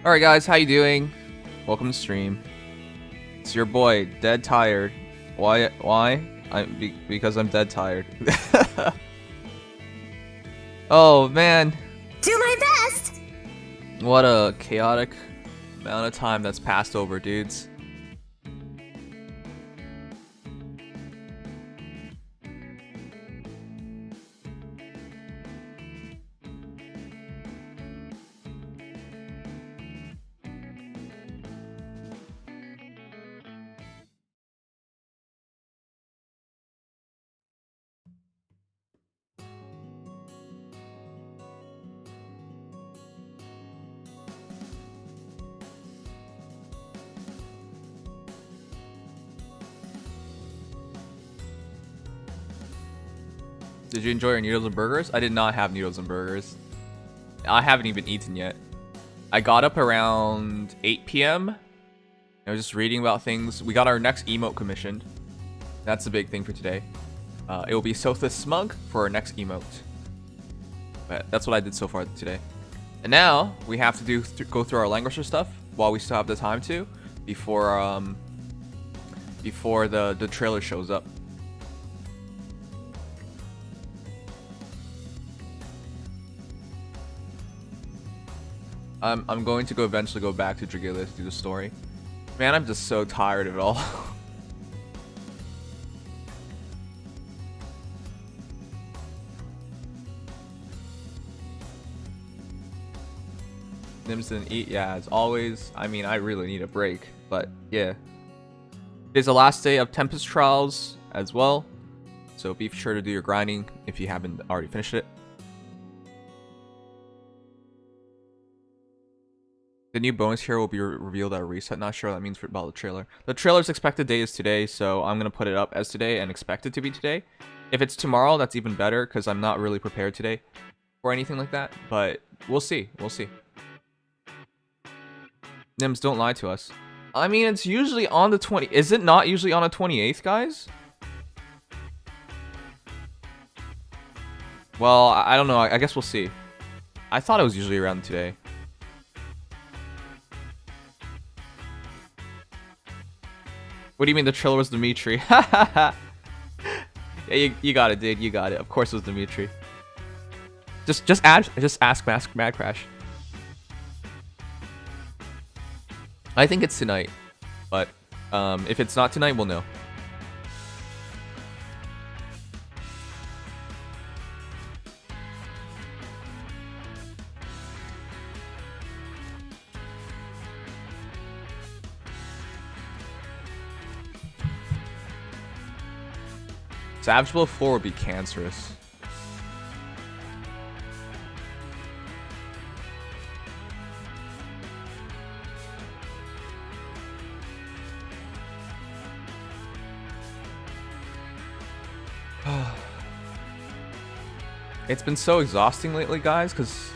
Alright guys, how you doing? Welcome to stream. It's your boy, dead tired. Why? Because I'm dead tired. Oh man. Do my best! What a chaotic amount of time that's passed over, dudes. Did you enjoy your noodles and burgers? I did not have noodles and burgers. I haven't even eaten yet. I got up around 8 p.m. I was just reading about things. We got our next emote commissioned. That's the big thing for today. It will be Sotha Smug for our next emote. But that's what I did so far today. And now we have to go through our Langrisser stuff while we still have the time to before the trailer shows up. I'm going to eventually go back to Dragalia to do the story. Man, I'm just so tired of it all. Nims didn't eat, yeah, as always. I mean, I really need a break, but yeah. Today's the last day of Tempest Trials as well, so be sure to do your grinding if you haven't already finished it. The new bonus here will be revealed at a reset. Not sure what that means about the trailer. The trailer's expected date is today, so I'm going to put it up as today and expect it to be today. If it's tomorrow, that's even better, because I'm not really prepared today for anything like that. But we'll see. We'll see. Nims, don't lie to us. I mean, it's usually on the 20th. Is it not usually on the 28th, guys? Well, I don't know. I guess we'll see. I thought it was usually around today. What do you mean the trailer was Dimitri? Yeah, you got it, dude. You got it. Of course it was Dimitri. Just ask Mad Crash. I think it's tonight, but if it's not tonight, we'll know. Savage Blow 4 would be cancerous. It's been so exhausting lately, guys, because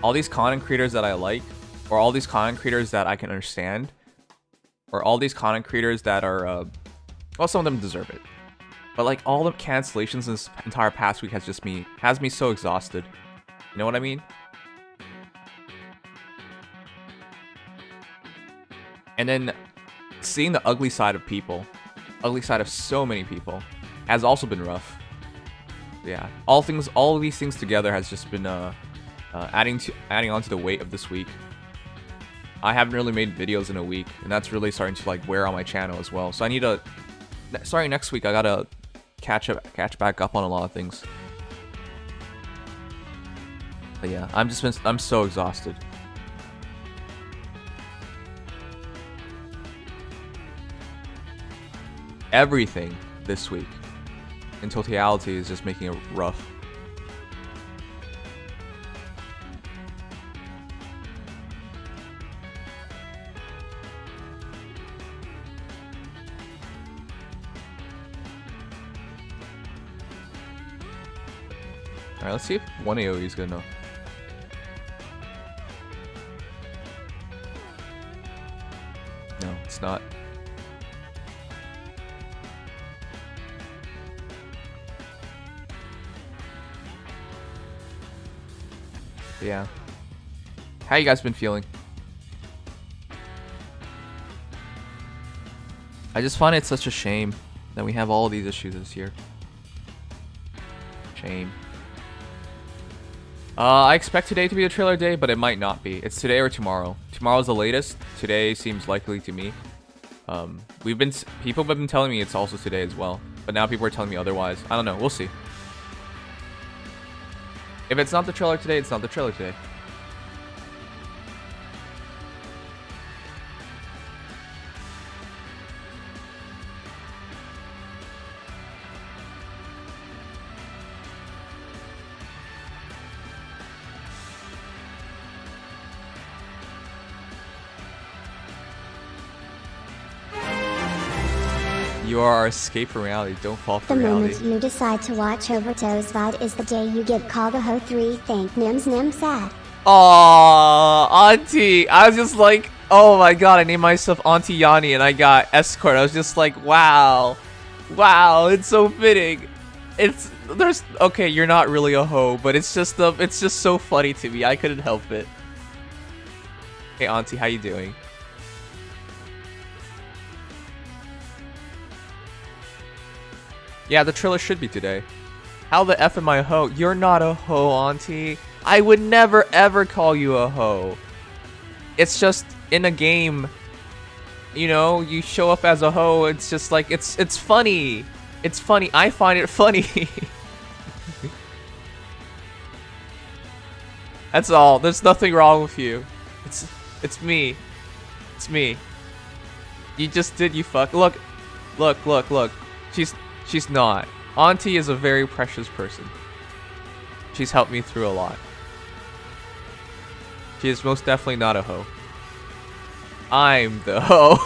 all these content creators that I like, or all these content creators that I can understand, or all these content creators that are, well, some of them deserve it. But like all the cancellations this entire past week has me so exhausted. You know what I mean? And then seeing the ugly side of people, ugly side of so many people, has also been rough. Yeah, all of these things together has just been adding on to the weight of this week. I haven't really made videos in a week, and that's really starting to like wear on my channel as well. So I need to, starting next week, I gotta catch back up on a lot of things. But yeah, I'm so exhausted. Everything this week, in totality, is just making it rough. Alright, let's see if one AoE is good enough. No, it's not. But yeah. How you guys been feeling? I just find it such a shame that we have all of these issues this year. Shame. I expect today to be the trailer day, but it might not be. It's today or tomorrow. Tomorrow's the latest. Today seems likely to me. People have been telling me it's also today as well, but now people are telling me otherwise. I don't know. We'll see. If it's not the trailer today, it's not the trailer today. You are our escape from reality. Don't fall for reality. The moment you decide to watch Overto's VOD is the day you get called a hoe. 3 thank Nims Nim sad. Aww, Auntie. I was just like, oh my god, I named myself Auntie Yanni and I got escort. I was just like, wow. Wow, it's so fitting. Okay, you're not really a hoe, but it's just so funny to me. I couldn't help it. Hey Auntie, how you doing? Yeah, the trailer should be today. How the F am I a hoe? You're not a hoe, Auntie. I would never ever call you a hoe. It's just in a game, you know, you show up as a hoe. It's just like, it's funny. It's funny. I find it funny. That's all. There's nothing wrong with you. It's me. It's me. You just did, you fuck. Look. She's not. Auntie is a very precious person. She's helped me through a lot. She is most definitely not a hoe. I'm the hoe.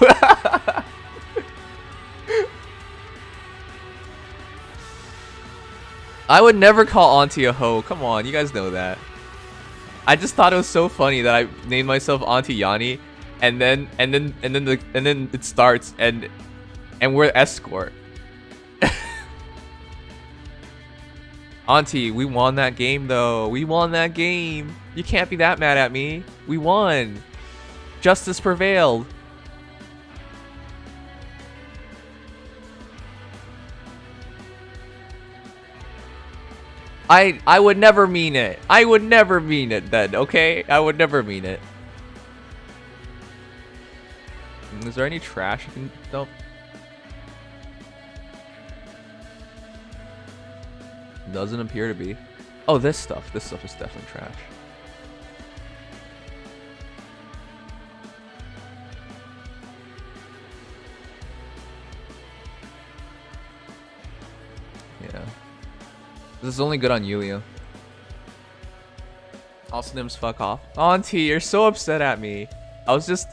I would never call Auntie a hoe. Come on, you guys know that. I just thought it was so funny that I named myself Auntie Yanni, and then it starts and we're escort. Auntie, we won that game though. We won that game. You can't be that mad at me. We won. Justice prevailed. I would never mean it. I would never mean it then, okay? I would never mean it. Is there any trash you can dump? Doesn't appear to be. Oh, this stuff is definitely trash. Yeah. This is only good on Yulia. Also, Nims, fuck off. Auntie, you're so upset at me. I was just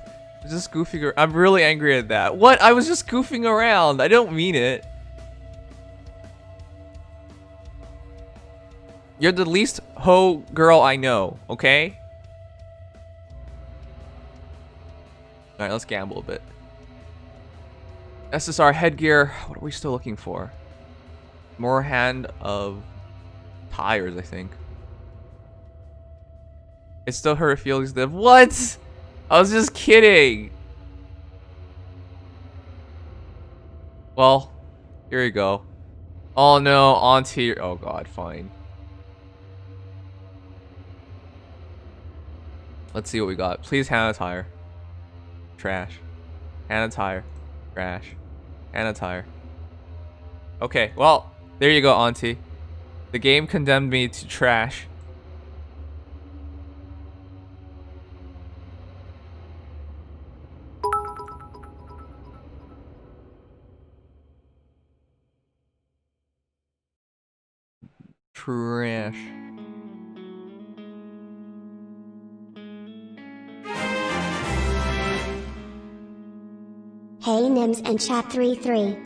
goofing around. I'm really angry at that. What? I was just goofing around. I don't mean it. You're the least hoe girl I know, okay? Alright, let's gamble a bit. SSR headgear. What are we still looking for? More hand of tires, I think. It still hurt feelings. What? I was just kidding. Well, here you go. Oh no, Auntie. Oh god, fine. Let's see what we got. Please hand a tire. Trash. Hand a tire. Trash. Hand a tire. Okay, well, there you go, Auntie. The game condemned me to trash. Trash. Hey Nims and Chat 33.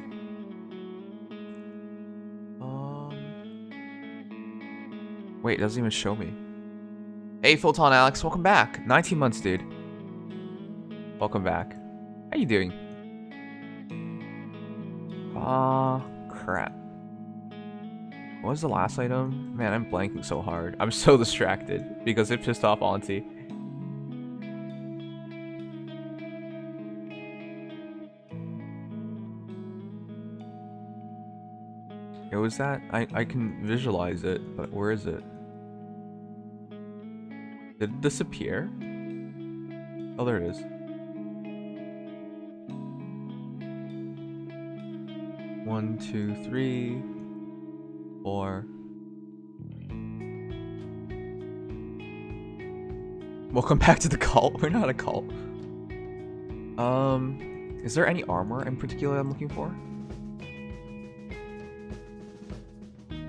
Wait, it doesn't even show me. Hey, Photon Alex, welcome back. 19 months, dude. Welcome back. How you doing? Crap. What was the last item? Man, I'm blanking so hard. I'm so distracted because it pissed off Auntie. It was that? I can visualize it, but where is it? Did it disappear? Oh, there it is. One, two, three, four. Welcome back to the cult. We're not a cult. Is there any armor in particular I'm looking for?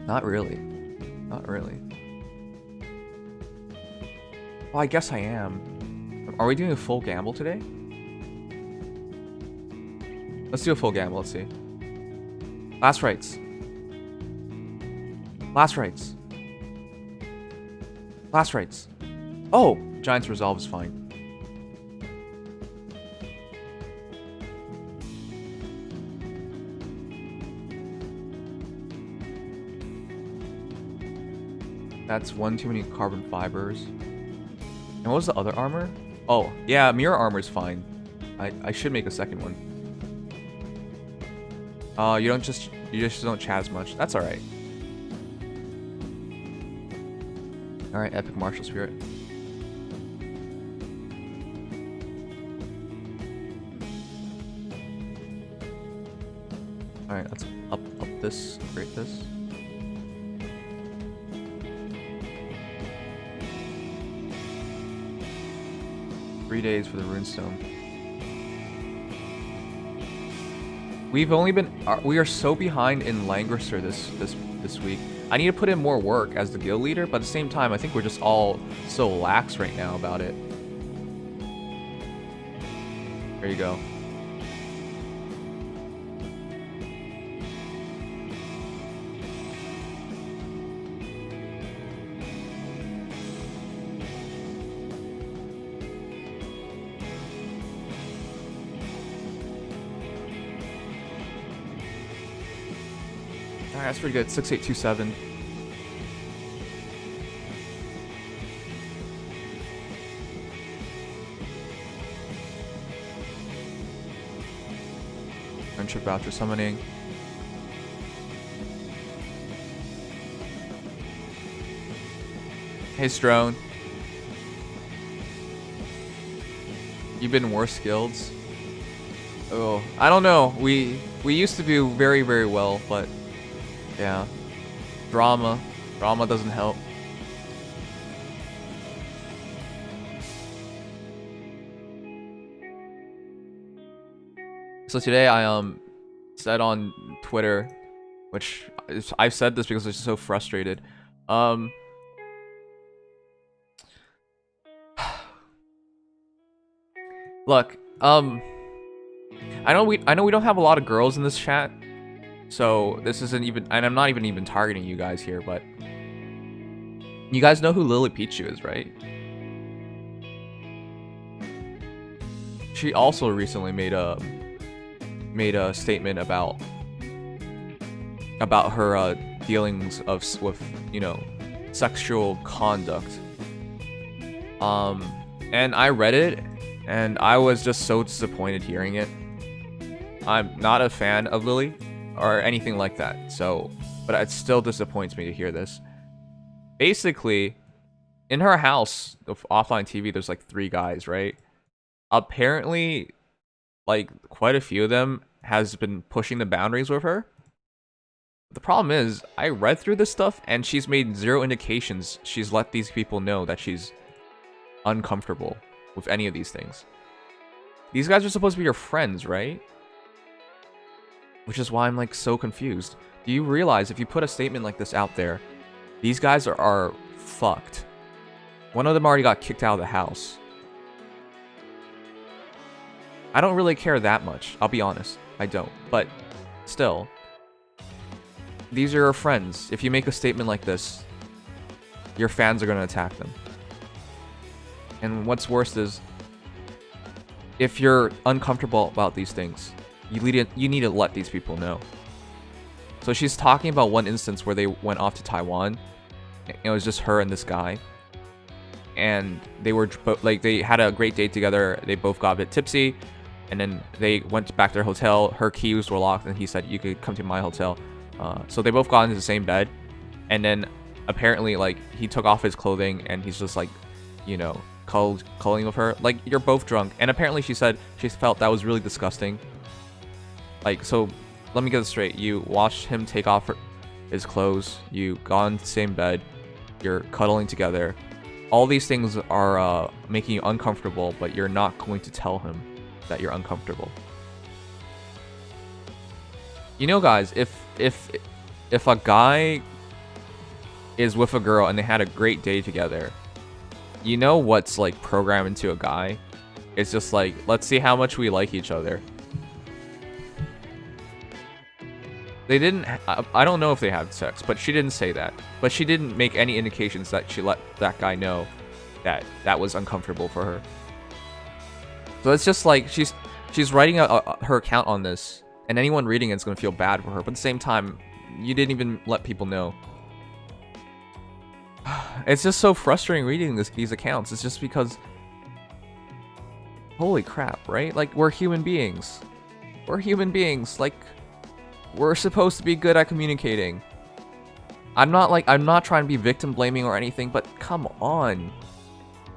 Not really. Not really. Well, I guess I am. Are we doing a full gamble today? Let's do a full gamble, let's see. Last rites. Last rites. Last rites. Oh! Giant's Resolve is fine. That's one too many carbon fibers. And what was the other armor? Oh, yeah, mirror armor is fine. I should make a second one. You just don't chat as much. That's alright. Alright, epic martial spirit. Alright, let's up this, upgrade this. Three days for the runestone. We've only been we are so behind in Langrisser this week. I need to put in more work as the guild leader, but at the same time, I think we're just all so lax right now about it. There you go. Alright, that's pretty good. 6827. Friendship voucher summoning. Hey, Strone. You've been worse guilds? Oh, I don't know. We used to do very, very well, but yeah. Drama doesn't help. So today I said on Twitter, which I've said this because I'm just so frustrated. Look, I know we don't have a lot of girls in this chat. So this isn't even, and I'm not even targeting you guys here, but you guys know who Lily Pichu is, right? She also recently made made a statement about her dealings with, you know, sexual conduct. And I read it, and I was just so disappointed hearing it. I'm not a fan of Lily or anything like that, so, but it still disappoints me to hear this. Basically, in her house of offline TV, there's like 3 guys, right? Apparently, like, quite a few of them has been pushing the boundaries with her. The problem is, I read through this stuff, and she's made 0 indications she's let these people know that she's uncomfortable with any of these things. These guys are supposed to be your friends, right? Which is why I'm like so confused. Do you realize if you put a statement like this out there, these guys are fucked? One of them already got kicked out of the house. I don't really care that much, I'll be honest. I don't. But still, these are your friends. If you make a statement like this, your fans are going to attack them. And what's worse is, if you're uncomfortable about these things, you need to let these people know. So she's talking about one instance where they went off to Taiwan. It was just her and this guy. And they were like, they had a great date together. They both got a bit tipsy. And then they went back to their hotel. Her keys were locked, and he said, you could come to my hotel. So they both got into the same bed. And then apparently, like, he took off his clothing, and he's just like, you know, cuddling with her. Like, you're both drunk. And apparently she said she felt that was really disgusting. Like, so let me get this straight. You watched him take off his clothes. You got in the same bed. You're cuddling together. All these things are making you uncomfortable, but you're not going to tell him that you're uncomfortable. You know, guys, if a guy is with a girl and they had a great day together, you know what's like programmed into a guy? It's just like, let's see how much we like each other. They didn't, I don't know if they had sex, but she didn't say that. But she didn't make any indications that she let that guy know that that was uncomfortable for her. So it's just like, she's writing her account on this, and anyone reading it's going to feel bad for her. But at the same time, you didn't even let people know. It's just so frustrating reading these accounts. It's just because, holy crap, right? Like, we're human beings. We're human beings. Like, we're supposed to be good at communicating. I'm not trying to be victim blaming or anything, but come on.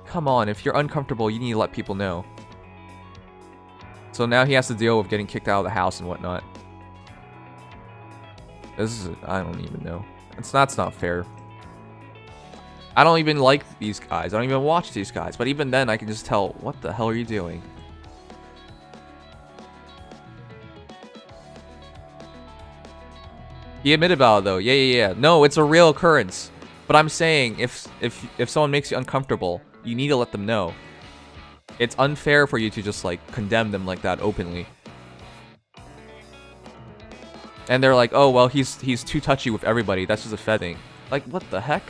Come on, if you're uncomfortable, you need to let people know. So now he has to deal with getting kicked out of the house and whatnot. This is, I don't even know. That's not fair. I don't even like these guys. I don't even watch these guys. But even then, I can just tell, what the hell are you doing? He admitted about it though. Yeah. No, it's a real occurrence. But I'm saying, if someone makes you uncomfortable, you need to let them know. It's unfair for you to just like condemn them like that openly. And they're like, oh well, he's too touchy with everybody. That's just a Fed thing. Like, what the heck?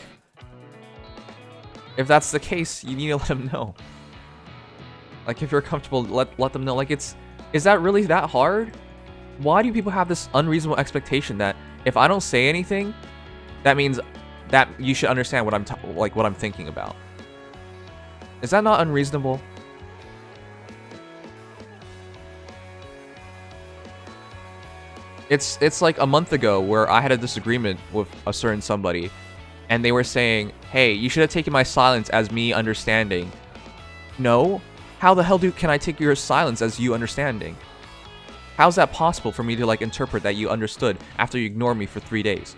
If that's the case, you need to let them know. Like, if you're comfortable, let them know. Like, is that really that hard? Why do people have this unreasonable expectation that if I don't say anything, that means that you should understand what I'm thinking about? Is that not unreasonable? It's like a month ago where I had a disagreement with a certain somebody, and they were saying, hey, you should have taken my silence as me understanding. No? How the hell can I take your silence as you understanding? How's that possible for me to like interpret that you understood after you ignored me for 3 days?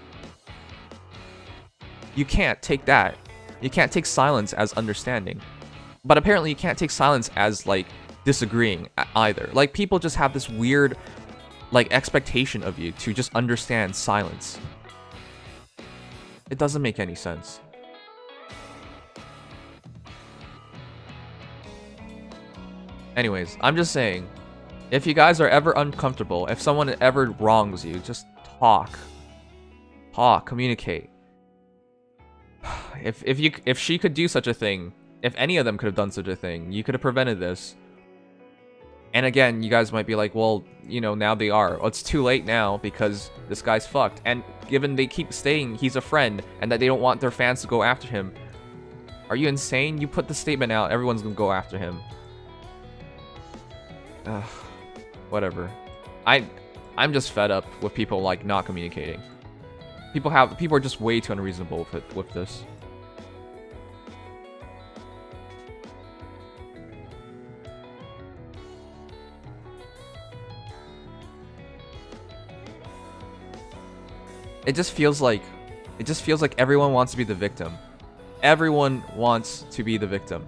You can't take that. You can't take silence as understanding. But apparently you can't take silence as like disagreeing either. Like, people just have this weird like expectation of you to just understand silence. It doesn't make any sense. Anyways, I'm just saying, if you guys are ever uncomfortable, if someone ever wrongs you, just talk. Talk, communicate. If she could do such a thing, if any of them could have done such a thing, you could have prevented this. And again, you guys might be like, well, you know, now they are. Well, it's too late now because this guy's fucked. And given they keep saying he's a friend and that they don't want their fans to go after him, are you insane? You put the statement out, everyone's gonna go after him. Whatever. I'm just fed up with people like not communicating. People are just way too unreasonable with this. It just feels like everyone wants to be the victim. Everyone wants to be the victim.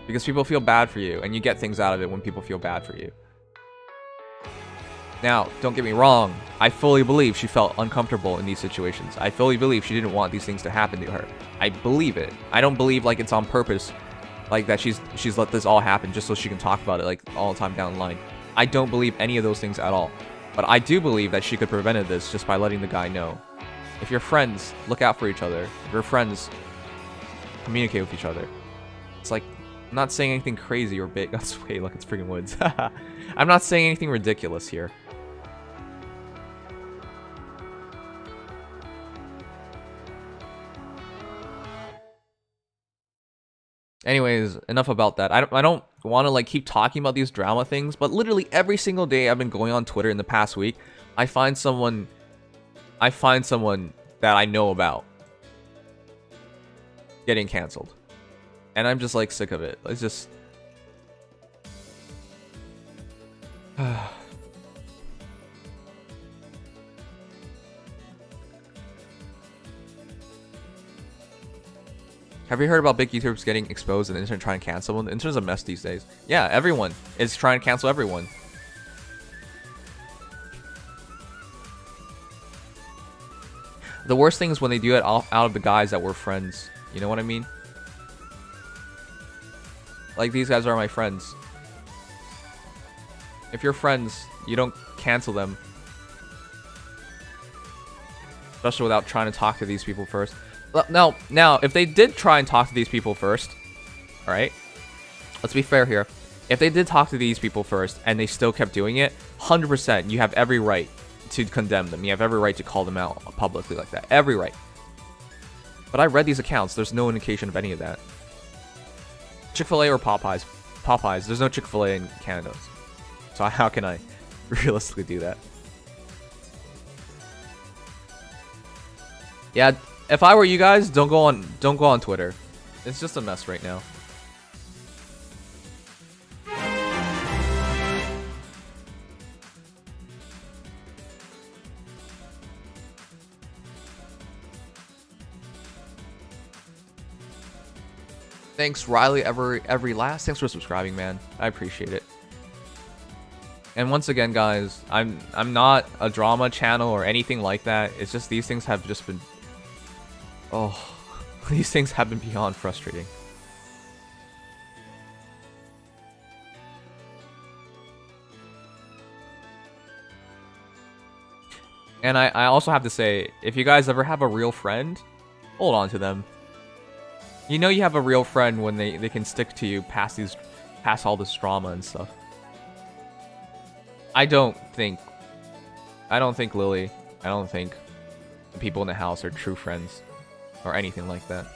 Because people feel bad for you, and you get things out of it when people feel bad for you. Now, don't get me wrong, I fully believe she felt uncomfortable in these situations. I fully believe she didn't want these things to happen to her. I believe it. I don't believe like it's on purpose, like that she's let this all happen just so she can talk about it like all the time down the line. I don't believe any of those things at all. But I do believe that she could have prevented this just by letting the guy know. If you're friends, look out for each other. If you're friends, communicate with each other. It's like, I'm not saying anything crazy or big. Wait, look, it's freaking woods. I'm not saying anything ridiculous here. Anyways, enough about that. I don't want to like keep talking about these drama things, but literally every single day I've been going on Twitter in the past week, I find someone that I know about getting canceled. And I'm just like sick of it. It's just Have you heard about big YouTubers getting exposed and the internet trying to cancel them? The internet's a mess these days. Yeah, everyone is trying to cancel everyone. The worst thing is when they do it out of the guys that were friends. You know what I mean? Like, these guys are my friends. If you're friends, you don't cancel them. Especially without trying to talk to these people first. Now, if they did try and talk to these people first, alright? Let's be fair here. If they did talk to these people first and they still kept doing it, 100% you have every right to condemn them. You have every right to call them out publicly like that. Every right. But I read these accounts. There's no indication of any of that. Chick-fil-A or Popeyes? Popeyes. There's no Chick-fil-A in Canada. So how can I realistically do that? Yeah, if I were you guys, don't go on Twitter. It's just a mess right now. Thanks, Riley, every last. Thanks for subscribing, man. I appreciate it. And once again, guys, I'm not a drama channel or anything like that. It's just these things have just been... Oh, these things have been beyond frustrating. And I also have to say, if you guys ever have a real friend, hold on to them. You know you have a real friend when they can stick to you past all this drama and stuff. I don't think Lily, I don't think the people in the house are true friends or anything like that.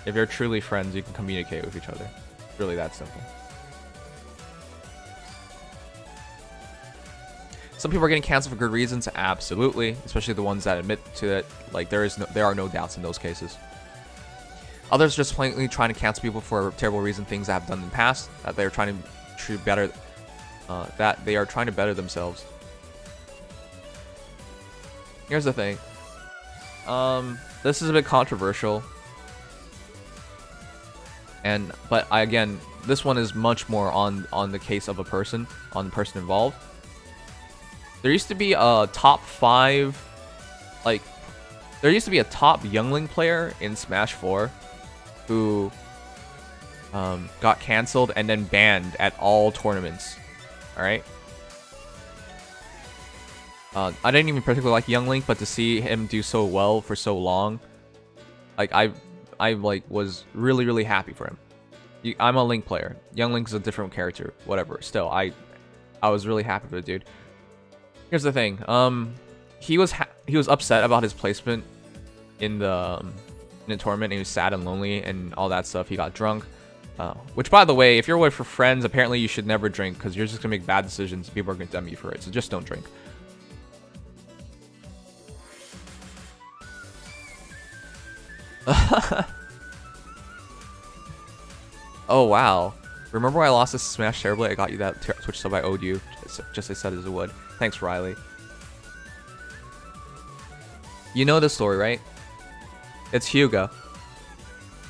If you're truly friends, you can communicate with each other. It's really that simple. Some people are getting canceled for good reasons, absolutely, especially the ones that admit to it. Like there are no doubts in those cases. Others just plainly trying to cancel people for terrible reason, things that have done in the past, that they are trying to better, that they are trying to better themselves. Here's the thing. This is a bit controversial, but again, this one is much more on the case of a person, on the person involved. There used to be a top 5, like, there used to be a top youngling player in Smash 4 who got canceled and then banned at all tournaments. Alright? I didn't even particularly like Young Link, but to see him do so well for so long, like I like was really happy for him. I'm a Link player. Young Link's a different character. Whatever. Still, I was really happy for the dude. Here's the thing. He was upset about his placement in the tournament. And he was sad and lonely and all that stuff. He got drunk. Which, by the way, if you're away for friends, apparently you should never drink because you're just gonna make bad decisions. And people are gonna condemn you for it. So just don't drink. Oh wow. Remember when I lost this Smash terribly? I got you that Twitch sub I owed you. Just as I said as it would. Thanks, Riley. You know the story, right? It's Hyuga.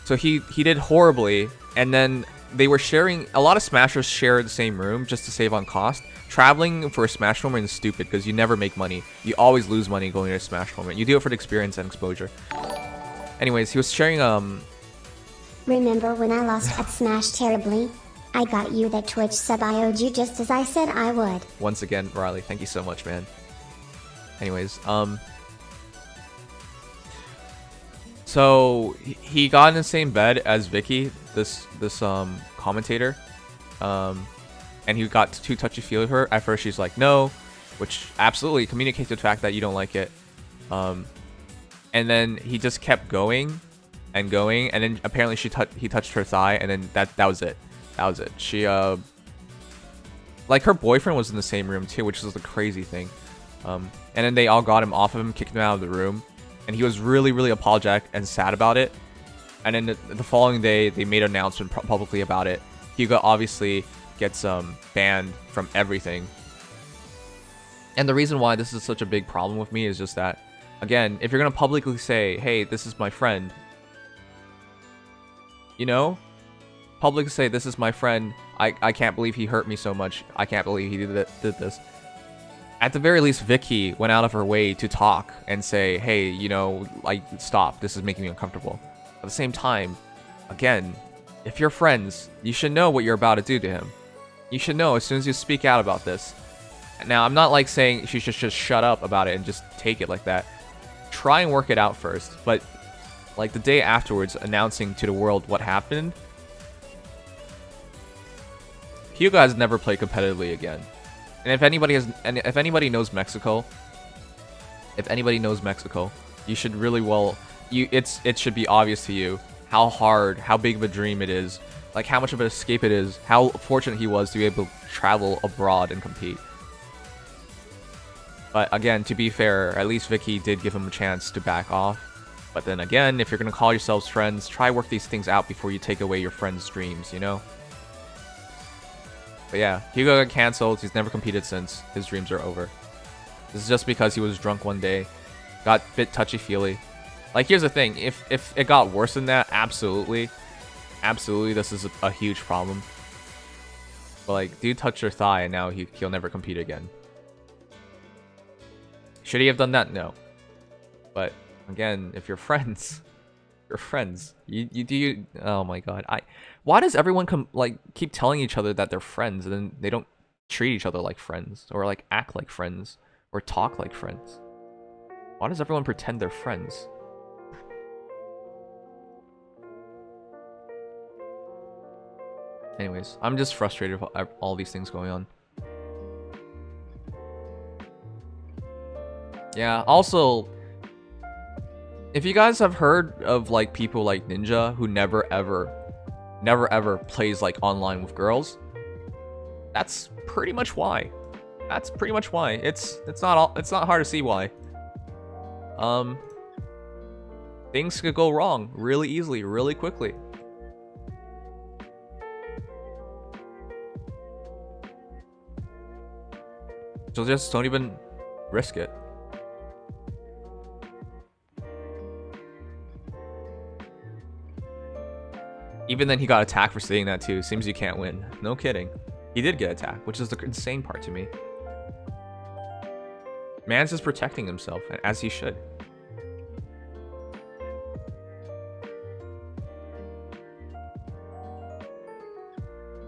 So he did horribly, and then they were sharing. A lot of Smashers share the same room just to save on cost. Traveling for a Smash tournament is stupid because you never make money. You always lose money going to a Smash tournament. You do it for the experience and exposure. Anyways, he was sharing Remember when I lost at Smash terribly? I got you that Twitch sub I owed you just as I said I would. Once again, Riley, thank you so much, man. Anyways, so he got in the same bed as Vicky, this commentator, and he got too touchy-feely with her. At first, she's like, no, which absolutely communicates the fact that you don't like it. And then he just kept going and going, and then apparently he touched her thigh, and then that was it. That was it. She like her boyfriend was in the same room too, which is the crazy thing. And then they all got him off of him, kicked him out of the room, and he was really apologetic and sad about it. And then the following day, they made an announcement publicly about it. Hyuga obviously gets banned from everything. And the reason why this is such a big problem with me is just that, again, if you're gonna publicly say, "Hey, this is my friend," you know, publicly say, "This is my friend. I can't believe he hurt me so much. I can't believe he did this." At the very least, Vicky went out of her way to talk and say, "Hey, you know, like, stop. This is making me uncomfortable." At the same time, again, if you're friends, you should know what you're about to do to him. You should know as soon as you speak out about this. Now, I'm not like saying she should just shut up about it and just take it like that. Try and work it out first, but like the day afterwards, announcing to the world what happened, Hyuga has never played competitively again. And if anybody knows Mexico, you should really it should be obvious to you how hard, how big of a dream it is, like how much of an escape it is, how fortunate he was to be able to travel abroad and compete. But again, to be fair, at least Vicky did give him a chance to back off. But then again, if you're gonna call yourselves friends, try work these things out before you take away your friends' dreams, you know? But yeah, Hyuga got cancelled. He's never competed since. His dreams are over. This is just because he was drunk one day, got a bit touchy-feely. Like, here's the thing. If it got worse than that, absolutely, this is a huge problem. But like, dude touched her thigh, and now he'll never compete again. Should he have done that? No. But again, if you're friends, you're friends. Oh my god. Why does everyone keep telling each other that they're friends, and then they don't treat each other like friends, or like act like friends, or talk like friends? Why does everyone pretend they're friends? Anyways, I'm just frustrated with all these things going on. Yeah, also, if you guys have heard of like people like Ninja who never ever plays like online with girls, that's pretty much why. It's not hard to see why. Things could go wrong really easily, really quickly. So just don't even risk it. Even then, he got attacked for saying that too. Seems you can't win. No kidding. He did get attacked, which is the insane part to me. Man's just protecting himself, as he should.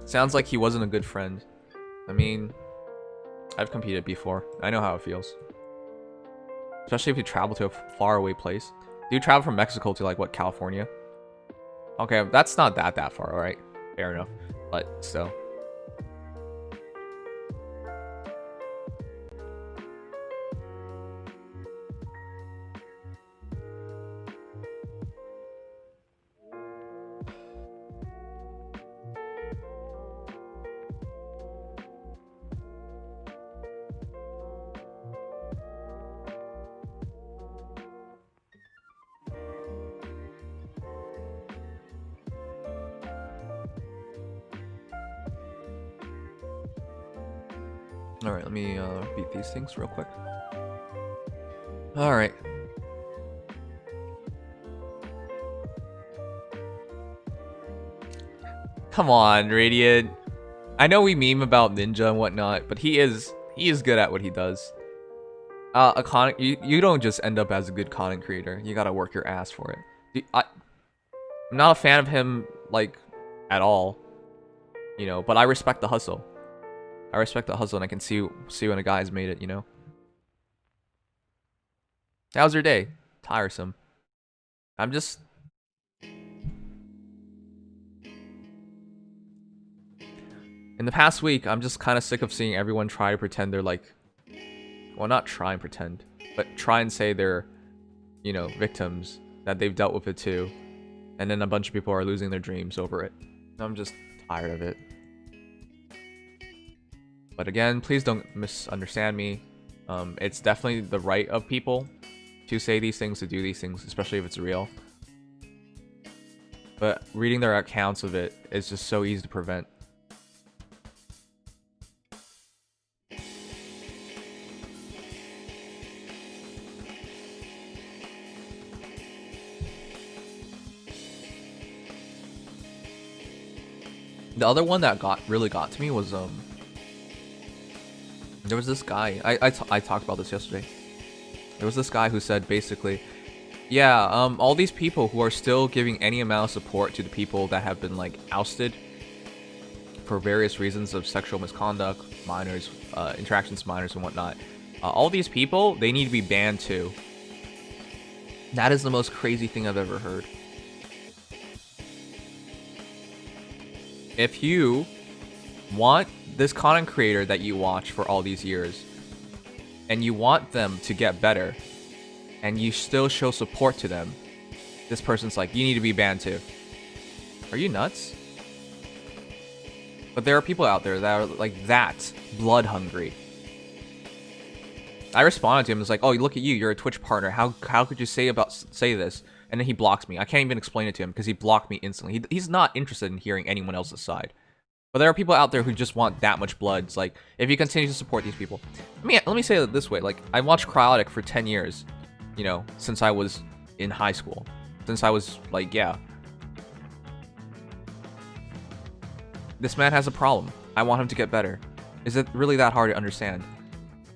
Sounds like he wasn't a good friend. I mean, I've competed before. I know how it feels. Especially if you travel to a faraway place. Do you travel from Mexico to like, what, California? Okay, that's not that far, alright? fair enough. But still. Alright, let me beat these things real quick. Alright. Come on, Radiant. I know we meme about Ninja and whatnot, but he is good at what he does. You don't just end up as a good content creator. You gotta work your ass for it. I'm not a fan of him, like, at all. You know, but I respect the hustle. I respect the hustle, and I can see when a guy's made it, you know? How's your day? Tiresome. I'm just... In the past week, I'm just kind of sick of seeing everyone try to pretend they're like... Well, not try and pretend, but try and say they're, you know, victims, that they've dealt with it too. And then a bunch of people are losing their dreams over it. I'm just tired of it. But again, please don't misunderstand me. It's definitely the right of people to say these things, to do these things, especially if it's real. But reading their accounts of it is just so easy to prevent. The other one that really got to me was there was this guy. I talked about this yesterday. There was this guy who said basically, yeah, all these people who are still giving any amount of support to the people that have been like ousted for various reasons of sexual misconduct, minors, interactions with minors and whatnot. All these people, they need to be banned too. That is the most crazy thing I've ever heard. If you want this content creator that you watch for all these years, and you want them to get better, and you still show support to them, this person's like, you need to be banned too. Are you nuts? But there are people out there that are like that, blood hungry. I responded to him, it's like, oh, look at you, you're a Twitch partner. How could you say this? And then he blocks me. I can't even explain it to him because he blocked me instantly. He's not interested in hearing anyone else's side. But there are people out there who just want that much blood. It's like, if you continue to support these people... let me say it this way. Like, I watched Cryotic for 10 years. You know, since I was in high school. Since I was, like, yeah. This man has a problem. I want him to get better. Is it really that hard to understand?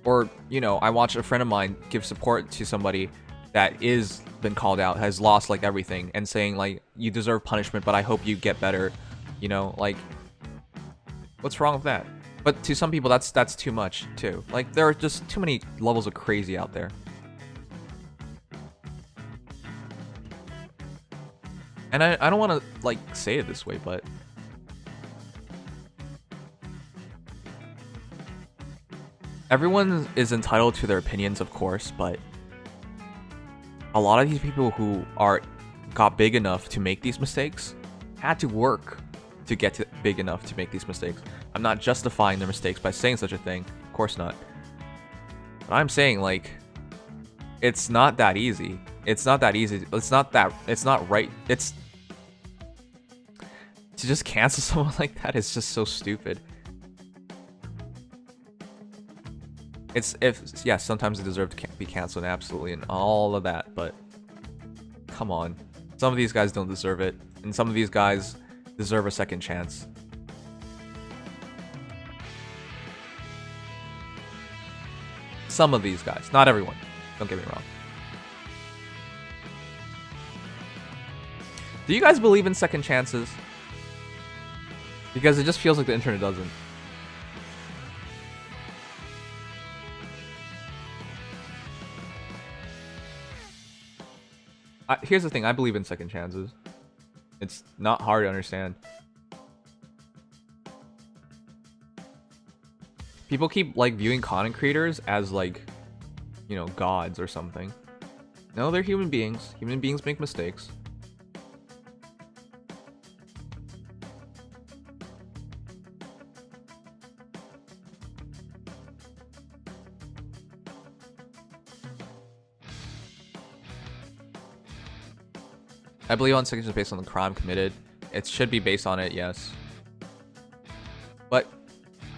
Or, you know, I watched a friend of mine give support to somebody that is been called out, has lost like everything, and saying like, you deserve punishment, but I hope you get better. You know, like, what's wrong with that? But to some people, that's too much too. Like, there are just too many levels of crazy out there. And I don't want to like say it this way, but everyone is entitled to their opinions, of course, but a lot of these people who got big enough to make these mistakes had to work to get to big enough to make these mistakes. I'm not justifying their mistakes by saying such a thing. Of course not. But I'm saying, like, it's not that easy. It's not that easy. It's not right. It's... To just cancel someone like that is just so stupid. Yeah, sometimes they deserve to be canceled, absolutely, and all of that, but come on. Some of these guys don't deserve it, and some of these guys deserve a second chance. Some of these guys, not everyone. Don't get me wrong. Do you guys believe in second chances? Because it just feels like the internet doesn't. Here's the thing, I believe in second chances. It's not hard to understand. People keep like viewing content creators as like, you know, gods or something. No, they're human beings. Human beings make mistakes. I believe on sanctions based on the crime committed. It should be based on it, yes. But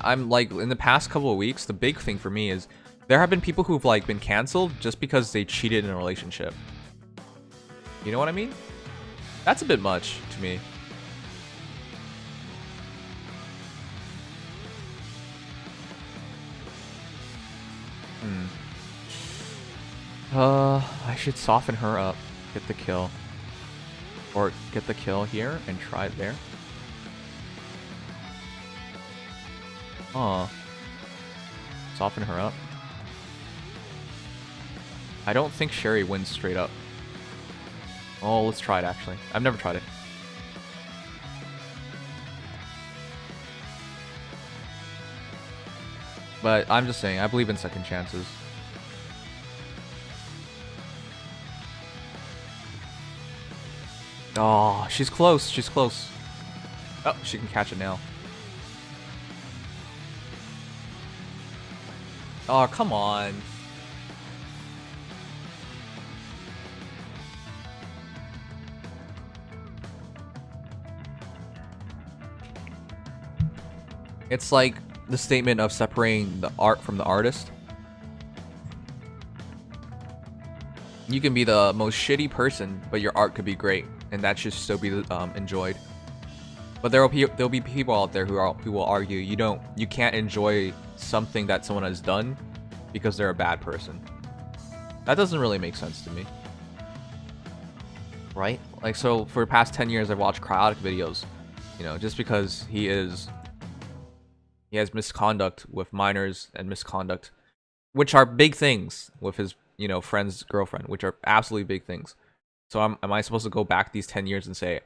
I'm like, in the past couple of weeks, the big thing for me is there have been people who've like been canceled just because they cheated in a relationship. You know what I mean? That's a bit much to me. I should soften her up. Get the kill. Or get the kill here and try it there. Soften her up. I don't think Sherry wins straight up. Oh, let's try it actually. I've never tried it. But I'm just saying, I believe in second chances. Oh, she's close. She's close. Oh, she can catch it now. Oh, come on. It's like the statement of separating the art from the artist. You can be the most shitty person, but your art could be great, and that should still be enjoyed. But there'll be people out there who will argue you can't enjoy something that someone has done because they're a bad person. That doesn't really make sense to me, right? Like, so for the past 10 years, I've watched Cryotic videos. You know, just because he has misconduct with minors and misconduct, which are big things with his, you know, friend's girlfriend, which are absolutely big things. So am I supposed to go back these 10 years and say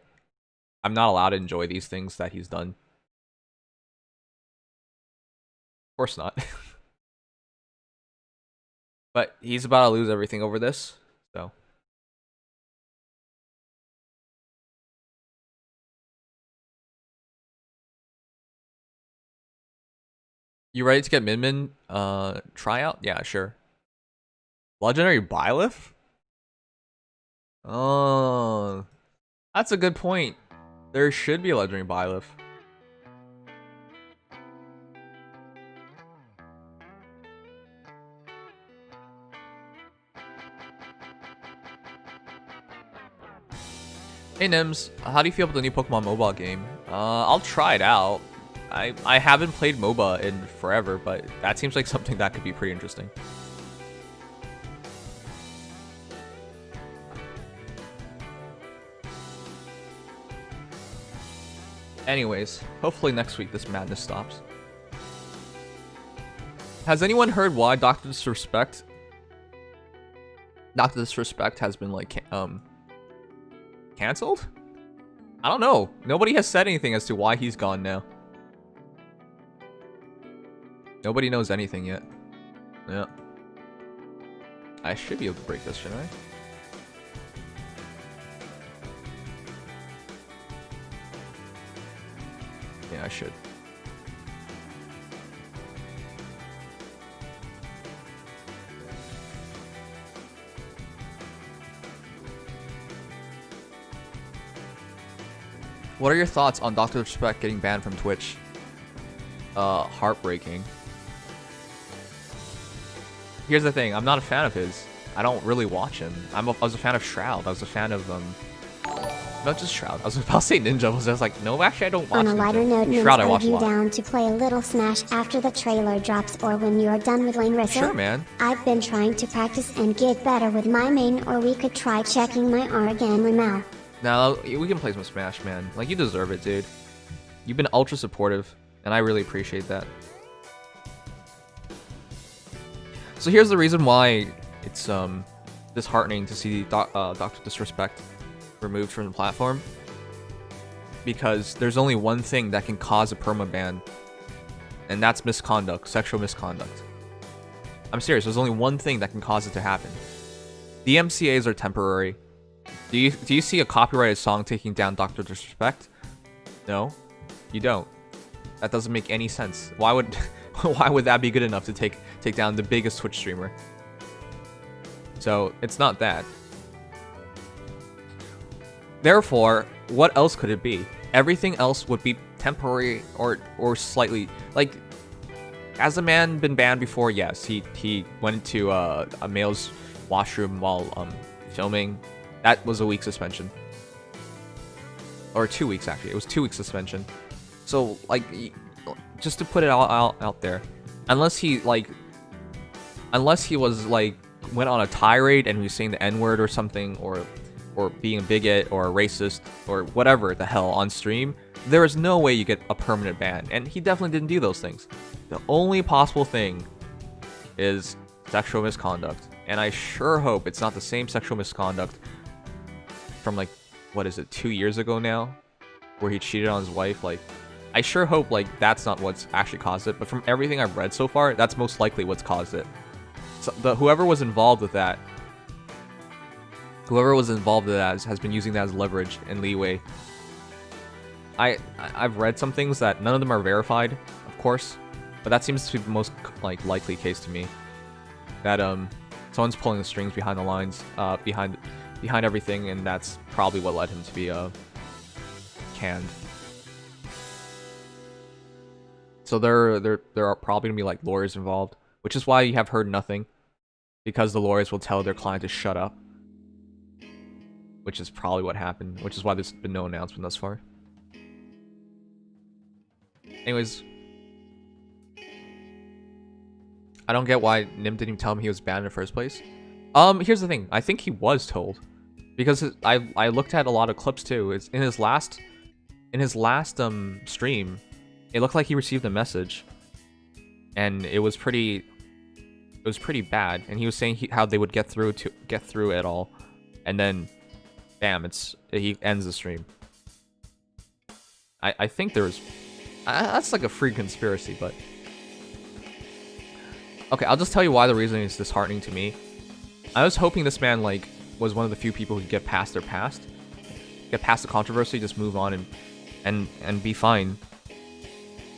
I'm not allowed to enjoy these things that he's done? Of course not. But he's about to lose everything over this, so. You ready to get Min tryout? Yeah, sure. Legendary Byleth? Oh, that's a good point. There should be a Legendary Byleth. Hey Nims, how do you feel about the new Pokemon mobile game? I'll try it out. I haven't played MOBA in forever, but that seems like something that could be pretty interesting. Anyways, hopefully next week this madness stops. Has anyone heard why Dr. Disrespect has been like canceled? I don't know. Nobody has said anything as to why he's gone now. Nobody knows anything yet. Yeah. I should be able to break this, shouldn't I? Yeah, I should. What are your thoughts on Dr. Respect getting banned from Twitch? Heartbreaking. Here's the thing, I'm not a fan of his. I don't really watch him. I was a fan of Shroud. I was a fan of not just Shroud. I was about to say Ninja. I was like, no, actually, I don't watch. On a lighter note, Shroud, I watch you down to play a little Smash after the trailer drops or when you are done with Langrisser? Sure, man. I've been trying to practice and get better with my main, or we could try checking my Origami mouth. Now we can play some Smash, man. Like, you deserve it, dude. You've been ultra supportive, and I really appreciate that. So here's the reason why it's disheartening to see Dr. Disrespect removed from the platform. Because there's only one thing that can cause a permaban, And that's misconduct, sexual misconduct. I'm serious, there's only one thing that can cause it to happen. DMCAs are temporary. Do you see a copyrighted song taking down Dr. Disrespect? No, you don't. That doesn't make any sense. Why would why would that be good enough to take down the biggest Twitch streamer? So it's not that. Therefore, what else could it be? Everything else would be temporary or slightly like. Has a man been banned before? Yes, he went into a male's washroom while filming. That was a week suspension, or 2 weeks actually. It was 2 weeks suspension. So like, just to put it out there, unless he was like went on a tirade and he was saying the N-word or something, or being a bigot or a racist or whatever the hell on stream, there is no way you get a permanent ban, and he definitely didn't do those things. The only possible thing is sexual misconduct, and I sure hope it's not the same sexual misconduct from like, what is it, 2 years ago now, where he cheated on his wife. Like, I sure hope like that's not what's actually caused it, but from everything I've read so far, that's most likely what's caused it. So whoever was involved with that has been using that as leverage and leeway. I've read some things that none of them are verified, of course, but that seems to be the most like likely case to me. That someone's pulling the strings behind the lines, behind everything, and that's probably what led him to be canned. So there are probably gonna be like lawyers involved, which is why you have heard nothing, because the lawyers will tell their client to shut up. Which is probably what happened, which is why there's been no announcement thus far. Anyways, I don't get why Nim didn't even tell him he was banned in the first place. Here's the thing. I think he was told, because I looked at a lot of clips too. It's in his last stream, it looked like he received a message, and it was pretty bad. And he was saying how they would get through it all, and then, bam! He ends the stream. I think there was. That's like a free conspiracy, but okay, I'll just tell you why the reason is disheartening to me. I was hoping this man like was one of the few people who could get past their past, get past the controversy, just move on and be fine.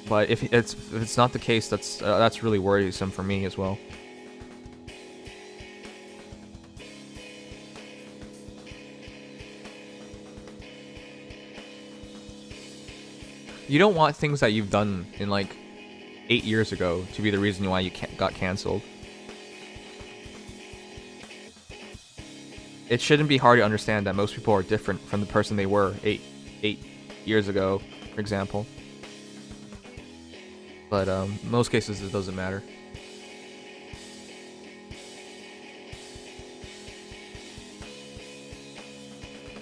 But if it's not the case, that's really worrisome for me as well. You don't want things that you've done in like 8 years ago to be the reason why you got cancelled. It shouldn't be hard to understand that most people are different from the person they were eight years ago, for example. But in most cases it doesn't matter.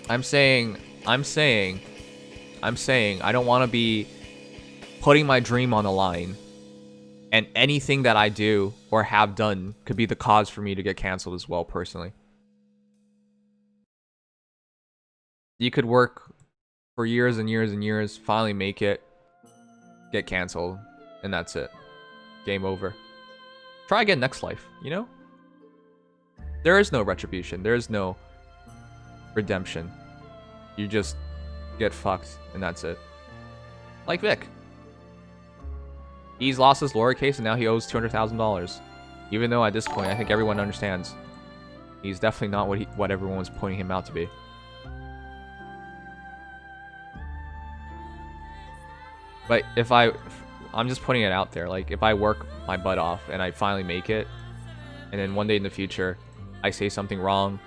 I'm saying I don't want to be putting my dream on the line, and anything that I do or have done could be the cause for me to get canceled as well, personally. You could work for years and years and years, finally make it, get canceled, and that's it. Game over. Try again next life, you know? There is no retribution. There is no redemption. You just get fucked, and that's it. Like Vic. He's lost his lawyer case, and now he owes $200,000. Even though at this point, I think everyone understands he's definitely not what everyone was pointing him out to be. But I'm just putting it out there, like if I work my butt off and I finally make it, and then one day in the future I say something wrong,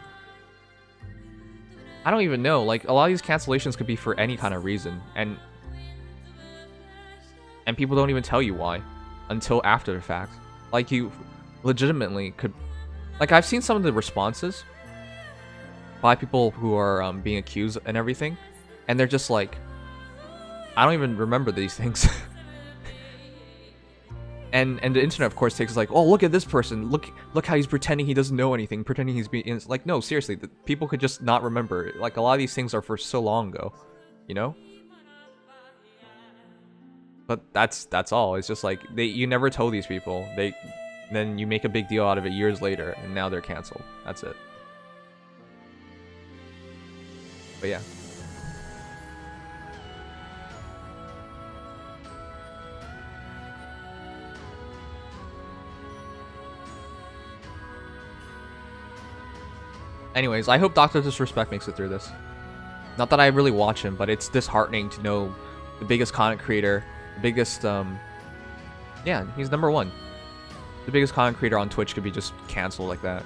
I don't even know, like a lot of these cancellations could be for any kind of reason, and people don't even tell you why until after the fact. Like you legitimately could, like I've seen some of the responses by people who are being accused and everything, and they're just like, I don't even remember these things. and the internet of course takes us like, oh, look at this person, look how he's pretending he doesn't know anything, pretending he's being like, no, seriously, people could just not remember. Like a lot of these things are for so long ago, you know? But that's all. It's just like you never told these people. Then you make a big deal out of it years later, and now they're canceled. That's it. But yeah. Anyways, I hope Dr. Disrespect makes it through this. Not that I really watch him, but it's disheartening to know the biggest content creator, the biggest, yeah, he's #1. The biggest content creator on Twitch could be just canceled like that.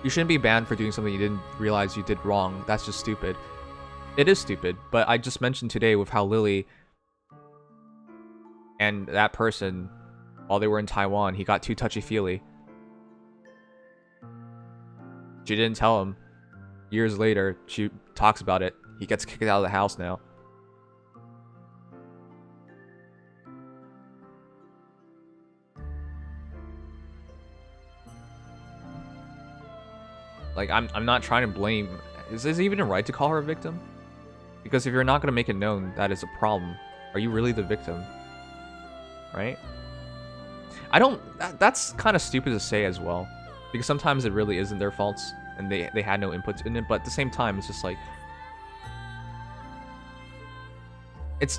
You shouldn't be banned for doing something you didn't realize you did wrong. That's just stupid. It is stupid, but I just mentioned today with how Lily and that person, while they were in Taiwan, he got too touchy-feely. She didn't tell him. Years later, she talks about it. He gets kicked out of the house now. Like, I'm not trying to blame... Is this even right to call her a victim? Because if you're not going to make it known that is a problem, are you really the victim? Right? I don't... That's kind of stupid to say as well. Because sometimes it really isn't their faults, and they had no input in it, but at the same time, it's just like...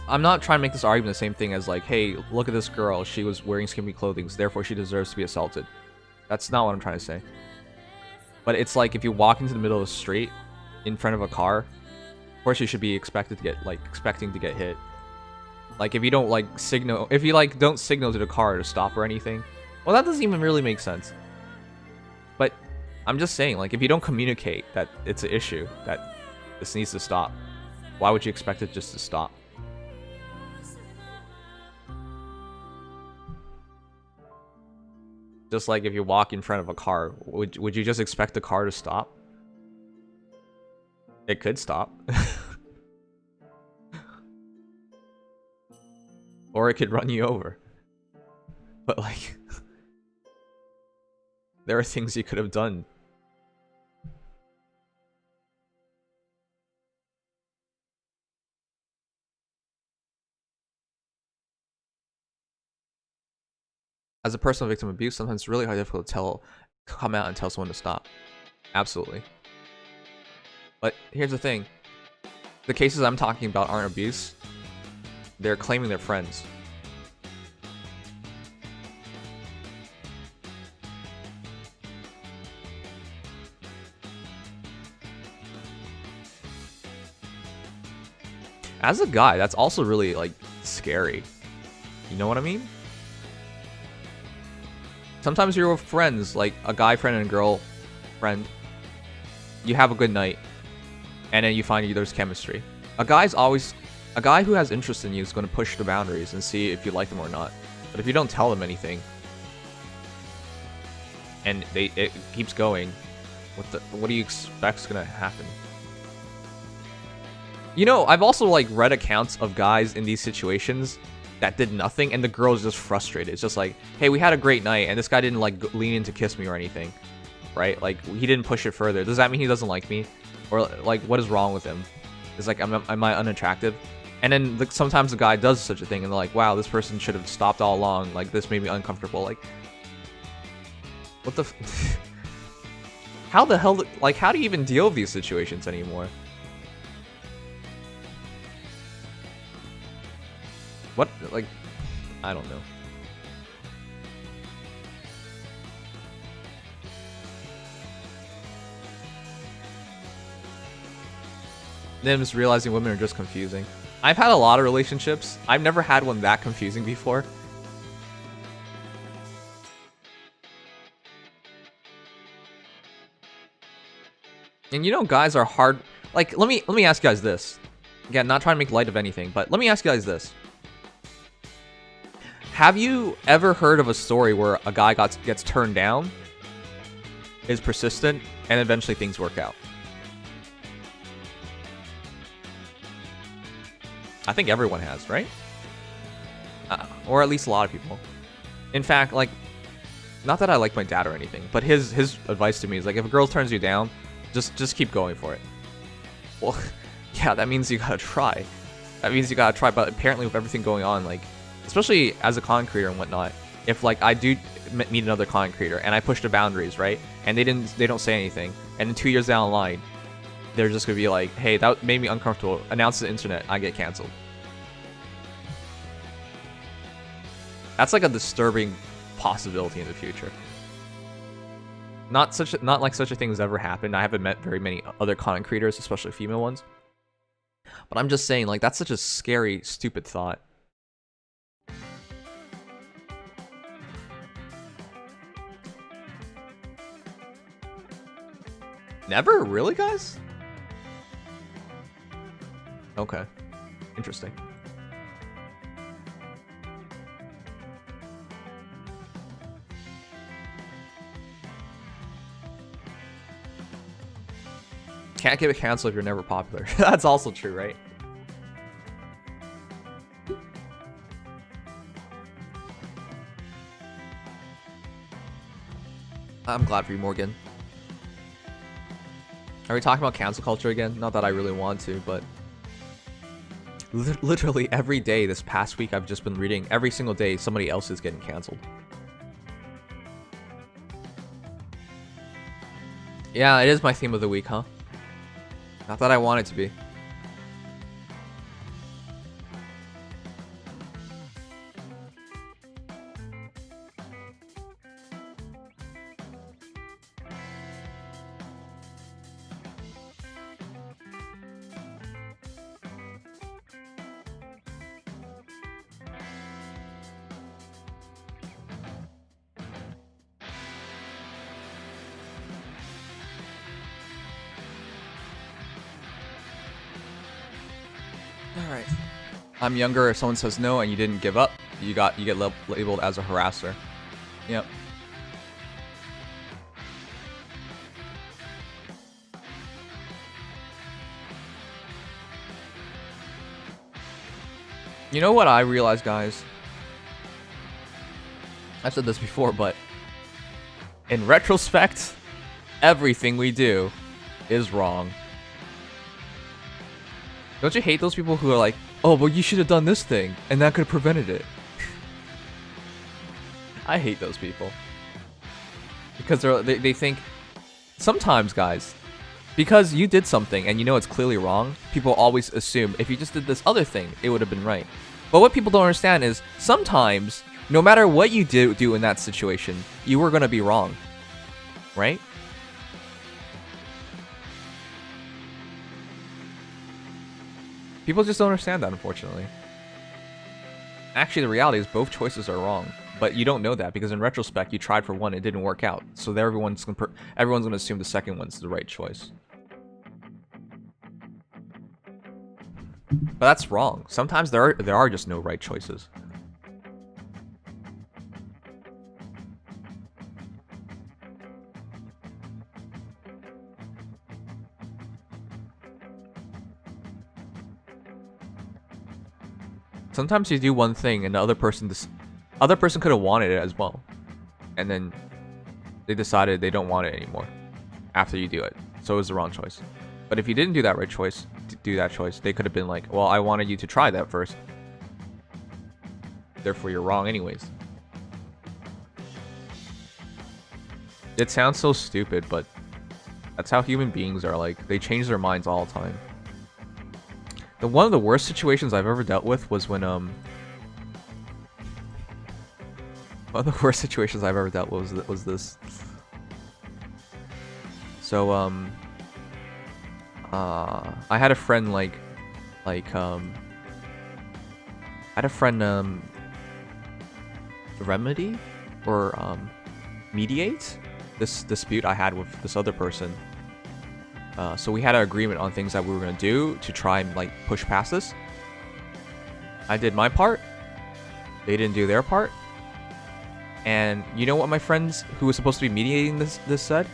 I'm not trying to make this argument the same thing as like, hey, look at this girl, she was wearing skimpy clothing, therefore she deserves to be assaulted. That's not what I'm trying to say. But it's like, if you walk into the middle of the street, in front of a car, of course you should be expecting to get hit. Like, if you don't, like, signal... If you, like, don't signal to the car to stop or anything, well, that doesn't even really make sense. But I'm just saying, like, if you don't communicate that it's an issue, that this needs to stop, why would you expect it just to stop? Just like if you walk in front of a car, would you just expect the car to stop? It could stop. Or it could run you over. But like... there are things you could have done. As a person of victim of abuse, sometimes it's really hard difficult to come out and tell someone to stop. Absolutely. But here's the thing. The cases I'm talking about aren't abuse. They're claiming they're friends. As a guy, that's also really, like, scary. You know what I mean? Sometimes you're with friends, like a guy friend and a girl friend. You have a good night, and then you find there's chemistry. A guy who has interest in you is going to push the boundaries and see if you like them or not. But if you don't tell them anything, and it keeps going, what do you expect is going to happen? You know, I've also, like, read accounts of guys in these situations that did nothing, and the girl's just frustrated. It's just like, hey, we had a great night, and this guy didn't, like, lean in to kiss me or anything, right? Like, he didn't push it further. Does that mean he doesn't like me? Or, like, what is wrong with him? It's like, am I unattractive? And then sometimes the guy does such a thing, and they're like, wow, this person should have stopped all along. Like, this made me uncomfortable. Like, what the... how the hell... Like, how do you even deal with these situations anymore? What, like, I don't know. Then I'm just realizing women are just confusing. I've had a lot of relationships. I've never had one that confusing before. And you know, guys are hard. Like, let me ask you guys this. Again, not trying to make light of anything, but let me ask you guys this. Have you ever heard of a story where a guy gets turned down, is persistent, and eventually things work out? I think everyone has, right? Or at least a lot of people. In fact, like, not that I like my dad or anything, but his advice to me is like, if a girl turns you down, Just keep going for it. Well, yeah, that means you gotta try. That means you gotta try, but apparently with everything going on, like, especially as a content creator and whatnot, if like I do meet another content creator and I push the boundaries, right, and they don't say anything, and then 2 years down the line, they're just gonna be like, hey, that made me uncomfortable, announce to the internet, I get canceled. That's like a disturbing possibility in the future. Not like such a thing has ever happened. I haven't met very many other content creators, especially female ones. But I'm just saying, like, that's such a scary, stupid thought. Never? Really, guys? Okay. Interesting. Can't get it canceled if you're never popular. That's also true, right? I'm glad for you, Morgan. Are we talking about cancel culture again? Not that I really want to, but literally every day this past week I've just been reading, every single day somebody else is getting canceled. Yeah, it is my theme of the week, huh? Not that I want it to be. Alright. I'm younger. If someone says no and you didn't give up, you get labeled as a harasser. Yep. You know what I realized, guys? I've said this before, but in retrospect, everything we do is wrong. Don't you hate those people who are like, oh, well, you should have done this thing, and that could have prevented it? I hate those people. Because they think... Sometimes, guys, because you did something and you know it's clearly wrong, people always assume if you just did this other thing, it would have been right. But what people don't understand is, sometimes, no matter what you do in that situation, you were going to be wrong. Right? People just don't understand that, unfortunately. Actually, the reality is both choices are wrong, but you don't know that because in retrospect, you tried for one, it didn't work out. So everyone's gonna assume the second one's the right choice. But that's wrong. Sometimes there are just no right choices. Sometimes you do one thing and the other person could have wanted it as well. And then they decided they don't want it anymore after you do it. So it was the wrong choice. But if you didn't do that right choice, they could have been like, well, I wanted you to try that first. Therefore, you're wrong anyways. It sounds so stupid, but that's how human beings are. Like, they change their minds all the time. One of the worst situations I've ever dealt with was when one of the worst situations I've ever dealt with was this. So I had a friend remedy or mediate this dispute I had with this other person. So we had an agreement on things that we were going to do to try and like push past this. I did my part. They didn't do their part. And you know what my friends who was supposed to be mediating this said?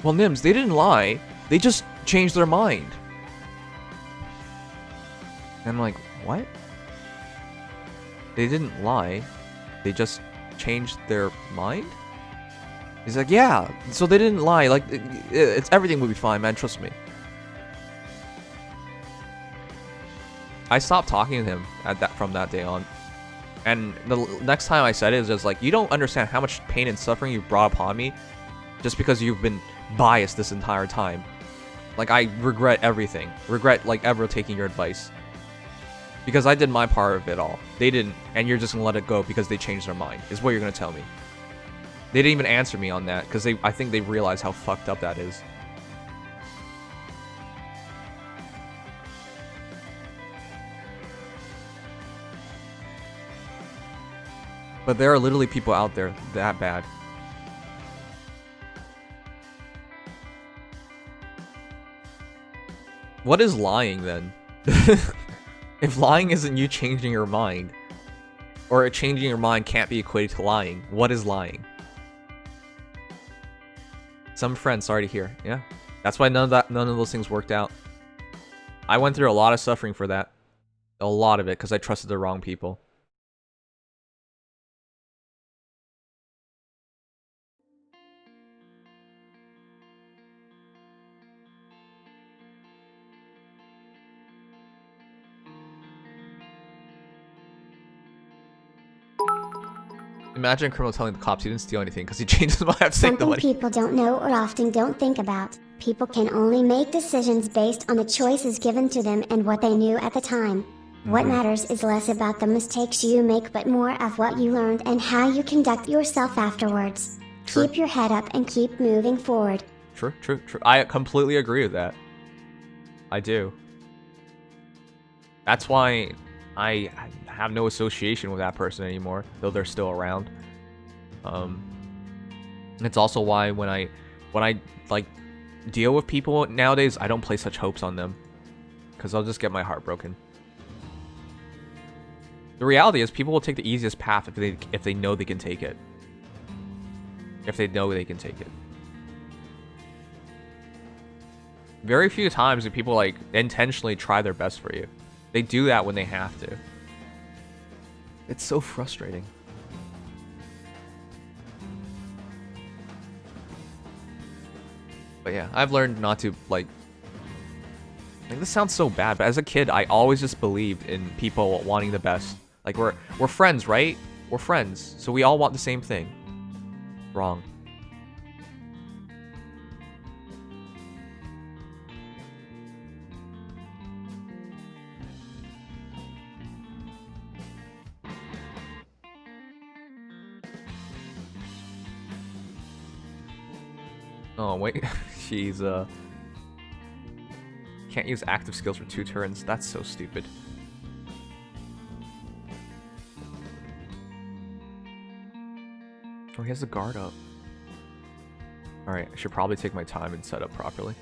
Well, Nims, they didn't lie. They just changed their mind. And I'm like, what? They didn't lie. They just changed their mind? He's like, yeah, so they didn't lie. Like, it's everything will be fine, man. Trust me. I stopped talking to him from that day on. And the next time I said it was just like, you don't understand how much pain and suffering you brought upon me just because you've been biased this entire time. Like, I regret everything. Regret, like, ever taking your advice. Because I did my part of it all. They didn't, and you're just gonna let it go because they changed their mind, is what you're gonna tell me. They didn't even answer me on that, because I think they realized how fucked up that is. But there are literally people out there that bad. What is lying then? If lying isn't you changing your mind, or changing your mind can't be equated to lying, what is lying? Some friends, sorry to hear. Yeah, that's why none of those things worked out. I went through a lot of suffering for that, a lot of it, because I trusted the wrong people. Imagine a criminal telling the cops he didn't steal anything because he changed his mind after taking the money. Something people don't know or often don't think about. People can only make decisions based on the choices given to them and what they knew at the time. What matters is less about the mistakes you make but more of what you learned and how you conduct yourself afterwards. True. Keep your head up and keep moving forward. True. I completely agree with that. I do. That's why I have no association with that person anymore, though they're still around. It's also why when I like deal with people nowadays, I don't place such hopes on them, because I'll just get my heart broken. The reality is, people will take the easiest path if they know they can take it. If they know they can take it. Very few times do people like intentionally try their best for you. They do that when they have to. It's so frustrating. But yeah, I've learned not to like this sounds so bad, but as a kid, I always just believed in people wanting the best. Like we're friends, right? We're friends, so we all want the same thing. Wrong. Oh wait, she's can't use active skills for 2 turns. That's so stupid. Oh, he has the guard up. Alright, I should probably take my time and set up properly.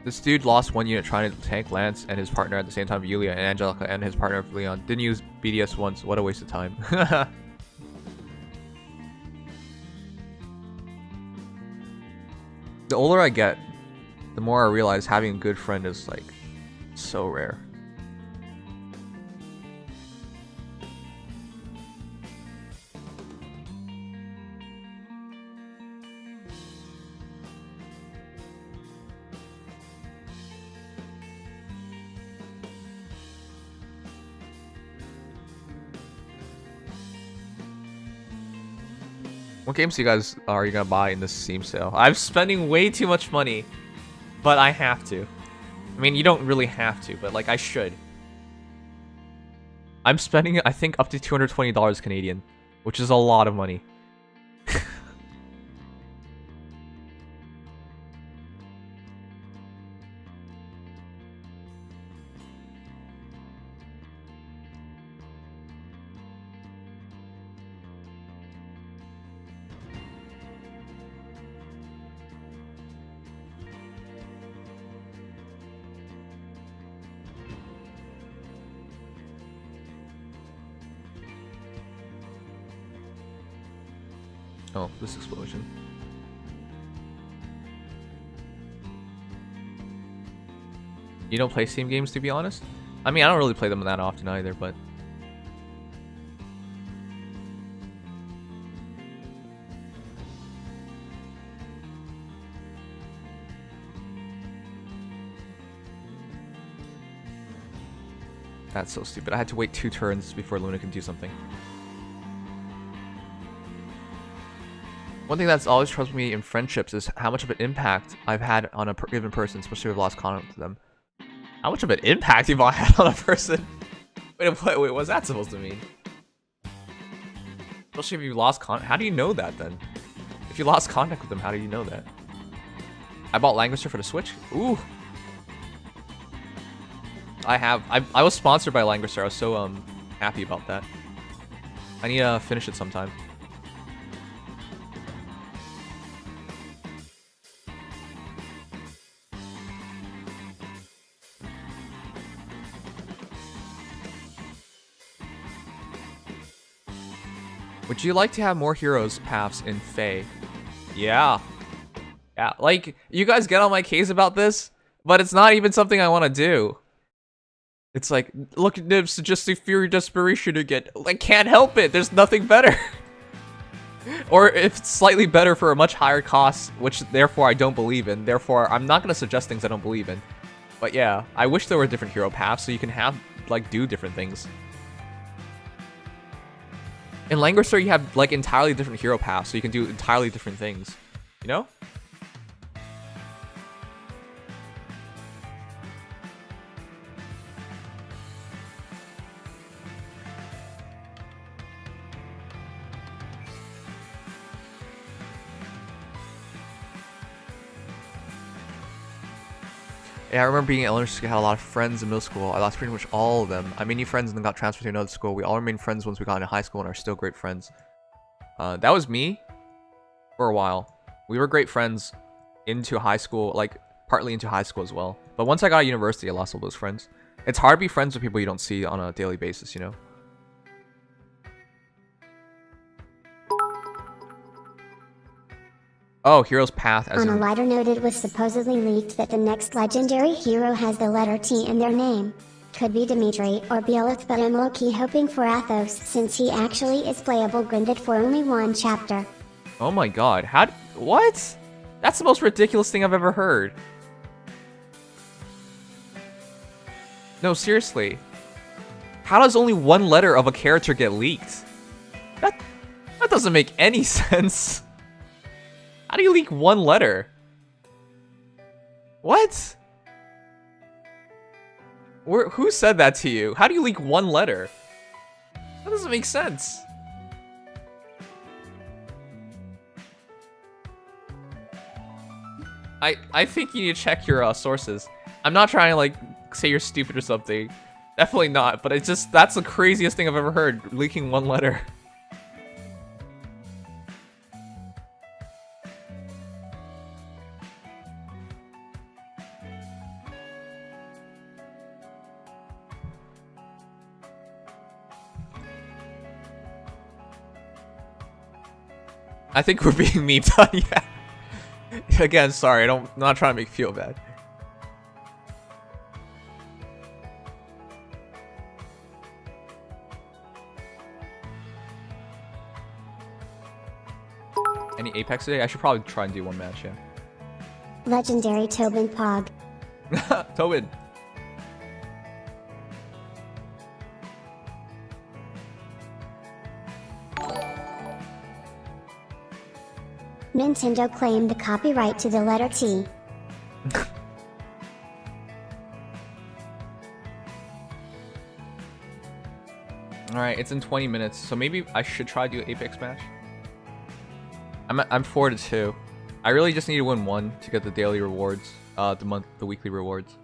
This dude lost 1 unit trying to tank Lance and his partner at the same time. Yulia and Angelica and his partner Leon didn't use BDS once. What a waste of time. The older I get, the more I realize having a good friend is like so rare. What games do you guys are you gonna buy in this Steam sale? I'm spending way too much money, but I have to. I mean, you don't really have to, but like I should. I'm spending, I think, up to $220 Canadian, which is a lot of money. Oh, this explosion. You don't play Steam games, to be honest? I mean, I don't really play them that often either, but... That's so stupid. I had to wait 2 turns before Luna can do something. One thing that's always troubled me in friendships is how much of an impact I've had on a given person, especially if I've lost contact with them. How much of an impact you've had on a person? Wait, what's that supposed to mean? Especially if you lost contact. How do you know that then? If you lost contact with them, how do you know that? I bought Langrisser for the Switch. Ooh. I was sponsored by Langrisser. I was so happy about that. I need to finish it sometime. Would you like to have more heroes paths in FEH? Yeah. Yeah, like, you guys get on my case about this, but it's not even something I want to do. It's like, look at Nibs, just the Fury Desperation again. I can't help it, there's nothing better. Or if it's slightly better for a much higher cost, which therefore I don't believe in. Therefore, I'm not going to suggest things I don't believe in. But yeah, I wish there were different hero paths so you can have, like, do different things. In Langrisser, you have, like, entirely different hero paths, so you can do entirely different things. You know? Yeah, I remember being in elementary school, I had a lot of friends in middle school. I lost pretty much all of them. I made new friends and then got transferred to another school. We all remained friends once we got into high school and are still great friends. That was me for a while. We were great friends into high school, like partly into high school as well. But once I got to university, I lost all those friends. It's hard to be friends with people you don't see on a daily basis, you know? Oh, Hero's Path as On a lighter note, it was supposedly leaked that the next legendary hero has the letter T in their name. Could be Dimitri or Byleth, but I'm low-key hoping for Athos since he actually is playable granted for only 1 chapter. Oh my god, what? That's the most ridiculous thing I've ever heard. No, seriously. How does only 1 letter of a character get leaked? That doesn't make any sense. How do you leak 1 letter? What? Who said that to you? How do you leak 1 letter? That doesn't make sense. I think you need to check your sources. I'm not trying to like say you're stupid or something. Definitely not, but it's just, that's the craziest thing I've ever heard, leaking 1 letter. I think we're being memed on, yeah. Again, sorry, I'm not trying to make you feel bad. Any Apex today? I should probably try and do 1 match, yeah. Legendary Tobin Pog. Tobin. Nintendo claimed the copyright to the letter T. Alright, it's in 20 minutes, so maybe I should try to do an Apex match. I'm 4-2. I really just need to win 1 to get the daily rewards, the weekly rewards.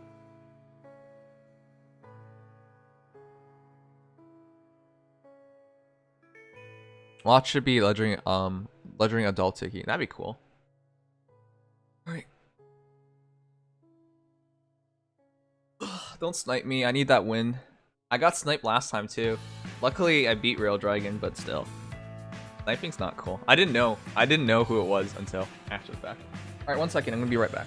Watch should be legendary adult Tiki. That'd be cool. Alright. Don't snipe me. I need that win. I got sniped last time too. Luckily, I beat Real Dragon, but still. Sniping's not cool. I didn't know. I didn't know who it was until after the fact. All right, 1 second. I'm gonna be right back.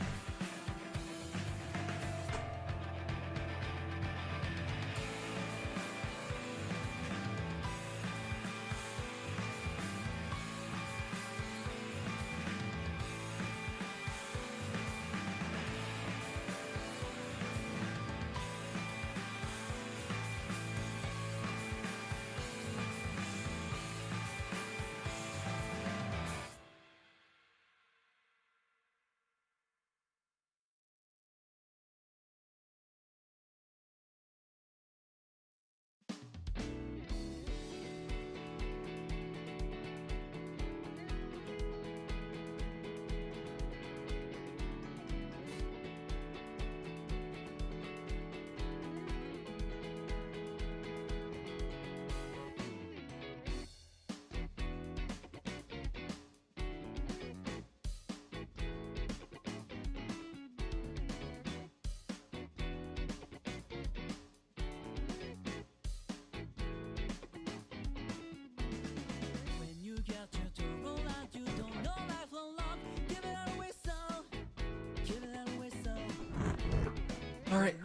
Alright.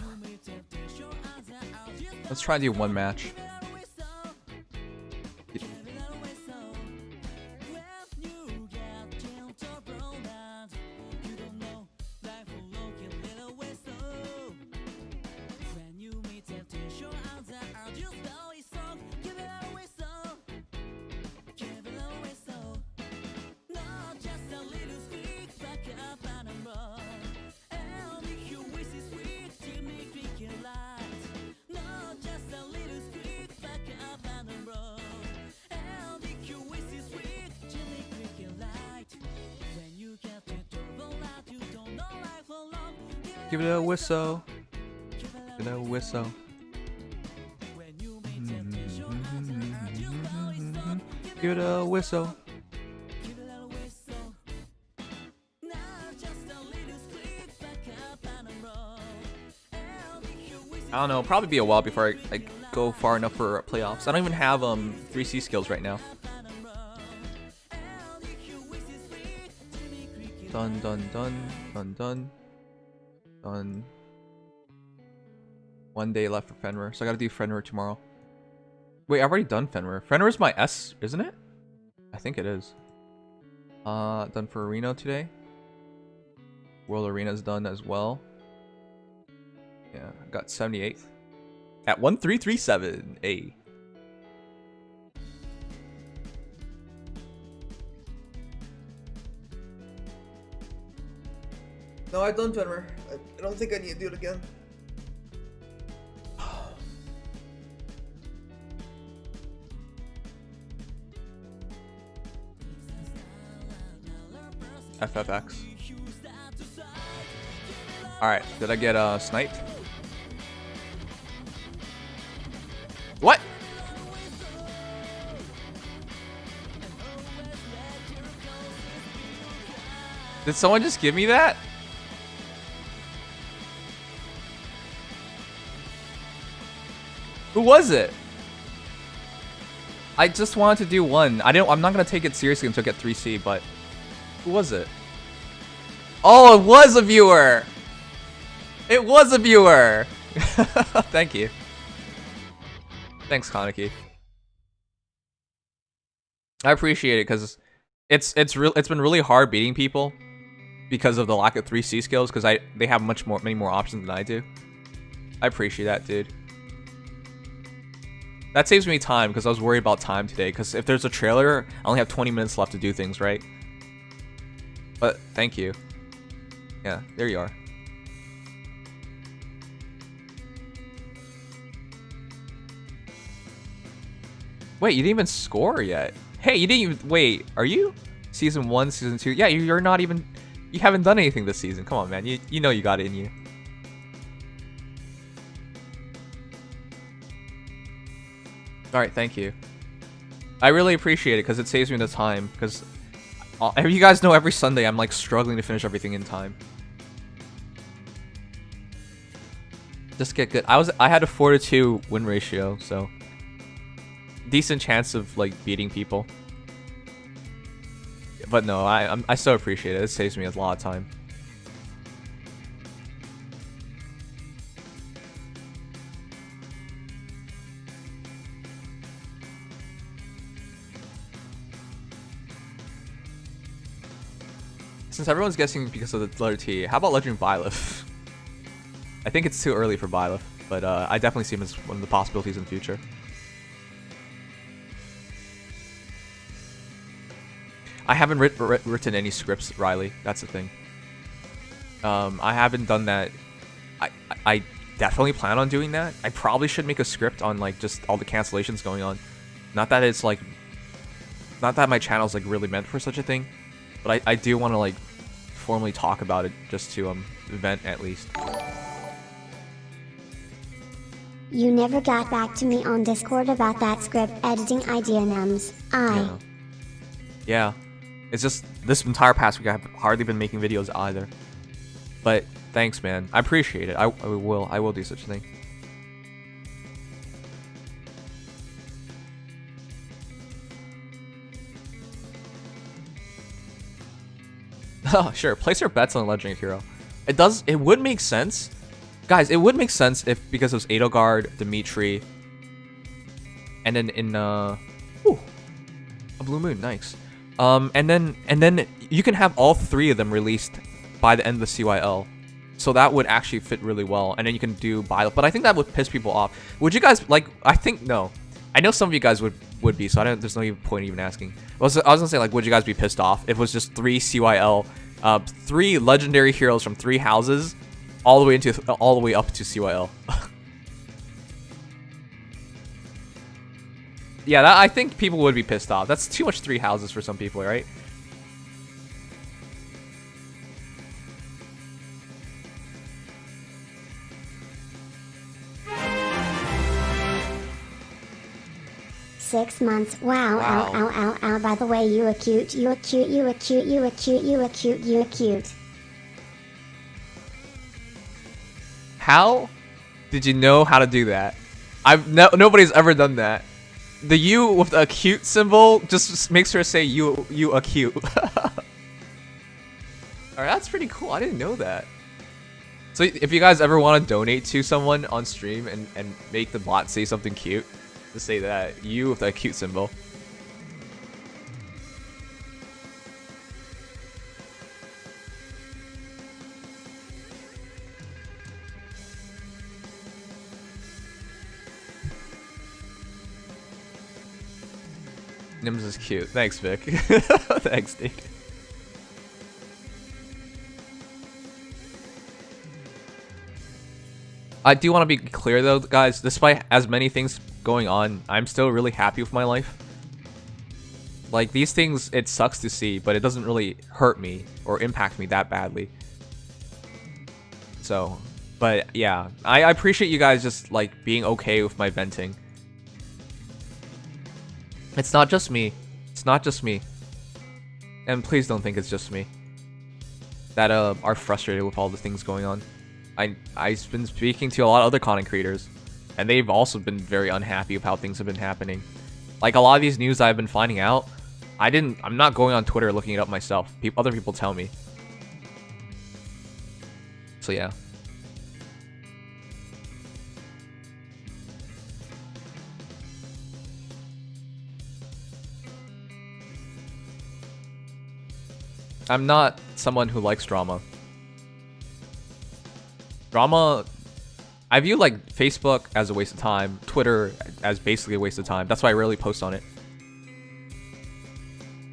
Let's try to do one match. Give it a whistle. Give it a whistle. Give it a whistle. I don't know, probably be a while before I go far enough for playoffs. I don't even have 3C skills right now. Dun dun dun dun dun. Done. 1 day left for Fenrir, so I gotta do Fenrir tomorrow. Wait, I've already done Fenrir. Fenrir's my S, isn't it? I think it is. Done for Arena today. World Arena's done as well. Yeah, I got 78th. At 1337. A. No, I've done Fenrir. I don't think I need to do it again. FFX. Alright, did I get sniped? What? Did someone just give me that? Who was it? I just wanted to do one. I'm not gonna take it seriously until I get 3C, but who was it? Oh, it was a viewer! It was a viewer! Thank you. Thanks, Kaneki. I appreciate it because it's been really hard beating people because of the lack of 3C skills because they have many more options than I do. I appreciate that, dude. That saves me time because I was worried about time today because if there's a trailer, I only have 20 minutes left to do things, right? But thank you. Yeah, there you are. Wait, you didn't even score yet. Hey, you didn't even... Wait, are you? Season 1, Season 2? Yeah, you're not even... You haven't done anything this season. Come on, man. You know you got it in you. Alright, thank you. I really appreciate it because it saves me the time. Because you guys know every Sunday I'm like struggling to finish everything in time. Just get good. I had a 4-2 win ratio, so decent chance of like beating people. But no, I still appreciate it. It saves me a lot of time. Since everyone's guessing because of the letter T, how about Legend Byleth? I think it's too early for Byleth, but I definitely see him as one of the possibilities in the future. I haven't written any scripts, Riley. That's the thing. I haven't done that. I definitely plan on doing that. I probably should make a script on like just all the cancellations going on. Not that it's like, not that my channel's like really meant for such a thing, but I do want to like formally talk about it just to vent at least. You never got back to me on Discord about that script editing idea, Nems. Yeah. It's just this entire past week I've hardly been making videos either. But thanks, man. I appreciate it. I will do such a thing. Oh, sure. Place your bets on a legendary hero. It would make sense. Guys, it would make sense if, because it was Edelgard, Dimitri, and then in a blue moon, nice. And then you can have all three of them released by the end of the CYL. So that would actually fit really well. And then you can do Byleth. But I think that would piss people off. Would you guys like, I think no. I know some of you guys would be, so there's no even point even asking. I was gonna say, like, would you guys be pissed off if it was just 3 CYL, 3 legendary heroes from 3 houses, all the way up to CYL? Yeah, I think people would be pissed off. That's too much 3 houses for some people, right? Six months. Wow. Ow. By the way, you are cute. You are cute. You are cute. You are cute. You are cute. You are cute. How did you know how to do that? Nobody's ever done that. The U with the cute symbol just makes her say you are cute. Alright, that's pretty cool. I didn't know that. So if you guys ever want to donate to someone on stream and make the bot say something cute, just say that. You with that cute symbol. Nims is cute. Thanks, Vic. Thanks, dude. I do want to be clear though, guys, despite as many things going on, I'm still really happy with my life. Like, these things, it sucks to see, but it doesn't really hurt me or impact me that badly. So, but yeah, I appreciate you guys just like being okay with my venting. It's not just me. It's not just me. And please don't think it's just me that are frustrated with all the things going on. I've been speaking to a lot of other content creators, and they've also been very unhappy with how things have been happening. Like, a lot of these news I've been finding out, I'm not going on Twitter looking it up myself. Other people tell me. So yeah. I'm not someone who likes drama. Drama, I view like Facebook as a waste of time, Twitter as basically a waste of time. That's why I rarely post on it.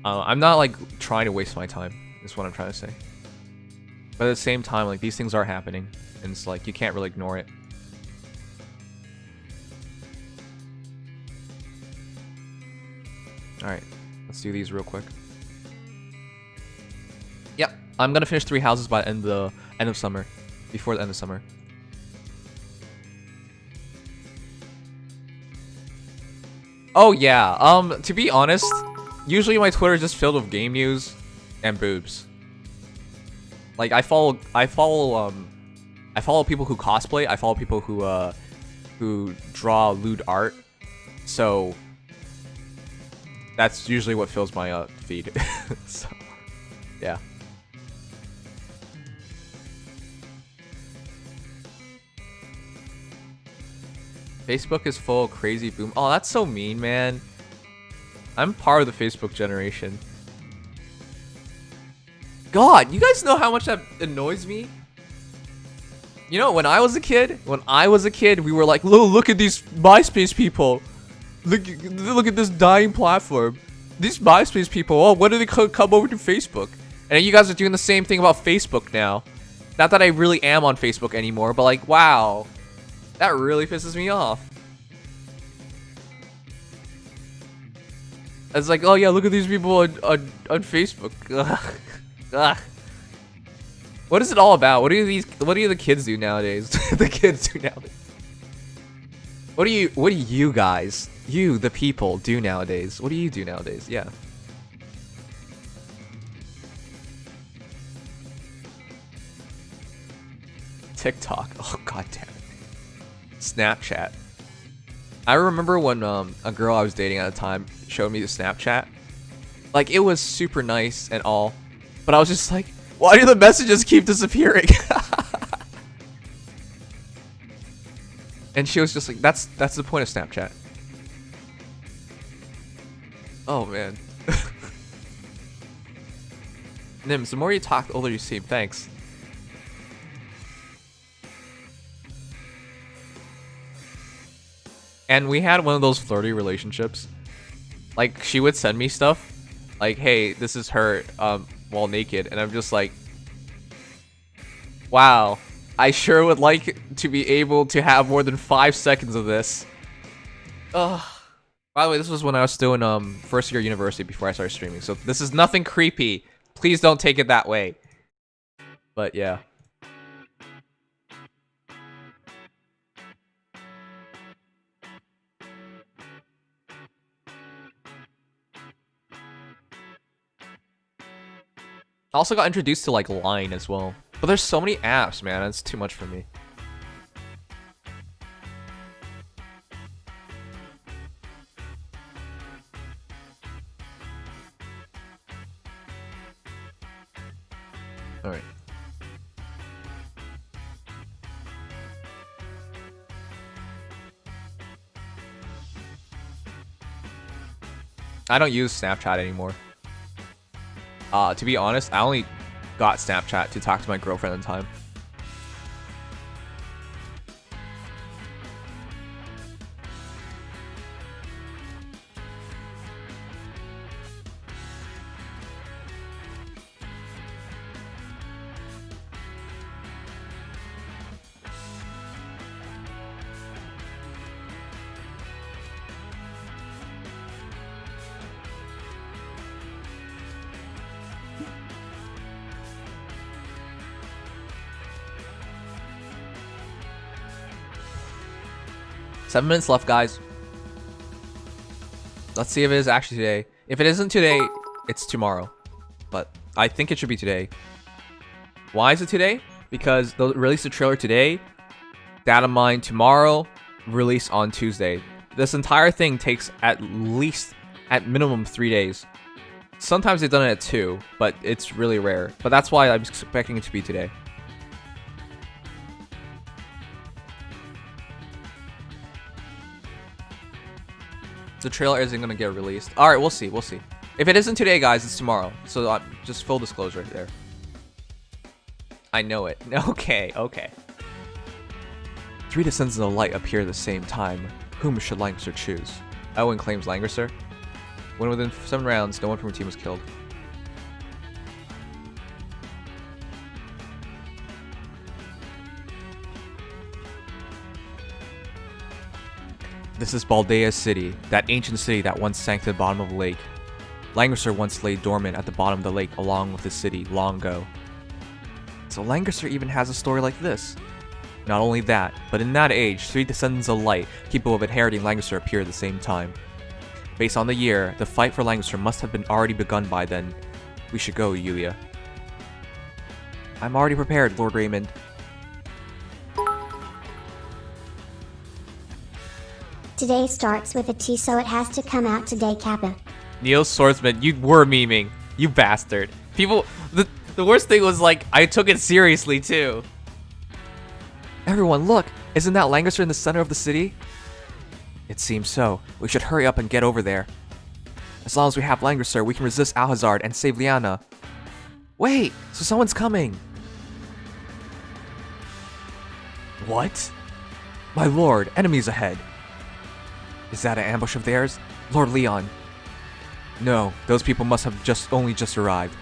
I'm not like trying to waste my time, is what I'm trying to say. But at the same time, like, these things are happening, and it's like, you can't really ignore it. Alright, let's do these real quick. Yep, I'm gonna finish 3 houses by the end of summer. Before the end of summer. Oh yeah, to be honest, usually my Twitter is just filled with game news and boobs. Like, I follow people who cosplay, I follow people who draw lewd art. So that's usually what fills my feed. So Yeah. Facebook is full of crazy boom. Oh, that's so mean, man. I'm part of the Facebook generation. God, you guys know how much that annoys me? You know, when I was a kid, we were like, look at these MySpace people. Look at this dying platform. These MySpace people, oh, when do they come over to Facebook? And you guys are doing the same thing about Facebook now. Not that I really am on Facebook anymore, but like, wow. That really pisses me off. It's like, oh yeah, look at these people on Facebook. Ugh. Ugh. What is it all about? What do the kids do nowadays? The kids do nowadays. What do you guys, you the people, do nowadays? What do you do nowadays? Yeah. TikTok. Oh god damn it. Snapchat. I remember when a girl I was dating at the time showed me the Snapchat. Like, it was super nice and all, but I was just like, why do the messages keep disappearing? And she was just like, that's the point of Snapchat. Oh man. Nims, the more you talk, the older you seem. Thanks. And we had one of those flirty relationships. Like, she would send me stuff like, hey, this is her while naked, and I'm just like, wow, I sure would like to be able to have more than 5 seconds of this. Ugh. By the way, this was when I was still in first year university before I started streaming, so this is nothing creepy. Please don't take it that way. But yeah. I also got introduced to like Line as well. But there's so many apps, man. It's too much for me. Alright. I don't use Snapchat anymore. To be honest, I only got Snapchat to talk to my girlfriend at the time. Seven minutes left, guys. Let's see if it is actually today. If it isn't today, it's tomorrow. But I think it should be today. Why is it today? Because they'll release the trailer today, data mine tomorrow, release on Tuesday. This entire thing takes at minimum 3 days. Sometimes they've done it at 2, but it's really rare. But that's why I'm expecting it to be today. The trailer isn't gonna get released. All right, we'll see. We'll see. If it isn't today, guys, it's tomorrow. So just full disclosure right there. I know it. Okay, okay. 3 descendants of the light appear at the same time. Whom should Langrisser choose? Owen claims Langrisser. When within 7 rounds, no one from your team was killed. This is Baldea City, that ancient city that once sank to the bottom of the lake. Langrisser once lay dormant at the bottom of the lake along with the city long ago. So Langrisser even has a story like this. Not only that, but in that age, 3 descendants of light, capable of inheriting Langrisser, appear at the same time. Based on the year, the fight for Langrisser must have been already begun by then. We should go, Yulia. I'm already prepared, Lord Raymond. Today starts with a T, so it has to come out today, Kappa. Neil Swordsman, you were memeing. You bastard. People, The worst thing was, like, I took it seriously, too. Everyone, look! Isn't that Langrisser in the center of the city? It seems so. We should hurry up and get over there. As long as we have Langrisser, we can resist Alhazard and save Liana. Wait! So someone's coming! What? My lord, enemies ahead! Is that an ambush of theirs? Lord Leon. No, those people must have only just arrived.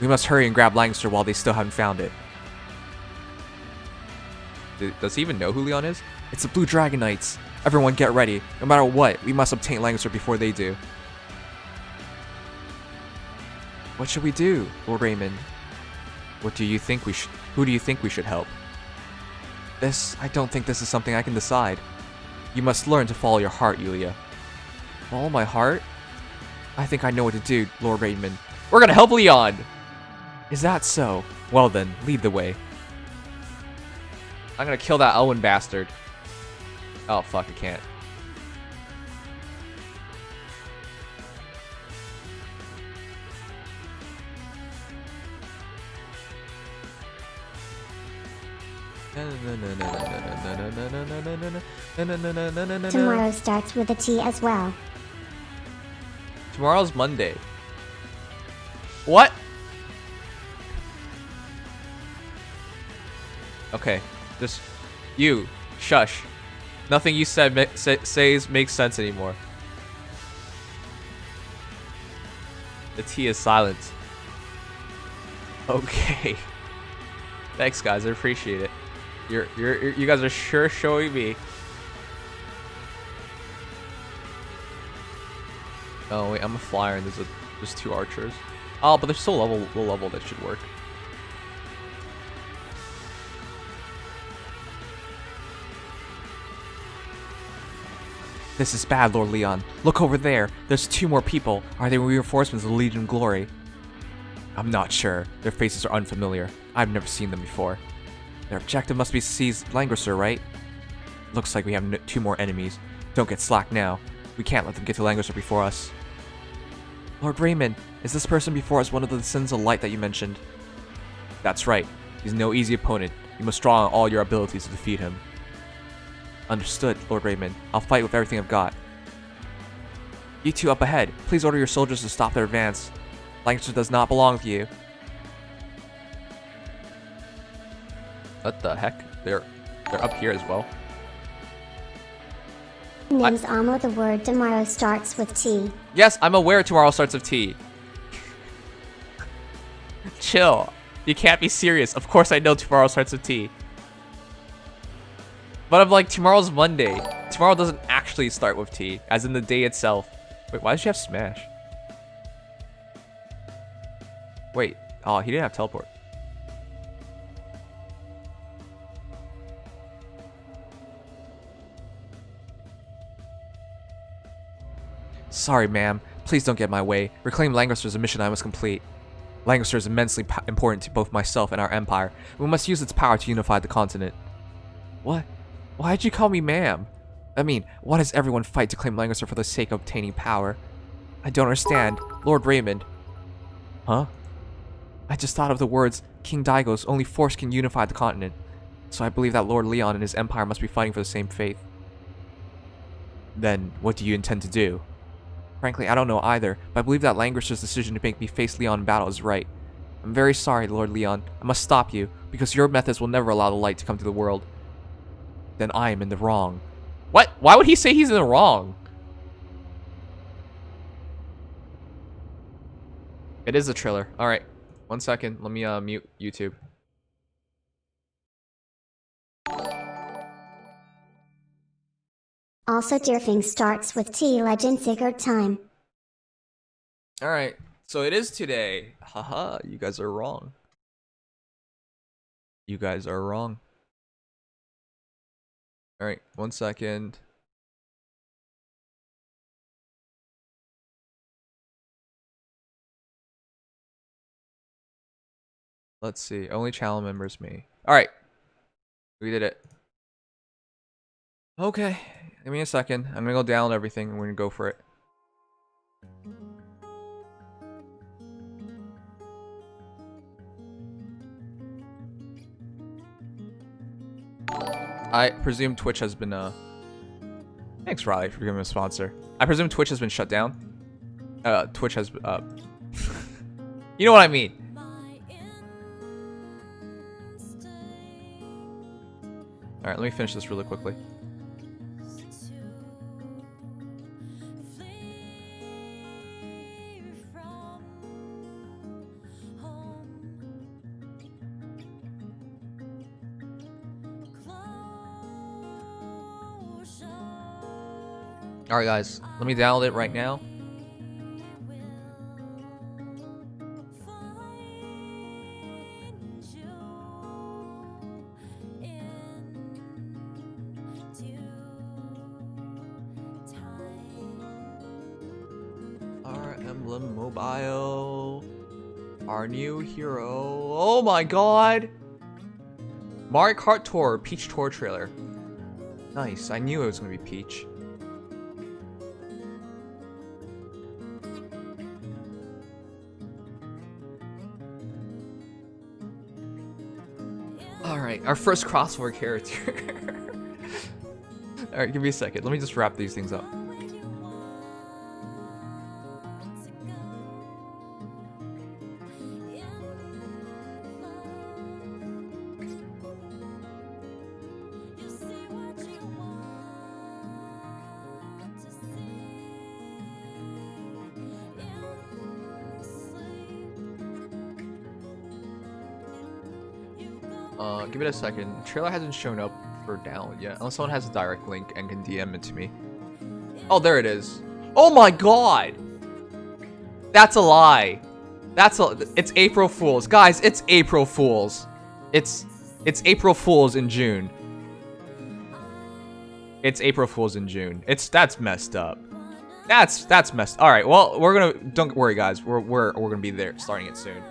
We must hurry and grab Langrisser while they still haven't found it. Does he even know who Leon is? It's the Blue Dragon Knights. Everyone get ready. No matter what, we must obtain Langrisser before they do. What should we do, Lord Raymond? Who do you think we should help? I don't think this is something I can decide. You must learn to follow your heart, Yulia. Follow my heart? I think I know what to do, Lord Raymond. We're gonna help Leon! Is that so? Well then, lead the way. I'm gonna kill that Owen bastard. Oh fuck, I can't. Tomorrow starts with a T as well. Tomorrow's Monday. What? Okay, just you shush. Nothing you said says makes sense anymore. The T is silent. Okay. Thanks, guys. I appreciate it. You guys are sure showing me. Oh wait, I'm a flyer and there's 2 archers. Oh, but they're still low level. That should work. This is bad, Lord Leon. Look over there. There's 2 more people. Are they reinforcements of the Legion of Glory? I'm not sure. Their faces are unfamiliar. I've never seen them before. Their objective must be to seize Langrisser, right? Looks like we have 2 more enemies. Don't get slack now. We can't let them get to Langrisser before us. Lord Raymond, is this person before us one of the Sins of Light that you mentioned? That's right. He's no easy opponent. You must draw on all your abilities to defeat him. Understood, Lord Raymond. I'll fight with everything I've got. You 2 up ahead. Please order your soldiers to stop their advance. Langrisser does not belong to you. What the heck? They're up here as well. Names Almo, the word tomorrow starts with T. Yes, I'm aware tomorrow starts with T. Chill. You can't be serious. Of course I know tomorrow starts with T. But I'm like, tomorrow's Monday. Tomorrow doesn't actually start with T, as in the day itself. Wait, why does she have Smash? Wait, oh, he didn't have Teleport. Sorry, ma'am. Please don't get in my way. Reclaim Langrisser is a mission I must complete. Langrisser is immensely important to both myself and our empire. We must use its power to unify the continent. What? Why'd you call me ma'am? I mean, why does everyone fight to claim Langrisser for the sake of obtaining power? I don't understand. Lord Raymond. Huh? I just thought of the words, King Daigo's only force can unify the continent. So I believe that Lord Leon and his empire must be fighting for the same faith. Then, what do you intend to do? Frankly, I don't know either, but I believe that Langrisser's decision to make me face Leon in battle is right. I'm very sorry, Lord Leon. I must stop you, because your methods will never allow the light to come to the world. Then I am in the wrong. What? Why would he say he's in the wrong? It is a trailer. Alright. 1 second. Let me mute YouTube. Also, Deerfing starts with T. Legend Sigurd time. Alright. So it is today. Haha, you guys are wrong. You guys are wrong. Alright, 1 second. Let's see. Only channel members me. Alright. We did it. Okay. Give me a second. I'm gonna go download everything and we're gonna go for it. I presume Twitch has been thanks Riley for giving a sponsor. I presume Twitch has been shut down. Twitch has you know what I mean. All right, let me finish this really quickly. All right, guys, let me download it right now. Our Emblem Mobile, our new hero. Oh my God! Mario Kart Tour, Peach Tour trailer. Nice. I knew it was gonna be Peach. Alright, our first crossover character. Alright, give me a second. Let me just wrap these things up. Give it a second. The trailer hasn't shown up for download yet, unless someone has a direct link and can DM it to me. Oh, there it is. Oh my God! That's a lie. It's April Fools, guys. It's April Fools. It's April Fools in June. It's April Fools in June. That's messed up. That's messed. All right. Well, don't worry, guys. We're gonna be there starting it soon.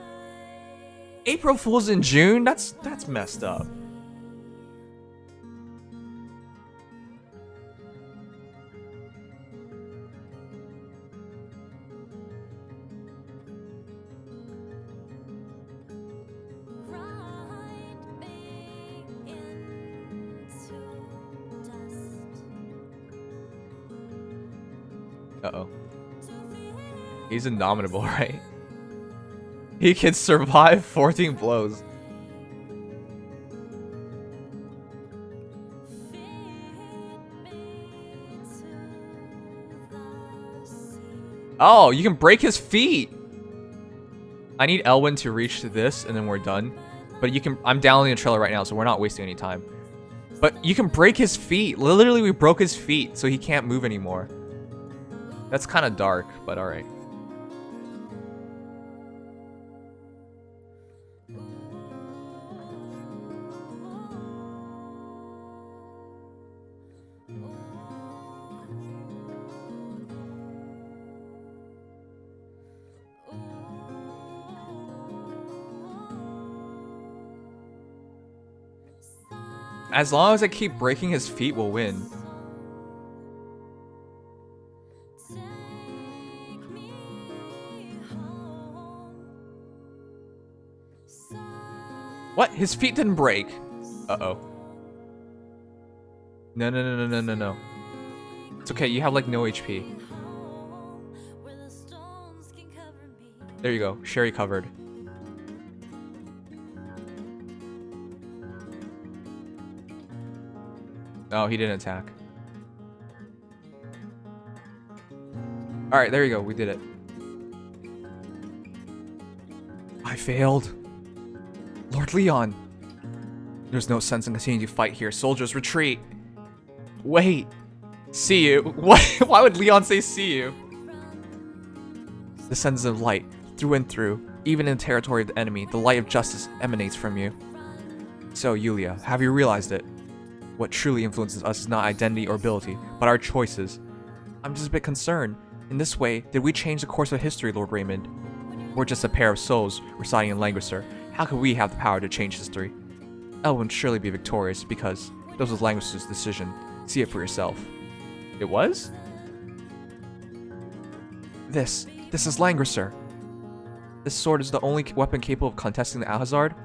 April Fools in June? That's messed up. Uh-oh. He's indomitable, right? He can survive 14 blows. Oh, you can break his feet. I need Elwyn to reach to this, and then we're done. But you can. I'm downloading the trailer right now, so we're not wasting any time. But you can break his feet. Literally, we broke his feet, so he can't move anymore. That's kind of dark, but all right. As long as I keep breaking his feet, we'll win. What? His feet didn't break. Uh-oh. No. It's okay, you have like no HP. There you go, Sherry covered. Oh, he didn't attack. Alright, there you go, we did it. I failed. Lord Leon. There's no sense in continuing to fight here. Soldiers, retreat. Wait. See you. What? Why would Leon say see you? The sense of light, through and through. Even in the territory of the enemy, the light of justice emanates from you. So, Yulia, have you realized it? What truly influences us is not identity or ability, but our choices. I'm just a bit concerned. In this way, did we change the course of history, Lord Raymond? We're just a pair of souls residing in Langrisser. How could we have the power to change history? Elwyn would surely be victorious because this was Langrisser's decision. See it for yourself. It was? This is Langrisser. This sword is the only weapon capable of contesting the Azur?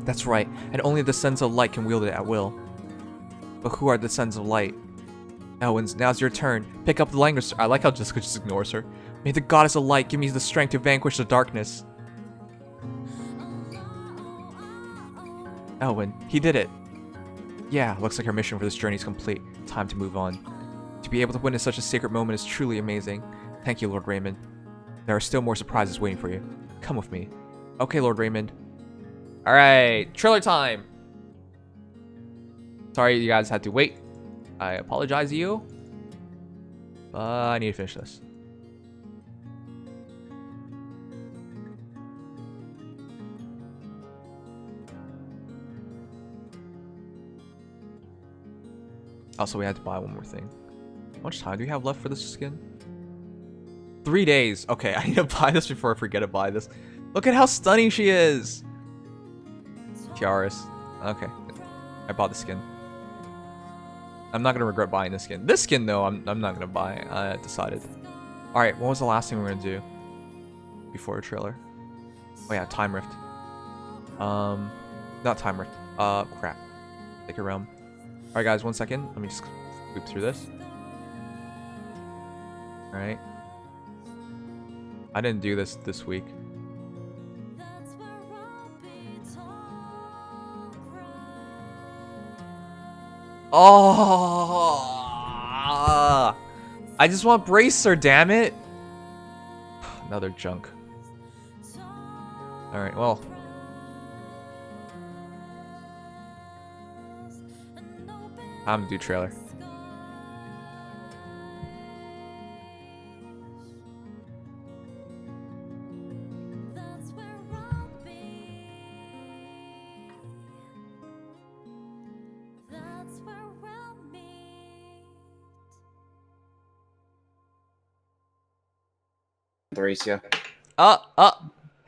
That's right, and only the Sense of Light can wield it at will. But who are the Sons of Light? Elwins, now's your turn. Pick up the Langrisser. I like how Jessica just ignores her. May the Goddess of Light give me the strength to vanquish the darkness. Elwin, he did it. Yeah, looks like our mission for this journey is complete. Time to move on. To be able to witness such a sacred moment is truly amazing. Thank you, Lord Raymond. There are still more surprises waiting for you. Come with me. Okay, Lord Raymond. Alright, trailer time! Sorry you guys had to wait. I apologize to you. But I need to finish this. Also, we had to buy one more thing. How much time do we have left for this skin? 3 days. Okay, I need to buy this before I forget to buy this. Look at how stunning she is. Tiaras. Okay. I bought the skin. I'm not gonna regret buying this skin. This skin though, I'm not gonna buy. I decided. Alright, what was the last thing we were gonna do? Before a trailer? Oh yeah, Time Rift. Not Time Rift. Crap. Take a realm. Alright guys, 1 second. Let me just loop through this. Alright. I didn't do this week. Oh! I just want Bracer, damn it! Another junk. Alright, well. I'm gonna do trailer.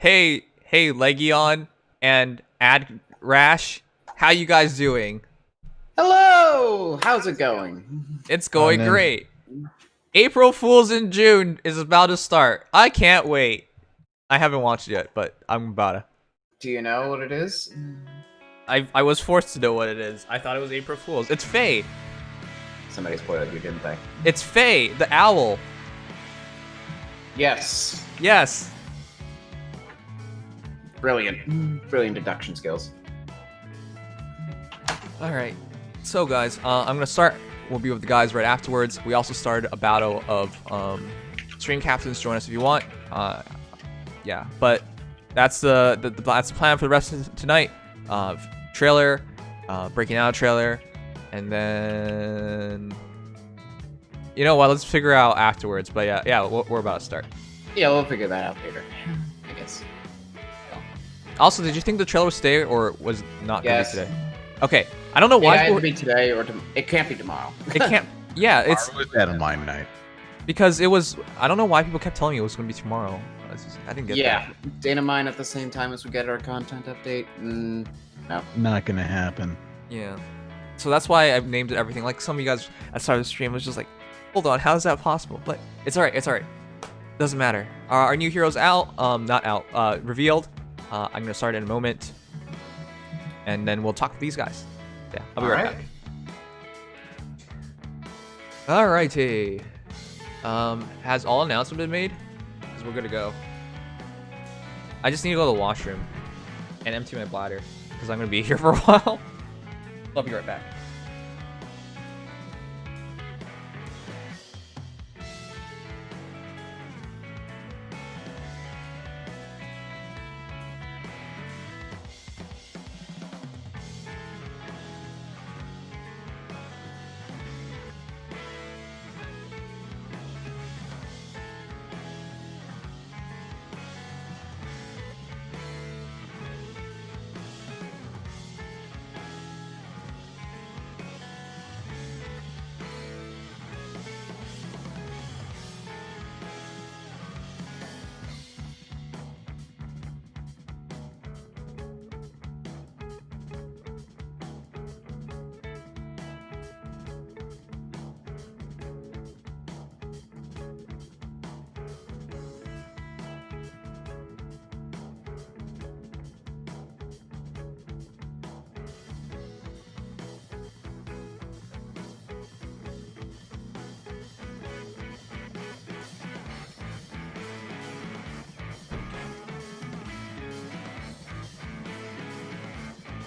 Hey, Legion and Ad Rash, how you guys doing? Hello! How's it going? It's going great. April Fools in June is about to start. I can't wait. I haven't watched it yet, but I'm about to. Do you know what it is? I was forced to know what it is. I thought it was April Fools. It's Faye. Somebody spoiled you, didn't they? It's Faye, the owl. Yes. Yes. Brilliant. Brilliant deduction skills. Alright. So guys, I'm gonna start. We'll be with the guys right afterwards. We also started a battle of stream captains. Join us if you want. Yeah, but that's that's the plan for the rest of tonight. Trailer, breaking out a trailer, and then you know what? Let's figure out afterwards. But yeah, we're about to start. Yeah, we'll figure that out later, I guess. Also, did you think the trailer would stay or was not gonna be Yes. today? Okay, I don't know why. It had to be today or it can't be tomorrow. It can't. Yeah, it's at a mine night. because it was. I don't know why people kept telling me it was gonna be tomorrow. I didn't get Yeah, that. data mine at the same time as we get our content update. No. Not gonna happen. Yeah. So that's why I've named it everything. Like some of you guys at the start of the stream was just like, hold on, how is that possible? But it's alright, it's alright. Doesn't matter. Our new hero's out. Not out. Revealed. I'm gonna start in a moment. And then we'll talk to these guys. Yeah, I'll be right back. Alrighty. Has all announcements been made? Because we're good to go. I just need to go to the washroom and empty my bladder because I'm gonna be here for a while. I'll be right back.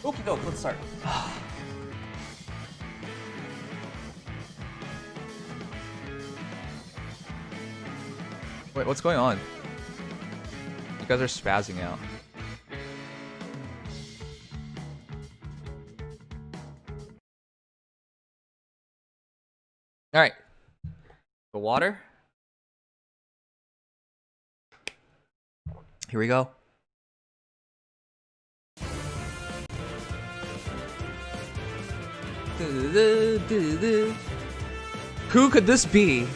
Okay, go. Let's start. Wait, what's going on? You guys are spazzing out. All right. The water. Here we go. Who could this be?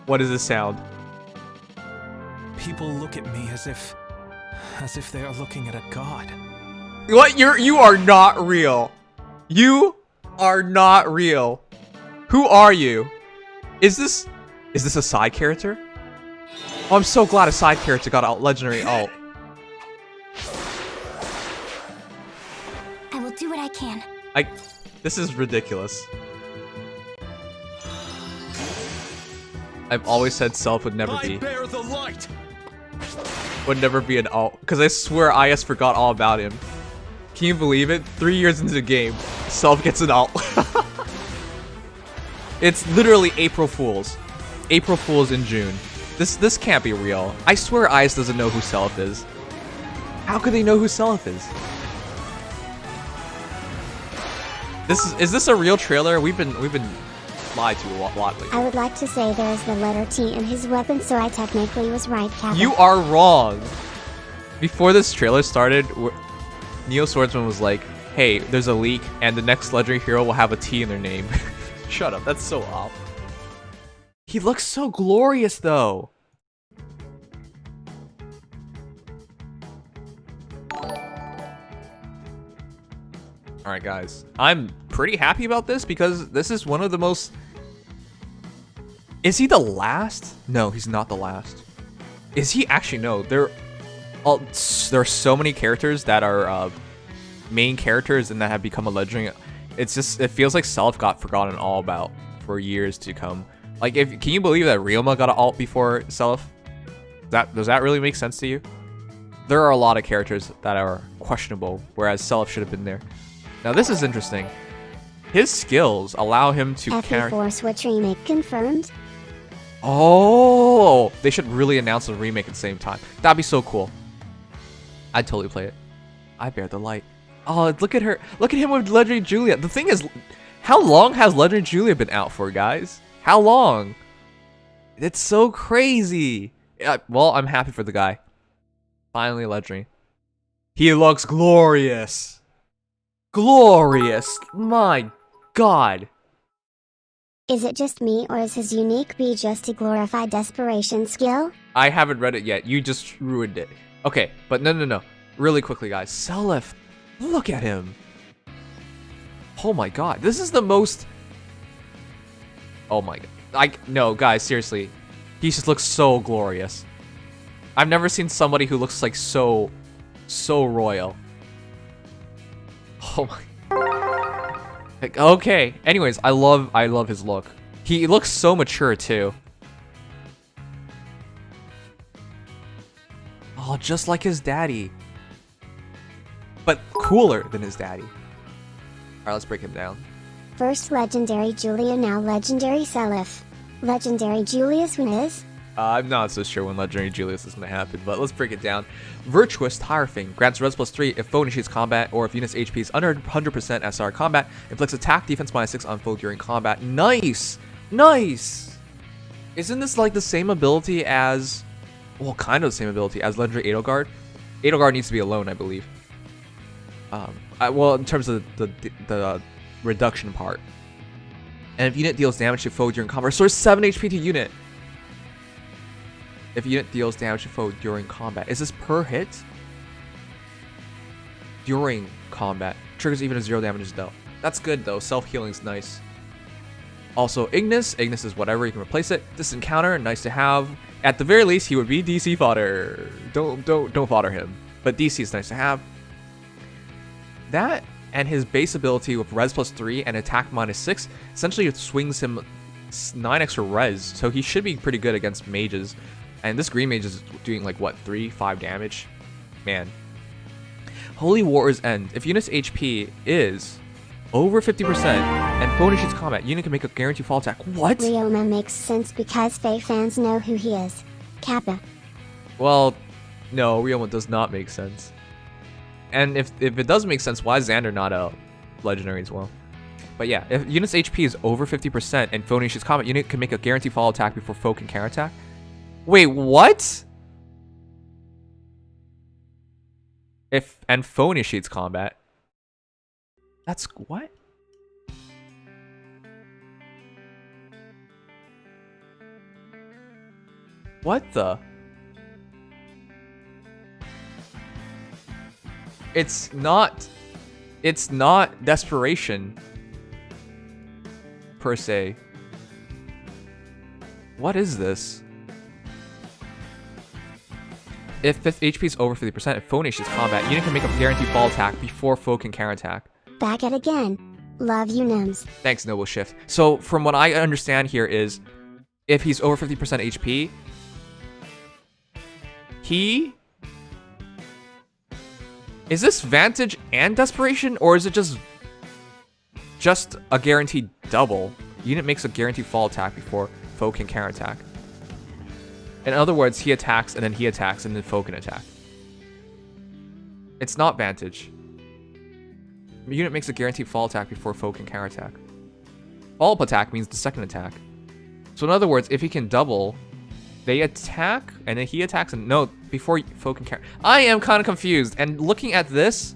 What is this sound? People look at me as if they are looking at a god. What? You are not real. You are not real. Who are you? Is this a side character? Oh, I'm so glad a side character got out legendary alt. I will do what I can. This is ridiculous. I've always said Self would never be. Bear the light. Would never be an alt. Because I swear IS forgot all about him. Can you believe it? 3 years into the game, Self gets an alt. It's literally April Fools. April Fools in June. This can't be real. I swear IS doesn't know who Self is. How could they know who Self is? Is this a real trailer? We've been lied to a lot lately. I would like to say there is the letter T in his weapon, so I technically was right, Kappa. You are wrong. Before this trailer started, Neo Swordsman was like, hey, there's a leak and the next legendary hero will have a T in their name. Shut up, that's so off. He looks so glorious though. Alright guys, I'm pretty happy about this because this is one of the most... Is he the last? No, he's not the last. Is he actually? No, there are so many characters that are main characters and that have become a legendary. It feels like Self got forgotten all about for years to come. Like, can you believe that Ryoma got an alt before Self? Does that really make sense to you? There are a lot of characters that are questionable, whereas Self should have been there. Now this is interesting. His skills allow him to carry. FE4 Switch remake confirmed. Oh, they should really announce a remake at the same time. That'd be so cool. I'd totally play it. I bear the light. Oh, look at her. Look at him with Legendary Julia. The thing is, how long has Legendary Julia been out for, guys? How long? It's so crazy. Yeah, well, I'm happy for the guy. Finally, Legendary. He looks glorious. Glorious. My God. Is it just me, or is his unique B just a glorified desperation skill? I haven't read it yet. You just ruined it. Okay, but no. Really quickly, guys. Selef. Look at him. Oh my God. This is the most... Oh my God. No, guys, seriously. He just looks so glorious. I've never seen somebody who looks like so royal. Oh my... Okay. Anyways, I love his look. He looks so mature too. Oh, just like his daddy. But cooler than his daddy. Alright, let's break him down. First Legendary Julia, now Legendary Selef. Legendary Julius when is? I'm not so sure when Legendary Julius is going to happen, but let's break it down. Virtuous Tire Thing grants res +3 if foe initiates combat, or if unit's HP is under 100% SR combat, inflicts attack defense -6 on foe during combat. Nice! Nice! Isn't this like the same ability as... Well, kind of the same ability as Legendary Edelgard? Edelgard needs to be alone, I believe. Well, in terms of the reduction part. And if unit deals damage to foe during combat, restores 7 HP to unit. If unit deals damage to foe during combat. Is this per hit? During combat. Triggers even if 0 damage is dealt. That's good though. Self-healing's nice. Also, Ignis. Ignis is whatever. You can replace it. Distant counter. Nice to have. At the very least, he would be DC fodder. Don't fodder him. But DC is nice to have. That and his base ability with res +3 and attack -6 essentially swings him 9 extra res. So he should be pretty good against mages. And this green mage is doing like what, 3-5 damage? Man. Holy War's End. If unit's HP is over 50% and phone initiates combat, unit can make a guaranteed fall attack. What? Ryoma makes sense because Fae fans know who he is. Kappa. Well, no, Ryoma does not make sense. And if it does make sense, why is Xander not a legendary as well? But yeah, if unit's HP is over 50% and phone initiates combat, unit can make a guaranteed fall attack before foe can counterattack. Wait, what? And foe initiates combat. That's what? What the? It's not desperation per se. What is this? If HP is over 50% and foe initiates combat, unit can make a guaranteed fall attack before foe can counterattack. Back at again. Love you, Nims. Thanks, Noble Shift. So, from what I understand here is, if he's over 50% HP, is this Vantage and Desperation, or is it just a guaranteed double? Unit makes a guaranteed fall attack before foe can counterattack. In other words, he attacks, and then he attacks, and then foe can attack. It's not Vantage. Unit makes a guaranteed fall attack before foe can counterattack. Follow-up attack means the second attack. So in other words, if he can double, they attack, and then he attacks, and no, before foe can counter. I am kind of confused, and looking at this,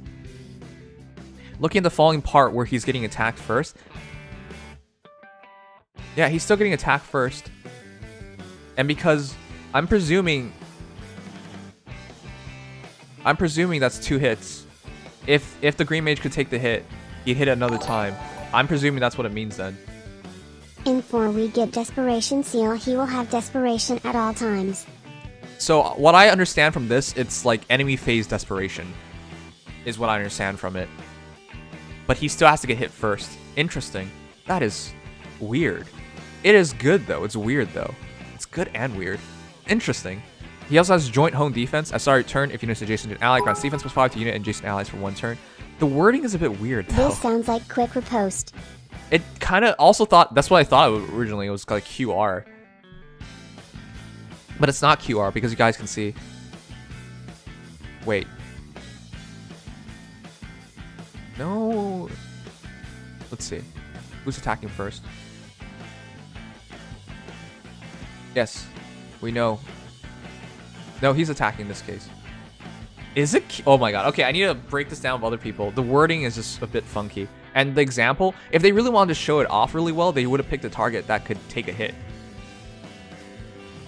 looking at the following part where he's getting attacked first. Yeah, he's still getting attacked first. And because I'm presuming that's 2 hits. If the Green Mage could take the hit, he'd hit it another time. I'm presuming that's what it means then. In 4 we get Desperation Seal, he will have Desperation at all times. So what I understand from this, it's like enemy phase Desperation, is what I understand from it. But he still has to get hit first. Interesting. That is weird. It is good though. It's weird though. It's good and weird. Interesting. He also has joint home defense. At start turn, if unit is adjacent to an ally, grants defense +5 to unit and adjacent allies for 1 turn. The wording is a bit weird though. This sounds like quick riposte. It kind of also thought, that's what I thought originally, it was like QR. But it's not QR because you guys can see. Wait. No. Let's see. Who's attacking first? Yes. We know. No, he's attacking in this case. Is it? Oh my god. Okay, I need to break this down with other people. The wording is just a bit funky. And the example, if they really wanted to show it off really well, they would have picked a target that could take a hit.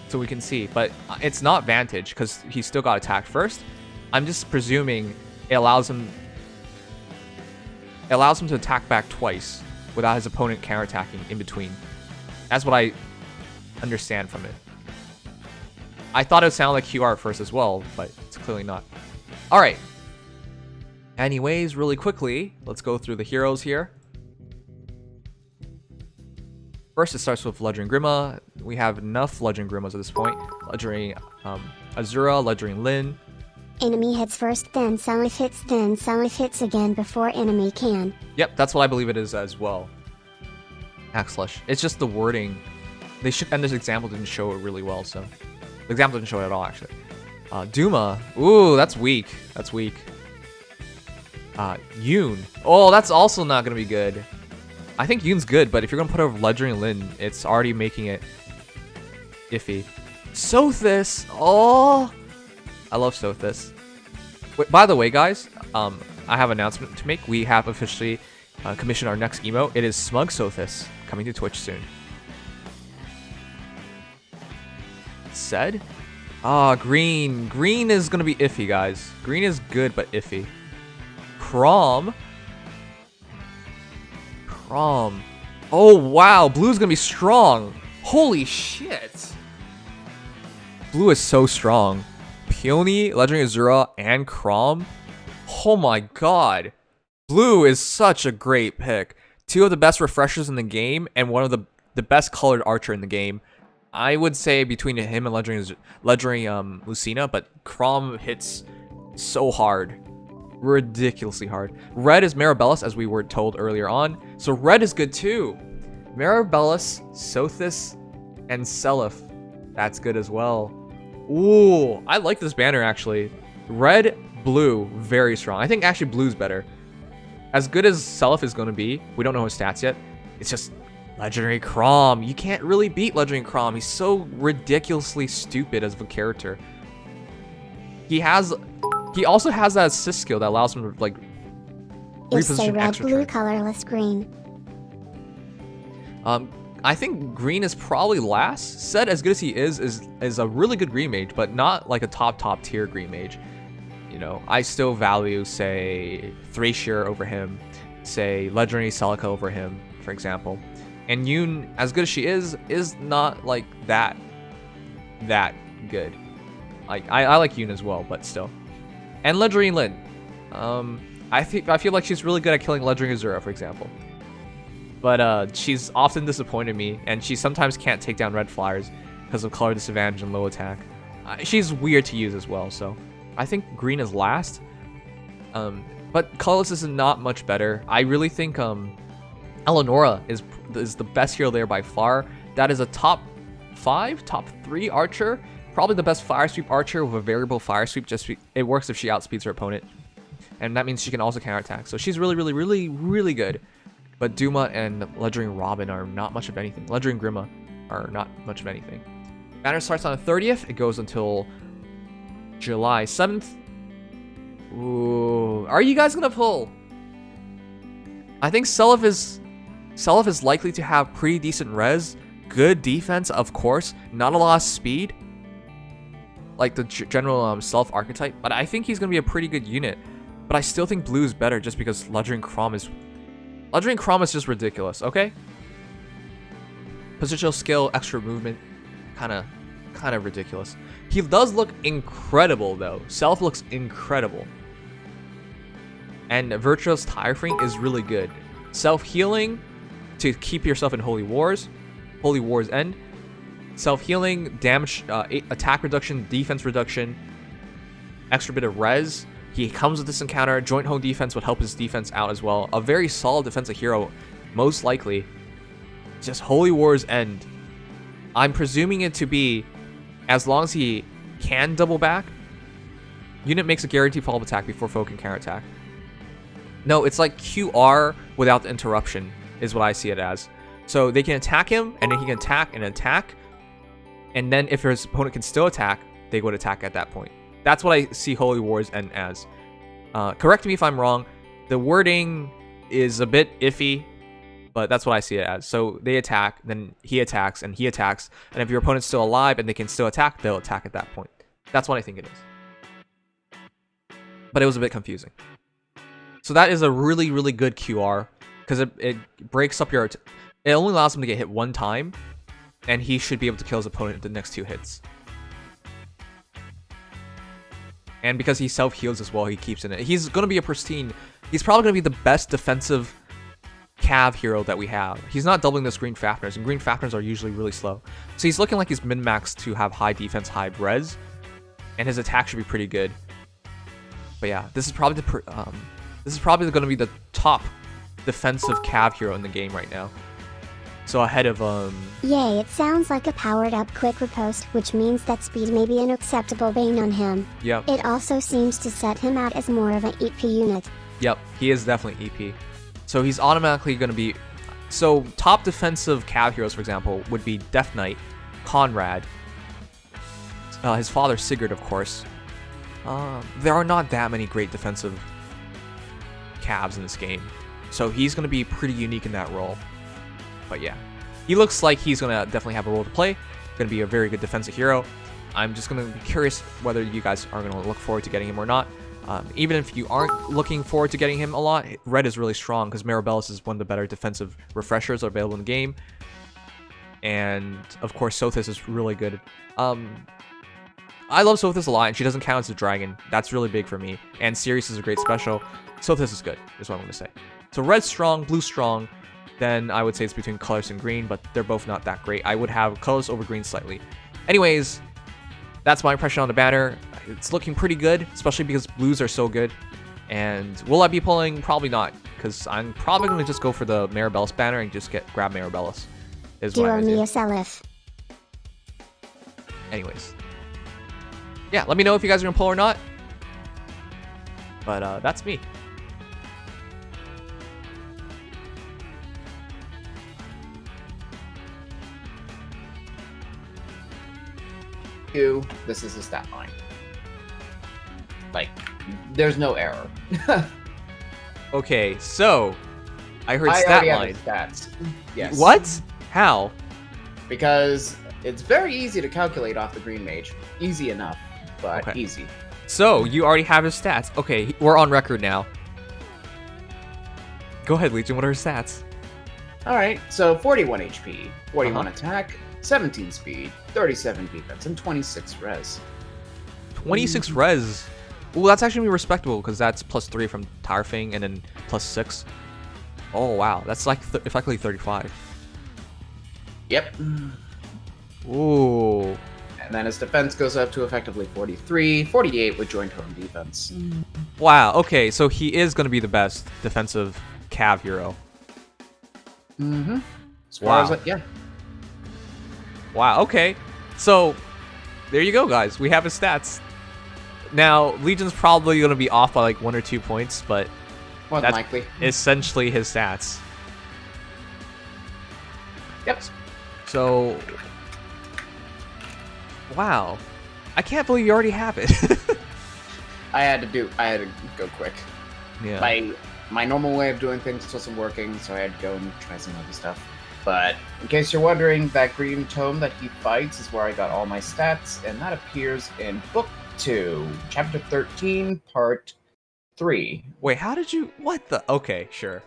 So we can see. But it's not Vantage because he still got attacked first. I'm just presuming it allows him to attack back twice without his opponent counterattacking in between. That's what I understand from it. I thought it would sound like QR at first as well, but it's clearly not. Alright. Anyways, really quickly, let's go through the heroes here. First, it starts with Ledgering Grima. We have enough Ledgering Grimas at this point. Ledgering Azura, Ledgering Lin. Enemy hits first, then Salif hits, then Salif hits again before enemy can. Yep, that's what I believe it is as well. Axlush. It's just the wording. They should, and this example didn't show it really well, so. The example didn't show it at all, actually. Duma. Ooh, that's weak. That's weak. Yoon. Oh, that's also not going to be good. I think Yoon's good, but if you're going to put over Ledgering Lin, it's already making it iffy. Sothis. Oh, I love Sothis. Wait, by the way, guys, I have an announcement to make. We have officially commissioned our next emote. It is Smug Sothis, coming to Twitch soon. Said? Ah, green. Green is gonna be iffy, guys. Green is good, but iffy. Crom. Oh, wow. Blue's gonna be strong. Holy shit. Blue is so strong. Peony, Legendary Azura, and Crom. Oh my god. Blue is such a great pick. 2 of the best refreshers in the game, and one of the best colored archer in the game. I would say between him and Ledgering Lucina, but Crom hits so hard. Ridiculously hard. Red is Maribellis, as we were told earlier on. So red is good too. Maribellis, Sothis, and Seliph. That's good as well. Ooh, I like this banner actually. Red, blue, very strong. I think actually blue's better. As good as Seliph is going to be, we don't know his stats yet. It's just Legendary Chrom. You can't really beat Legendary Chrom. He's so ridiculously stupid as a character. He also has that assist skill that allows him to like It's a reposition red, extra blue, turn. colorless, green. I think green is probably last. Said as good as he is a really good green mage, but not like a top tier green mage. You know, I still value, say, Thrashir over him, say Legendary Celica over him, for example. And Yoon, as good as she is not like that good. Like I like Yoon as well, but still. And Legendary Lin. I feel like she's really good at killing Legendary Azura, for example. But she's often disappointed me, and she sometimes can't take down red flyers because of color disadvantage and low attack. She's weird to use as well, so I think green is last. But colorless is not much better. I really think Eleonora is the best hero there by far. That is a top 5, top 3 archer. Probably the best fire sweep archer with a variable fire sweep. It works if she outspeeds her opponent. And that means she can also counterattack. So she's really good. But Duma and Legendary Robin are not much of anything. Legendary Grima are not much of anything. Banner starts on the 30th. It goes until July 7th. Ooh. Are you guys gonna pull? I think Seliph is likely to have pretty decent res. Good defense, of course. Not a lot of speed. Like the general Seliph archetype. But I think he's gonna be a pretty good unit. But I still think blue is better just because Legendary Chrom is just ridiculous, okay? Positional skill, extra movement, kind of ridiculous. He does look incredible though. Seliph looks incredible. And Virtuous Tire Frame is really good. Self-healing to keep yourself in Holy Wars End. Self-healing, damage, attack reduction, defense reduction, extra bit of res. He comes with this encounter. Joint home defense would help his defense out as well. A very solid defensive hero, most likely. Just Holy Wars End. I'm presuming it to be, as long as he can double back, unit makes a guaranteed follow-up attack before foe can counterattack. No, it's like QR without the interruption, is what I see it as. So they can attack him, and then he can attack and attack. And then if his opponent can still attack, they would attack at that point. That's what I see Holy Wars End as. Correct me if I'm wrong. The wording is a bit iffy, but that's what I see it as. So they attack, then he attacks, and he attacks. And if your opponent's still alive and they can still attack, they'll attack at that point. That's what I think it is. But it was a bit confusing. So that is a really good QR, because it breaks up your... It only allows him to get hit one time, and he should be able to kill his opponent in the next 2 hits. And because he self-heals as well, he keeps in it. He's going to be a pristine... He's probably going to be the best defensive Cav hero that we have. He's not doubling those Green Fafners, and Green Fafners are usually really slow. So he's looking like he's min-maxed to have high defense, high res, and his attack should be pretty good. But yeah, this is probably going to be the top defensive Cav hero in the game right now. So ahead of Yay, it sounds like a powered up quick riposte, which means that speed may be an acceptable bane on him. Yep. It also seems to set him out as more of an EP unit. Yep, he is definitely EP. So he's automatically going to be... So top defensive Cav heroes, for example, would be Death Knight, Conrad, his father Sigurd, of course. There are not that many great defensive Cavs in this game. So he's going to be pretty unique in that role. But yeah, he looks like he's going to definitely have a role to play. Going to be a very good defensive hero. I'm just going to be curious whether you guys are going to look forward to getting him or not. Even if you aren't looking forward to getting him a lot, red is really strong because Maribellis is one of the better defensive refreshers available in the game. And of course, Sothis is really good. I love Sothis a lot, and she doesn't count as a dragon. That's really big for me. And Sirius is a great special. Sothis is good, is what I'm going to say. So red's strong, blue's strong. Then I would say it's between colors and green, but they're both not that great. I would have colors over green slightly. Anyways, that's my impression on the banner. It's looking pretty good, especially because blues are so good. And will I be pulling? Probably not, because I'm probably going to just go for the Maribel's banner and just grab Maribel's. Is what Duo I'm going me a to do. Selif. Anyways. Yeah, let me know if you guys are going to pull or not. But that's me. This is the stat line. Like, there's no error. Okay, so I heard I stat already line. have the stats. Yes. What? How? Because it's very easy to calculate off the green mage. Easy enough, but Okay. easy. So you already have his stats. Okay, we're on record now. Go ahead, Legion. What are his stats? Alright, so 41 HP, 41 Uh-huh. attack, 17 speed, 37 defense, and 26 res. 26 res. Ooh, that's actually respectable because that's +3 from Tirefing and then +6. Oh wow, that's like effectively 35. Yep. Ooh. And then his defense goes up to effectively 43, 48 with joint home defense. Wow. Okay, so he is going to be the best defensive Cav hero. Mm-hmm. As far Wow. as yeah. Wow. Okay. So there you go, guys. We have his stats. Now Legion's probably going to be off by like 1 or 2 points, but More than that's likely. essentially his stats. Yep. So, wow. I can't believe you already have it. I had to go quick. Yeah. My normal way of doing things wasn't working, so I had to go and try some other stuff. But in case you're wondering, that green tome that he fights is where I got all my stats, and that appears in Book 2, Chapter 13, Part 3. Wait, how did you... What the... Okay, sure.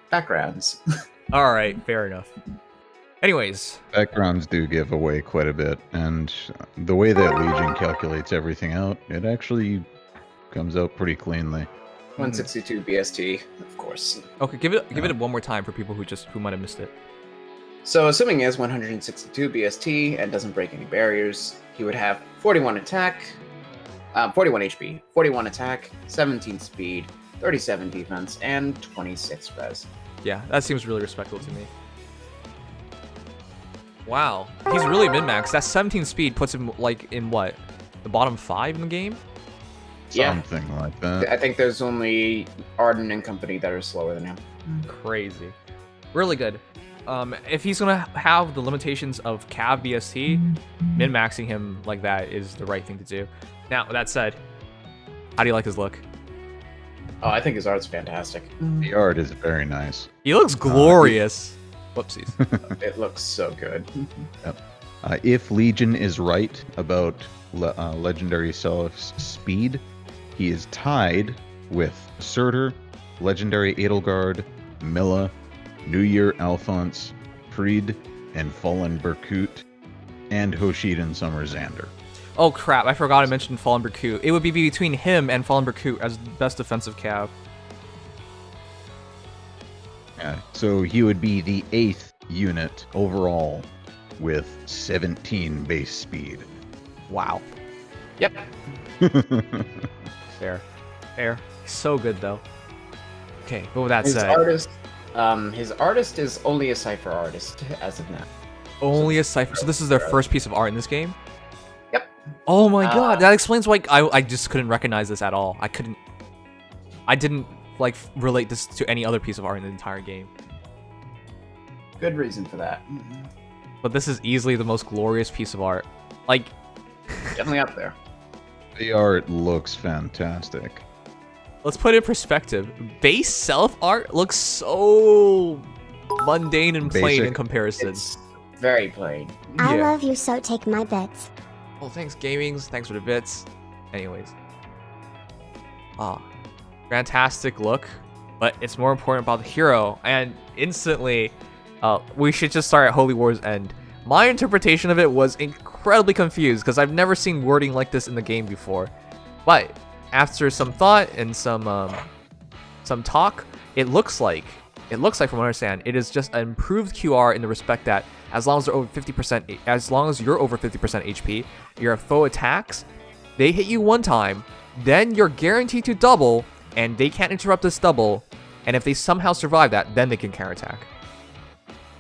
Backgrounds. Alright, fair enough. Anyways. Backgrounds do give away quite a bit, and the way that Legion calculates everything out, it actually comes out pretty cleanly. 162 BST, of course. Okay, give it one more time for people who might have missed it. So assuming he has 162 BST and doesn't break any barriers, he would have 41 attack, 41 HP, 41 attack, 17 speed, 37 defense, and 26 res. Yeah, that seems really respectable to me. Wow, he's really min-max. That 17 speed puts him, like, in what? The bottom 5 in the game? Something like that. I think there's only Arden and company that are slower than him. Crazy. Really good. If he's gonna have the limitations of Cav BST, min-maxing him like that is the right thing to do. Now, with that said, how do you like his look? Oh, I think his art's fantastic. The art is very nice. He looks glorious. Whoopsies. It looks so good. If Legion is right about Legendary Selif's speed, he is tied with Surtur, Legendary Edelgard, Milla, New Year Alphonse, Preed, and Fallen Berkut, and Hoshiden Summer Xander. Oh crap, I forgot I mentioned Fallen Berkut. It would be between him and Fallen Berkut as best defensive Cav. So he would be the 8th unit overall with 17 base speed. Wow. Yep. Fair. Fair. So good though. Okay, but with that His said, artist is only a cipher artist as of now. only a cipher. So this is their first piece of art in this game? Yep. Oh my god, that explains why I just couldn't recognize this at all. I didn't like relate this to any other piece of art in the entire game. Good reason for that. But this is easily the most glorious piece of art. Like, Definitely up there. The art looks fantastic. let's put it in perspective. Base self art looks so mundane and plain Basic. in comparison. It's very plain. I Yeah. love you, so take my bets. Well, thanks, Gamings. Thanks for the bits. Anyways. Fantastic look. But it's more important about the hero. And instantly, we should just start at Holy War's End. My interpretation of it was incredibly confused because I've never seen wording like this in the game before. But after some thought and some talk, it looks like from what I understand, it is just an improved QR in the respect that as long as they're over 50%, as long as you're over 50% HP, your foe attacks, they hit you one time, then you're guaranteed to double, and they can't interrupt this double. And if they somehow survive that, then they can counterattack.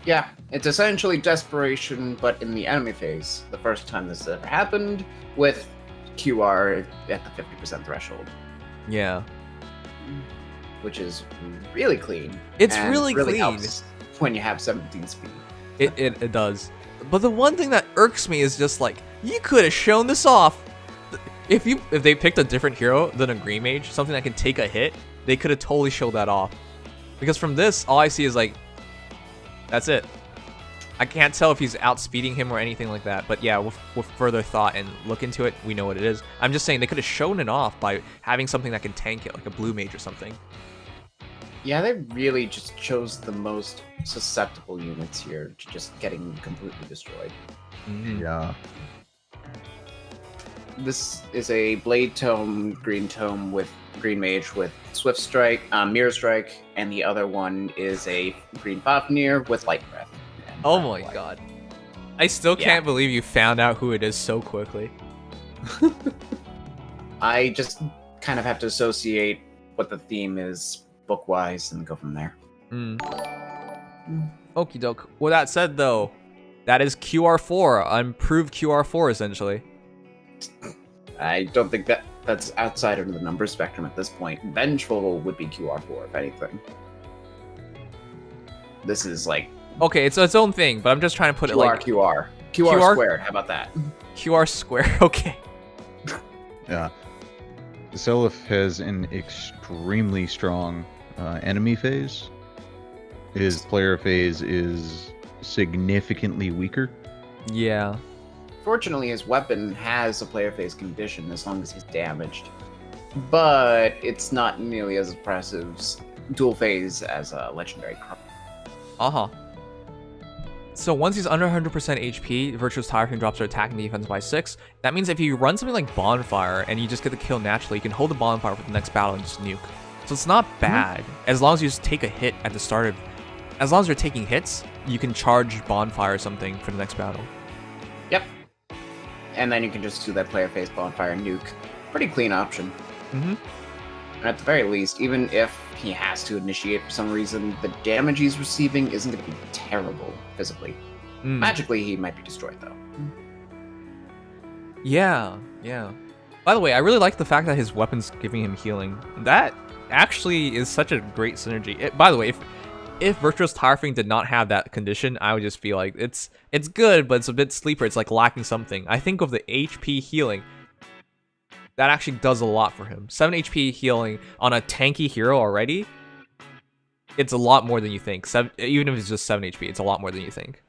Yeah, it's essentially desperation, but in the enemy phase. The first time this ever happened, with QR at the 50% threshold. Yeah. Which is really clean. It's and really clean. Helps when you have 17 speed. It does. But the one thing that irks me is just like, you could have shown this off. If they picked a different hero than a Green Mage, something that can take a hit, they could have totally showed that off. Because from this, all I see is like, that's it. I can't tell if he's outspeeding him or anything like that. But yeah, with further thought and look into it, we know what it is. I'm just saying they could have shown it off by having something that can tank it, like a Blue Mage or something. Yeah, they really just chose the most susceptible units here to just getting completely destroyed. Mm-hmm. Yeah. This is a Blade Tome, Green Tome with Green Mage with Swift Strike, Mirror Strike, and the other one is a Green Fafnir with Light Breath. Oh my god. I still can't believe you found out who it is so quickly. I just kind of have to associate what the theme is book-wise and go from there. Okie doke. With that said, though, that is QR4, improved QR4 essentially. I don't think that's outside of the number spectrum at this point. Vengeful would be QR4, if anything. This is like... Okay, it's its own thing, but I'm just trying to put it like... QR squared, how about that? QR square, okay. Yeah. Seliph has an extremely strong enemy phase. His player phase is significantly weaker. Yeah. Fortunately, his weapon has a player phase condition as long as he's damaged. But it's not nearly as impressive dual phase as a legendary card. Uh-huh. So once he's under 100% HP, Virtuous Tyrant drops her attack and defense by 6. That means if you run something like Bonfire and you just get the kill naturally, you can hold the Bonfire for the next battle and just nuke. So it's not bad. As long as you just take a hit at the start of... As long as you're taking hits, you can charge Bonfire or something for the next battle. Yep. And then you can just do that player phase Bonfire nuke. Pretty clean option. Mm-hmm. And at the very least, even if he has to initiate for some reason, the damage he's receiving isn't going to be terrible physically. Magically, he might be destroyed, though. Yeah, yeah. By the way, I really like the fact that his weapon's giving him healing. That actually is such a great synergy. By the way, if Virtuous Tirefing did not have that condition, I would just feel like it's good, but it's a bit sleeper. It's like lacking something. I think of the HP healing. That actually does a lot for him. 7 HP healing on a tanky hero already, it's a lot more than you think. Even if it's just 7 HP, it's a lot more than you think.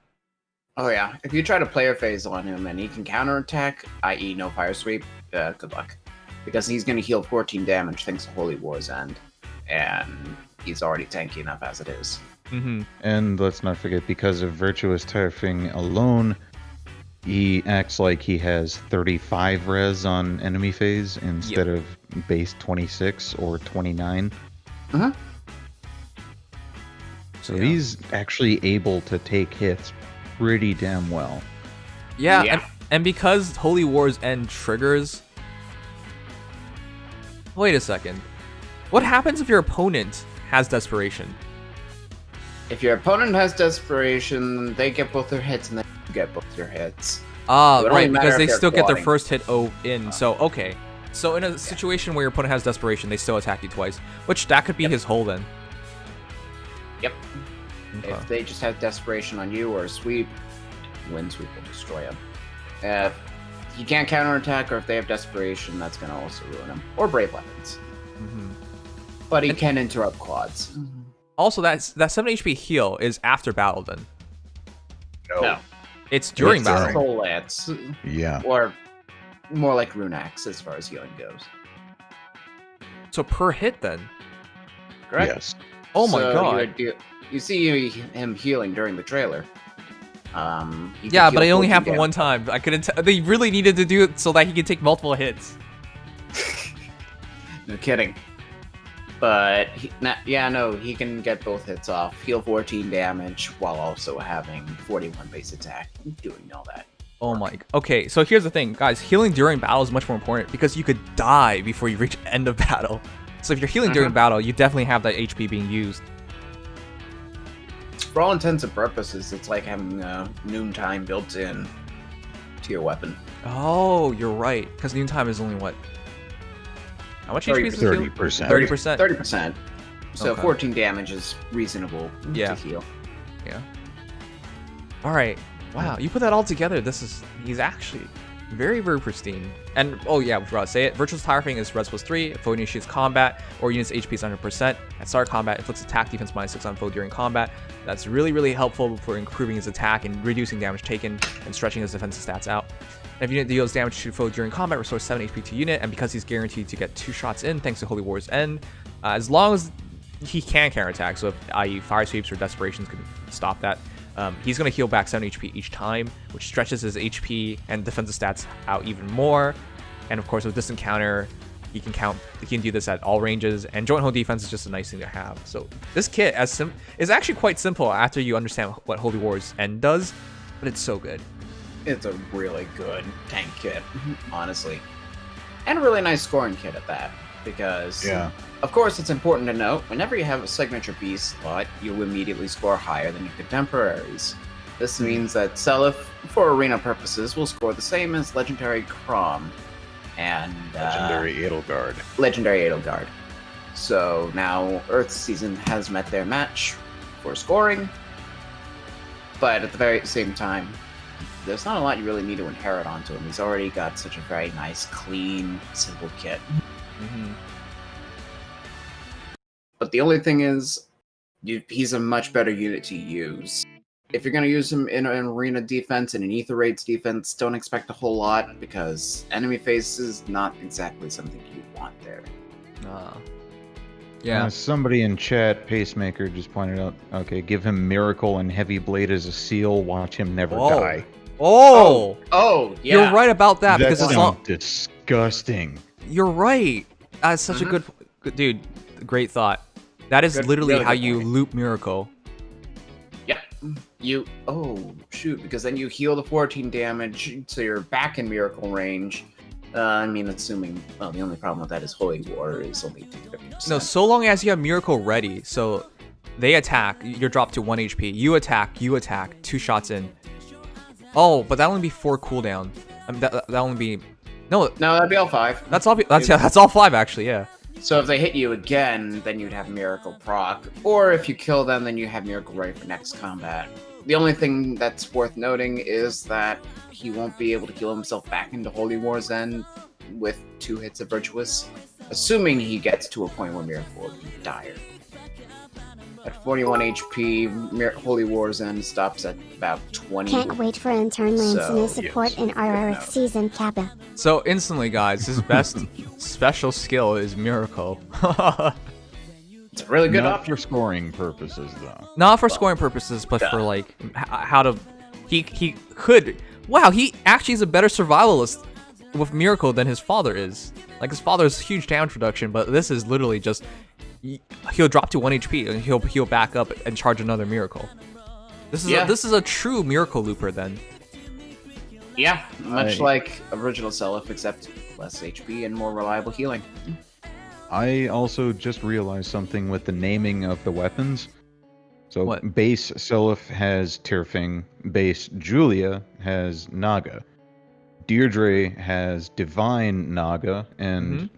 Oh yeah, if you try to player phase on him and he can counterattack, i.e. no fire sweep, good luck. Because he's going to heal 14 damage thanks to Holy War's End. And he's already tanky enough as it is. Mm-hmm. And let's not forget, because of Virtuous Tyrefing alone, he acts like he has 35 res on enemy phase instead of base 26 or 29. Uh-huh. So he's actually able to take hits pretty damn well. Yeah. And because Holy War's End triggers... Wait a second. What happens if your opponent has Desperation? If your opponent has Desperation, they get both their hits and then you get both your hits. Ah, right, because they if they're still get their quadding. first hit in. So, okay. So in a situation where your opponent has Desperation, they still attack you twice. Which, that could be his hole then. Yep. Okay. If they just have Desperation on you or a sweep, Wind Sweep will destroy him. If he can't counterattack or if they have Desperation, that's going to also ruin him. Or Brave Weapons. Mm-hmm. But he can interrupt quads. Also, that 7 HP heal is after battle then. No. It's during It's battle. Soul Lance. Yeah. Or more like Rune Axe as far as healing goes. So per hit then. Correct? Yes. Oh my So god. you see him healing during the trailer. He Yeah, could but it heal only 14 happened damage. one time. I couldn't they really needed to do it so that he could take multiple hits. No kidding. But, he can get both hits off. Heal 14 damage while also having 41 base attack. Doing all that. Oh my. Okay, so here's the thing, guys. Healing during battle is much more important because you could die before you reach end of battle. So if you're healing during battle, you definitely have that HP being used. For all intents and purposes, it's like having noontime built in to your weapon. Oh, you're right. Because noontime is only what? How much HP is 30%. 30%. 30%. So Okay. 14 damage is reasonable to heal. Yeah. All right. Wow, you put that all together. He's actually very, very pristine. And oh yeah, we forgot to say it. Virtuous Tyrafing is res +3. If foe initiates combat or units HP is 100%. At start combat, inflicts attack defense -6 on foe during combat. That's really, really helpful for improving his attack and reducing damage taken and stretching his defensive stats out. And if unit deals damage to foe during combat, restores 7 HP to unit. And because he's guaranteed to get 2 shots in thanks to Holy War's End, as long as he can counterattack, so if i.e. fire sweeps or desperations can stop that, he's going to heal back 7 HP each time, which stretches his HP and defensive stats out even more. And of course, with distant counter, he can do this at all ranges. And joint hold defense is just a nice thing to have. So this kit is actually quite simple after you understand what Holy War's End does, but it's so good. It's a really good tank kit, honestly. And a really nice scoring kit at that. Because, of course, it's important to note, whenever you have a signature piece slot, you'll immediately score higher than your contemporaries. This means that Seliph, for arena purposes, will score the same as Legendary Crom and Legendary Edelgard. Legendary Edelgard. So now Earth Season has met their match for scoring, but at the very same time, there's not a lot you really need to inherit onto him. He's already got such a very nice, clean, simple kit. But the only thing is, he's a much better unit to use. If you're going to use him in an arena defense and an ether raids defense, don't expect a whole lot, because enemy phase is not exactly something you want there. Yeah. Somebody in chat, Pacemaker, just pointed out, okay, give him Miracle and Heavy Blade as a seal, watch him never die. Oh, yeah. You're right about that, That because it's sounds not. disgusting. You're right. That's such a good dude. Great thought. That is literally really how good you point. loop Miracle. Yeah. Shoot, because then you heal the 14 damage, so you're back in Miracle range. I mean, assuming, well, the only problem with that is Holy War is only 50%. No, so long as you have Miracle ready, so they attack, you're dropped to 1 HP. You attack, 2 shots in. Oh, but that'll only be 4 cooldown. I mean, that'll only be no, that'd be all 5. That's all. That's all 5 actually. Yeah. So if they hit you again, then you'd have Miracle proc. Or if you kill them, then you have Miracle ready for next combat. The only thing that's worth noting is that he won't be able to heal himself back into Holy War's End with 2 hits of Virtuous, assuming he gets to a point where Miracle will be dire. At 41 HP, Holy War's End stops at about 20. Can't wait for internment and his support in RRX season Kappa. So instantly, guys, his best special skill is Miracle. It's a really good Not option. for scoring purposes, though. Not for scoring purposes, but for like how to. He could. Wow, he actually is a better survivalist with Miracle than his father is. Like his father is huge damage reduction, but this is literally just he'll drop to 1 HP and he'll back up and charge another Miracle. This is a true Miracle looper then. Yeah, much like original Seliph, except less HP and more reliable healing. I also just realized something with the naming of the weapons. So What? base Seliph has Tirfing, base Julia has Naga, Deirdre has Divine Naga, and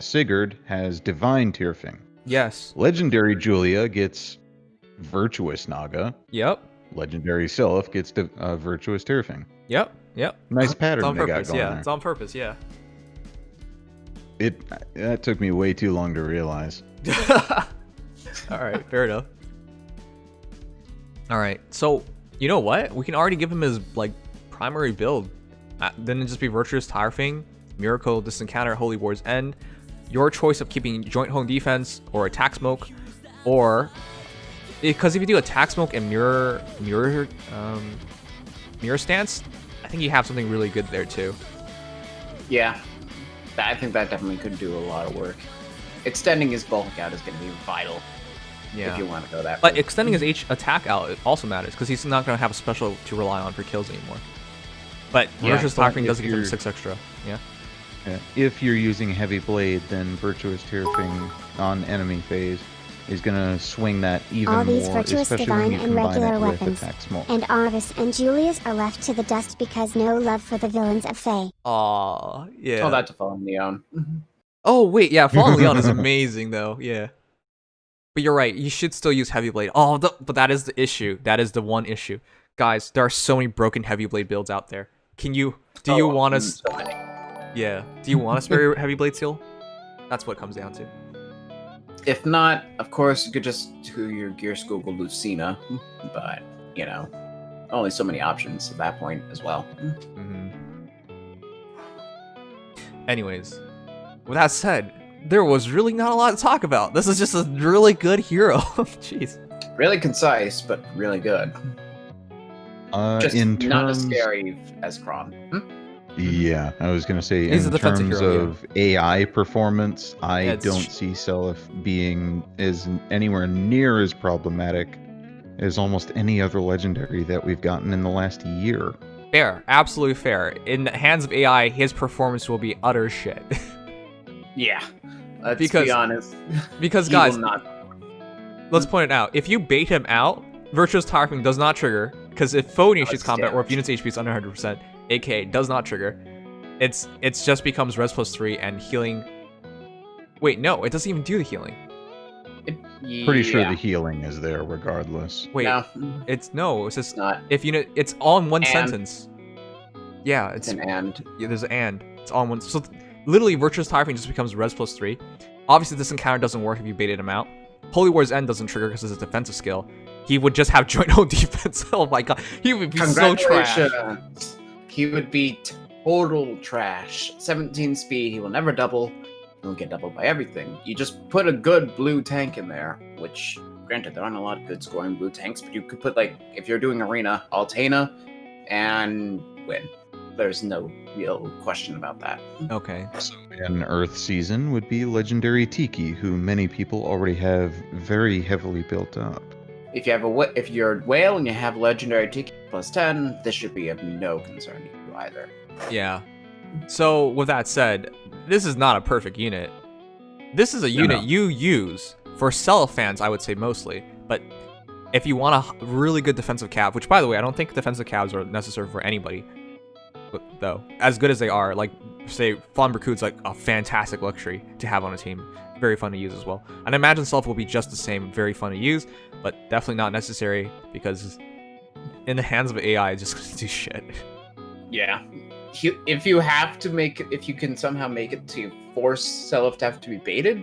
Sigurd has Divine Tirfing. Yes. Legendary Julia gets Virtuous Naga. Yep. Legendary Seliph gets Virtuous Tirfing. Yep. Nice It's pattern on they got purpose. going Yeah. there. It's on purpose. Yeah. That took me way too long to realize. All right. Fair enough. All right. So you know what? We can already give him his like primary build. Then it'd just be Virtuous Tirefing, Miracle, Distant Counter, Holy War's End. Your choice of keeping Joint Home Defense or Attack Smoke, or because if you do Attack Smoke and Mirror Stance, I think you have something really good there too. Yeah, I think that definitely could do a lot of work. Extending his bulk out is going to be vital if you want to go that But way. extending his attack out it also matters because he's not going to have a special to rely on for kills anymore. But Yeah, Virtuous but Tarfing does if give him you're- 6 extra. Yeah. Yeah. If you're using Heavy Blade, then Virtuous Tearfing on enemy phase is gonna swing that even All these more, virtuous especially divine when you and combine regular it with weapons. attack smoke. And Arvis and Julius are left to the dust because no love for the villains of Fae. Aw, yeah. Tell that to Fallen Leon. Oh wait, yeah, Fallen Leon is amazing though. Yeah. But you're right. You should still use Heavy Blade. Oh, but that is the issue. That is the one issue, guys. There are so many broken Heavy Blade builds out there. Do you want us? So many. Yeah. Do you want to spare your Heavy Blade seal? That's what it comes down to. If not, of course, you could just do your Gear School Lucina, but, you know, only so many options at that point as well. Mm-hmm. Anyways, with that said, there was really not a lot to talk about. This is just a really good hero. Jeez. Really concise, but really good. Just In not as terms, scary as Kron. yeah, I was gonna say He's a in defensive terms hero, yeah. of AI performance, I It's don't see Seliph being anywhere near as problematic as almost any other legendary that we've gotten in the last year. Fair. Absolutely fair. In the hands of AI, his performance will be utter shit. Yeah. Let's Because- be honest. Because, He will guys, not. let's point it out. If you bait him out, Virtuous Tarfing does not trigger, because if foe initiates it's combat, or if damage. unit's HP is under 100%, aka does not trigger, it's just becomes res +3 and healing. Wait, no, it doesn't even do the healing. Pretty sure Yeah. the healing is there regardless. Wait, No, it's just it's not. if unit, it's all in one And. sentence. Yeah, It's it's an and. yeah, there's an and. It's all in one. So literally, Virtuous Tarfing just becomes res +3. Obviously, this encounter doesn't work if you baited him out. Holy War's End doesn't trigger because it's a defensive skill. He would just have joint hold defense. Oh my god, he would be so trash. Congratulations. He would be total trash. 17 speed, he will never double. He'll get doubled by everything. You just put a good blue tank in there, which, granted, there aren't a lot of good scoring blue tanks, but you could put, like, if you're doing Arena, Altena, and win. There's no real question about that. Okay. So in Earth Season would be Legendary Tiki, who many people already have very heavily built up. If you have if you're Whale and you have Legendary Tiki +10, this should be of no concern to you either. Yeah. So with that said, this is not a perfect unit. This is a unit you use for Seliph fans, I would say mostly. But if you want a really good defensive cav, which by the way, I don't think defensive calves are necessary for anybody, though, as good as they are, like say Fallen Barracuda's like a fantastic luxury to have on a team. Very fun to use as well. And I imagine Seliph will be just the same, very fun to use, but definitely not necessary because in the hands of AI, it's just gonna do shit. Yeah. If you have to make it, if you can somehow make it to force Seliph to have to be baited.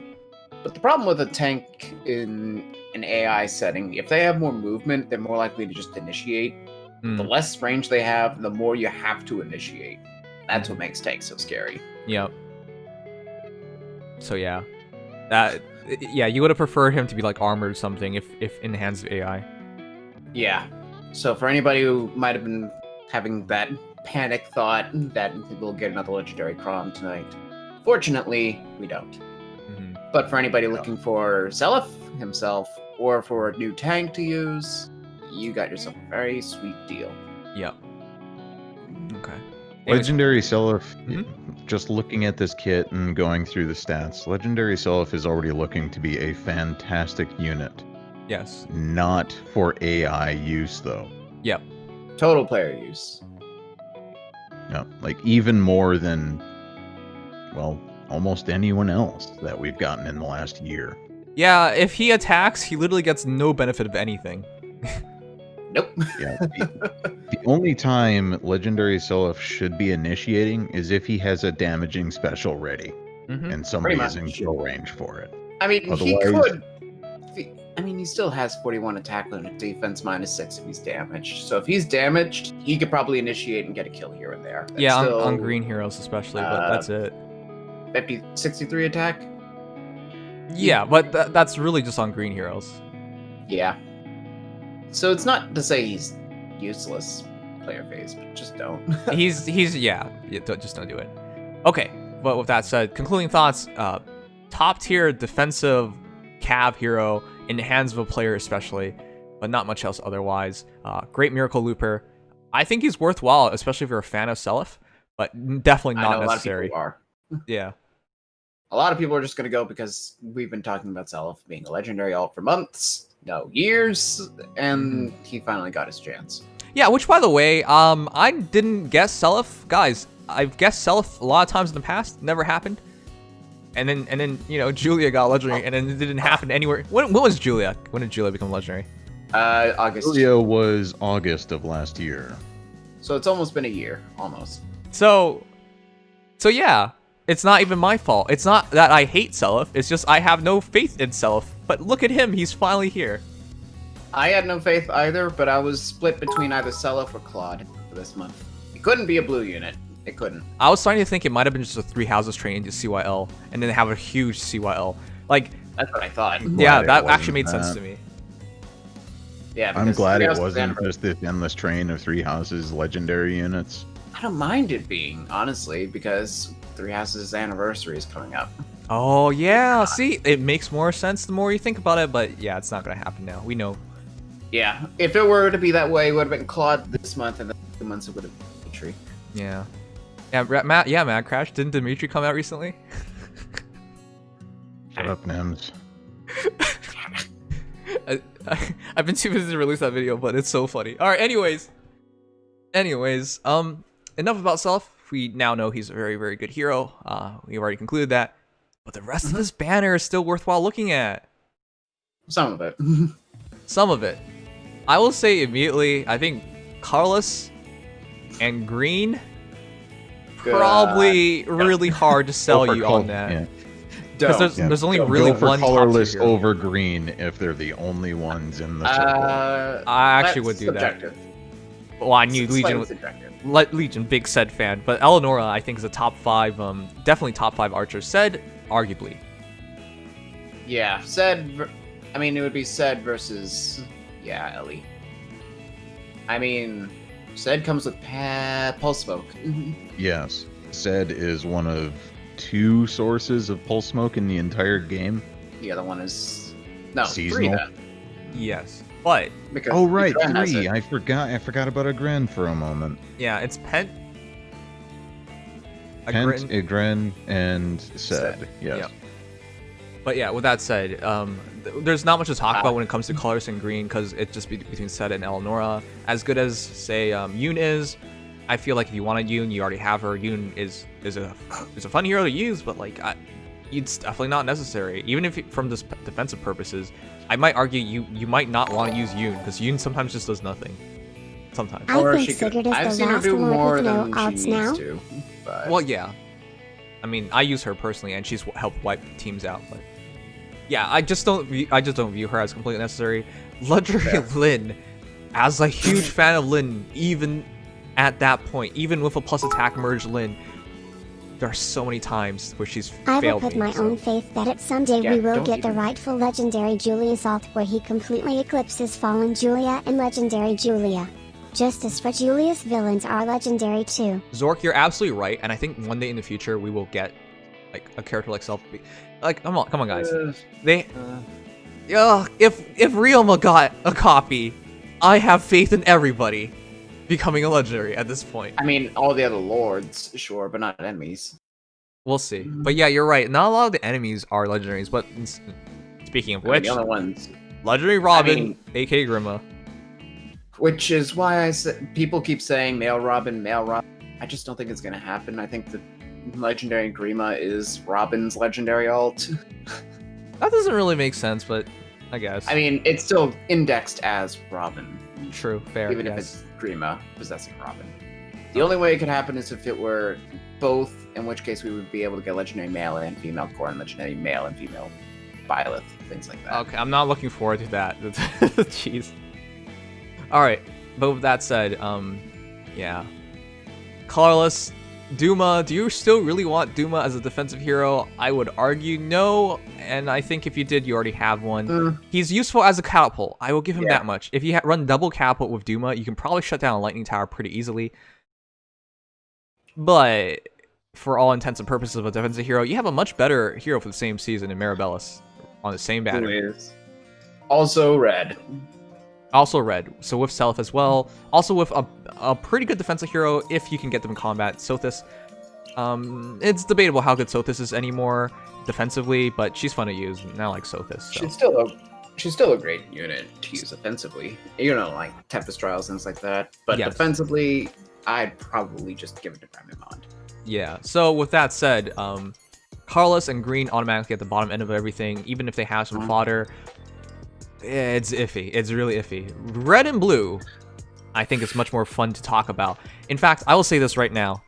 But the problem with a tank in an AI setting, if they have more movement, they're more likely to just initiate. The less range they have, the more you have to initiate. That's what makes tanks so scary. Yep. So yeah, you would have preferred him to be like armored or something if in the hands of AI. Yeah. So for anybody who might have been having that panic thought that we'll get another legendary Crom tonight, fortunately, we don't. Mm-hmm. But for anybody looking for Seliph himself, or for a new tank to use, you got yourself a very sweet deal. Yep. Okay. Anyways, Legendary Seliph, Mhm. just looking at this kit and going through the stats, Legendary Seliph is already looking to be a fantastic unit. yes. Not for AI use, though. Yep. Total player use. No, like even more than, well, almost anyone else that we've gotten in the last year. Yeah, if he attacks, he literally gets no benefit of anything. Nope. Yeah. The only time Legendary Seliph should be initiating is if he has a damaging special ready Mm-hmm. and somebody Pretty is in much. kill range for it. I mean, he Otherwise- could. I mean, he still has 41 attack limit, defense -6 if he's damaged. So if he's damaged, he could probably initiate and get a kill here and there. That's Yeah, still on green heroes especially, but that's it. 63 attack. Yeah, but that's really just on green heroes. Yeah. So it's not to say he's useless player phase, but just don't. He's just don't do it. Okay, but with that said, concluding thoughts, top tier defensive cav hero in the hands of a player especially, but not much else otherwise. Great miracle looper. I think he's worthwhile, especially if you're a fan of Seliph, but definitely I not know necessary. A lot of people are. Yeah. A lot of people are just going to go because we've been talking about Seliph being a legendary alt for months, no, years, and he finally got his chance. Yeah, which by the way, I didn't guess Seliph. Guys, I've guessed Seliph a lot of times in the past. Never happened. And then you know, Julia got legendary, and then it didn't happen anywhere. When was Julia? When did Julia become legendary? August. Julia was August of last year. So it's almost been a year, almost. So yeah, it's not even my fault. It's not that I hate Seliph. It's just I have no faith in Seliph. But look at him, he's finally here. I had no faith either, but I was split between either Seliph or Claude for this month. It couldn't be a blue unit. It couldn't. I was starting to think it might have been just a 3 houses train into CYL, and then have a huge CYL. Like, That's what I thought. yeah, Glad it that wasn't actually made sense that. to me. Yeah, I'm because glad Three it Houses wasn't Anniversary- just this endless train of Three Houses legendary units. I don't mind it being, honestly, because Three Houses Anniversary is coming up. Oh, yeah, see, it makes more sense the more you think about it, but yeah, it's not going to happen now. We know. Yeah, if it were to be that way, it would have been Claude this month, and then 2 months it would have been Dimitri. Yeah. Yeah, Mad Crash, didn't Dimitri come out recently? Shut up, Nims. I've been too busy to release that video, but it's so funny. Alright, anyways, enough about Seliph. We now know he's a very, very good hero. We've already concluded that. But the rest of his banner is still worthwhile looking at. Some of it. Some of it. I will say immediately, I think Carlos and Green, probably really hard to sell Go for you col- on that. yeah. Because Don't. there's only Go really for one top colorless tier hero. over green if they're the only ones in the circle. I actually That's would do subjective. that. Well, I knew It's Legion slightly was subjective. Legion, big Sed fan, but Eleonora I think is a top 5, definitely top 5 archer. Sed, arguably. Yeah, I mean, it would be Sed versus, yeah, Ellie. I mean, Sed comes with Pulse Smoke. Yes. Zed is one of 2 sources of pulse smoke in the entire game. The other one is... No, Seasonal. 3 then. Yes, but Because Oh right, Igren has 3. it. I forgot about Igren for a moment. yeah, it's Pent, Pent, Igren. Igren, and Zed. Zed. Yes. Yeah. But yeah, with that said, there's not much to talk about when it comes to colors and green because it's just between Sed and Eleonora. As good as say Yoon is, I feel like if you wanted Yoon, you already have her. Yoon is a fun hero to use, but like it's definitely not necessary. Even if from this defensive purposes, I might argue you might not want to use Yoon because Yoon sometimes just does nothing. Sometimes. Or I think she could. Sigurd is I've the seen her last do lord more with no than odds she now. needs to. But... Well, yeah. I mean, I use her personally, and she's helped wipe teams out. But yeah, I just don't view her as completely necessary. Legendary Lyn, as a huge fan of Lyn, even at that point, even with a plus attack merge Lyn, there are so many times where she's I will failed put me. my so- own faith that at someday Yeah, we will don't get the even- rightful legendary Julius alt where he completely eclipses fallen Julia and legendary Julia. Just as for Julius, villains are legendary too. Zork, you're absolutely right, and I think one day in the future we will get like a character like Self. Like, come on, guys. They, if Ryoma got a copy, I have faith in everybody becoming a legendary at this point. I mean, all the other lords, sure, but not enemies. We'll see. But yeah, you're right. Not a lot of the enemies are legendaries. But speaking of I mean, which, the other ones. legendary Robin, mean- aka Grima. Which is why I said people keep saying male Robin, male Robin. I just don't think it's gonna happen. I think the legendary Grima is Robin's legendary alt. That doesn't really make sense, but I guess. I mean, it's still indexed as Robin, true, fair. even if yes. it's Grima possessing Robin. The only way it could happen is if it were both, in which case we would be able to get legendary male and female core and legendary male and female Byleth, things like that. Okay, I'm not looking forward to that. Jeez. All right, but with that said, yeah. Colorless, Duma. Do you still really want Duma as a defensive hero? I would argue no, and I think if you did, you already have one. He's useful as a catapult. I will give him that much. If you run double catapult with Duma, you can probably shut down a lightning tower pretty easily. But for all intents and purposes of a defensive hero, you have a much better hero for the same season in Maribellis on the same banner. Who is also red. Also red, so with Self as well. Also with a pretty good defensive hero if you can get them in combat. Sothis, it's debatable how good Sothis is anymore defensively, but she's fun to use, and I like Sothis. So. She's still a great unit to use offensively. You know, like Tempest Trials and things like that. But Yes. defensively, I'd probably just give it to Gramimond. Yeah, so with that said, Carlos and Green automatically at the bottom end of everything, even if they have some fodder. It's iffy. It's really iffy. Red and blue, I think it's much more fun to talk about. In fact, I will say this right now.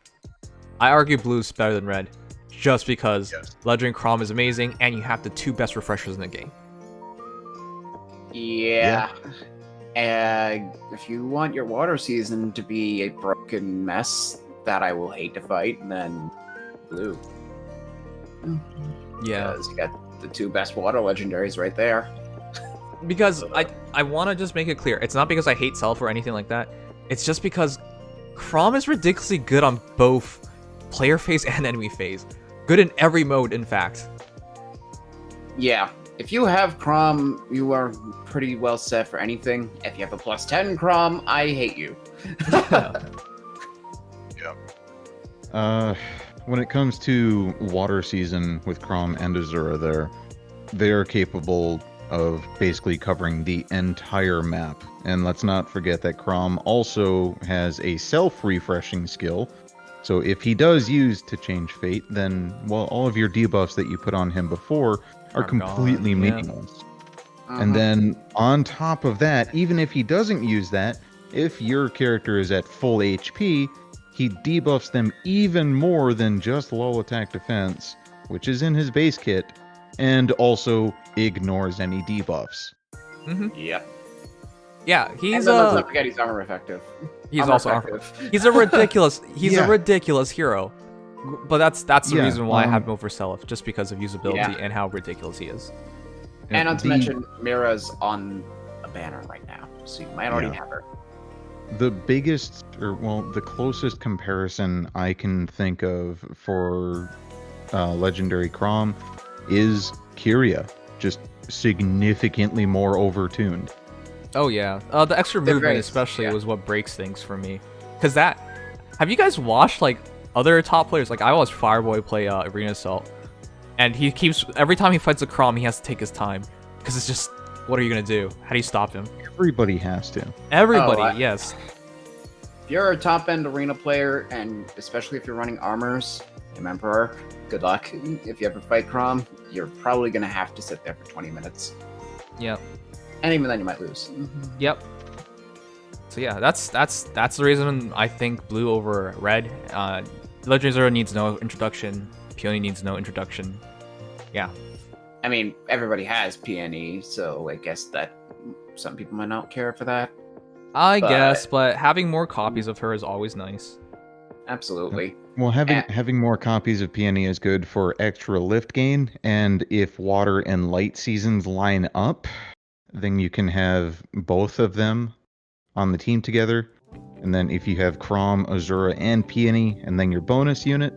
I argue blue's better than red, just because Legendary Chrom is amazing, and you have the 2 best refreshers in the game. Yeah. If you want your water season to be a broken mess that I will hate to fight, then blue. Yeah. Because you got the 2 best water legendaries right there. Because I want to just make it clear. It's not because I hate Self or anything like that. It's just because Chrom is ridiculously good on both player phase and enemy phase. Good in every mode, in fact. Yeah. If you have Chrom, you are pretty well set for anything. If you have a +10 Chrom, I hate you. When it comes to water season with Chrom and Azura, they are capable of basically covering the entire map. And let's not forget that Chrom also has a self-refreshing skill. So if he does use to change fate, then well, all of your debuffs that you put on him before are completely gone, yeah. meaningless. And then on top of that, even if he doesn't use that, if your character is at full HP, he debuffs them even more than just low attack defense, which is in his base kit, and also ignores any debuffs. Yep. Yeah, he's and let's not forget he's armor effective. He's also effective. He's a ridiculous. He's Yeah. a ridiculous hero. But that's the Yeah, reason why I have him over Self, just because of usability Yeah. and how ridiculous he is. And not to mention, Mira's on a banner right now, so you might already have her. The biggest, or well, the closest comparison I can think of for Legendary Chrom is Kyria, just significantly more overtuned. Oh yeah, the extra They're movement great, especially yeah. was what breaks things for me. Cause that, have you guys watched like other top players? Like I watched Fireboy play Arena Assault, and he keeps every time he fights a Chrom, he has to take his time, cause it's just, what are you gonna do? How do you stop him? Everybody has to. Everybody, yes. If you're a top-end arena player, and especially if you're running armors, Emperor, good luck. If you ever fight Chrom, you're probably going to have to sit there for 20 minutes. Yep. And even then you might lose. Yep. So yeah, that's the reason I think blue over red. Legendary Zero needs no introduction. Peony needs no introduction. Yeah. I mean, everybody has PNE, so I guess that some people might not care for that. I guess, but having more copies of her is always nice. Absolutely. Well, having more copies of Peony is good for extra lift gain, and if water and light seasons line up, then you can have both of them on the team together. And then if you have Chrom, Azura, and Peony, and then your bonus unit,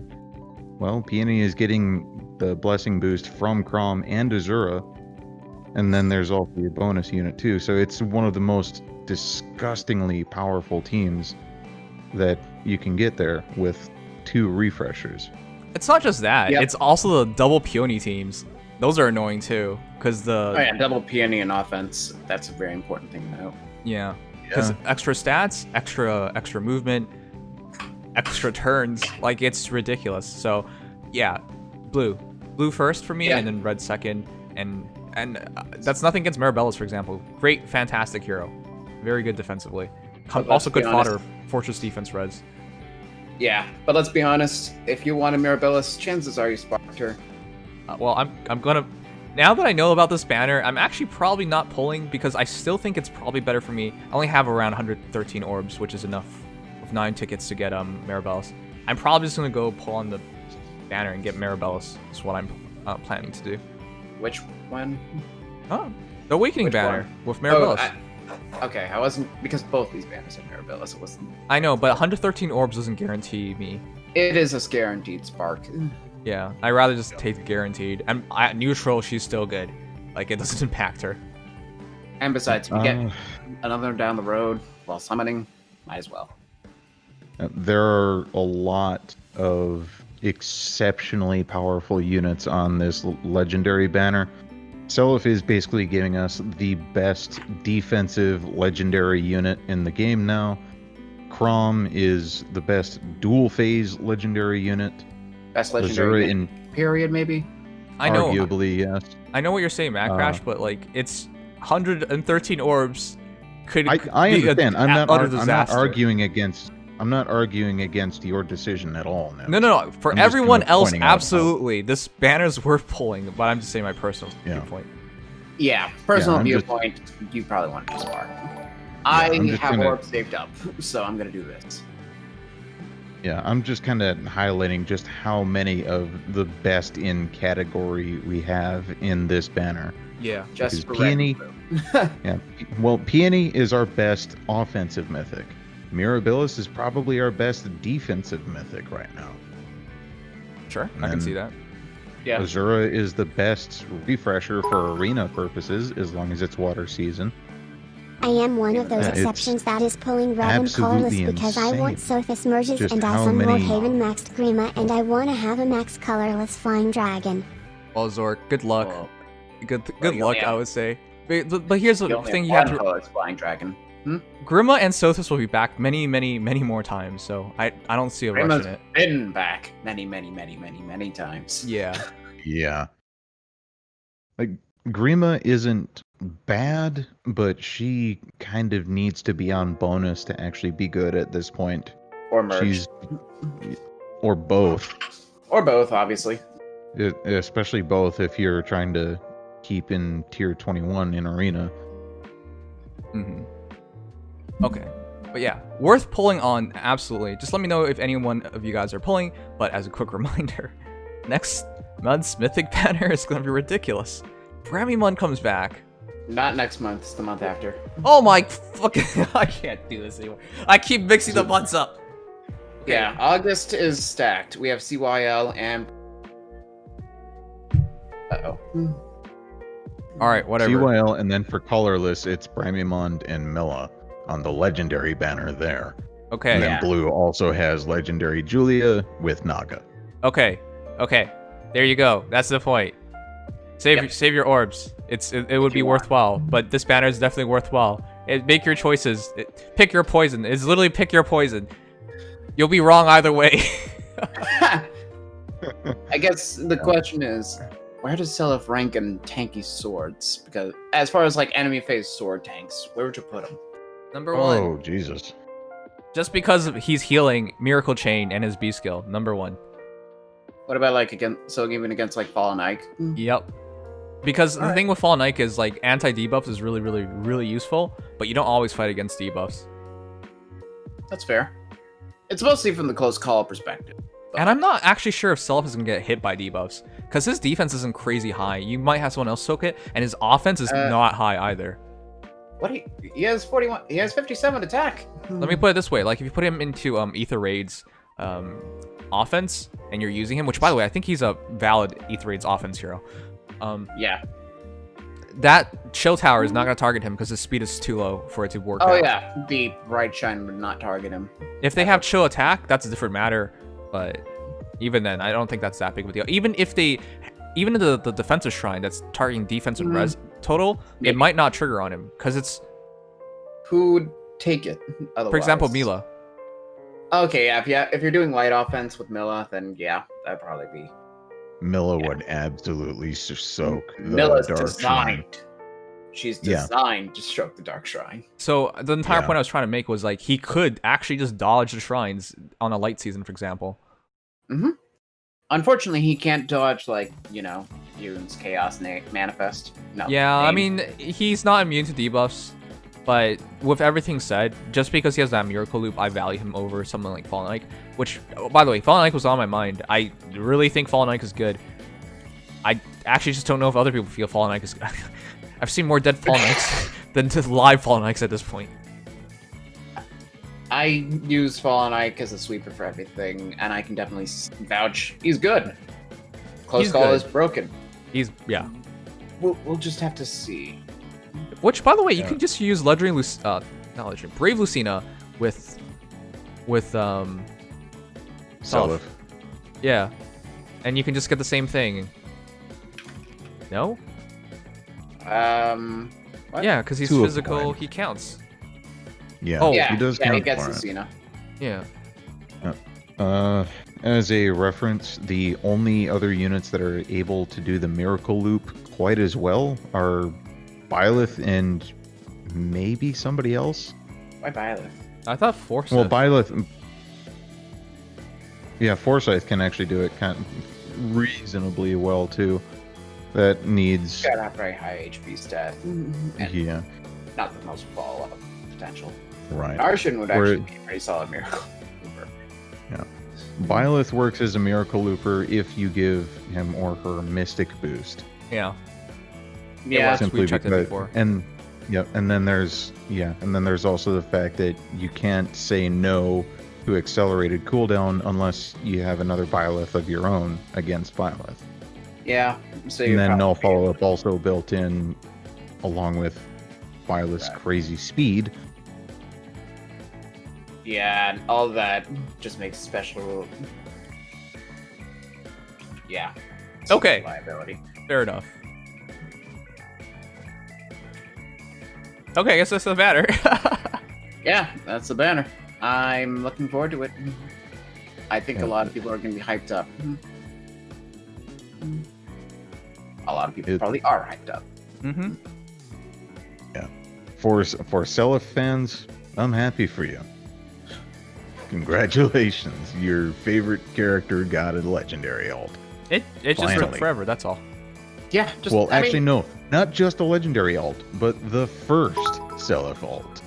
well, Peony is getting the blessing boost from Chrom and Azura, and then there's also your bonus unit too. So it's one of the most disgustingly powerful teams that you can get there with 2 refreshers. It's not just that. Yep. It's also the double Peony teams. Those are annoying too, because Oh yeah, double PNE in offense. That's a very important thing to know. yeah, because extra stats, extra movement, extra turns, like it's ridiculous. So yeah, blue first for me, Yeah. and then red second, and that's nothing against Marabellas, for example. Great, fantastic hero, very good defensively. But Also let's be good honest. fodder, fortress defense reds. Yeah, but let's be honest. If you want a Mirabilis, chances are you sparked her. Well, I'm gonna, now that I know about this banner, I'm actually probably not pulling, because I still think it's probably better for me. I only have around 113 orbs, which is enough with 9 tickets to get Marabellas. I'm probably just gonna go pull on the banner and get Marabellas. Is what I'm planning to do. Which one? Oh, the Awakening Which banner one? with Marabellas. Okay, I wasn't, because both these banners have Mirabilis. It wasn't. I know, but 113 orbs doesn't guarantee me. It is a guaranteed spark. Yeah, I'd rather just take guaranteed. And neutral, she's still good. Like, it doesn't impact her. And besides, if you get another down the road while summoning, might as well. There are a lot of exceptionally powerful units on this legendary banner. Seliph is basically giving us the best defensive legendary unit in the game now. Chrom is the best dual phase legendary unit. Best legendary Azura in period, maybe? I know. arguably, yes. I know what you're saying, Matt Crash, but like it's 113 orbs. Could I be understand. I'm not disaster. arguing against. I'm not arguing against your decision at all. Now. No. For I'm just everyone kind of else, pointing out how- absolutely, this banner's worth pulling. But I'm just saying my personal viewpoint. Yeah, personal I'm just- viewpoint, you probably want to do Spark. I'm I just have gonna- orbs saved up, so I'm going to do this. Yeah, I'm just kind of highlighting just how many of the best in category we have in this banner. Yeah. Just for Because Peony, record. yeah, well, Peony is our best offensive mythic. Mirabilis is probably our best defensive mythic right now. Sure, I can see that. Yeah. Azura is the best refresher for arena purposes as long as it's water season. I am one of those Yeah, it's exceptions that is pulling red and colorless absolutely because I want insane. Sothis merges Just and I how summon many- Haven maxed Grima and I want to have a max colorless flying dragon. Well, Zork, good luck. Well, Good you luck, only I have- would say. But here's the you only thing: you have have one to. colorless flying dragon. Grima and Sothis will be back many more times, so I don't see a rush Grima's in it. been back many times. Yeah. Yeah. Like, Grima isn't bad, but she kind of needs to be on bonus to actually be good at this point. Or merge. Or both. Or both, obviously. Especially both if you're trying to keep in tier 21 in arena. Okay. But yeah, worth pulling on, absolutely. Just let me know if any one of you guys are pulling, but as a quick reminder, next month's Mythic banner is going to be ridiculous. Bramimon comes back. Not next month, it's the month after. Oh my fucking... I can't do this anymore. I keep mixing the months up. Okay. Yeah, August is stacked. We have CYL and... Uh-oh. Alright, whatever. CYL, and then for colorless, it's Bramimond and Milla on the legendary banner there. Okay. And then Yeah. blue also has legendary Julia with Naga. Okay. There you go. That's the point. Save your orbs. It would be you want. worthwhile, but this banner is definitely worthwhile. Make your choices. Pick your poison. It's literally pick your poison. You'll be wrong either way. I guess the question is, where does Seliph rank in tanky swords? Because as far as like enemy phase sword tanks, where would you put him? Number one. Oh, Jesus. Just because he's healing Miracle Chain and his B skill. Number one. What about like even against like Fallen Ike? Yep. Because the thing with Fallen Ike is like anti-debuff is really useful, but you don't always fight against debuffs. That's fair. It's mostly from the close call perspective. And I'm not actually sure if Seliph is gonna get hit by debuffs, because his defense isn't crazy high. You might have someone else soak it, and his offense is not high either. What he has 41. He has 57 attack. Let me put it this way: like if you put him into Ether Raid's offense, and you're using him, which by the way I think he's a valid Ether Raid's offense hero. Yeah. That Chill Tower is not gonna target him because his speed is too low for it to work. Oh out. yeah. The Bright Shine would not target him. If they have Chill Attack, that's a different matter. But even then, I don't think that's that big of a deal. Even if the defensive shrine that's targeting defense and res total, it might not trigger on him because it's. Who would take it? Otherwise? For example, Mila. Okay, yeah. If you're doing light offense with Milla, then yeah, that'd probably be. Milla would absolutely soak the Milla's Dark designed. Shrine. She's Yeah. designed to stroke the Dark Shrine. So the entire Yeah. point I was trying to make was like he could actually just dodge the shrines on a light season, for example. Unfortunately, he can't dodge like Yoon's Chaos Manifest. No. Yeah, I Name. mean he's not immune to debuffs, but with everything said, just because he has that Miracle Loop, I value him over something like Fallen Ike. Which, by the way, Fallen Ike was on my mind. I really think Fallen Ike is good. I actually just don't know if other people feel Fallen Ike is good. I've seen more dead Fallen Ikes than live Fallen Ikes at this point. I use Fallen Ike as a sweeper for everything, and I can definitely vouch he's good. Close He's call good. is broken. Yeah. We'll just have to see. Which, by the way, you Yeah. can just use not legendary, Brave Lucina with Self. Yeah, and you can just get the same thing. No? What? Yeah, because he's Two of physical. one. He counts. Yeah, Oh. Yeah, he does he count gets for it. Lucina. Yeah. As a reference, the only other units that are able to do the miracle loop quite as well are Byleth and maybe somebody else. Why Byleth? I thought Force. Well, Byleth. Yeah, Forsyth can actually do it kind of reasonably well too. That needs. Got a very high HP stat. And Yeah, not the most follow-up potential. right. Arshin would Or- actually be a pretty solid miracle. Looper. Byleth works as a miracle looper if you give him or her mystic boost. Yeah. Yeah, works. Simply We've checked it because, before. and then there's also the fact that you can't say no to accelerated cooldown unless you have another Byleth of your own against Byleth. yeah. So And you're then null probably- follow-up also built in along with Byleth's Right. crazy speed. Yeah, and all that just makes special. Yeah. Okay. Liability. Fair enough. Okay, I guess that's the banner. Yeah, that's the banner. I'm looking forward to it. I think a lot of people are going to be hyped up. A lot of people probably are hyped up. Mm-hmm. For Seliph fans, I'm happy for you. Congratulations, your favorite character got a legendary alt. It just took Finally. forever. That's all. Yeah, just Well, I actually, mean, no, not just a legendary alt, but the first Seliph alt.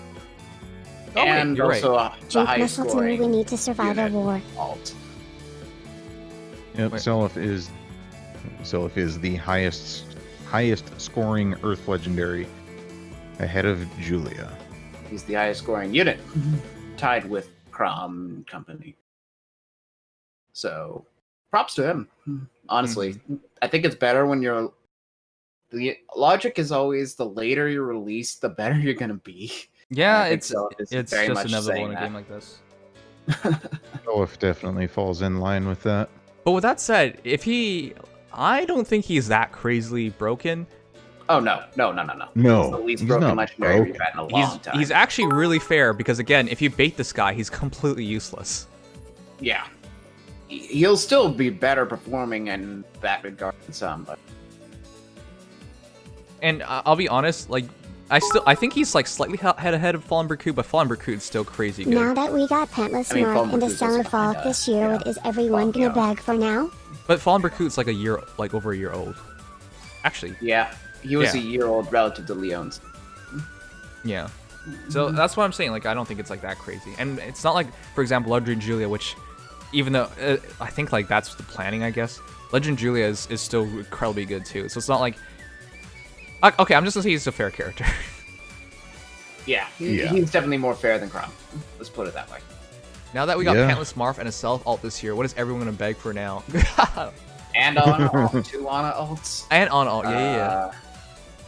Oh, wait, and you're right. also the Jake highest Missile to me, we scoring need to survive a unit war. alt. Yep, Wait. Seliph is the highest scoring Earth legendary, ahead of Julia. He's the highest scoring unit, tied with Crom and Company. So, props to him. Honestly, I think it's better when you're. The logic is always the later you release, the better you're gonna be. Yeah, I think it's so. it's very just much inevitable saying in a that. game like this. Seliph definitely falls in line with that. But with that said, I don't think he's that crazily broken. Oh no! No, He's the least he's broken not legendary we've broken. had in a long time. He's actually really fair because again, if you bait this guy, he's completely useless. Yeah. He'll still be better performing in that regard than some, but And I'll be honest, like I think he's like slightly ahead of Fallen Berkut, but Fallen Berkut's still crazy good. Now that we got Pantless I mean, Marth Fallen into Berkut's Summer also Fall kinda, this year, yeah. what is everyone gonna Yeah. beg for now? But Fallen Berkut's like over a year old. Actually, yeah, he was Yeah. a year old relative to Leon's. yeah. So that's what I'm saying. Like, I don't think it's like that crazy, and it's not like, for example, Legend Julia, which, even though I think like that's the planning, I guess. Legend Julia is still incredibly good too. So it's not like, okay, I'm just gonna say he's a fair character. Yeah, Yeah. he's definitely more fair than Crom. Let's put it that way. Now that we got Yeah. Pantless Marth and a Self alt this year, what is everyone gonna beg for now? And Ana alt, 2 Ana alts. And on alt, yeah. Uh,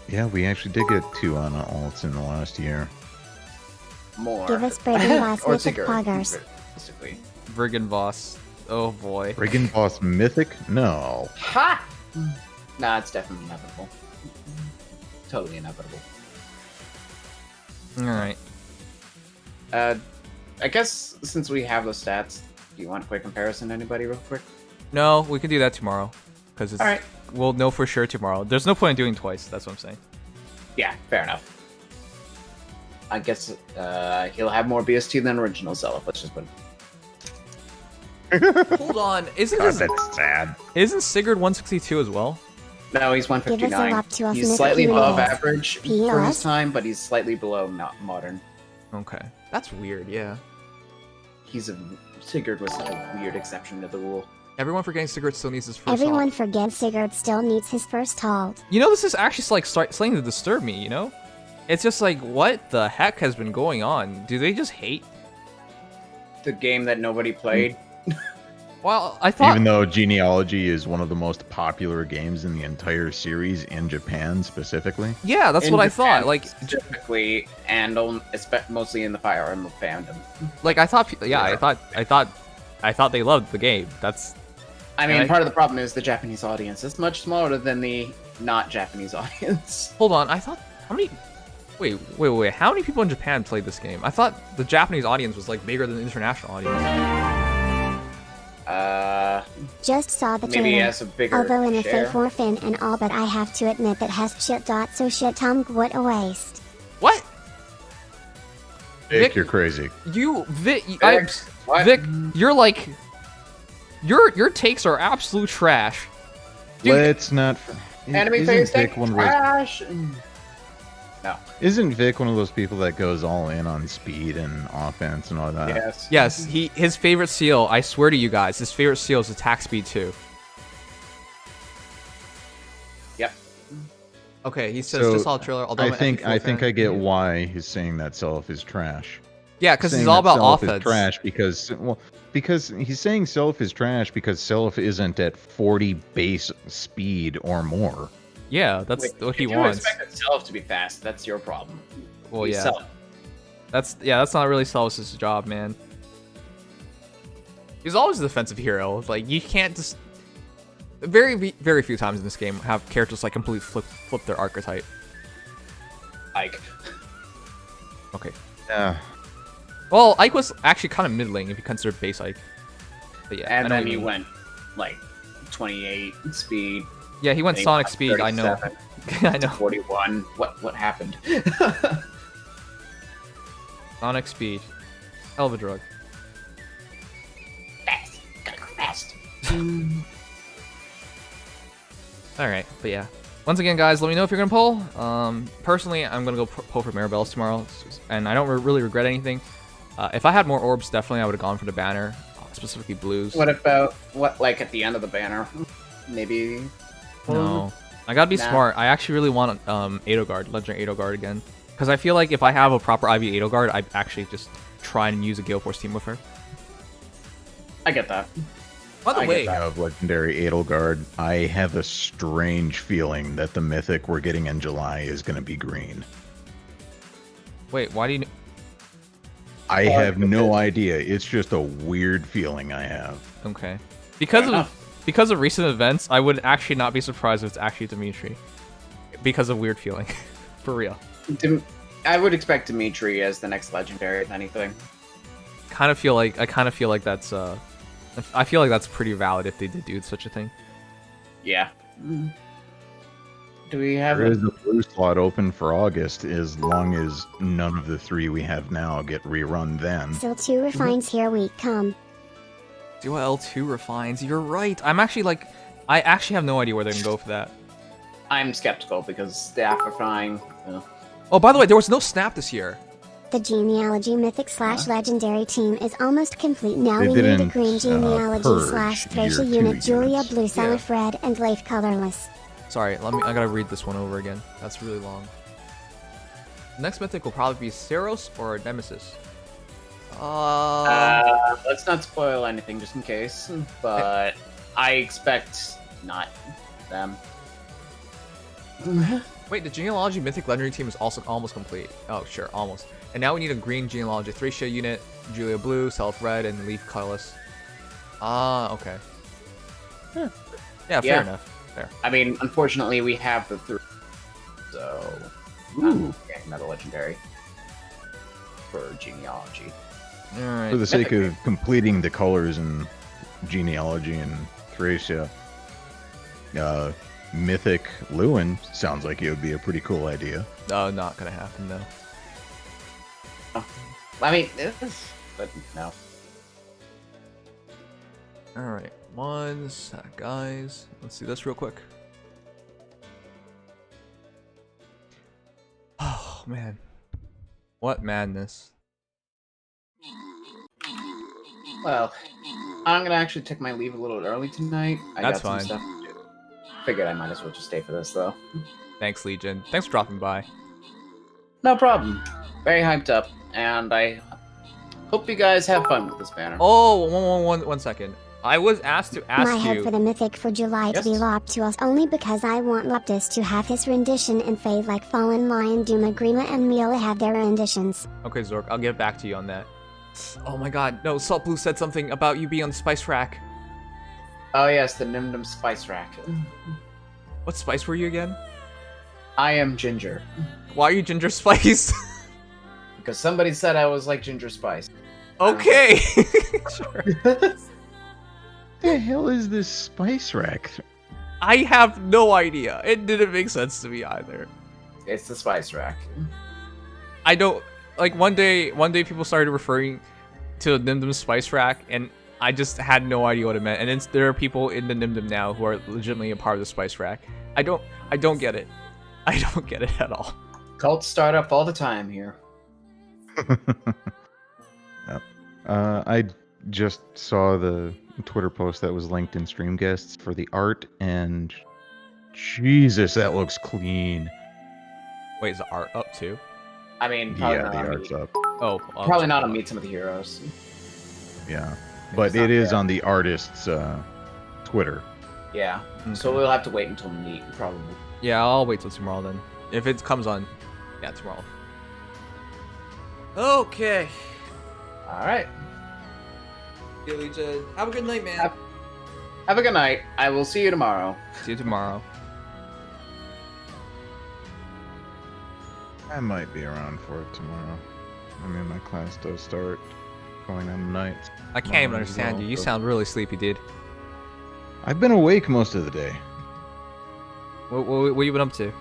Yeah, we actually did get 2 Ana alts in the last year. More. Give us Brayden Voss Or mythic Sigurd, poggers. basically. Brigand Voss. Oh boy. Brigand Boss Mythic? No. Ha! Nah, it's definitely inevitable. Totally inevitable. All right. I guess since we have the stats, do you want a quick comparison, anybody, real quick? No, we can do that tomorrow, because it's. All right. We'll know for sure tomorrow. There's no point in doing twice. That's what I'm saying. Yeah, fair enough. I guess he'll have more BST than original Zelda. Let's just put it. Hold on, isn't God, that's sad. isn't Sigurd 162 as well? No, he's Give us a 159. lap to us He's in a slightly few above minutes. average for P.S. his time, but he's slightly below not modern. Okay, that's weird. Yeah. Sigurd was such a weird exception to the rule. Everyone forgetting Sigurd still needs his first Everyone alt. forgets Sigurd still needs his first halt. You know, this is actually like starting to disturb me. You know, it's just like, what the heck has been going on? Do they just hate? The game that nobody played. Well, I thought... Even though Genealogy is one of the most popular games in the entire series in Japan specifically. Yeah, that's In what I Japan thought. Like, specifically, and mostly in the Fire Emblem fandom. like I thought. Yeah, I thought they loved the game. That's. I mean, part of the problem is the Japanese audience is much smaller than the not Japanese audience. Hold on, I thought how many? Wait. How many people in Japan played this game? I thought the Japanese audience was like bigger than the international audience. Just saw the Maybe he trailer. has a bigger Although in a share. fake for Finn and all, but I have to admit that has shit dot so shit Tom what a waste. What? Vic, you're crazy. Vic, What? Vic, you're like, your takes are absolute trash. Dude, Let's not. Enemy isn't face Vic one of those, trash. No. Isn't Vic one of those people that goes all in on speed and offense and all that? Yes. Yes, his favorite seal. I swear to you guys, his favorite seal is attack speed 2. Yep. Okay, he says So, just saw the trailer. Although I I'm an think FE4 fan. I get why he's saying that Self is trash. Yeah, because Saying he's all that about Self is offense. trash because he's saying Self is trash because Self isn't at 40 base speed or more. Yeah, that's Wait, what he if you wants. expect itself to be fast, that's your problem. Well, He's yeah, Self. that's not really Celus's job, man. He's always a defensive hero. Like you can't just very few times in this game have characters like completely flip their archetype. Ike. Okay. Yeah. Well, Ike was actually kind of middling if you consider base Ike. But yeah, I And know then what he you mean. went like 28 speed. Yeah, he went and he Sonic went speed. I know. 37, I know. 41. What happened? Sonic speed. Hell of a drug. Fast. Gotta go fast. Alright, but yeah. Once again, guys, let me know if you're gonna pull. Personally, I'm gonna go pull for Maribel's tomorrow, and I don't really regret anything. If I had more orbs, definitely I would have gone for the banner, specifically blues. What about like at the end of the banner? Maybe. No, I gotta be Nah. smart. I actually really want Edelgard, Legendary Edelgard again, because I feel like if I have a proper IV Edelgard, I'd actually just try and use a Gale Force team with her. I get that. By the I way, get that. Of Legendary Edelgard, I have a strange feeling that the mythic we're getting in July is going to be green. wait, why do you? I have no idea. It's just a weird feeling I have. Okay, because Fair enough. because of recent events, I would actually not be surprised if it's actually Dimitri, because of weird feeling, for real. I would expect Dimitri as the next legendary, if anything. I kind of feel like that's I feel like that's pretty valid if they did do such a thing. Yeah. Do we have There is a blue slot open for August as long as none of the three we have now get rerun then. So 2 refines here we come. Do L2 refines? You're right. I actually have no idea where they're gonna go for that. I'm skeptical because staff are flying. Oh, by the way, there was no snap this year. The genealogy mythic / legendary team is almost complete now. They We need a didn't, green genealogy purge / Thracia year 2 unit, Julia units. blue, Silent Yeah. Fred, and Leif colorless. Sorry, I gotta read this one over again. That's really long. The next mythic will probably be Ceros or Nemesis. Let's not spoil anything just in case, but I expect not them. Wait, the genealogy mythic legendary team is also almost complete. Oh, sure, almost. And now we need a green genealogy Thracia unit, Julia blue, Self red, and Leaf colorless. Okay. Yeah, fair Yeah. enough. Fair. I mean, unfortunately, we have the 3, so I'm getting another legendary for genealogy. All right. For the sake of completing the colors in Genealogy and Thracia, Mythic Lewin sounds like it would be a pretty cool idea. No, not gonna happen though. I mean, but no. All right, one sec, guys. Let's see this real quick. Oh man, what madness! Well, I'm gonna actually take my leave a little early tonight. I That's got fine. some stuff to do. Figured I might as well just stay for this, though. Thanks, Legion. Thanks for dropping by. No problem. Very hyped up, and I hope you guys have fun with this banner. Oh, one second. I was asked to ask My head you. for the mythic for July to be Yes? locked to us only because I want Leptis to have his rendition and Fade like Fallen Lion, Duma, Grima, and Mila have their renditions. Okay, Zork, I'll get back to you on that. Oh my god, no, Salt Blue said something about you being on the spice rack. Oh yes, the Nimdom spice rack. What spice were you again? I am Ginger. Why are you ginger spice? Because somebody said I was like Ginger Spice. Okay. Sure. The hell is this spice rack? I have no idea. It didn't make sense to me either. It's the spice rack. I don't like one day people started referring to the Nimdom spice rack and I just had no idea what it meant. And there are people in the Nimdom now who are legitimately a part of the spice rack. I don't get it. I don't get it at all. Cults start up all the time here. Yep. I just saw the Twitter post that was linked in stream guests for the art, and Jesus, that looks clean. Wait, is the art up too? I mean, probably Yeah, not the on art's Meet. up. Oh, Probably not on Meet Some of the Heroes. Yeah, It's but not it is there. on the artist's Twitter. Yeah. So we'll have to wait until Meet, probably. Yeah, I'll wait till tomorrow then. If it comes on, yeah, tomorrow. Okay. Alright. Yeah, Legion. Have a good night, man. Have a good night. I will see you tomorrow. See you tomorrow. I might be around for it tomorrow. I mean, my class does start going on nights. I can't even Tomorrow as understand well, you. You so- sound really sleepy, dude. I've been awake most of the day. What you been up to?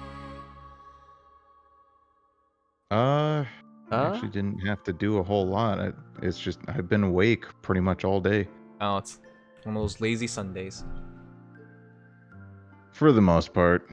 Actually didn't have to do a whole lot. It's just I've been awake pretty much all day Oh, it's one of those lazy Sundays. for the most part.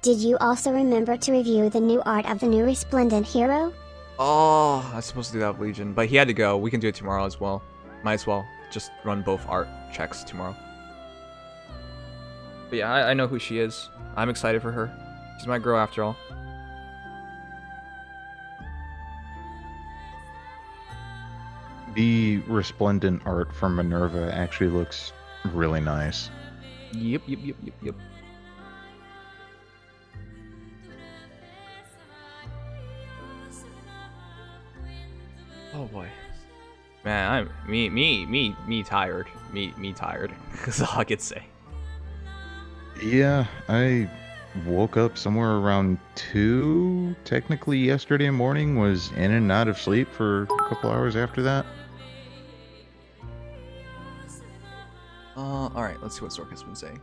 Did you also remember to review the new art of the new Resplendent hero? Oh, I was supposed to do that with Legion, but he had to go. We can do it tomorrow as well. Might as well just run both art checks tomorrow. But yeah, I know who she is. I'm excited for her. She's my girl after all. The resplendent art from Minerva actually looks really nice. Yep. Oh boy. Man, I'm me tired. Me tired. That's all I could say. Yeah, I woke up somewhere around 2. Technically, yesterday morning, was in and out of sleep for a couple hours after that. Alright, let's see what Zork has been saying.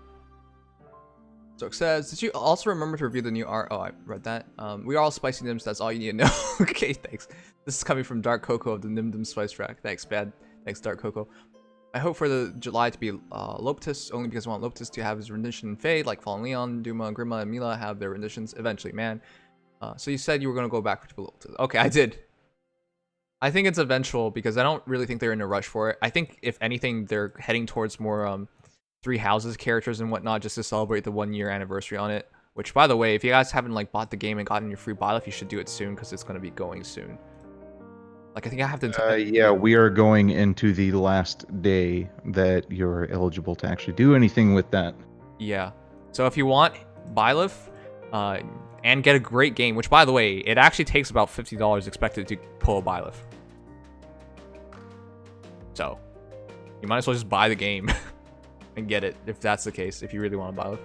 Zork says, did you also remember to review the new art? Oh, I read that. We are all spicy Nims, that's all you need to know. Okay, thanks. This is coming from Dark Cocoa of the Nimdom Spice Rack. Thanks, Bad. Thanks, Dark Cocoa. I hope for the July to be Loptis, only because I want Loptis to have his rendition in Fade, like Fallen Leon, Duma, Grima, and Mila have their renditions eventually, man. So you said you were going to go back to Loptis. Okay, I did. I think it's eventual because I don't really think they're in a rush for it. I think, if anything, they're heading towards more Three Houses characters and whatnot just to celebrate the 1-year anniversary on it. Which, by the way, if you guys haven't like bought the game and gotten your free buy life, you should do it soon because it's going to be going soon. Like, I think I have to... Yeah, we are going into the last day that you're eligible to actually do anything with that. Yeah. So if you want Byleth, and get a great game, which, by the way, it actually takes about $50 expected to pull a Byleth. So, you might as well just buy the game and get it, if that's the case, if you really want a Byleth.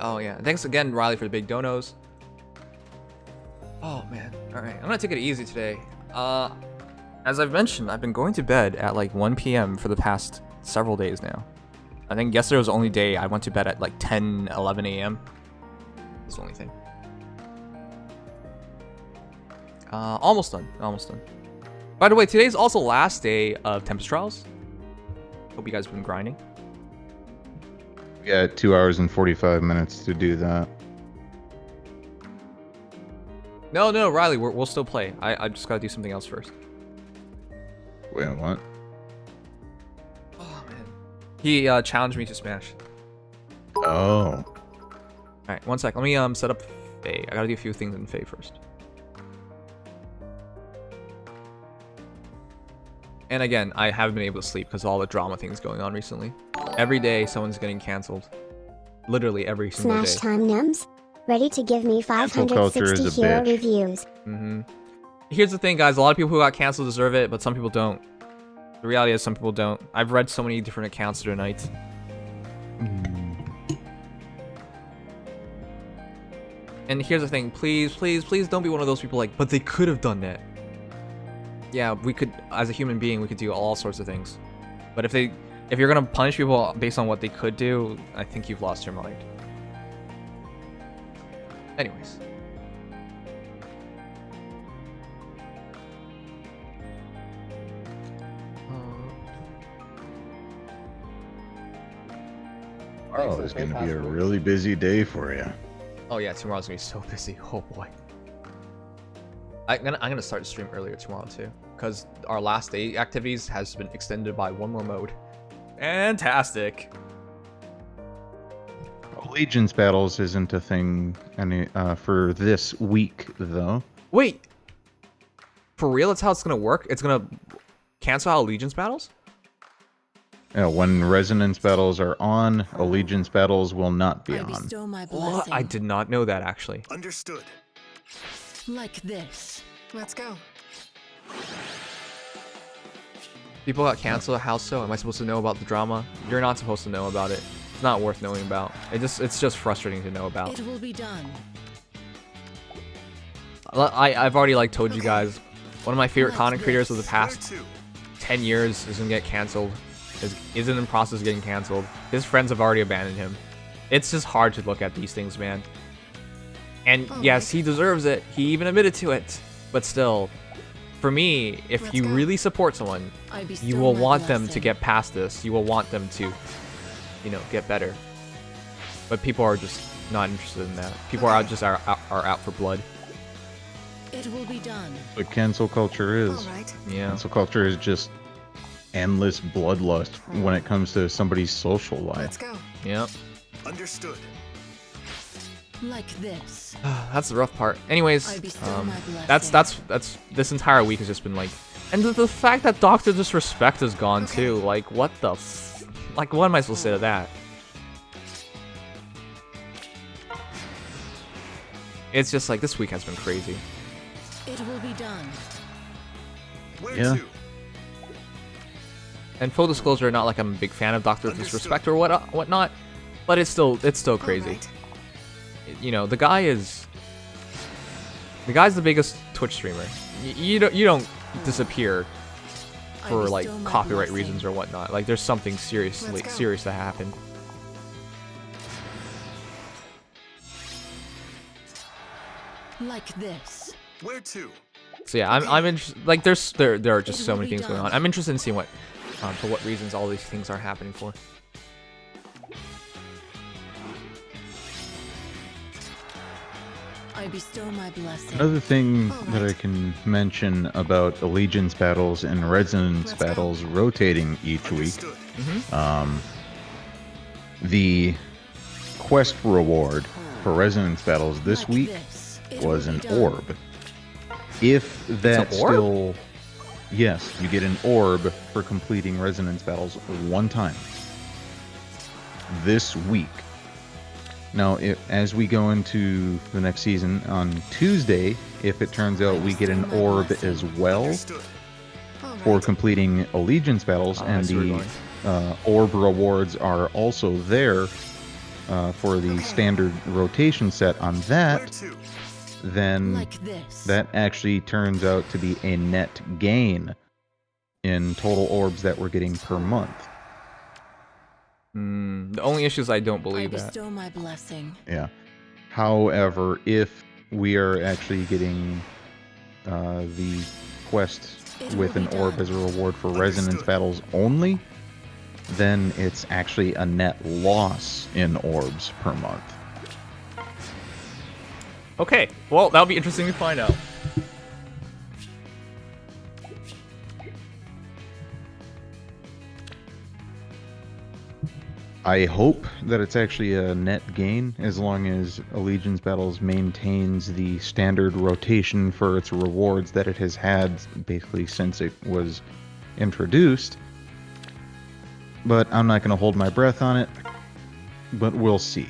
Oh, yeah. Thanks again, Riley, for the big donos. Oh, man. Alright, I'm gonna take it easy today. As I've mentioned, I've been going to bed at like 1 p.m. for the past several days now. I think yesterday was the only day I went to bed at like 10, 11 a.m. That's the only thing. Almost done. Almost done. By the way, today's also the last day of Tempest Trials. Hope you guys have been grinding. We got 2 hours and 45 minutes to do that. No, Riley, we'll still play. I just gotta do something else first. Wait, what? Oh, man. He challenged me to Smash. Oh. Alright, one sec. Let me set up FEH. I gotta do a few things in FEH first. And again, I haven't been able to sleep because of all the drama things going on recently. Every day, someone's getting cancelled. Literally every single day. Smash time, Nims. Ready to give me Cancel culture 560 is a hero bitch. reviews. Here's the thing, guys. A lot of people who got canceled deserve it, but some people don't. The reality is some people don't. I've read so many different accounts tonight. And here's the thing. Please, please, please don't be one of those people like, but they could have done that. Yeah, we could, as a human being, we could do all sorts of things. But if you're gonna punish people based on what they could do, I think you've lost your mind. Anyways. Oh, it's going to be a really busy day for you. Oh yeah, tomorrow's gonna be so busy. Oh boy. I'm gonna start the stream earlier tomorrow too, because our last day activities has been extended by one more mode. Fantastic. Allegiance battles isn't a thing for this week, though. Wait. For real? That's how it's gonna work? It's gonna cancel out allegiance battles? Yeah, when resonance battles are on, allegiance battles will not be I on. bestow my What? blessing. I did not know that actually. Understood. Like this. Let's go. People got canceled. How so? Am I supposed to know about the drama? You're not supposed to know about it. It's not worth knowing about. It's just frustrating to know about. It will be done. I've already like told you guys, one of my favorite Like content creators of the this. past 10 years is gonna get canceled. Is in the process of getting canceled. His friends have already abandoned him. It's just hard to look at these things, man. And yes, he deserves it. He even admitted to it. But still, for me, if Let's you go. really support someone, I bestow you will my want them to blessing. get past this. You will want them to, you know, get better. But people are just not interested in that. People are out for blood. It will be done. But cancel culture is. All right. Yeah. Cancel culture is just endless bloodlust when it comes to somebody's social Let's life. go. Yep. Understood. Like this. That's the rough part. Anyways, I bestow my that's this entire week has just been like, and the fact that Doctor Disrespect is gone Okay. too. Like, what the like, what am I supposed to say to that? It's just like this week has been crazy. It will be done. Where Yeah. to? And full disclosure, not like I'm a big fan of Doctor Disrespect or whatnot, but it's still crazy. All right. You know, the guy's the biggest Twitch streamer. You don't disappear I for bestow like my copyright blessing. reasons or whatnot. Like there's something Let's go. serious that happened. Like this. Where to? So yeah, I'm interested. Like there are just It so will many be things going done. on. I'm interested in seeing what for what reasons all these things are happening for. I bestow my blessing. Another thing All that I right. can mention about allegiance battles and resonance Let's go. battles rotating each week, Understood. the quest reward for resonance battles this Like week this. It was will an be done. orb. If that an orb? still... Yes, you get an orb for completing resonance battles one time. This week. Now, as we go into the next season, on Tuesday, if it turns out we get an orb as well Understood. All for right. completing allegiance battles, I and see where you're the orb rewards are also there for the Okay. standard rotation set on Where that, to? then Like this. that actually turns out to be a net gain in total orbs that we're getting per month. The only issue is I don't I believe that. bestow my blessing. Yeah. However, if we are actually getting the quest It with will an be orb done. as a reward for resonance Understood. battles only, then it's actually a net loss in orbs per month. Okay, well that'll be interesting to find out. I hope that it's actually a net gain as long as Allegiance Battles maintains the standard rotation for its rewards that it has had basically since it was introduced. But I'm not going to hold my breath on it, but we'll see.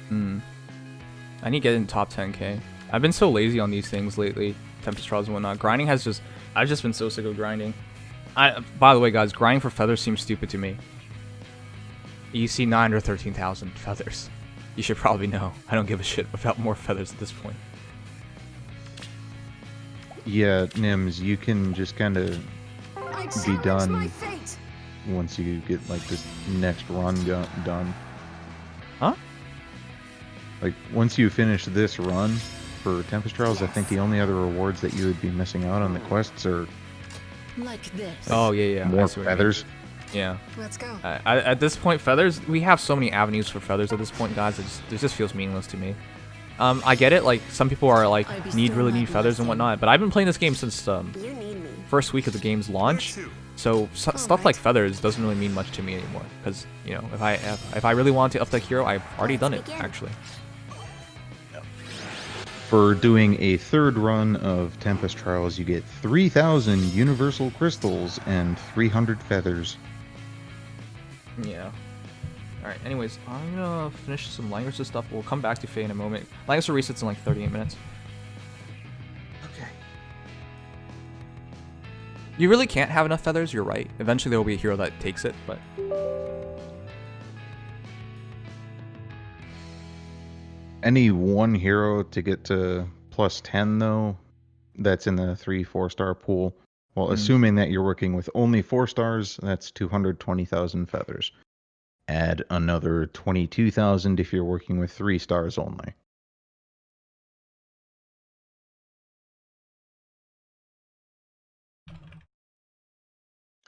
I need to get in top 10k. I've been so lazy on these things lately, Tempest Trials and whatnot. Grinding has just, I've just been so sick of grinding. By the way, guys, grinding for feathers seems stupid to me. You see 9 or 13,000 feathers. You should probably know. I don't give a shit about more feathers at this point. Yeah, Nims, you can just kind of be done once you get like this next run done. Huh? Like once you finish this run for Tempest Trials, I think the only other rewards that you would be missing out on the quests are Like this. Oh yeah, I more see what you mean. feathers. Yeah. Let's go. At this point, feathers, we have so many avenues for feathers at this point, guys. It just feels meaningless to me. I get it. Like some people are like really need feathers and whatnot, but I've been playing this game since first week of the game's launch. So stuff like feathers doesn't really mean much to me anymore. Because you know, if I really want to up that hero, I've already done it actually. For doing a third run of Tempest Trials, you get 3,000 universal crystals and 300 feathers. Yeah. Alright, anyways, I'm gonna finish some Langrisser stuff. We'll come back to FEH in a moment. Langrisser resets in like 38 minutes. Okay. You really can't have enough feathers, you're right. Eventually there will be a hero that takes it, but... Any one hero to get to plus 10, though, that's in the 3-4 star pool. Well, assuming that you're working with only 4 stars, that's 220,000 feathers. Add another 22,000 if you're working with 3 stars only.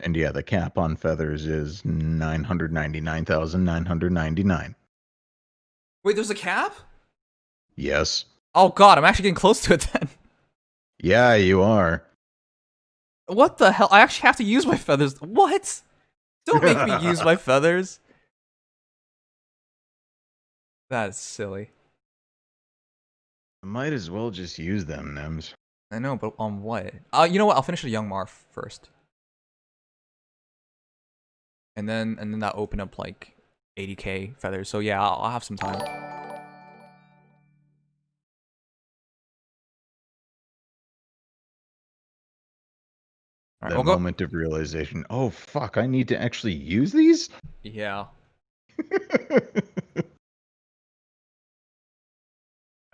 And yeah, the cap on feathers is 999,999. Wait, there's a cap? Yes. Oh god, I'm actually getting close to it then. Yeah, you are. What the hell? I actually have to use my feathers. What? Don't make me use my feathers. That is silly. Might as well just use them, Nims. I know, but on what? You know what? I'll finish a young Marth first. And then that'll open up like 80k feathers. So yeah, I'll have some time. All right, That moment of realization. Oh fuck! I need to actually use these. Yeah.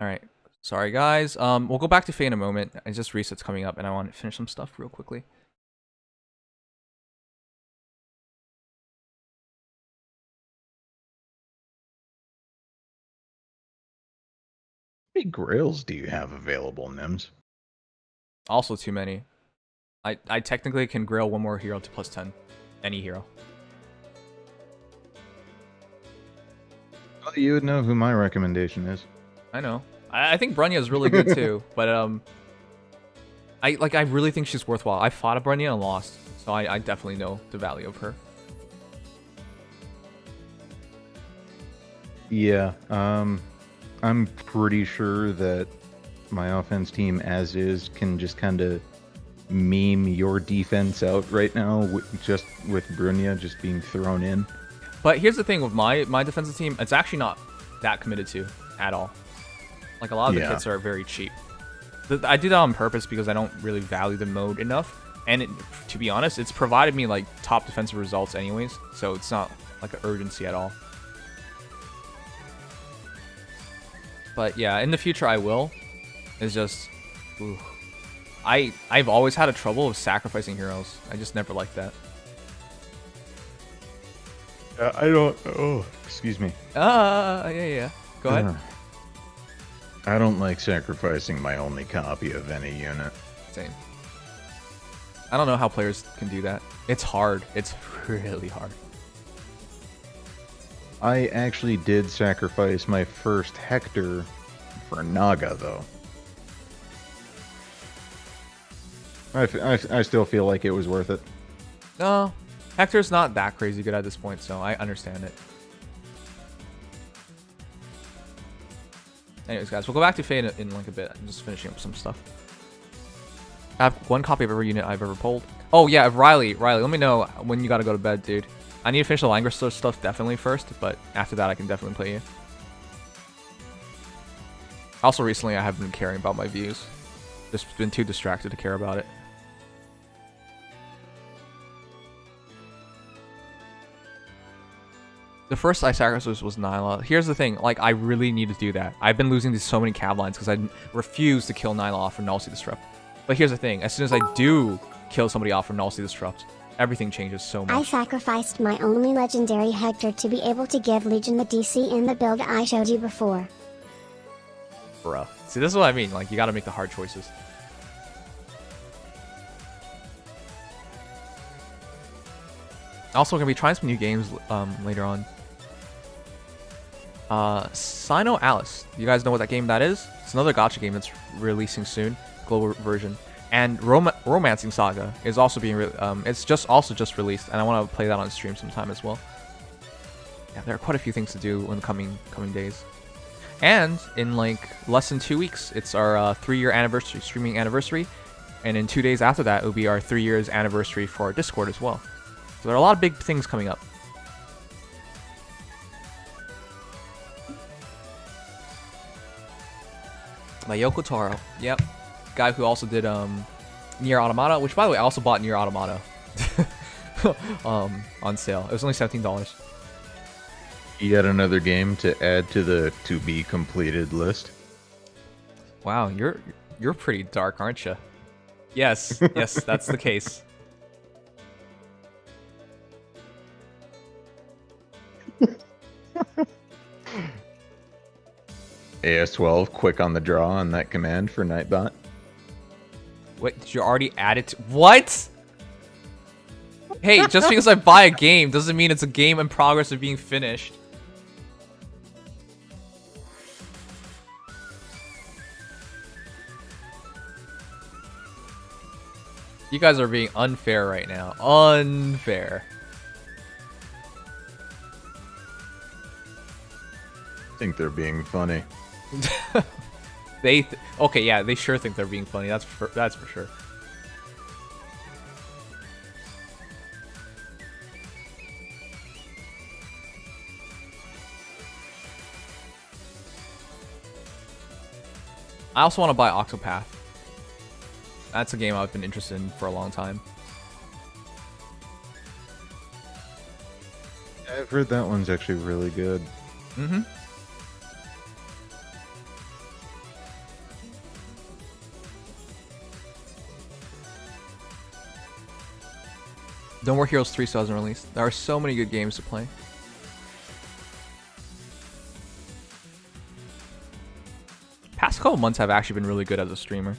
All right. Sorry, guys. We'll go back to FEH in a moment. It's just resets coming up, and I want to finish some stuff real quickly. How many grails do you have available, Nims? Also too many. I technically can grail one more hero to plus 10. Any hero. Well, you would know who my recommendation is. I know. I think Brunya is really good too, but I really think she's worthwhile. I fought a Brunya and lost, so I definitely know the value of her. Yeah, I'm pretty sure that my offense team, as is, can just kind of meme your defense out right now, just with Brunya just being thrown in. But here's the thing with my defensive team, it's actually not that committed to at all. Like a lot of the kits are very cheap. I do that on purpose because I don't really value the mode enough, and to be honest, it's provided me like top defensive results anyways, so it's not like an urgency at all. But yeah, in the future I will. It's just, ooh. I've always had a trouble of sacrificing heroes. I just never liked that. I don't. Oh, excuse me. Yeah. Go ahead. I don't like sacrificing my only copy of any unit. Same. I don't know how players can do that. It's hard. It's really hard. I actually did sacrifice my first Hector for Naga, though. I still feel like it was worth it. No, Hector's not that crazy good at this point, so I understand it. Anyways, guys, we'll go back to FEH in like a bit. I'm just finishing up some stuff. I have 1 copy of every unit I've ever pulled. Oh yeah, Riley, let me know when you gotta go to bed, dude. I need to finish the Langrisser stuff definitely first, but after that I can definitely play you. Also recently I haven't been caring about my views. Just been too distracted to care about it. The first I sacrificed was Nyla. Here's the thing, like I really need to do that. I've been losing to so many cav lines because I refuse to kill Nyla off from Nullsea Disrupt. But here's the thing, as soon as I do kill somebody off from Nullsea Disrupt, everything changes so much. I sacrificed my only legendary Hector to be able to give Legion the DC in the build I showed you before. Bruh. See, this is what I mean, like you gotta make the hard choices. Also, we're gonna be trying some new games later on. Sino Alice. You guys know what that game that is? It's another gacha game that's releasing soon, global version. And Romancing Saga is also being it's just released, and I want to play that on stream sometime as well. Yeah, there are quite a few things to do in the coming days. And in like less than 2 weeks, it's our 3-year anniversary, streaming anniversary, and in 2 days after that, it'll be our 3 years anniversary for our Discord as well. So there are a lot of big things coming up. My Yoko Taro, yep, guy who also did Nier Automata, which by the way I also bought Nier Automata on sale. It was only $17. Yet another game to add to the to be completed list. Wow, you're pretty dark, aren't you? Yes, yes, that's the case. AS12, quick on the draw on that command for Nightbot. Wait, did you already add it to... What? Hey, just because I buy a game doesn't mean it's a game in progress of being finished. You guys are being unfair right now. Unfair. I think they're being funny. Okay, yeah, they sure think they're being funny. That's for sure. I also want to buy Octopath. That's a game I've been interested in for a long time. I've heard that one's actually really good. Mm-hmm. No More Heroes 3 still hasn't released. There are so many good games to play. Past couple months have actually been really good as a streamer.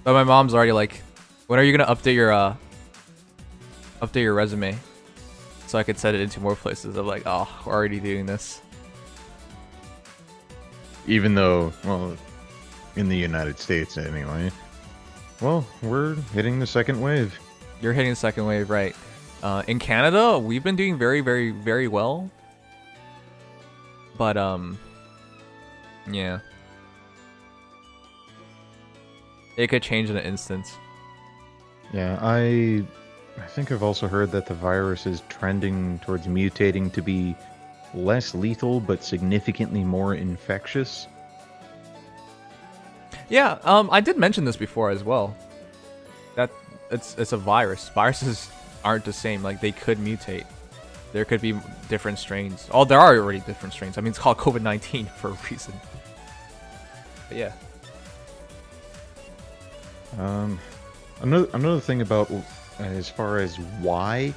But my mom's already like, when are you gonna update your resume? So I could set it into more places. I'm like, oh, we're already doing this. Even though, well, in the United States anyway. Well, we're hitting the second wave. You're hitting the second wave, right? In Canada, we've been doing very, very, very well. But, yeah. It could change in an instant. Yeah, I think I've also heard that the virus is trending towards mutating to be less lethal, but significantly more infectious. Yeah, I did mention this before as well. That it's a virus. Viruses aren't the same. Like, they could mutate. There could be different strains. Oh, there are already different strains. I mean, it's called COVID-19 for a reason. But yeah. Another thing about as far as why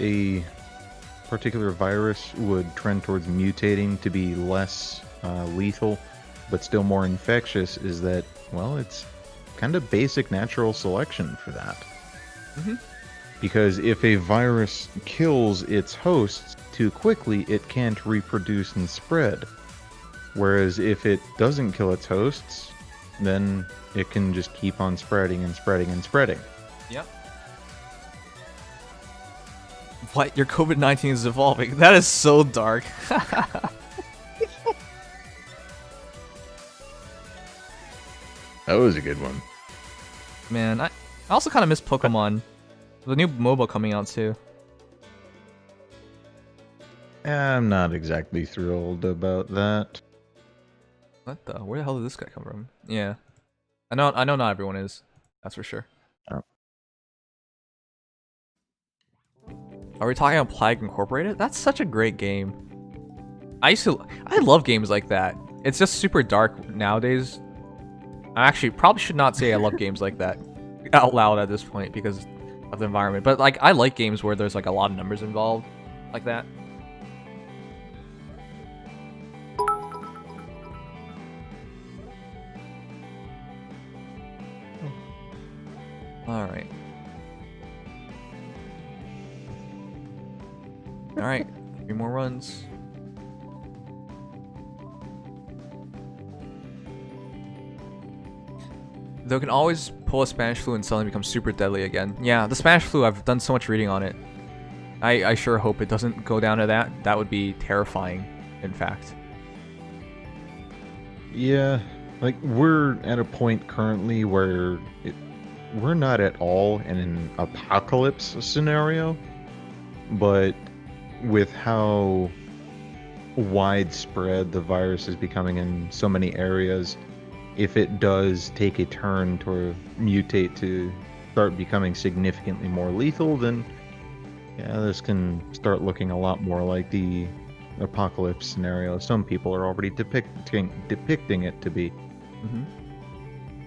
a particular virus would trend towards mutating to be less lethal but still more infectious is that, well, it's kind of basic natural selection for that. Mm-hmm. Because if a virus kills its hosts too quickly, it can't reproduce and spread. Whereas if it doesn't kill its hosts, then it can just keep on spreading and spreading and spreading. Yep. What? Your COVID-19 is evolving? That is so dark. That was a good one. Man, I also kind of miss Pokemon. The new MOBA coming out too. I'm not exactly thrilled about that. What the? Where the hell did this guy come from? Yeah, I know not everyone is. That's for sure. Oh. Are we talking about Plague Incorporated? That's such a great game. I love games like that. It's just super dark nowadays. I actually probably should not say I love games like that out loud at this point because of the environment. But like, I like games where there's like a lot of numbers involved, like that. All right. All right. 3 more runs. They can always pull a Spanish flu and suddenly become super deadly again. Yeah, the Spanish flu, I've done so much reading on it. I sure hope it doesn't go down to that. That would be terrifying, in fact. Yeah, like we're at a point currently where we're not at all in an apocalypse scenario, but with how widespread the virus is becoming in so many areas, if it does take a turn to mutate to start becoming significantly more lethal, then yeah, this can start looking a lot more like the apocalypse scenario some people are already depicting it to be. Mm-hmm.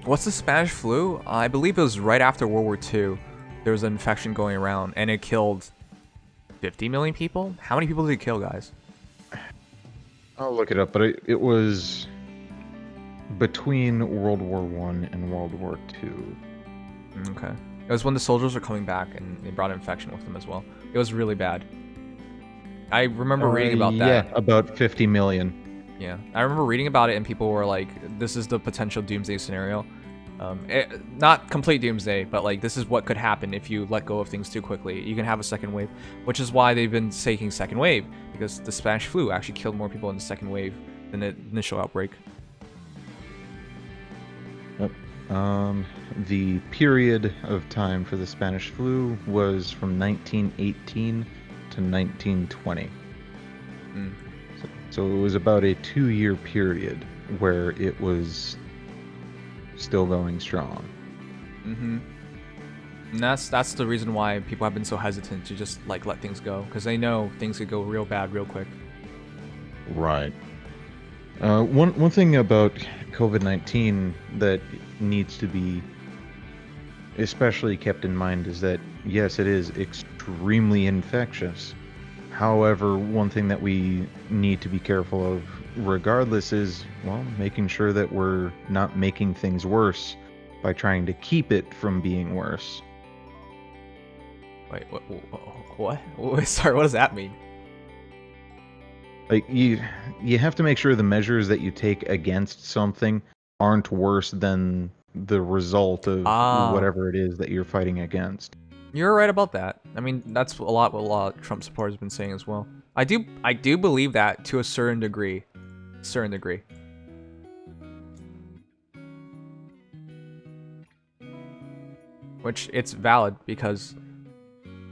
What's the Spanish flu? I believe it was right after World War II. There was an infection going around, and it killed 50 million people? How many people did it kill, guys? I'll look it up, but it was between World War I and World War II. Okay. It was when the soldiers were coming back, and they brought infection with them as well. It was really bad. I remember reading about that. Yeah, about 50 million. Yeah, I remember reading about it, and people were like, "This is the potential doomsday scenario." Not complete doomsday, but like this is what could happen if you let go of things too quickly. You can have a second wave, which is why they've been taking second wave, because the Spanish flu actually killed more people in the second wave than the initial outbreak. Yep. The period of time for the Spanish flu was from 1918 to 1920. Mm. So it was about a 2-year period where it was still going strong. Mm-hmm. And that's the reason why people have been so hesitant to just like let things go, because they know things could go real bad real quick. Right. One thing about COVID-19 that needs to be especially kept in mind is that yes, it is extremely infectious. However, one thing that we need to be careful of regardless is, well, making sure that we're not making things worse by trying to keep it from being worse. Wait, what? Wait, sorry, what does that mean? Like, you have to make sure the measures that you take against something aren't worse than the result of whatever it is that you're fighting against. You're right about that. I mean, that's what a lot of Trump supporters have been saying as well. I do believe that to a certain degree. Which it's valid because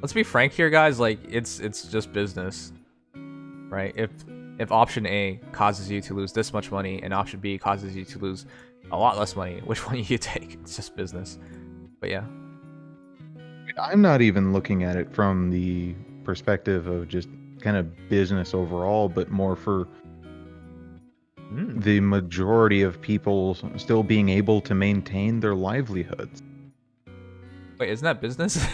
let's be frank here, guys, like it's just business. Right? If option A causes you to lose this much money and option B causes you to lose a lot less money, which one do you take? It's just business. But yeah. I'm not even looking at it from the perspective of just kind of business overall, but more for the majority of people still being able to maintain their livelihoods. Wait, isn't that business?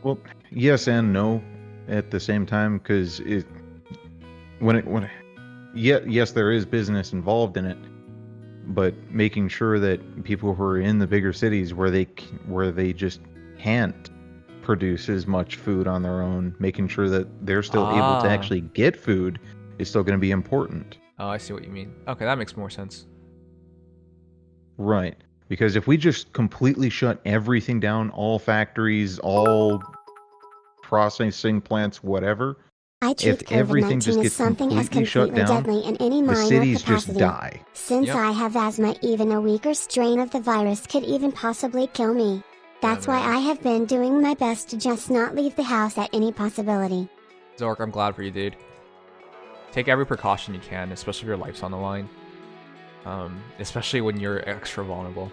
Well, yes and no at the same time, because yes, there is business involved in it, but making sure that people who are in the bigger cities where they just can't produce as much food on their own, making sure that they're still able to actually get food is still going to be important. Oh, I see what you mean. Okay, that makes more sense. Right. Because if we just completely shut everything down, all factories, all processing plants, whatever, I treat If everything just COVID-19 as gets something as completely shut completely down, deadly in any the minor cities capacity. just die. Since Yep. I have asthma, even a weaker strain of the virus could even possibly kill me. That's why man. I have been doing my best to just not leave the house at any possibility. Zork, I'm glad for you, dude. Take every precaution you can, especially if your life's on the line. Especially when you're extra vulnerable.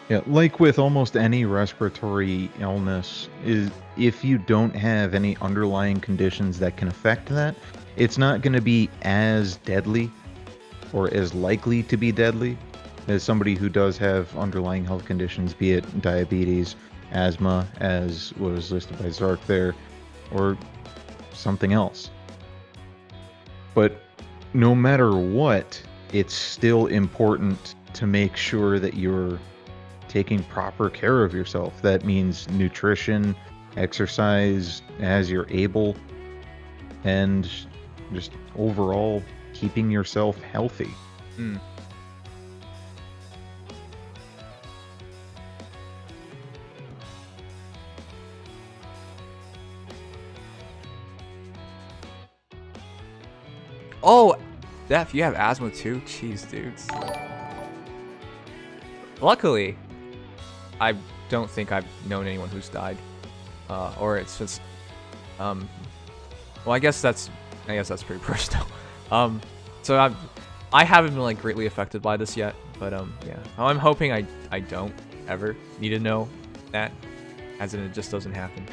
Yeah, like with almost any respiratory illness, is if you don't have any underlying conditions that can affect that, it's not going to be as deadly or as likely to be deadly as somebody who does have underlying health conditions, be it diabetes, asthma, as was listed by Zark there, or something else. But no matter what, it's still important to make sure that you're taking proper care of yourself. That means nutrition, exercise as you're able, and just overall keeping yourself healthy. Mm. Oh, Def, you have asthma too? Jeez, dudes. Luckily, I don't think I've known anyone who's died. Or it's just, well, I guess that's pretty personal. So I haven't been like greatly affected by this yet, but yeah. I'm hoping I don't ever need to know that, as in it just doesn't happen.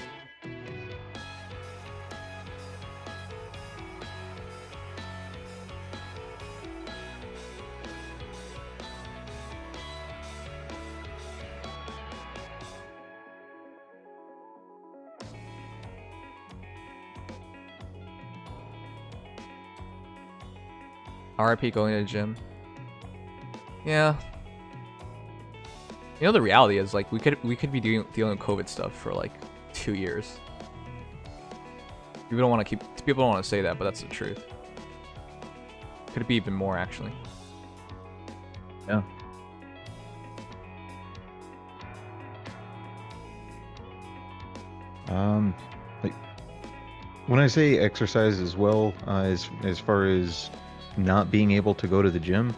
RIP going to the gym. Yeah. You know, the reality is, like, we could be dealing with COVID stuff for like 2 years. People don't want to say that, but that's the truth. Could be even more, actually. Yeah. Like when I say exercise as well, as far as not being able to go to the gym,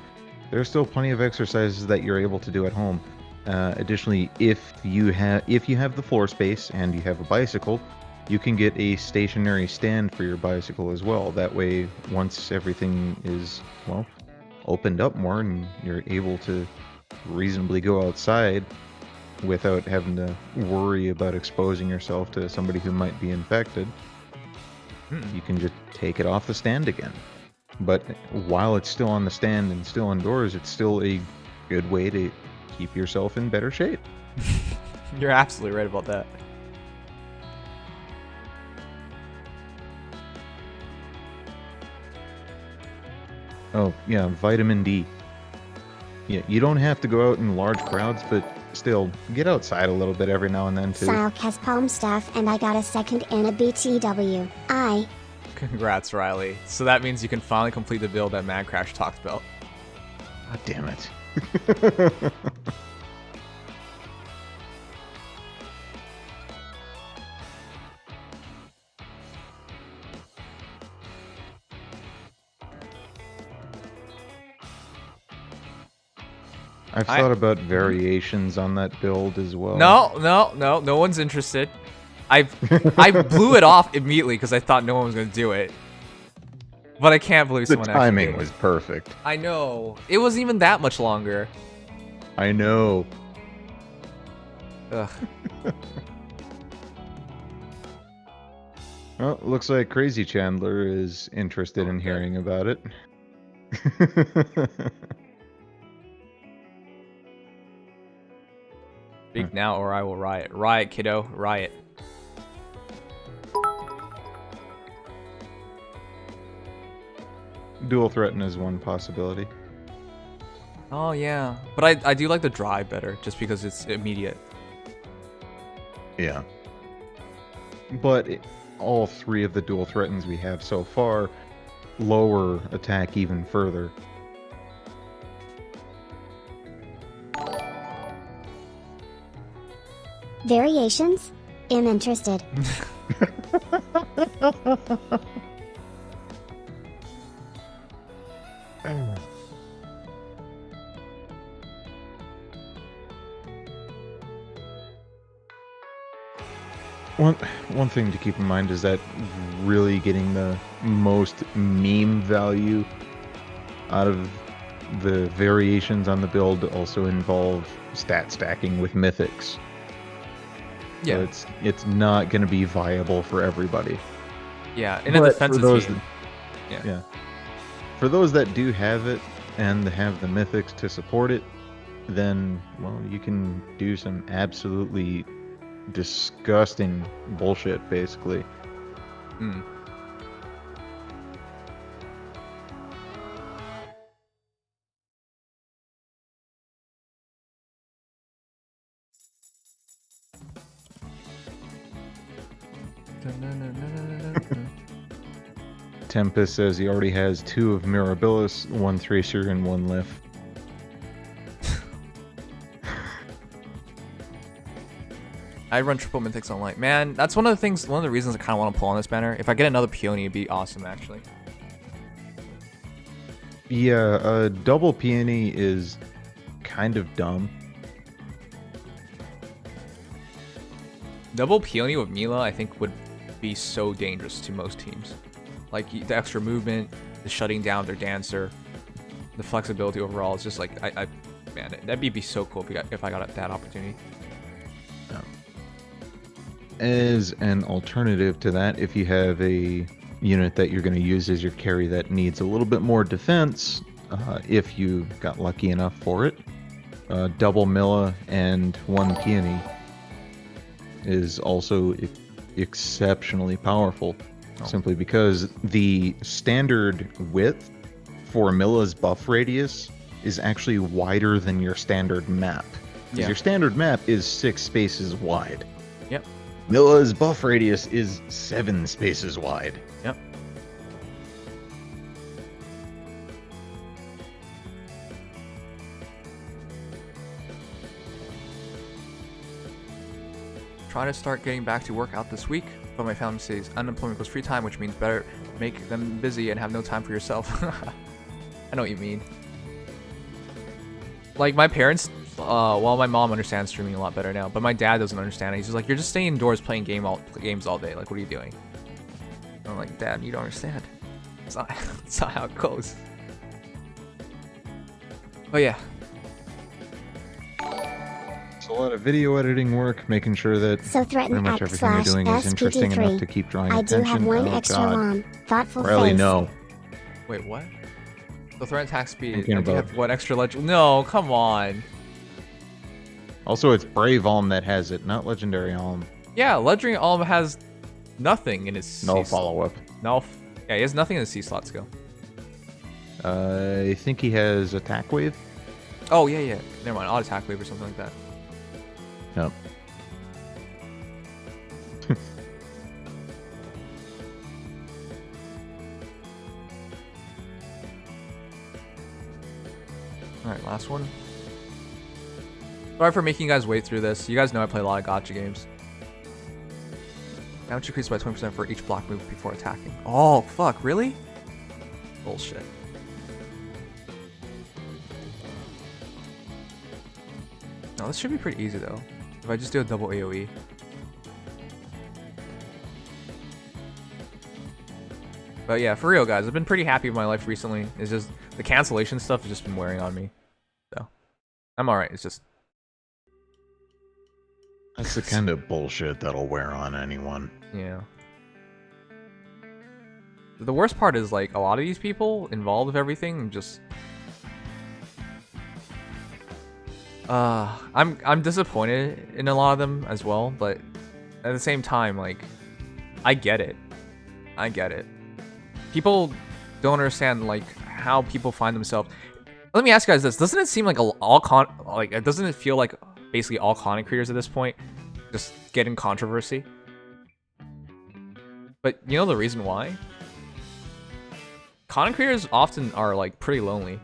there's still plenty of exercises that you're able to do at home. Additionally, if you have the floor space and you have a bicycle, you can get a stationary stand for your bicycle as well. That way, once everything is, well, opened up more and you're able to reasonably go outside without having to worry about exposing yourself to somebody who might be infected, you can just take it off the stand again. But while it's still on the stand and still indoors, it's still a good way to keep yourself in better shape. You're absolutely right about that. Oh, yeah, vitamin D. Yeah, you don't have to go out in large crowds, but still, get outside a little bit every now and then, too. Silk has palm stuff and I got a second and a BTW. Congrats, Riley. So that means you can finally complete the build that Mad Crash talked about. God damn it. I've thought about variations on that build as well. No one's interested. I blew it off immediately because I thought no one was going to do it. But I can't believe The someone actually timing did. was perfect. I know. It wasn't even that much longer. I know. Ugh. Well, looks like Crazy Chandler is interested in hearing about it. Speak now or I will riot. Riot, kiddo. Riot. Dual threaten is one possibility. Oh, yeah. But I do like the drive better, just because it's immediate. Yeah. But all three of the dual threatens we have so far lower attack even further. Variations? am interested. One thing to keep in mind is that really getting the most meme value out of the variations on the build also involve stat stacking with mythics. Yeah. So it's not going to be viable for everybody. Yeah, in a defensive team. Yeah. For those that do have it and have the mythics to support it, then, well, you can do some absolutely disgusting bullshit, basically. Hmm. Tempest says he already has 2 of Mirabilis, 1 Thracer, and 1 Lift. I run triple mythics on light. Man, that's one of the reasons I kind of want to pull on this banner. If I get another peony, it'd be awesome, actually. Yeah, double peony is kind of dumb. Double peony with Mila, I think, would be so dangerous to most teams. Like, the extra movement, the shutting down their dancer, the flexibility overall. It's just like, man, that'd be so cool if I got that opportunity. As an alternative to that, if you have a unit that you're going to use as your carry that needs a little bit more defense, if you got lucky enough for it, double Milla and 1 peony is also exceptionally powerful. Simply because the standard width for Milla's buff radius is actually wider than your standard map. Because your standard map is 6 spaces wide. Yep. Milla's buff radius is 7 spaces wide. Yep. Try to start getting back to work out this week, but my family says unemployment equals free time, which means better make them busy and have no time for yourself. I know what you mean. Like, my parents, well, my mom understands streaming a lot better now, but my dad doesn't understand it. He's just like, you're just staying indoors playing games all day. Like, what are you doing? And I'm like, Dad, you don't understand. It's not how it goes. Oh, yeah. It's a lot of video editing work, making sure that So pretty threaten much at everything you're doing is interesting enough to keep drawing I do attention. have 1 Oh, extra God. lawn. Thoughtful Riley, face. no. Wait, what? The threat attack speed. Thinking I do about- have what extra legend? No, come on. Also, it's Brave Alm that has it, not Legendary Alm. Yeah, Legendary Alm has nothing in his No C follow-up. No. Yeah, he has nothing in his C slot skill. I think he has Attack Wave. Oh, yeah. Never mind. Auto attack wave or something like that. Yep. Alright, last one. Sorry for making you guys wait through this. You guys know I play a lot of Gacha games. Damage increased by 20% for each block move before attacking. Oh, fuck, really? Bullshit. No, this should be pretty easy though. If I just do a double AoE. But yeah, for real guys, I've been pretty happy with my life recently. It's just, the cancellation stuff has just been wearing on me. So, I'm alright, it's just... That's the kind of bullshit that'll wear on anyone. Yeah. The worst part is, like, a lot of these people involved with everything just... I'm disappointed in a lot of them as well, but at the same time, like, I get it. I get it. People don't understand, like, how people find themselves... Let me ask you guys this. Doesn't it seem like doesn't it feel like basically all content creators at this point just get in controversy? But you know the reason why? Content creators often are like pretty lonely.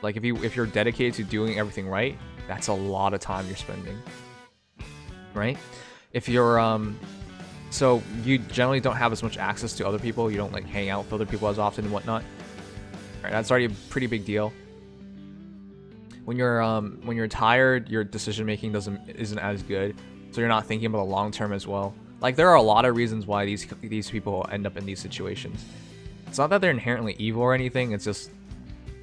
Like if you're dedicated to doing everything right, that's a lot of time you're spending. Right? if you're so you generally don't have as much access to other people. You don't like hang out with other people as often and whatnot. Right, that's already a pretty big deal. When you're tired, your decision making isn't as good, so you're not thinking about the long term as well. Like there are a lot of reasons why these people end up in these situations. It's not that they're inherently evil or anything. It's just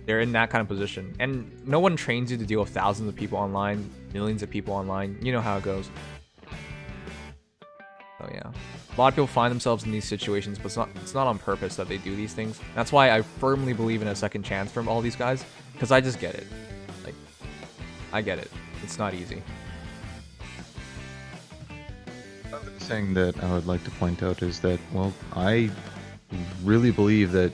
they're in that kind of position, and no one trains you to deal with thousands of people online, millions of people online. You know how it goes. So yeah, a lot of people find themselves in these situations, but it's not on purpose that they do these things. That's why I firmly believe in a second chance from all these guys, because I just get it. Like, I get it. It's not easy. Another thing that I would like to point out is that, well, I really believe that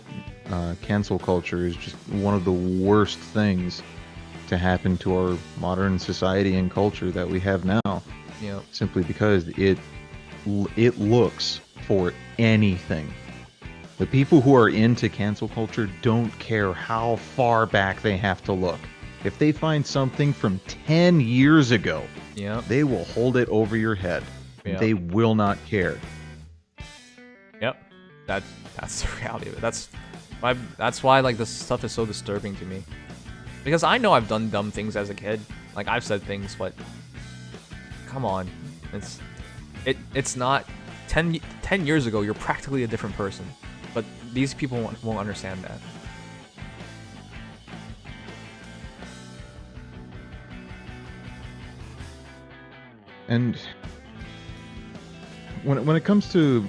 cancel culture is just one of the worst things to happen to our modern society and culture that we have now. Yeah. Simply because it looks for anything. The people who are into cancel culture don't care how far back they have to look. If they find something from 10 years ago, Yeah. they will hold it over your head. Yeah. They will not care. Yep. That's the reality of it. That's why like this stuff is so disturbing to me. Because I know I've done dumb things as a kid. Like I've said things, but come on. It's not 10 years ago you're practically a different person. But these people won't understand that. And when it comes to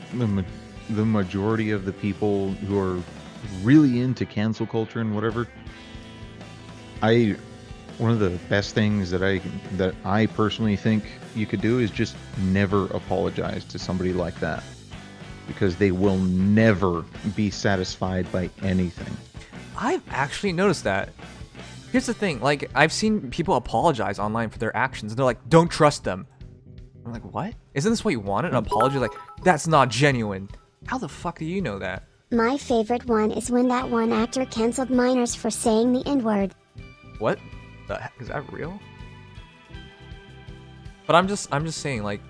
the majority of the people who are really into cancel culture and whatever, one of the best things that I personally think you could do is just never apologize to somebody like that, because they will never be satisfied by anything. I've actually noticed that. Here's the thing, like I've seen people apologize online for their actions and they're like, don't trust them. I'm like, what? Isn't this what you wanted? An apology? Like, that's not genuine. How the fuck do you know that? My favorite one is when that one actor canceled minors for saying the N-word. What the heck? Is that real? But I'm just saying, like,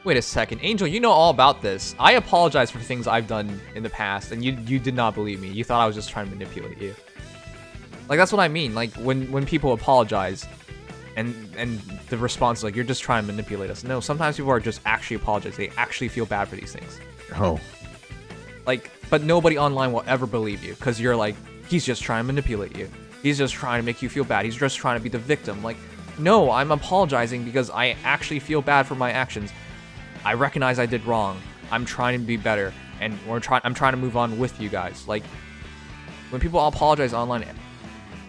wait a second, Angel, you know all about this. I apologize for things I've done in the past, and you did not believe me. You thought I was just trying to manipulate you. Like, that's what I mean. Like, when people apologize, and the response is like, you're just trying to manipulate us. No, sometimes people are just actually apologize. They actually feel bad for these things. Oh. Like, but nobody online will ever believe you, because you're like, he's just trying to manipulate you. He's just trying to make you feel bad. He's just trying to be the victim. Like, no, I'm apologizing because I actually feel bad for my actions. I recognize I did wrong. I'm trying to be better, and I'm trying to move on with you guys. Like, when people apologize online,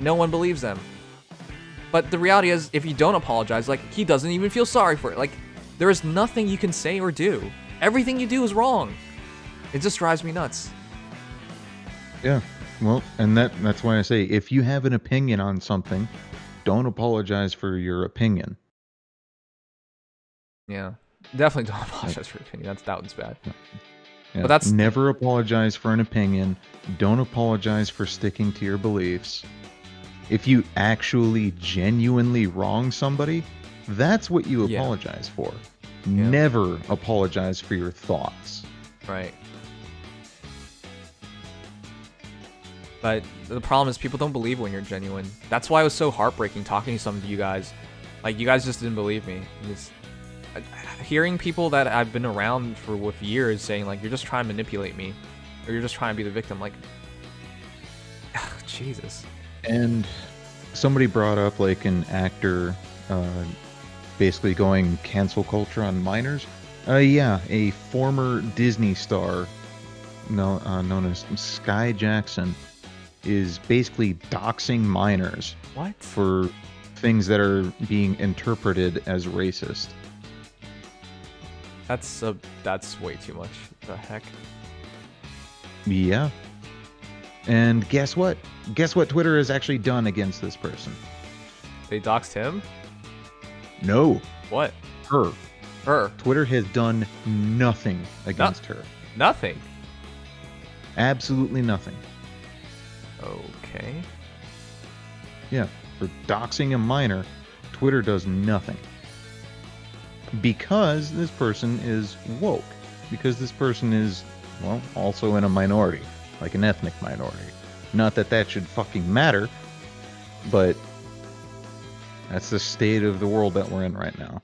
no one believes them. But the reality is, if you don't apologize, like, he doesn't even feel sorry for it. Like, there is nothing you can say or do. Everything you do is wrong. It just drives me nuts. Yeah. Well, and that's why I say, if you have an opinion on something, don't apologize for your opinion. Yeah. Definitely don't apologize for your opinion. That one's bad. Yeah. But that's... Never apologize for an opinion. Don't apologize for sticking to your beliefs. If you actually genuinely wrong somebody, that's what you apologize for. Yeah. Never apologize for your thoughts. Right. But the problem is people don't believe when you're genuine. That's why it was so heartbreaking talking to some of you guys. Like, you guys just didn't believe me. Hearing people that I've been around with years saying, like, you're just trying to manipulate me, or you're just trying to be the victim, like, Jesus. And somebody brought up, like, an actor basically going cancel culture on minors. Yeah, a former Disney star known as Sky Jackson is basically doxing minors. What? For things that are being interpreted as racist. That's way too much. The heck? Yeah. And guess what? Guess what Twitter has actually done against this person? They doxed him? No. What? Her. Twitter has done nothing against her. Nothing? Absolutely nothing. Okay. Yeah. For doxing a minor, Twitter does nothing. because this person is woke, because this person is, well, also in a minority, like an ethnic minority. Not that that should fucking matter, but that's the state of the world that we're in right now.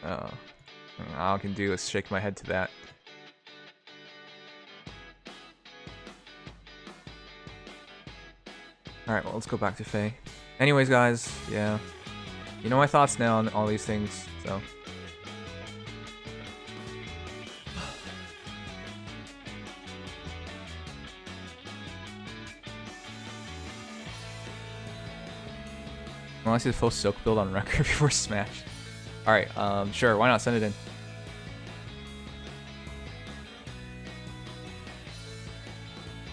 Oh, all I can do is shake my head to that. Alright, well, let's go back to Faye. Anyways, guys, yeah. You know my thoughts now on all these things, so. I want to see the full Silk build on record before Smash. Alright, sure, why not? Send it in.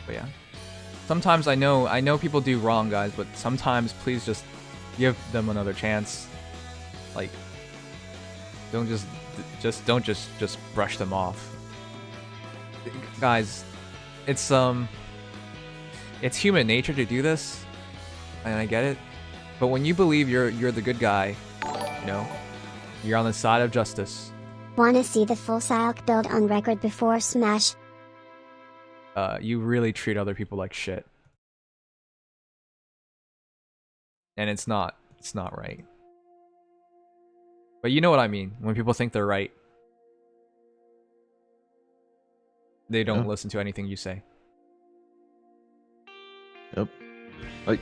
But yeah. Sometimes I know people do wrong, guys, but sometimes please just give them another chance. Like, don't just brush them off. Guys, it's human nature to do this, and I get it. But when you believe you're the good guy, you know, you're on the side of justice. Wanna see the full Silk build on record before Smash? You really treat other people like shit. And it's not right. But you know what I mean, when people think they're right. They don't listen to anything you say. Yep. Like,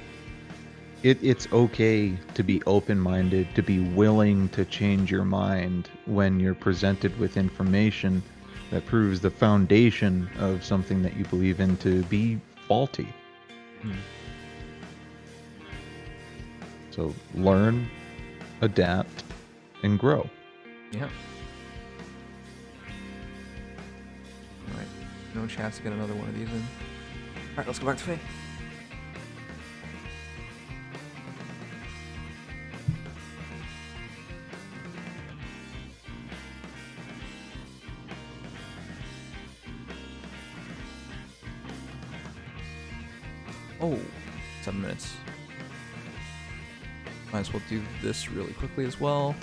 it's okay to be open-minded, to be willing to change your mind when you're presented with information that proves the foundation of something that you believe in to be faulty. So learn, adapt, and grow. Yeah. Alright, no chance to get another one of these in. Alright, let's go back to Faye. Oh, 7 minutes. Might as well do this really quickly as well.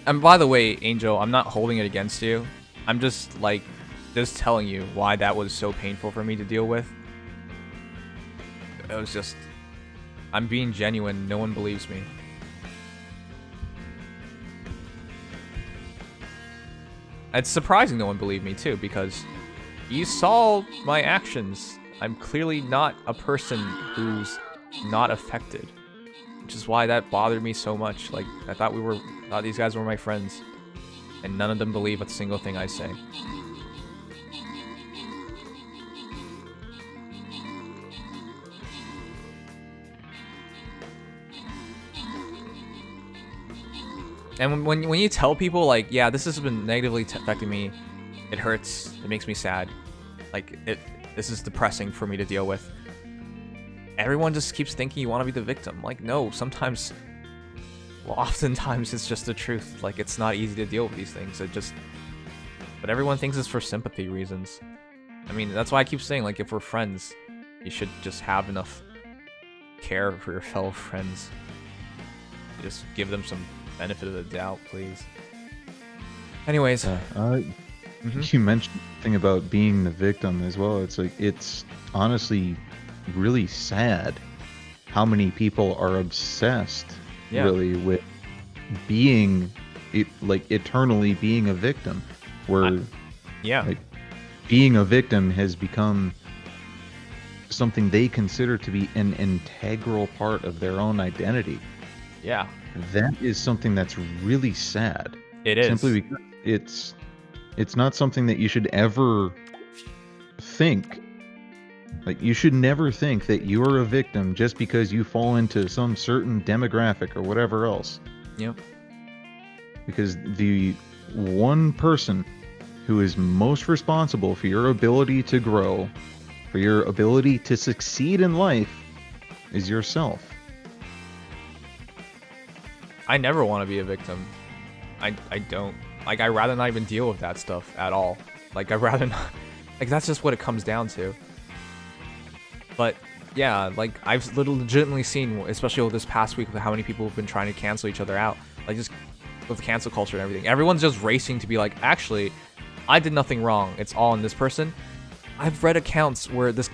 And by the way, Angel, I'm not holding it against you. I'm just telling you why that was so painful for me to deal with. It was just, I'm being genuine. No one believes me. It's surprising no one believed me too, because you saw my actions. I'm clearly not a person who's not affected, which is why that bothered me so much. Like, I thought these guys were my friends, and none of them believe a single thing I say. And when you tell people, like, yeah, this has been negatively affecting me, it hurts, it makes me sad, like, this is depressing for me to deal with. Everyone just keeps thinking you want to be the victim. Like, no, sometimes, well, oftentimes it's just the truth. Like, it's not easy to deal with these things. But everyone thinks it's for sympathy reasons. I mean, that's why I keep saying, like, if we're friends, you should just have enough care for your fellow friends. Just give them some benefit of the doubt, please. Anyways. You mentioned something about being the victim as well. It's like, it's honestly really sad how many people are obsessed really with being eternally being a victim, where like, being a victim has become something they consider to be an integral part of their own identity. Yeah, that is something that's really sad. It is, simply because it's not something that you should ever think. Like, you should never think that you're a victim just because you fall into some certain demographic or whatever else. Yep. Because the one person who is most responsible for your ability to grow, for your ability to succeed in life, is yourself. I never want to be a victim. I don't. Like, I'd rather not even deal with that stuff at all. Like, I'd rather not. Like, that's just what it comes down to. But, yeah, like, I've legitimately seen, especially over this past week, how many people have been trying to cancel each other out. Like, just with cancel culture and everything. Everyone's just racing to be like, actually, I did nothing wrong. It's all on this person. I've read accounts where this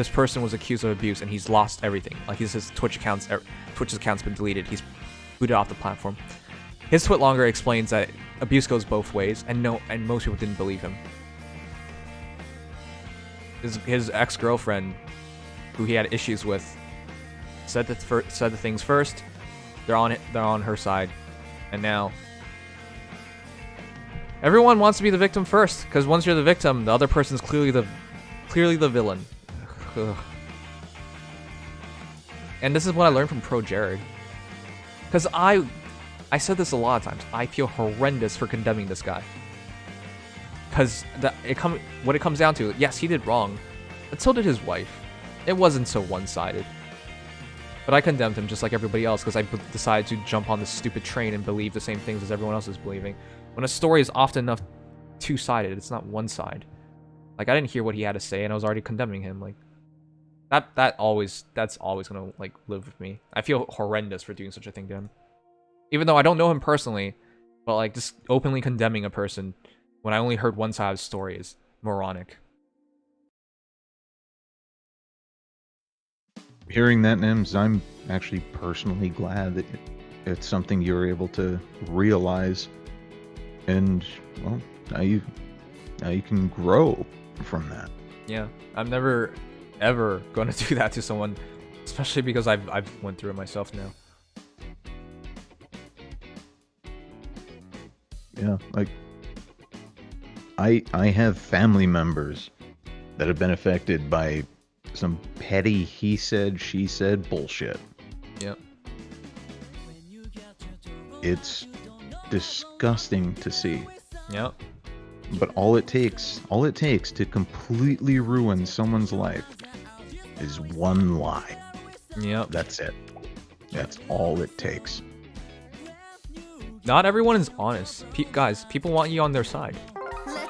person was accused of abuse and he's lost everything. Like his Twitch's account's been deleted. He's booted off the platform. His TwitLonger explains that abuse goes both ways, and most people didn't believe him. His ex-girlfriend, who he had issues with, said the things first. They're on her side, and now everyone wants to be the victim first, because once you're the victim, the other person's clearly the villain. Ugh. And this is what I learned from Pro Jared, because I said this a lot of times. I feel horrendous for condemning this guy, because what it comes down to, yes, he did wrong, but so did his wife. It wasn't so one-sided. But I condemned him just like everybody else because I decided to jump on this stupid train and believe the same things as everyone else is believing. When a story is often enough two-sided, it's not one side. Like, I didn't hear what he had to say and I was already condemning him. Like, that's always gonna, like, live with me. I feel horrendous for doing such a thing to him. Even though I don't know him personally, but, like, just openly condemning a person when I only heard one side of the story is moronic. Hearing that, Nims, I'm actually personally glad that it's something you're able to realize, and well, now you can grow from that. Yeah, I'm never ever going to do that to someone, especially because I've went through it myself now. Yeah, like I have family members that have been affected by some petty he said, she said bullshit. Yep. It's disgusting to see. Yep. But all it takes to completely ruin someone's life is one lie. Yep. That's it. That's all it takes. Not everyone is honest. Guys, people want you on their side.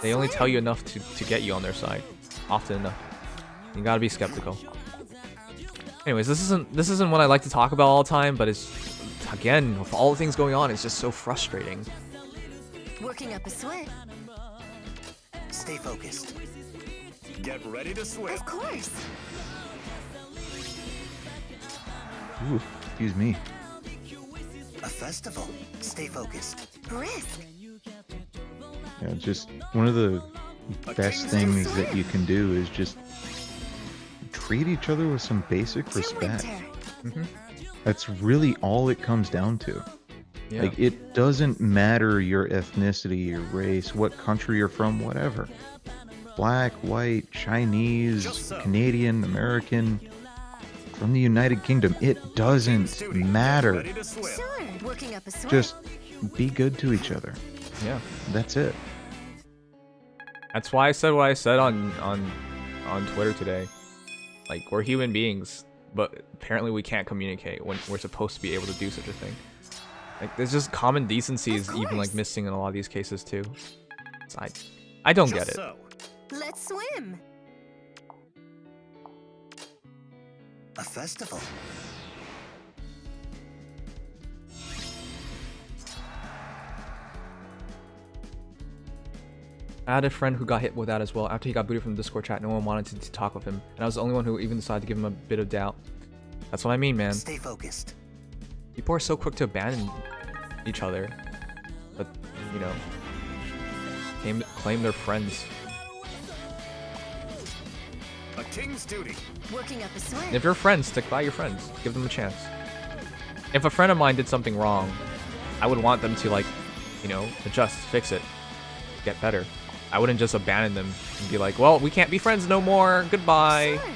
They only tell you enough to get you on their side. Often enough. You gotta be skeptical. Anyways, this isn't what I like to talk about all the time, but it's, again, with all the things going on, it's just so frustrating. Working up a sweat. Stay focused. Get ready to swim. Of course. Ooh, excuse me. A festival. Stay focused. Brisk. Yeah, just one of the best things that you can do is just treat each other with some basic respect. That's really all it comes down to. Yeah. Like, it doesn't matter your ethnicity, your race, what country you're from, whatever. Black, white, Chinese, Canadian, American, from the United Kingdom. It doesn't matter. Sure. Working up a sweat. Just be good to each other. Yeah. That's it. That's why I said what I said on Twitter today. Like, we're human beings, but apparently we can't communicate when we're supposed to be able to do such a thing. Like, there's just common decency is even, like, missing in a lot of these cases, too. So I don't get it. Let's swim. A festival. I had a friend who got hit with that as well. After he got booted from the Discord chat, no one wanted to talk with him. And I was the only one who even decided to give him a bit of doubt. That's what I mean, man. Stay focused. People are so quick to abandon each other. But, you know, claim they're friends. A king's duty. Working up a sweat. If you're friends, stick by your friends. Give them a chance. If a friend of mine did something wrong, I would want them to, like, you know, adjust, fix it, get better. I wouldn't just abandon them and be like, well, we can't be friends no more. Goodbye. Sure.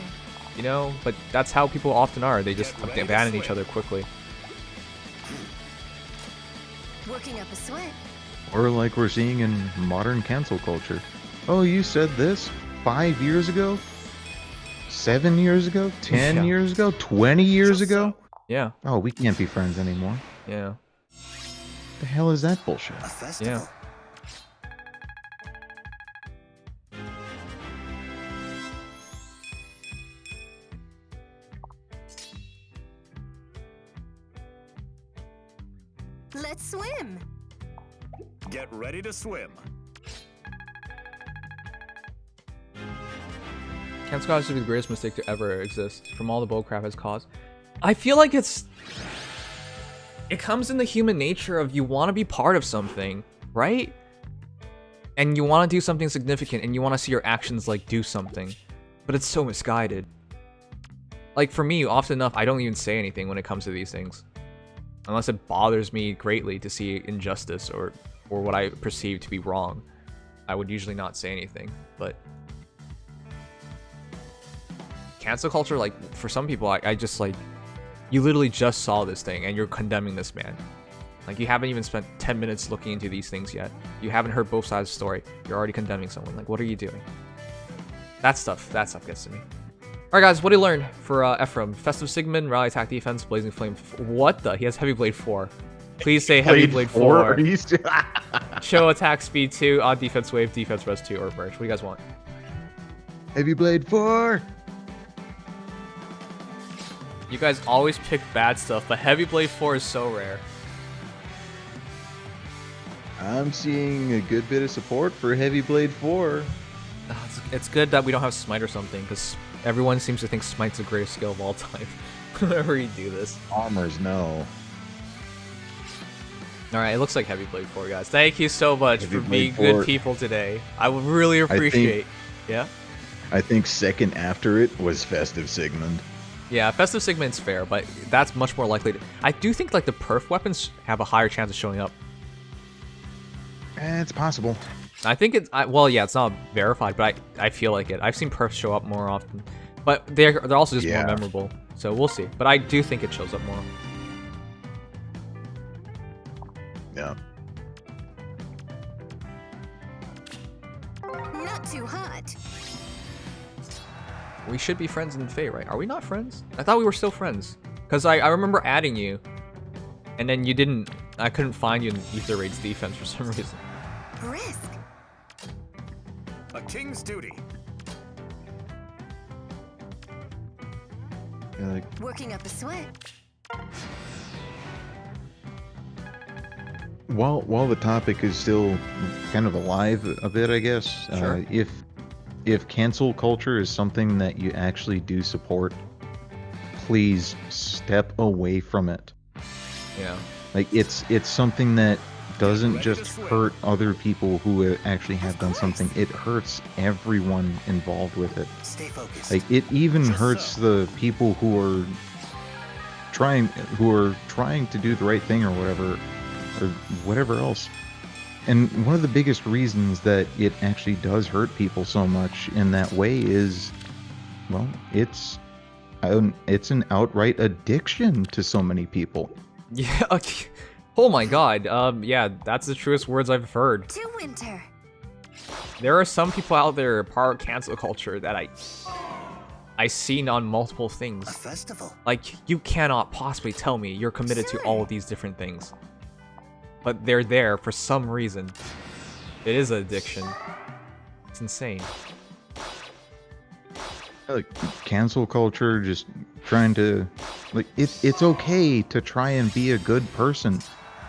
You know, but that's how people often are. They just abandon each other quickly. Working up a sweat. Or like we're seeing in modern cancel culture. Oh, you said this 5 years ago? 7 years ago? 10 Yeah. years ago? 20 years ago? Yeah. Oh, we can't be friends anymore. Yeah. The hell is that bullshit? A festival. Yeah. Let's swim. Get ready to swim. Cancel culture should be the greatest mistake to ever exist from all the bullcrap it's caused. I feel like it comes in the human nature of you want to be part of something, right? And you want to do something significant and you want to see your actions like do something, but it's so misguided. Like for me, often enough, I don't even say anything when it comes to these things. Unless it bothers me greatly to see injustice or what I perceive to be wrong. I would usually not say anything, but cancel culture, like for some people, I just like, you literally just saw this thing and you're condemning this man. Like you haven't even spent 10 minutes looking into these things yet. You haven't heard both sides of the story. You're already condemning someone. Like, what are you doing? That stuff gets to me. Alright guys, what did you learn for Ephraim? Festive Sigmund, Rally Attack Defense, Blazing Flame. What the? He has Heavy Blade 4. Please say Heavy Blade 4. Show attack speed 2, on defense wave, defense res 2, or merge. What do you guys want? Heavy Blade 4! You guys always pick bad stuff, but Heavy Blade 4 is so rare. I'm seeing a good bit of support for Heavy Blade 4. It's good that we don't have Smite or something, because everyone seems to think Smite's the greatest skill of all time. Whenever you do this. Bombers, no. Alright, it looks like Heavy Blade 4, guys. Thank you so much Heavy for being Blade 4. good people today. I would really appreciate. Yeah? I think second after it was Festive Sigmund. Yeah, Festive Sigmund's fair, but that's much more likely to... I do think like the perf weapons have a higher chance of showing up. It's possible. I think it's... well, yeah, it's not verified, but I feel like it. I've seen perfs show up more often. But they're also just more memorable. So we'll see. But I do think it shows up more. Yeah. Not too hot. We should be friends in Fae, right? Are we not friends? I thought we were still friends. Because I remember adding you. And then you didn't... I couldn't find you in Ether Raid's defense for some reason. Risk. A king's duty. Like, Working up a sweat. while the topic is still kind of alive a bit, I guess, Sure. If cancel culture is something that you actually do support, please step away from it. Yeah. Like it's something that doesn't just hurt other people who actually have done something. It hurts everyone involved with it. Stay focused. Like it even hurts the people who are trying to do the right thing or whatever else. And one of the biggest reasons that it actually does hurt people so much in that way is, well, it's an outright addiction to so many people. Yeah. Oh my god. Yeah, that's the truest words I've heard. To winter. There are some people out there part of cancel culture that I seen on multiple things. A festival. Like, you cannot possibly tell me you're committed to all of these different things. But they're there for some reason. It is an addiction. It's insane. Like cancel culture, just trying to, like, it's okay to try and be a good person,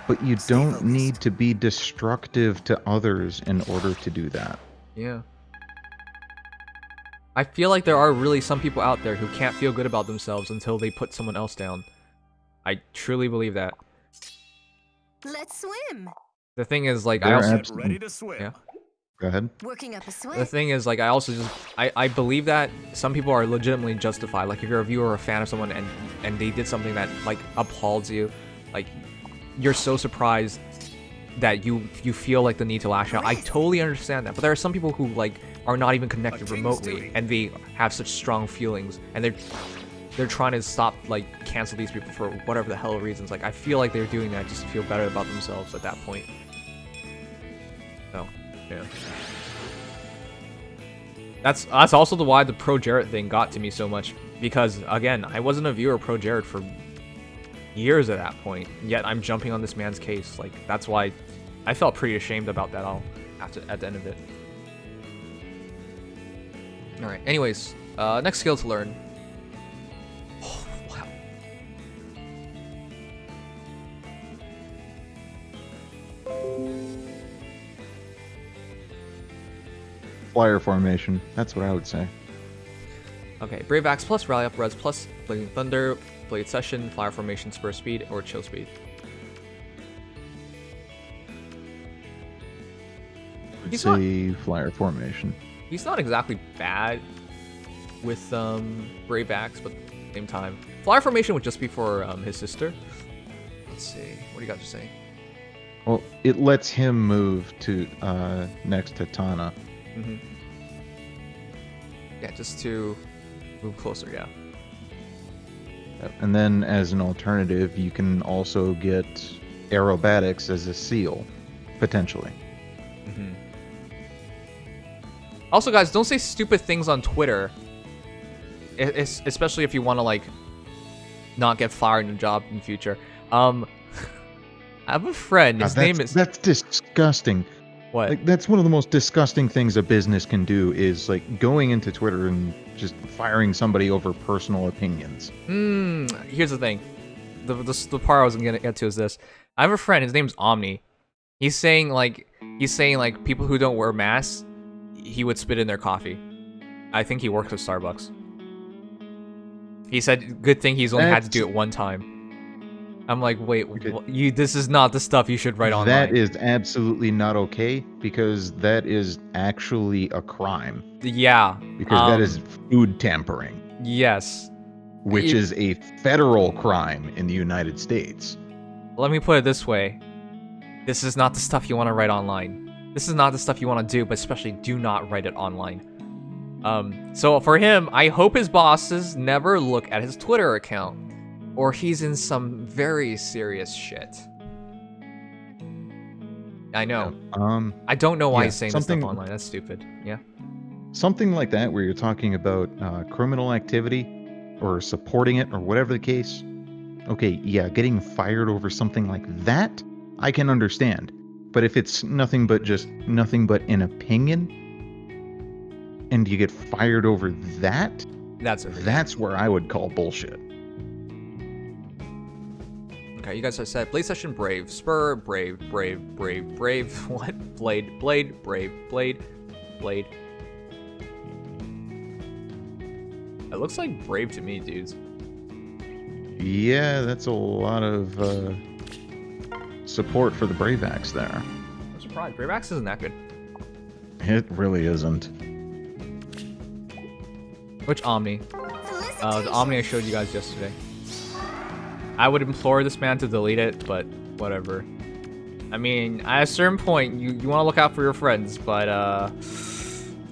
but you don't need to be destructive to others in order to do that. Yeah. I feel like there are really some people out there who can't feel good about themselves until they put someone else down. I truly believe that. Let's swim. The thing is, like, There I are also... Get ready to swim. Yeah. Go ahead. Working up a The sweat. thing is, like, I also just... I believe that some people are legitimately justified. Like, if you're a viewer or a fan of someone and they did something that, like, appalls you, like, you're so surprised that you feel like the need to lash out. I totally understand that. But there are some people who, like, are not even connected remotely, and they have such strong feelings, and they're trying to stop, like, cancel these people for whatever the hell reasons. Like, I feel like they're doing that just to feel better about themselves at that point. So, yeah. That's also why the pro Jarrett thing got to me so much, because again, I wasn't a viewer of pro Jarrett for years at that point, yet I'm jumping on this man's case. Like, that's why I felt pretty ashamed about that all at the end of it. All right. Anyways, next skill to learn. Oh, wow. flyer formation. That's what I would say. Okay, Brave Axe plus Rally Up Res plus Blazing Thunder, Blade Session, Flyer Formation, Spur Speed, or Chill Speed. I'd He's say flyer formation. He's not exactly bad with Brave Axe, but at the same time, Flyer Formation would just be for his sister. Let's see, what do you got to say? Well, it lets him move to next to Tana. Mm-hmm. Yeah, just to move closer, yeah. And then as an alternative, you can also get aerobatics as a seal, potentially. Mm-hmm. Also, guys, don't say stupid things on Twitter. Especially if you want to, like, not get fired in a job in the future. I have a friend. His name is... That's disgusting. What? Like, that's one of the most disgusting things a business can do is, like, going into Twitter and just firing somebody over personal opinions. Here's the thing. The part I was going to get to is this. I have a friend. His name's Omni. He's saying, like, people who don't wear masks, he would spit in their coffee. I think he works at Starbucks. He said, good thing he's only had to do it one time. I'm like, wait, this is not the stuff you should write online. That is absolutely not okay, because that is actually a crime. Yeah. Because that is food tampering. Yes. Which is a federal crime in the United States. Let me put it this way. This is not the stuff you want to write online. This is not the stuff you want to do, but especially do not write it online. So for him, I hope his bosses never look at his Twitter account, or he's in some very serious shit. I know. I don't know why he's saying this stuff online. That's stupid. Yeah. Something like that, where you're talking about criminal activity, or supporting it, or whatever the case. Okay, yeah, getting fired over something like that, I can understand. But if it's nothing but an opinion, and you get fired over that, that's where I would call bullshit. Okay, you guys have said Blade Session, Brave, Spur, Brave, what? Blade, Blade. It looks like Brave to me, dudes. Yeah, that's a lot of support for the Brave Axe there. I'm surprised. Brave Axe isn't that good. It really isn't. Which Omni? The Omni I showed you guys yesterday. I would implore this man to delete it, but whatever. I mean, at a certain point, you want to look out for your friends, but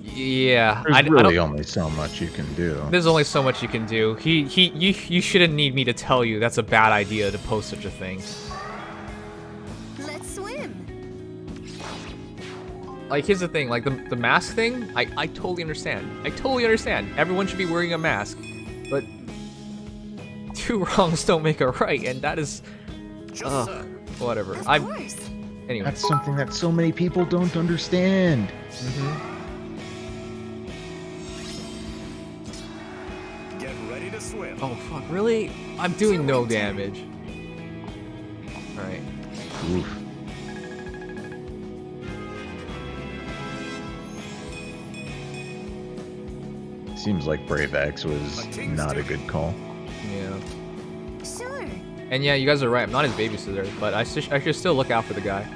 yeah. There's really only so much you can do. There's only so much you can do. You shouldn't need me to tell you that's a bad idea to post such a thing. Let's swim. Like, here's the thing, like, the mask thing, I totally understand. I totally understand. Everyone should be wearing a mask. But two wrongs don't make a right, and that is... whatever. Anyway. That's something that so many people don't understand. Get ready to swim. Oh, fuck, really? I'm doing no damage. Alright. Oof. Seems like Brave Axe was not a good call. Yeah. Sure. And yeah, you guys are right. I'm not his babysitter, but I should still look out for the guy.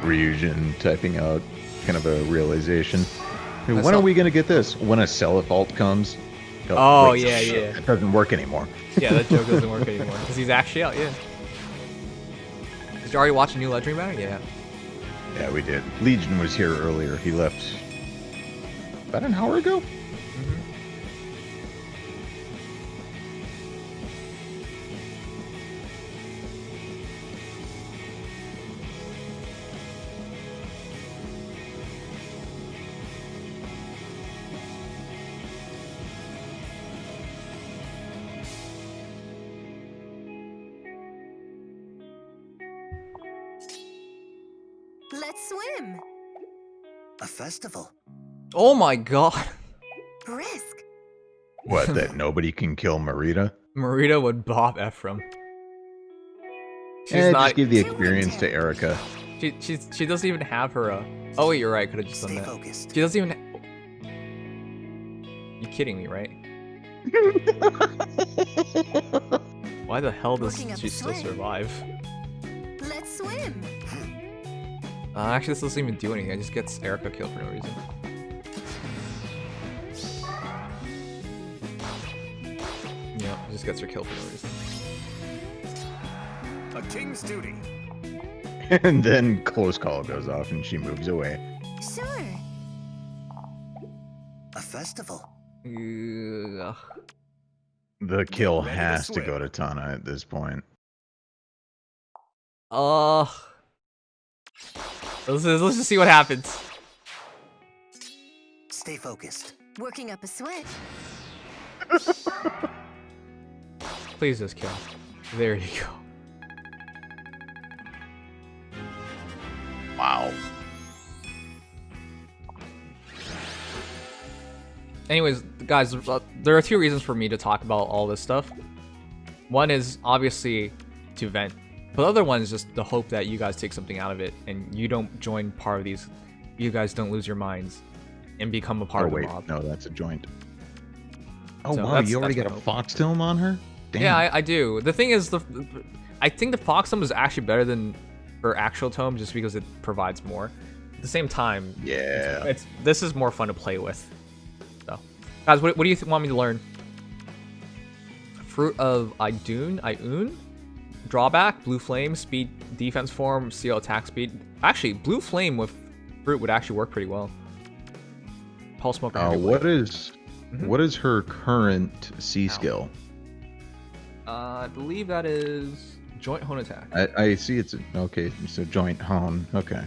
Ryujin typing out kind of a realization. Hey, when are we going to get this? When a Celiphault comes? Oh, wait, yeah, shit, yeah. That doesn't work anymore. Yeah, that joke doesn't work anymore. Because he's actually out, yeah. Did you already watch a new Legendary Banner? Yeah. Yeah, we did. Legion was here earlier. He left about an hour ago? Let's swim. A festival. Oh my god. Brisk. What, that nobody can kill Marita? Marita would bop Ephraim. She's not. Just give the experience to Erica. She doesn't even have her. Oh wait, you're right. Could have just done that. Focused. She doesn't even. You kidding me, right? Why the hell does Working up she a still sweat. survive? Let's swim. Actually, this doesn't even do anything. It just gets Erica killed for no reason. Yep, it just gets her killed for no reason. A king's duty. And then close call goes off and she moves away. Sure. A festival. Ugh. The kill Ready to has to swim. go to Tana at this point. Let's just see what happens. Stay focused. Working up a sweat. Please just kill. There you go. Wow. Anyways, guys, there are two reasons for me to talk about all this stuff. One is obviously to vent, but the other one is just the hope that you guys take something out of it and you don't join part of these. You guys don't lose your minds and become a part Oh of the wait, mob. no, that's a joint. Oh So wow, that's- you already that's got a my hope. fox film on her? Damn. Yeah, I do. The thing is, I think the Fox Tome is actually better than her actual tome just because it provides more. At the same time, Yeah. this is more fun to play with. So, guys, what do you want me to learn? Fruit of Ioun, drawback, blue flame, speed, defense form, seal attack speed. Actually, blue flame with fruit would actually work pretty well. Pulse smoke. What is Mhm. what is her current C Ow. skill? I believe that is joint hone attack. I see it's okay, so joint hone. Okay.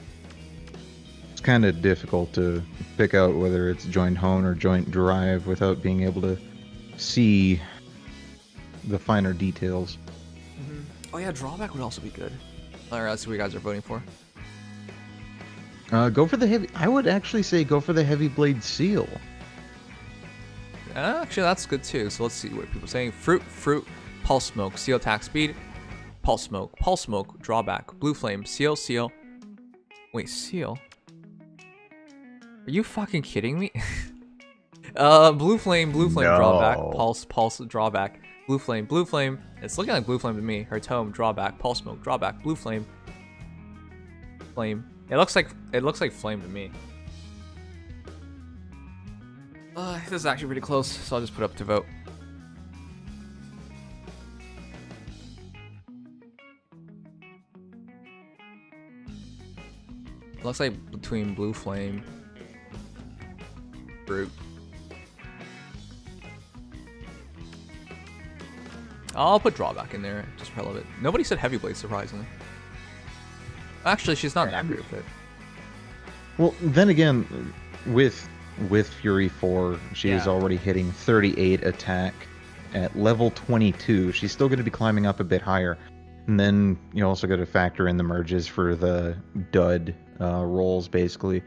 It's kind of difficult to pick out whether it's joint hone or joint drive without being able to see the finer details. Oh yeah, drawback would also be good. All right, let's see what you guys are voting for. Go for the heavy. I would actually say go for the heavy blade seal. Actually, that's good too. So let's see what people are saying. Fruit, pulse smoke, seal attack speed, pulse smoke, drawback, blue flame, seal. Wait, seal? Are you fucking kidding me? Blue flame, drawback, No. pulse, drawback, blue flame. It's looking like blue flame to me. Her tome, drawback, pulse smoke, drawback, blue flame. It looks like flame to me. This is actually pretty close, so I'll just put up to vote. It looks like between blue flame, fruit. I'll put drawback in there just for hell of it. Nobody said heavy blade, surprisingly. Actually, she's not that great with it. Well, then again, with Fury 4, she is Yeah. already hitting 38 attack at level 22. She's still going to be climbing up a bit higher. And then you also got to factor in the merges for the dud rolls, basically.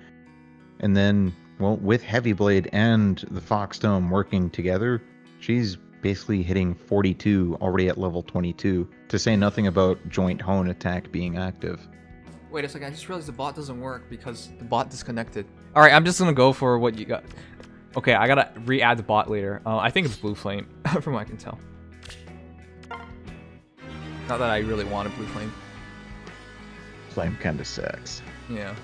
And then, well, with Heavy Blade and the Fox Dome working together, she's basically hitting 42 already at level 22, to say nothing about Joint Hone attack being active. Wait a second, I just realized the bot doesn't work because the bot disconnected. Alright, I'm just gonna go for what you got. Okay, I gotta re-add the bot later. I think it's blue flame, from what I can tell. Not that I really wanted blue flame. Flame kinda sucks. Yeah.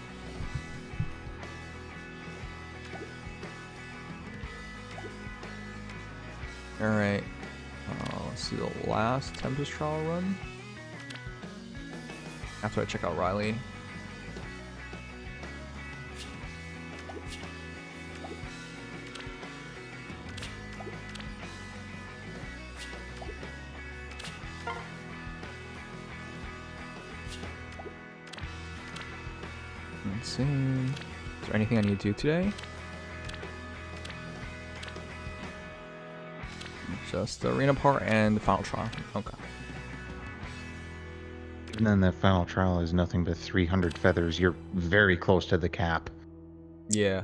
Alright. Let's see the last Tempest Trial run. After I check out Riley. Let's see. Is there anything I need to do today? Just the arena part and the final trial. Okay. And then that final trial is nothing but 300 feathers. You're very close to the cap. Yeah.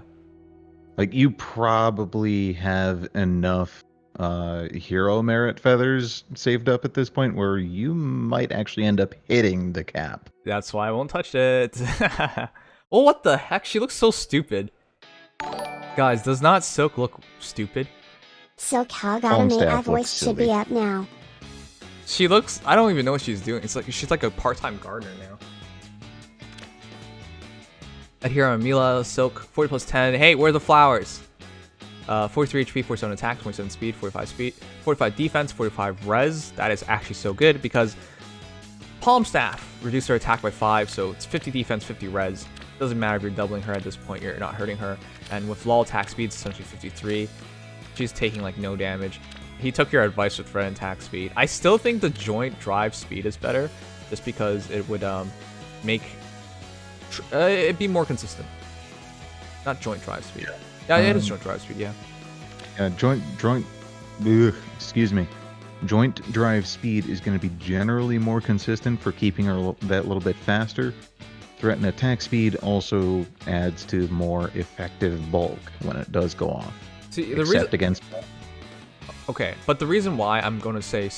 Like, you probably have enough hero merit feathers saved up at this point where you might actually end up hitting the cap. That's why I won't touch it. Oh, what the heck? She looks so stupid. Guys, does not Silk look stupid? Silk, how gotta make Staff our voice looks should be silly. up now. She looks... I don't even know what she's doing. It's like she's like a part-time gardener now. Adhero and Mila, Silk, 40 plus 10. Hey, where are the flowers? 43 HP, 47 attack, 27 speed, 45 speed, 45 defense, 45 res. That is actually so good because Palm Staff reduced her attack by 5, so it's 50 defense, 50 res. Doesn't matter if you're doubling her at this point, you're not hurting her. And with Law attack speed, it's essentially 53. She's taking like no damage. He took your advice with Threat and attack speed. I still think the joint drive speed is better, just because it would make it be more consistent. Not joint drive speed. Yeah, it is joint drive speed. Yeah. Joint, excuse me. Joint drive speed is going to be generally more consistent for keeping her that little bit faster. Threat and attack speed also adds to more effective bulk when it does go off. See, the except against. Okay, but the reason why I'm going to say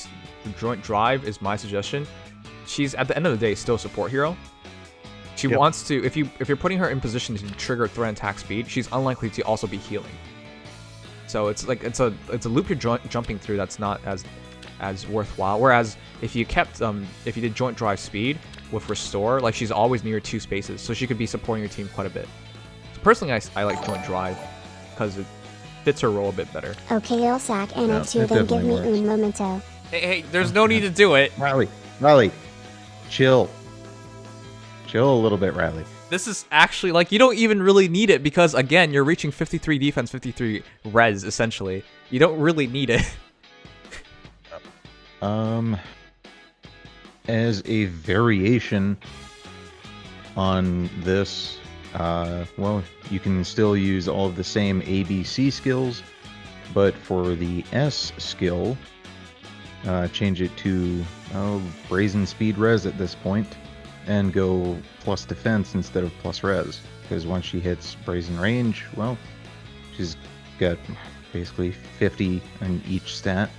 joint drive is my suggestion. She's at the end of the day still a support hero. She wants to, if you're putting her in position to trigger threat and attack speed, she's unlikely to also be healing. So it's like it's a loop you're jumping through that's not as worthwhile. Whereas if you kept if you did joint drive speed with restore, like she's always near 2 spaces, so she could be supporting your team quite a bit. So personally, I like joint drive because it fits her role a bit better. Okay, Ilsak, and Yeah, you it then give definitely me works. un momento. Hey, there's no need to do it. Riley, chill. Chill a little bit, Riley. This is actually, like, you don't even really need it because, again, you're reaching 53 defense, 53 res, essentially. You don't really need it. As a variation on this, well, you can still use all of the same ABC skills, but for the S skill, change it to Brazen Speed Res at this point, and go plus defense instead of plus res, because once she hits Brazen Range, well, she's got basically 50 in each stat,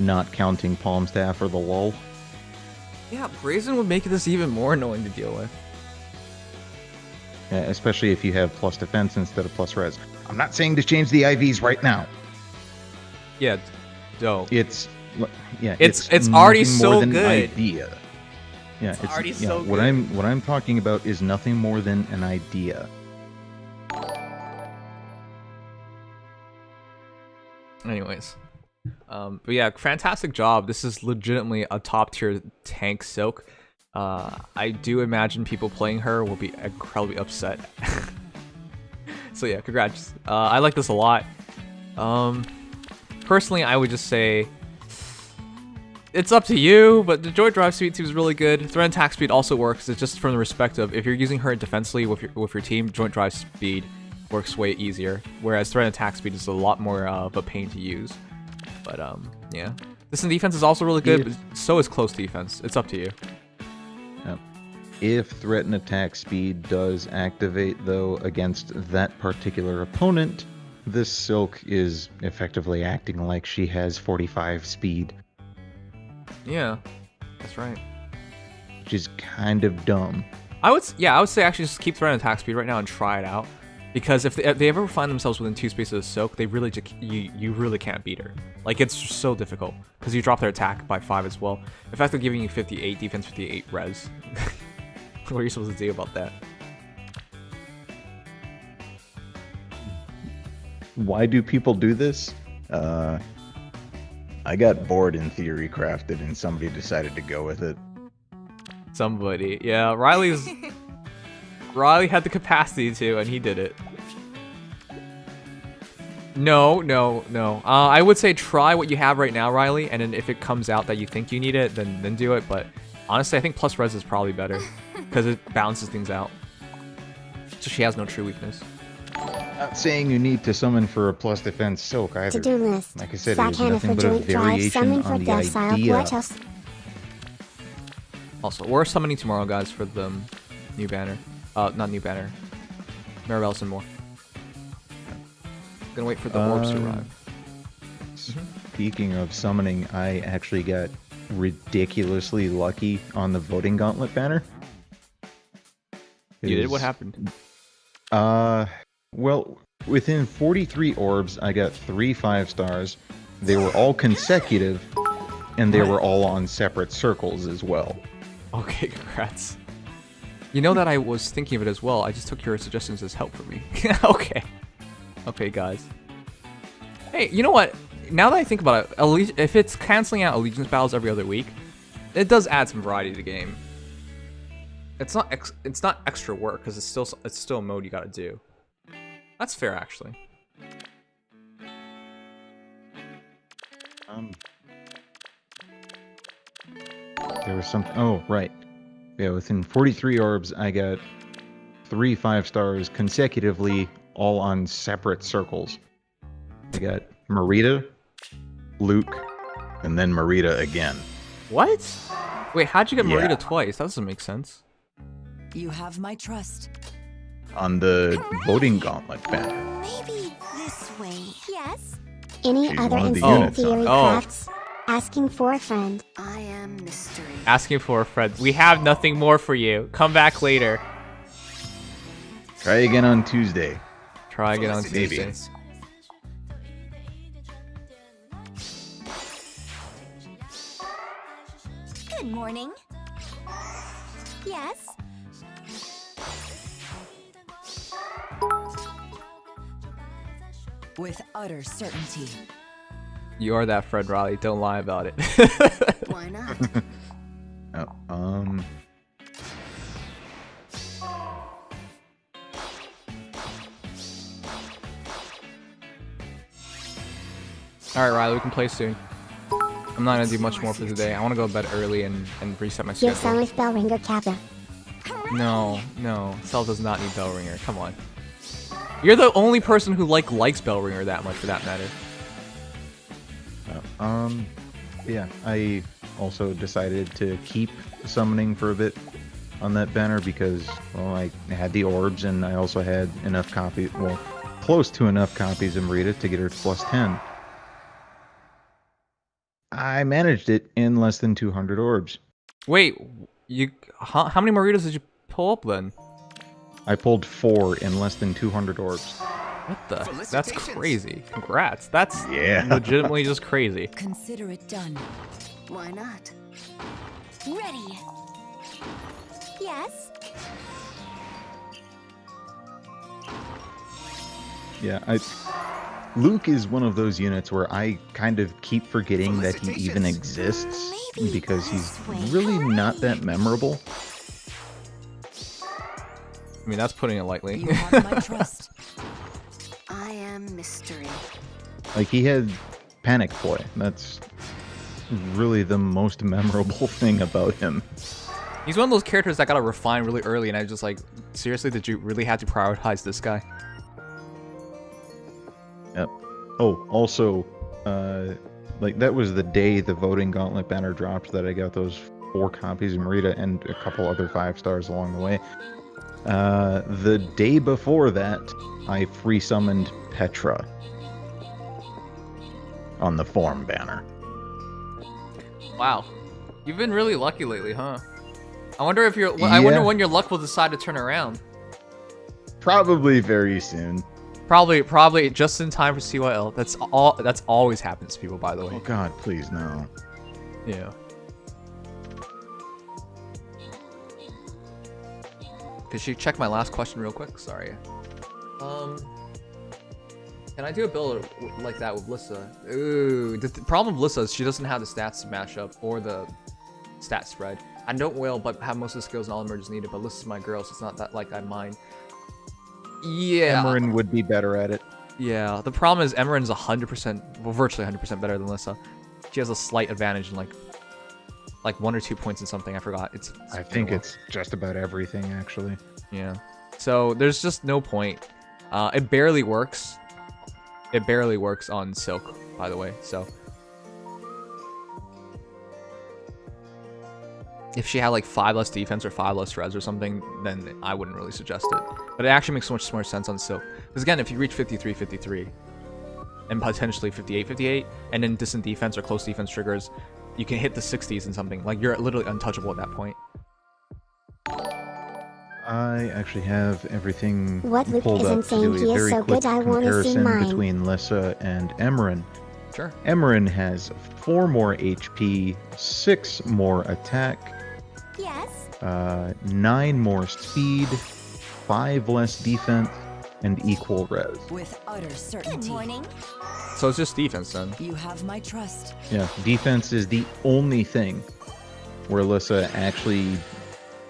not counting Palm Staff or the lull. Yeah, Brazen would make this even more annoying to deal with. Especially if you have plus defense instead of plus res. I'm not saying to change the IVs right now. Yeah, dope. It's already nothing so more than good. An idea. Yeah, it's already so what good. what I'm talking about is nothing more than an idea. Anyways. But yeah, fantastic job. This is legitimately a top tier tank Silk. I do imagine people playing her will be incredibly upset. So yeah, congrats. I like this a lot. Personally, I would just say it's up to you, but the joint drive speed seems really good. Threat and attack speed also works. It's just from the respect of if you're using her defensively with your team, joint drive speed works way easier. Whereas threat and attack speed is a lot more of a pain to use. But yeah, this in defense is also really good. But so is close defense. It's up to you. If threat and attack speed does activate, though, against that particular opponent, this Silk is effectively acting like she has 45 speed. Yeah, that's right. Which is kind of dumb. I would say actually just keep threat and attack speed right now and try it out. Because if they ever find themselves within 2 spaces of Silk, they really you really can't beat her. Like, it's so difficult because you drop their attack by 5 as well. In fact, they're giving you 58 defense, 58 res. What are you supposed to do about that? Why do people do this? I got bored in Theory Crafted and somebody decided to go with it. Somebody, yeah. Riley had the capacity to, and he did it. No. I would say try what you have right now, Riley, and then if it comes out that you think you need it, then do it. But honestly, I think plus res is probably better because it balances things out. So she has no true weakness. Not saying you need to summon for a plus defense Silk either. To-do list. Like I said, Sack it is Hannah nothing for but a joint drive, variation summon for on the docile. idea. What else? Also, we're summoning tomorrow, guys, for the new banner. Not new banner. Maribel's and more. Gonna wait for the orbs to arrive. Speaking of summoning, I actually got ridiculously lucky on the voting gauntlet banner. You did? What happened? Well, within 43 orbs, I got 3 5-stars. They were all consecutive, and they were all on separate circles as well. Okay, congrats. You know that I was thinking of it as well. I just took your suggestions as help for me. Okay. Okay, guys. Hey, you know what? Now that I think about it, if it's canceling out Allegiance battles every other week, it does add some variety to the game. It's not extra work because it's still a mode you gotta do. That's fair, actually. There was something. Oh, right. Yeah, within 43 orbs, I got 3 5-stars consecutively, all on separate circles. I got Marita, Luke, and then Marita again. What? Wait, how'd you get Yeah. Marita twice? That doesn't make sense. You have my trust. On the voting gauntlet banner. Maybe this way. Yes. Any She's other one of the instant units on theory it. crafts? Asking for a friend. I am mystery. Asking for a friend. We have nothing more for you. Come back later. Try again on Tuesday. Try again on Maybe. Tuesday. Good morning. Yes. With utter certainty. You are that Fred Riley. Don't lie about it. Why not? Oh, Alright, Riley, we can play soon. I'm not gonna do much more for today. I want to go to bed early and reset my Give schedule. Sunless Bellringer Kappa. No. Cell does not need Bellringer. Come on. You're the only person who likes Bellringer that much, for that matter. yeah, I also decided to keep summoning for a bit on that banner because, well, I had the orbs and I also had enough copies, well, close to enough copies of Marita to get her to +10. I managed it in less than 200 orbs. Wait, how many Maritas did you pull up then? I pulled 4 in less than 200 orbs. What the? That's crazy. Congrats. That's Yeah. legitimately just crazy. Consider it done. Why not? Ready. Yes. Yeah, Luke is one of those units where I kind of keep forgetting that he even exists because he's really not that memorable. I mean, that's putting it lightly. You have my trust. I am mystery. Like, he had Panic Boy. That's really the most memorable thing about him. He's one of those characters that got to refine really early, and I was just like, seriously, did you really have to prioritize this guy? Yep. Oh, also, like, that was the day the voting gauntlet banner dropped that I got those 4 copies of Marita and a couple other 5-stars along the way. The day before that, I free summoned Petra on the form banner. Wow. You've been really lucky lately, huh? I wonder if I wonder when your luck will decide to turn around. Probably very soon. Probably just in time for CYL. That's always happens to people, by the way. Oh god, please no. Yeah. Could you check my last question real quick? Sorry. Can I do a build like that with Lissa? Ooh, the problem with Lissa is she doesn't have the stats to match up or the stat spread. I don't will, but have most of the skills and all emerges needed, but Lissa's my girl, so it's not that like I mind. Yeah. Emran would be better at it. Yeah, the problem is Emran's 100%, well, virtually 100% better than Lissa. She has a slight advantage in like 1 or 2 points in something. I forgot. I think it's just about everything, actually. Yeah. So there's just no point. It barely works. It barely works on Silk, by the way. So if she had like 5 less defense or 5 less res or something, then I wouldn't really suggest it. But it actually makes so much more sense on Silk. Because again, if you reach 53, and potentially 58, and then distant defense or close defense triggers, you can hit the 60s and something. Like, you're literally untouchable at that point. I actually have everything What Luke pulled isn't up to saying do he a is very so quick good, I wanna see comparison mine. between Lissa and Emran. Sure. Emran has 4 more HP, 6 more attack, Yes. 9 more speed, 5 less defense, and equal res. With utter certainty. Good morning. So it's just defense then. You have my trust. Yeah, defense is the only thing where Lissa actually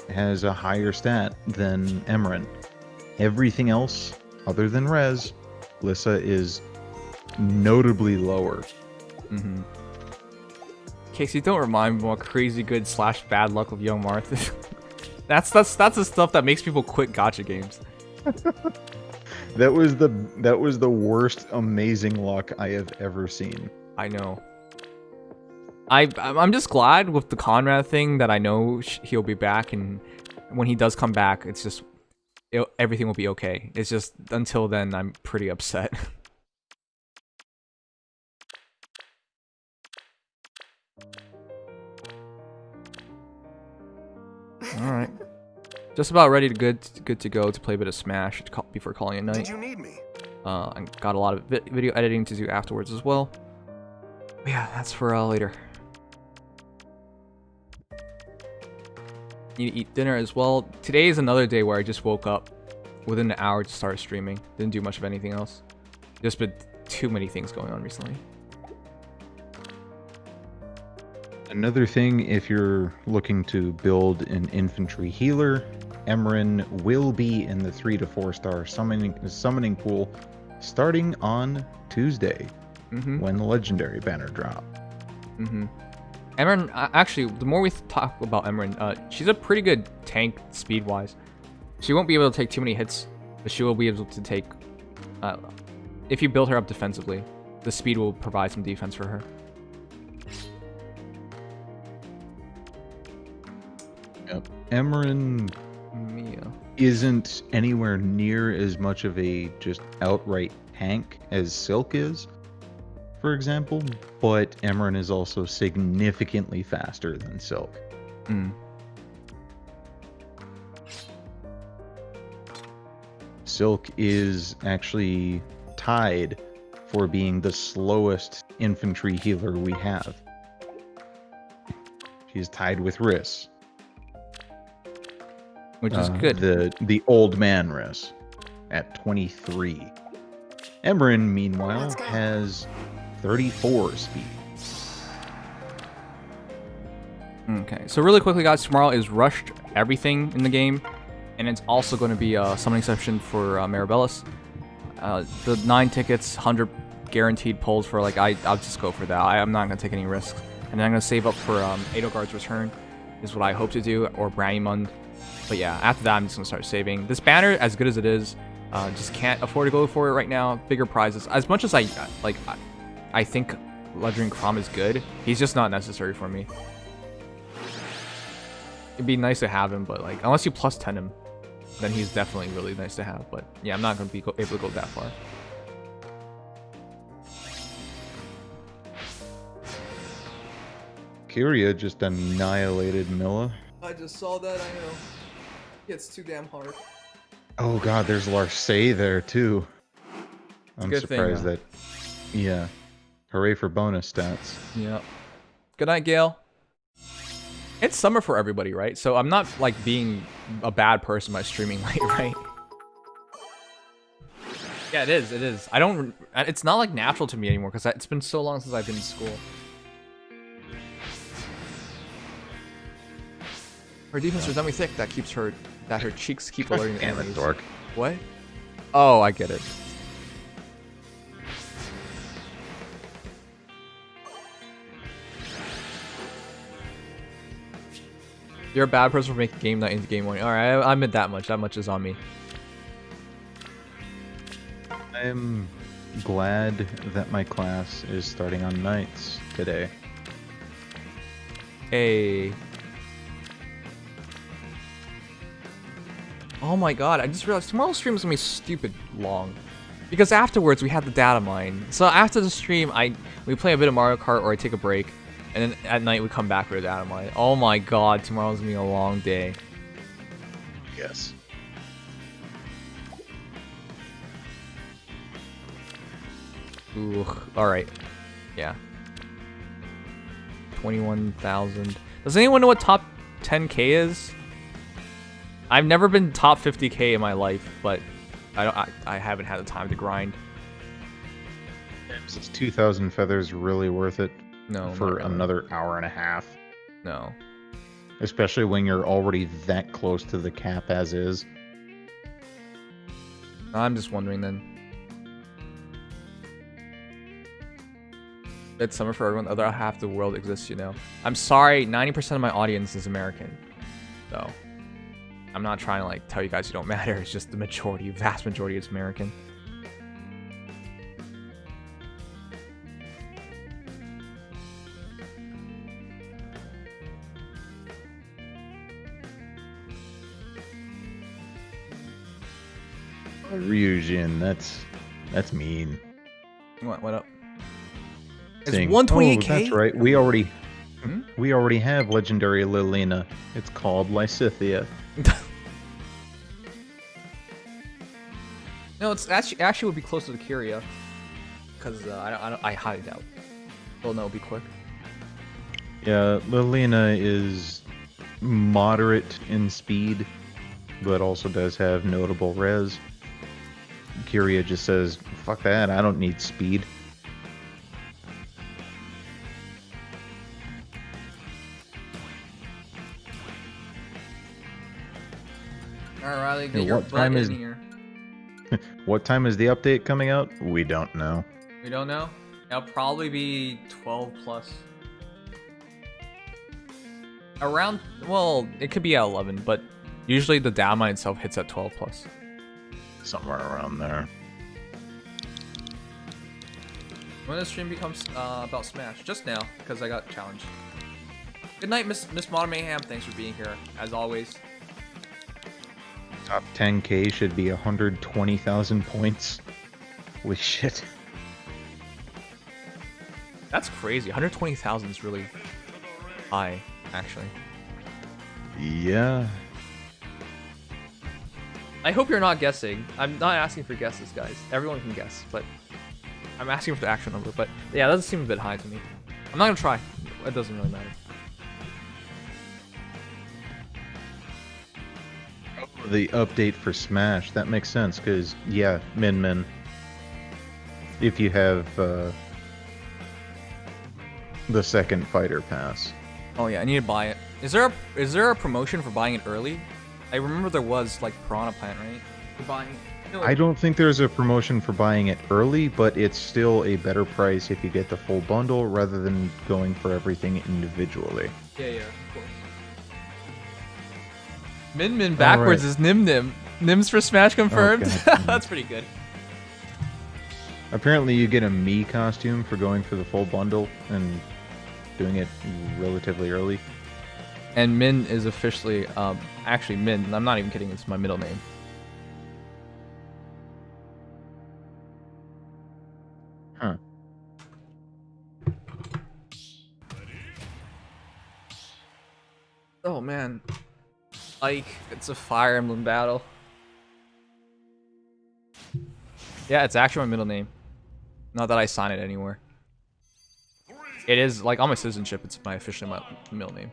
has a higher stat than Emran. Everything else, other than res, Lissa is notably lower. Mm-hmm. Casey, don't remind me more crazy good / bad luck of young Martha. that's the stuff that makes people quit gacha games. That was the worst amazing luck I have ever seen. I know. I'm just glad with the Conrad thing that I know he'll be back, and when he does come back, it's just everything will be okay. It's just until then, I'm pretty upset. All right, just about ready to good to go to play a bit of Smash before calling it night. Did you need me? I got a lot of video editing to do afterwards as well. But yeah, that's for later. Need to eat dinner as well. Today is another day where I just woke up within an hour to start streaming. Didn't do much of anything else. Just been too many things going on recently. Another thing, if you're looking to build an infantry healer, Emran will be in the 3 to 4 star summoning pool starting on Tuesday, when the legendary banner drop. Emran, actually, the more we talk about Emran, she's a pretty good tank speed-wise. She won't be able to take too many hits, but she will be able to take... if you build her up defensively, the speed will provide some defense for her. Yep. Emran isn't anywhere near as much of a just outright tank as Silk is, for example, but Emran is also significantly faster than Silk. Silk is actually tied for being the slowest infantry healer we have. She's tied with Riss. Which is good. The old man Riss at 23. Emran, meanwhile, has 34 speed. Okay, so really quickly, guys, tomorrow is rushed everything in the game, and it's also going to be a summoning session for Maribellis. The 9 tickets, 100 guaranteed pulls for, like, I'll just go for that. I'm not going to take any risks. And then I'm going to save up for Edelgard's return, is what I hope to do, or Brannimund. But yeah, after that, I'm just going to start saving. This banner, as good as it is, just can't afford to go for it right now. Bigger prizes. As much as I think Legendary Crom is good, he's just not necessary for me. It'd be nice to have him, but like, unless you plus 10 him, then he's definitely really nice to have. But yeah, I'm not going to be able to go that far. Kyria just annihilated Milla. I just saw that, I know. It's too damn hard. Oh god, there's Larcey there too. I'm good surprised thing, that... Yeah. Hooray for bonus stats. Yeah. Good night, Gale. It's summer for everybody, right? So I'm not like being a bad person by streaming late, right? Yeah, it is. It is. I don't... It's not like natural to me anymore because it's been so long since I've been in school. Her defense is dummy thick. That keeps her... That her cheeks keep alerting the Damn it, enemies. dork. What? Oh, I get it. You're a bad person for making game night into game morning. Alright, I admit that much. That much is on me. I'm glad that my class is starting on nights today. Hey. Oh my god, I just realized tomorrow's stream is gonna be stupid long. Because afterwards we had the data mine. So after the stream, we play a bit of Mario Kart or I take a break, and then at night we come back for the data mine. Oh my god, tomorrow's gonna be a long day. Yes. Ooh, alright. Yeah. 21,000. Does anyone know what top 10k is? I've never been top 50k in my life, but I haven't had the time to grind. Is 2,000 feathers really worth it? No. For another hour and a half? No. Especially when you're already that close to the cap as is. I'm just wondering then. It's summer for everyone. The other half of the world exists, you know. I'm sorry, 90% of my audience is American. So, I'm not trying to like tell you guys you don't matter. It's just the majority, vast majority is American. Ryujin, that's mean. What up? It's Saying, 128k. Oh, that's right. We already have legendary Lilina. It's called Lysithia. No, it's actually would be closer to Kyria, because I highly doubt. Well, no, it'll be quick. Yeah, Lilina is moderate in speed, but also does have notable res. Kyria just says, "Fuck that! I don't need speed." Alright, Riley, get Hey, your what butt time in is- here. What time is the update coming out? We don't know. We don't know? It'll probably be 12 plus. Around, well, it could be at 11, but usually the data mine itself hits at 12 plus. Somewhere around there. When the stream becomes about Smash? Just now, because I got challenged. Good night, Miss Modern Mayhem. Thanks for being here, as always. Top 10k should be 120,000 points. Holy shit. That's crazy. 120,000 is really high, actually. Yeah. I hope you're not guessing. I'm not asking for guesses, guys. Everyone can guess, but I'm asking for the actual number. But yeah, that does seem a bit high to me. I'm not gonna try. It doesn't really matter. The update for Smash, that makes sense, because, yeah, Min. If you have the second fighter pass. Oh yeah, I need to buy it. Is there a promotion for buying it early? I remember there was like Piranha Plant, right? For buying. No, I don't think there's a promotion for buying it early, but it's still a better price if you get the full bundle rather than going for everything individually. Yeah, of course. Min backwards is Nimdom. Nims for Smash confirmed. Oh, That's pretty good. Apparently you get a Mii costume for going for the full bundle and doing it relatively early. And Min is officially, actually Min, I'm not even kidding, it's my middle name. Huh. Oh man. Like, it's a Fire Emblem battle. Yeah, it's actually my middle name. Not that I sign it anywhere. It is, like, on my citizenship, it's officially my middle name.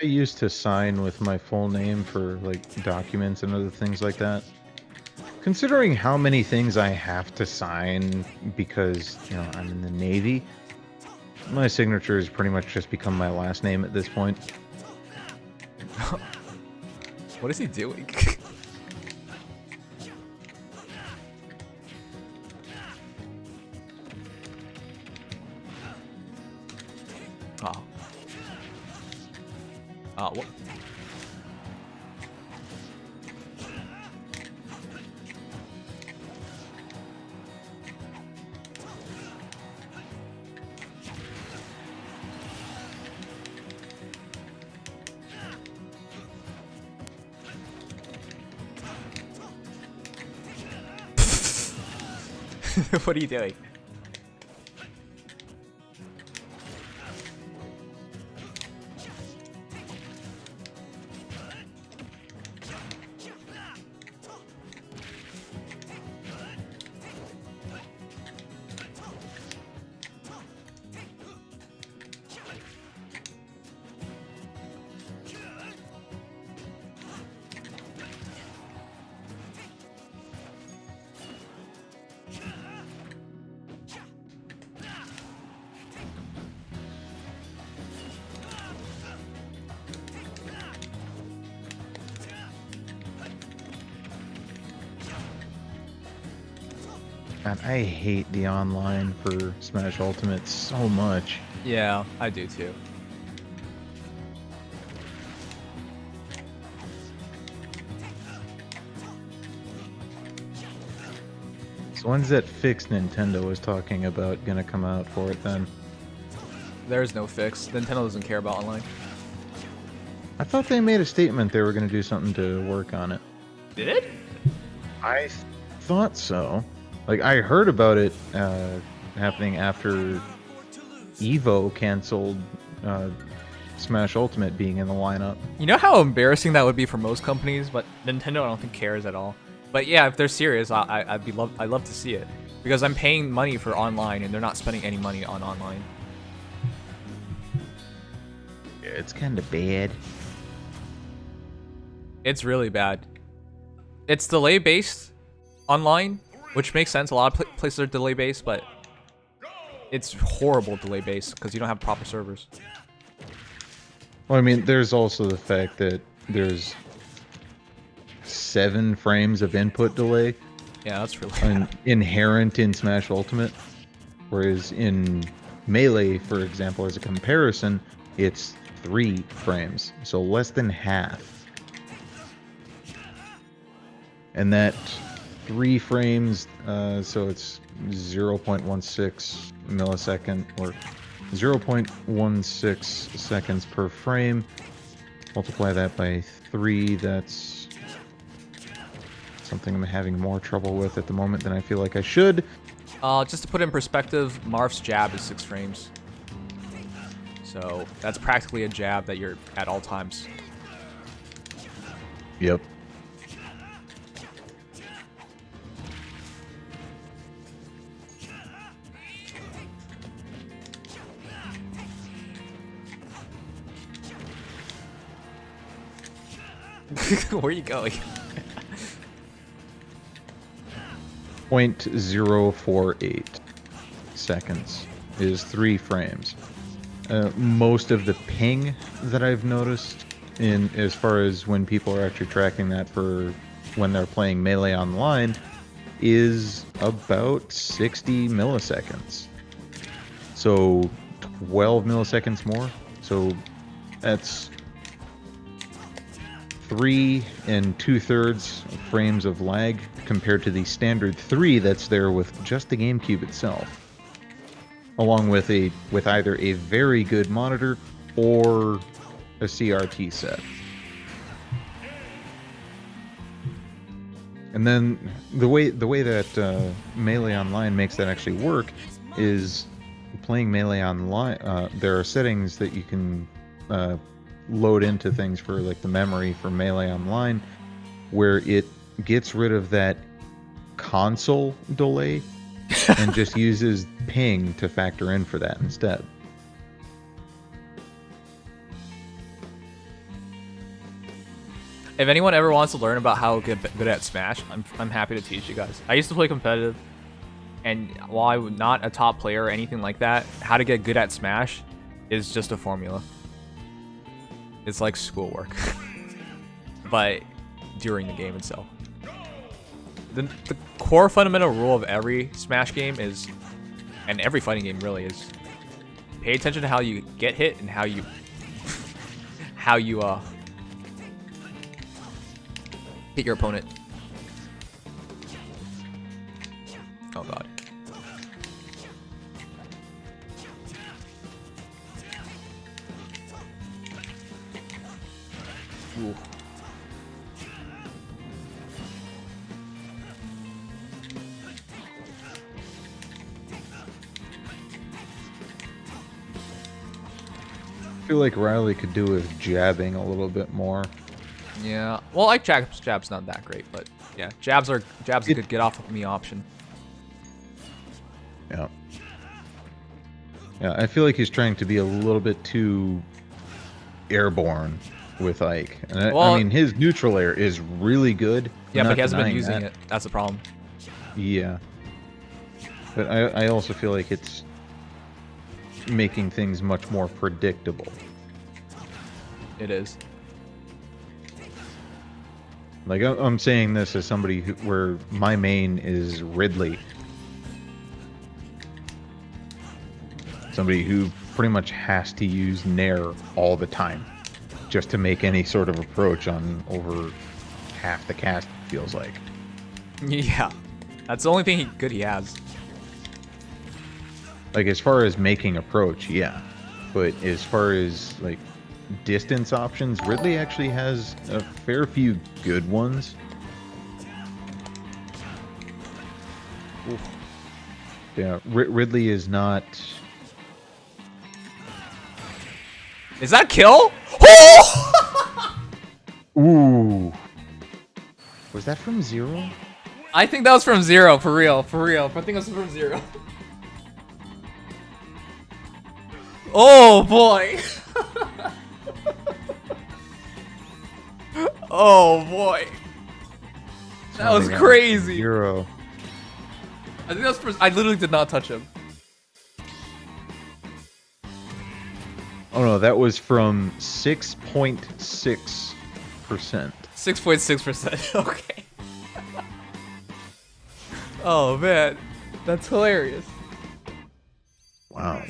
I used to sign with my full name for, like, documents and other things like that. Considering how many things I have to sign because, you know, I'm in the Navy, my signature has pretty much just become my last name at this point. What is he doing? Oh. What? What are you doing? God, I hate the online for Smash Ultimate so much. Yeah, I do too. So when's that fix Nintendo was talking about gonna come out for it then? There's no fix. Nintendo doesn't care about online. I thought they made a statement they were gonna do something to work on it. Did it? I thought so. Like, I heard about it happening after Evo canceled Smash Ultimate being in the lineup. You know how embarrassing that would be for most companies, but Nintendo I don't think cares at all. But yeah, if they're serious, I'd love to see it because I'm paying money for online and they're not spending any money on online. Yeah, it's kind of bad. It's really bad. It's delay based online, which makes sense. A lot of places are delay based, but it's horrible delay based because you don't have proper servers. Well, I mean, there's also the fact that there's 7 frames of input delay. Yeah, that's really inherent in Smash Ultimate, whereas in Melee, for example, as a comparison, it's 3 frames, so less than half. And that 3 frames, so it's 0.16 millisecond or 0.16 seconds per frame. Multiply that by 3, that's something I'm having more trouble with at the moment than I feel like I should. Just to put it in perspective, Marth's jab is 6 frames. So that's practically a jab that you're at all times. Yep. Where are you going? 0.048 seconds is 3 frames. Most of the ping that I've noticed in as far as when people are actually tracking that for when they're playing Melee online is about 60 milliseconds. So 12 milliseconds more. So that's 3 2/3 frames of lag compared to the standard 3 that's there with just the GameCube itself, along with either a very good monitor or a CRT set. And then the way that Melee Online makes that actually work is playing Melee Online. There are settings that you can load into things for like the memory for Melee Online, where it gets rid of that console delay and just uses ping to factor in for that instead. If anyone ever wants to learn about how to get good at Smash, I'm happy to teach you guys. I used to play competitive, and while I'm not a top player or anything like that, how to get good at Smash is just a formula. It's like schoolwork, but during the game itself. The core fundamental rule of every Smash game is, and every fighting game really is, pay attention to how you get hit and how you hit your opponent. Oh god. Ooh. feel like Riley could do with jabbing a little bit more. Yeah. Well, like jab's not that great, but yeah, jab's a good get off of me option. Yeah. Yeah, I feel like he's trying to be a little bit too airborne with Ike. And Well, I mean, his neutral air is really good. Yeah, I'm but not he hasn't been denying using that. it. That's the problem. Yeah. But I also feel like it's making things much more predictable. It is. Like, I'm saying this as somebody where my main is Ridley. Somebody who pretty much has to use Nair all the time just to make any sort of approach on over half the cast, it feels like. Yeah. That's the only thing good he has. Like, as far as making approach, yeah. But as far as, like, distance options, Ridley actually has a fair few good ones. Oof. Yeah, Ridley is not... Is that kill? Oh! Ooh. Was that from Zero? I think that was from Zero, for real, for real. I think it was from Zero. Oh boy. Oh boy. That was crazy. Zero. I think that was I literally did not touch him. Oh no, that was from 6.6%. 6.6%. Okay. Oh man, that's hilarious. Wow.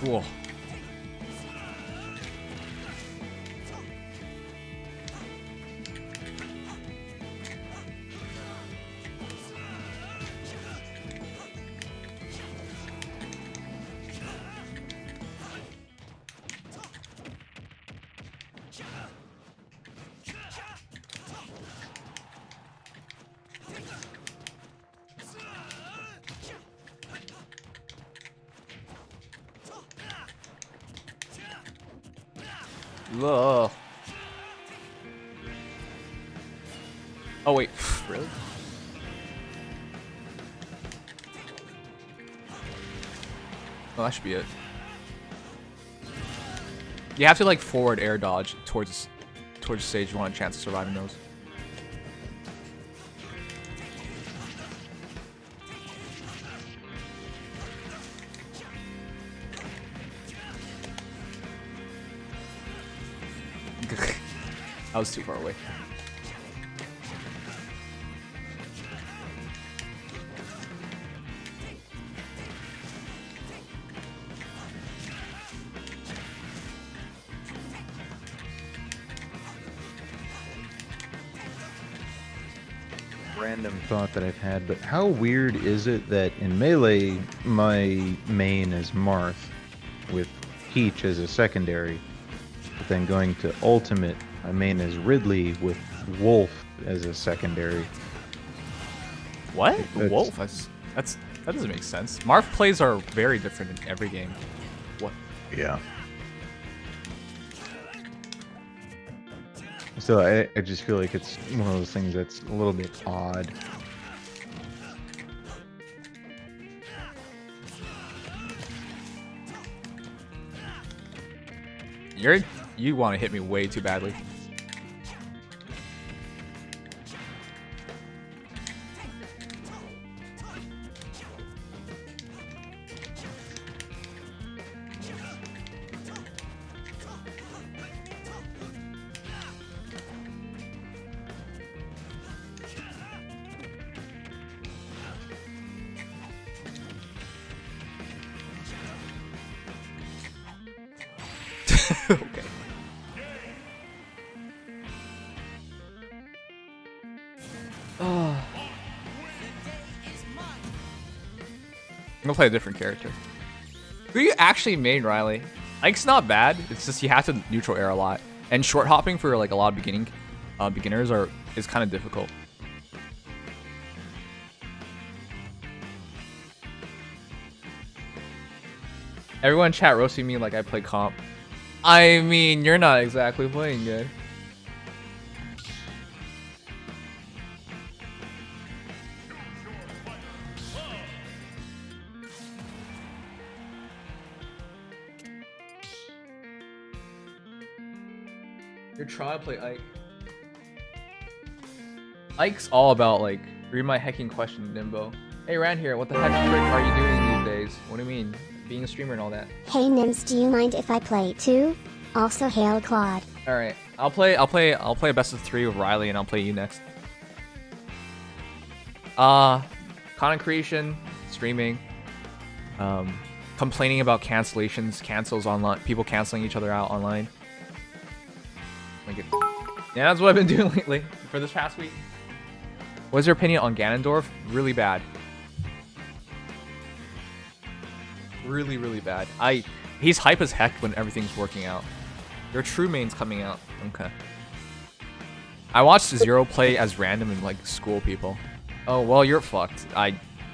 Whoa. Ugh. Oh wait, really? Oh, that should be it. You have to like forward air dodge towards the stage if you want a chance of surviving those. I was too far away. Random thought that I've had, but how weird is it that in Melee, my main is Marth, with Peach as a secondary, but then going to Ultimate, my main is Ridley with Wolf as a secondary. What? Wolf? That doesn't make sense. Marth plays are very different in every game. What? Yeah. So I just feel like it's one of those things that's a little bit odd. You want to hit me way too badly. Okay. I'm gonna play a different character. Who you actually made, Riley? Ike's not bad. It's just you have to neutral air a lot, and short hopping for like a lot of beginners is kind of difficult. Everyone in chat roasting me like I play comp. I mean, you're not exactly playing good. You're trying to play Ike. Ike's all about like, read my hecking question, Nimbo. Hey, Rand here. What the heck frick are you doing these days? What do you mean? Being a streamer and all that. Hey Nims, do you mind if I play too? Also hail Claude. All right, I'll play a best of 3 with Riley, and I'll play you next. Content creation, streaming, complaining about cancellations, cancels online, people canceling each other out online. Yeah, that's what I've been doing lately for this past week. What's your opinion on Ganondorf? Really bad. Really, really bad. He's hype as heck when everything's working out. Your true main's coming out. Okay. I watched Zero play as random and like school people. Oh well, you're fucked.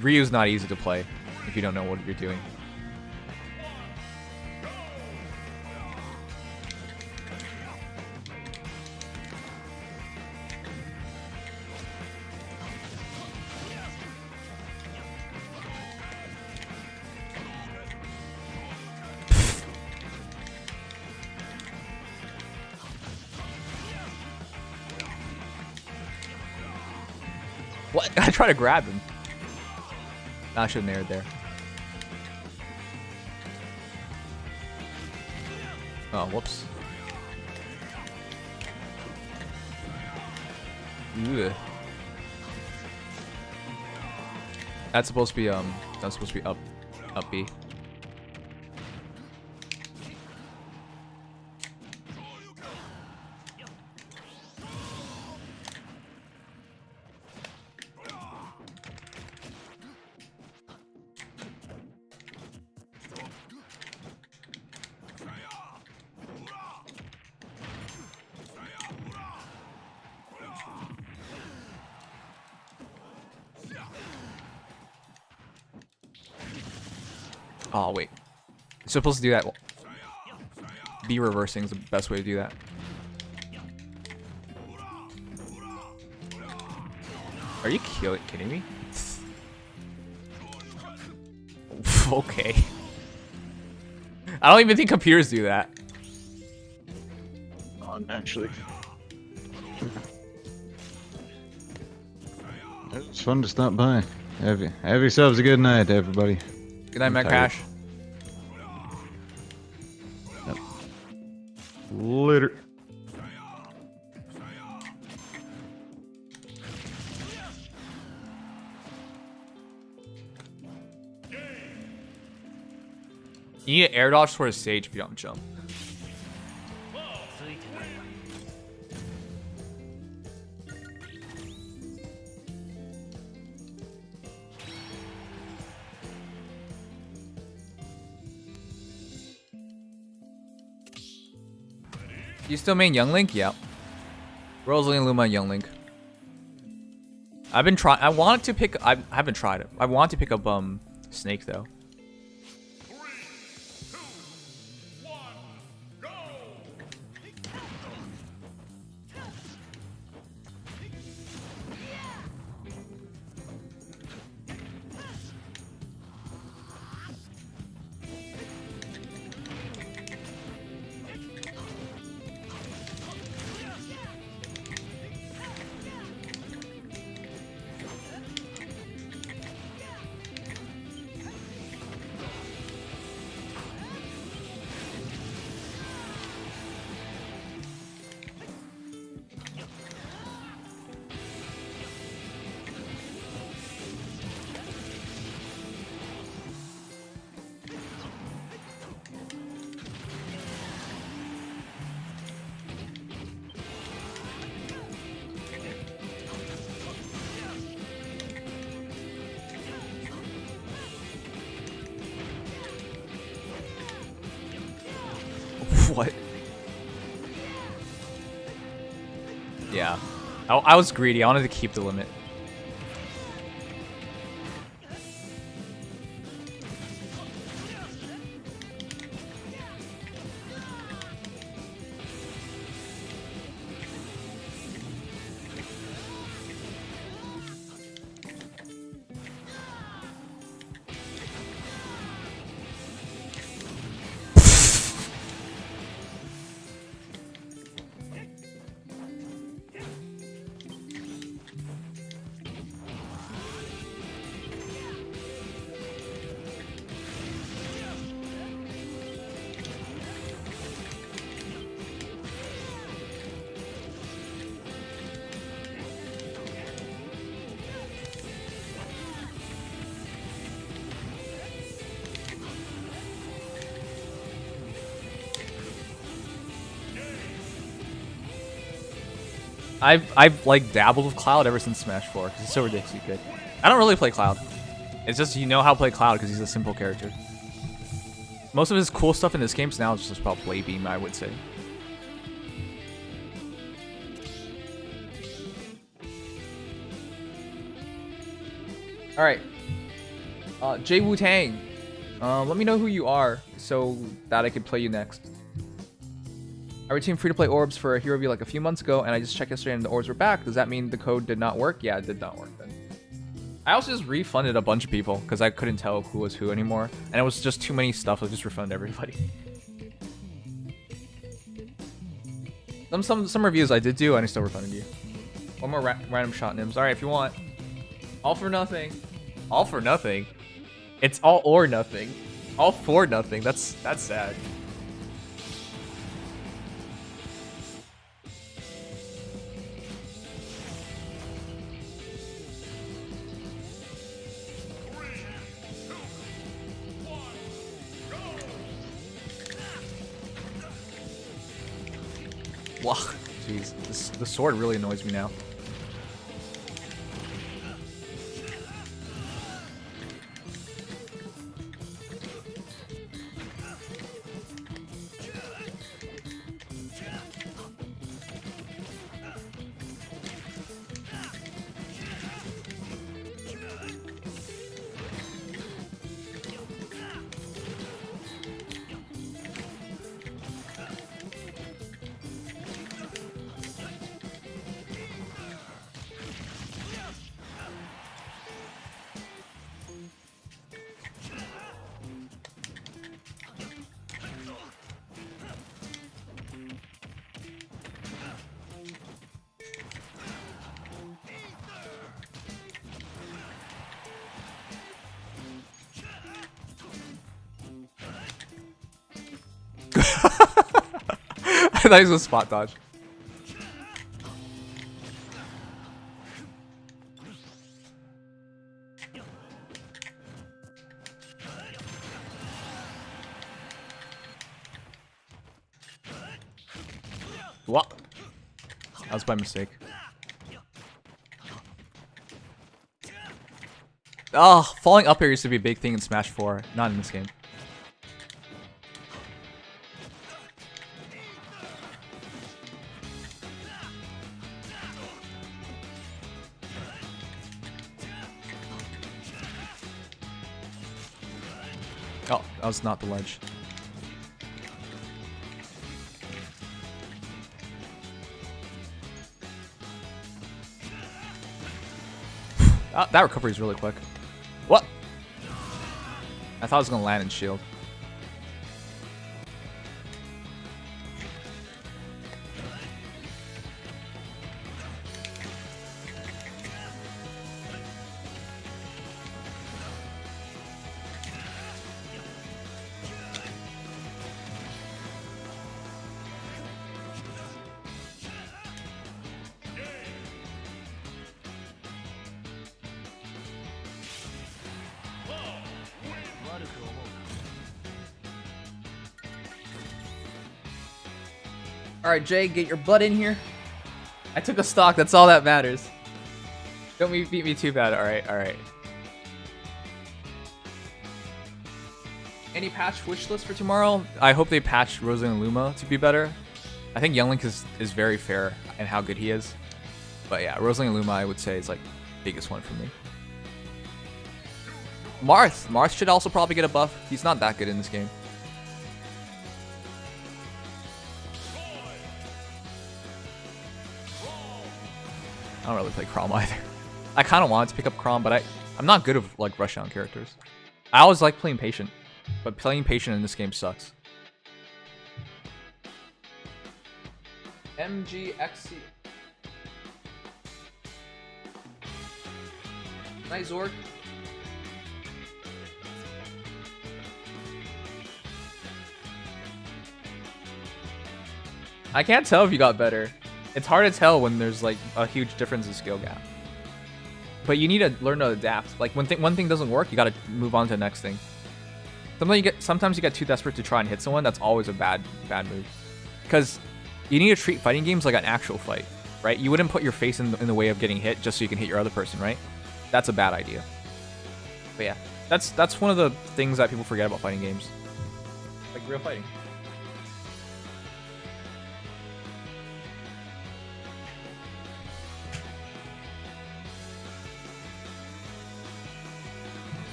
Ryu's not easy to play if you don't know what you're doing. What? I try to grab him. I should have nared there. Oh, whoops. Ugh. That's supposed to be up B. Oh wait, you're supposed to do that. B reversing is the best way to do that. Are you kidding me? Okay. I don't even think computers do that. Actually. It's fun to stop by. Have yourselves a good night, everybody. Good night, Matt Cash. Yep. Later. You need to air dodge towards Sage if you don't jump. You still main Young Link? Yeah. Rosalie and Luma, Young Link. I've been trying. I wanted to pick. I haven't tried it. I want to pick up Snake though. What? Yeah. I was greedy. I wanted to keep the limit. I've like dabbled with Cloud ever since Smash 4 because it's so ridiculously good. I don't really play Cloud. It's just you know how to play Cloud because he's a simple character. Most of his cool stuff in this game now is just about Blade Beam, I would say. All right, Jay Wu Tang, let me know who you are so that I could play you next. I retained free-to-play orbs for a hero review like a few months ago, and I just checked yesterday and the orbs were back. Does that mean the code did not work? Yeah, it did not work then. I also just refunded a bunch of people because I couldn't tell who was who anymore, and it was just too many stuff. I just refunded everybody. Some reviews I did do, and I still refunded you. One more random shot, Nims. All right, if you want. All for nothing. All for nothing. It's all or nothing. All for nothing. That's sad. Wow, jeez, the sword really annoys me now. I thought he was a spot dodge. What? That was by mistake. Oh, falling up here used to be a big thing in Smash 4, not in this game. Oh, that was not the ledge. That recovery is really quick. What? I thought I was gonna land and shield. Alright, Jay, get your butt in here. I took a stock, that's all that matters. Don't beat me too bad, alright, alright. Any patch wish list for tomorrow? I hope they patch Rosa and Luma to be better. I think Young Link is very fair in how good he is. But yeah, Rosa and Luma I would say is like biggest one for me. Marth should also probably get a buff. He's not that good in this game. I don't really play Chrom either. I kind of wanted to pick up Chrom, but I'm not good with like rushdown characters. I always like playing Patient, but playing Patient in this game sucks. MGXC. Nice Zorg. I can't tell if you got better. It's hard to tell when there's like a huge difference in skill gap. But you need to learn to adapt. Like when one thing doesn't work, you gotta move on to the next thing. Sometimes you get too desperate to try and hit someone. That's always a bad move. Because you need to treat fighting games like an actual fight, right? You wouldn't put your face in the way of getting hit just so you can hit your other person, right? That's a bad idea. But yeah, that's one of the things that people forget about fighting games. Like real fighting.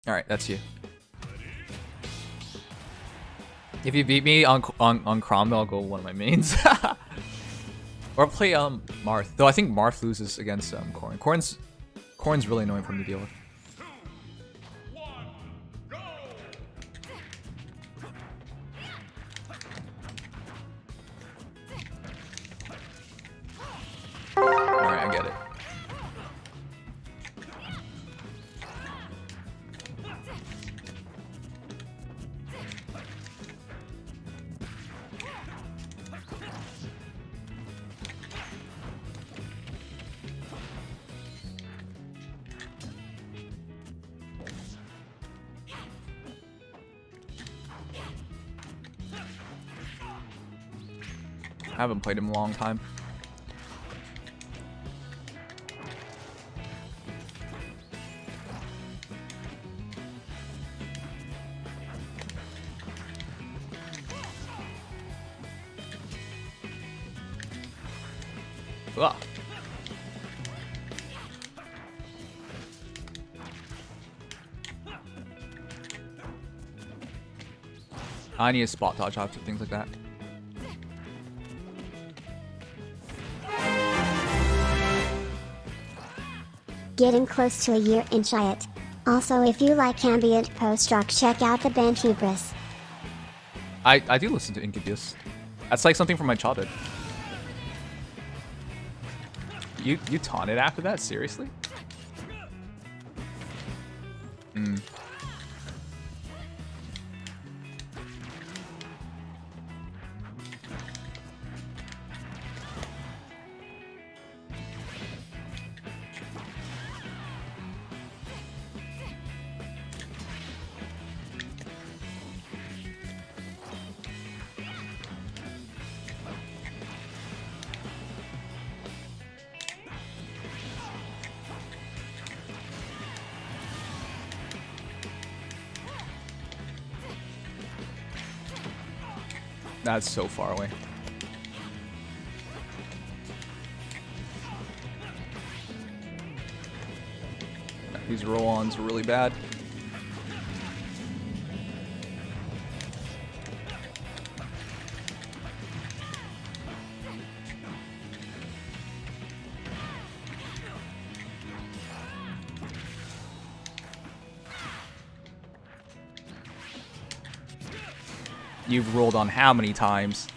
All right, that's you. If you beat me on Chrom, I'll go one of my mains. Or play Marth. Though I think Marth loses against Corrin. Corrin's really annoying for him to deal with. Alright, I get it. I haven't played him in a long time. Ugh. I need a spot dodge after things like that. Getting close to a year in Chiat. Also, if you like ambient post-rock, check out the band Hubris. I do listen to Incubus. That's like something from my childhood. You taunted after that? Seriously? That's so far away. These roll-ons are really bad. You've rolled on how many times?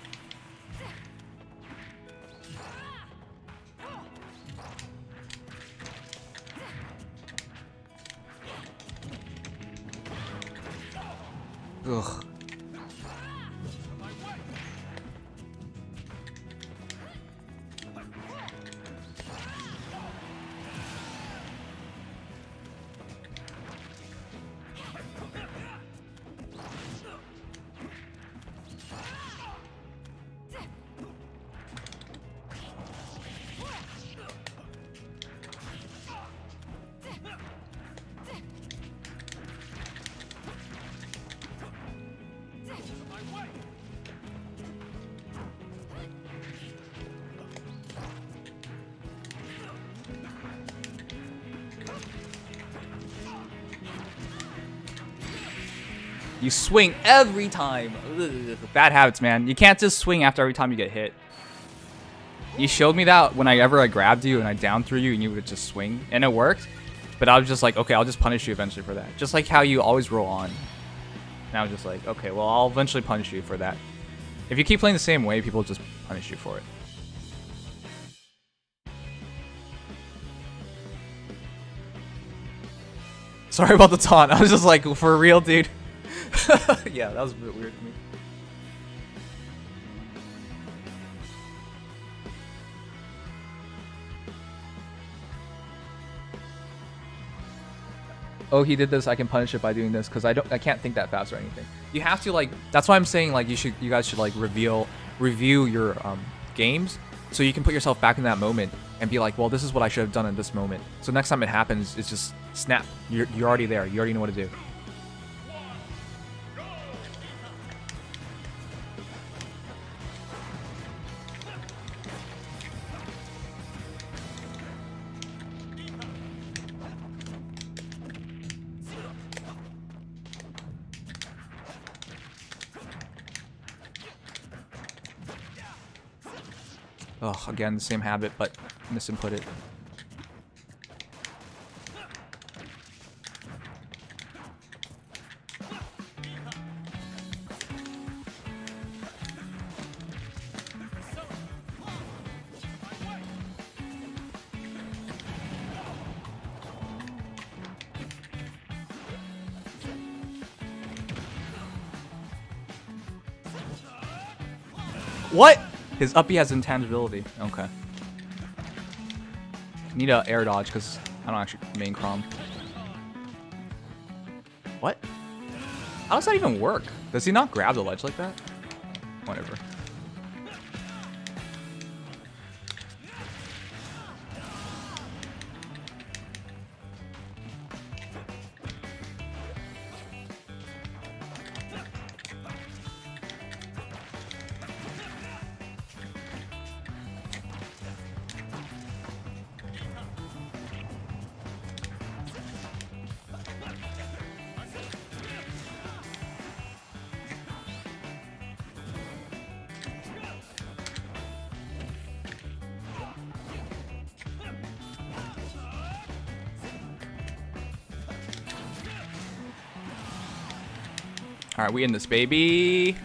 Ugh. You swing every time. Ugh, bad habits, man. You can't just swing after every time you get hit. You showed me that whenever I grabbed you and I down threw you and you would just swing. And it worked. But I was just like, okay, I'll just punish you eventually for that. Just like how you always roll on. And I was just like, okay, well, I'll eventually punish you for that. If you keep playing the same way, people just punish you for it. Sorry about the taunt. I was just like, for real, dude. Yeah, that was a bit weird to me. Oh, he did this, I can punish it by doing this, because I can't think that fast or anything. You have to, like, that's why I'm saying, like, you guys should like review your games, so you can put yourself back in that moment and be like, well, this is what I should have done in this moment. So next time it happens, it's just snap. You're already there. You already know what to do. Oh, again, the same habit, but misinput it. What? His uppy has intangibility. Okay. Need a air dodge because I don't actually main crom. What? How does that even work? Does he not grab the ledge like that? Whatever. All right, we in this, baby.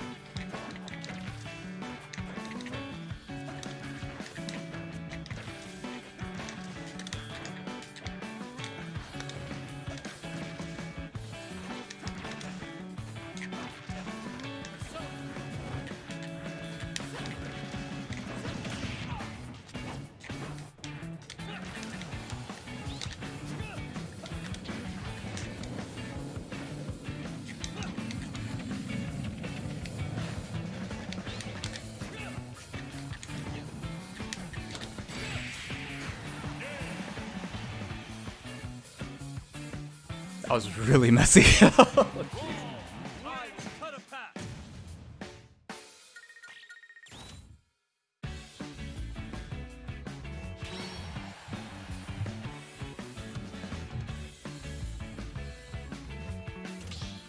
That was really messy.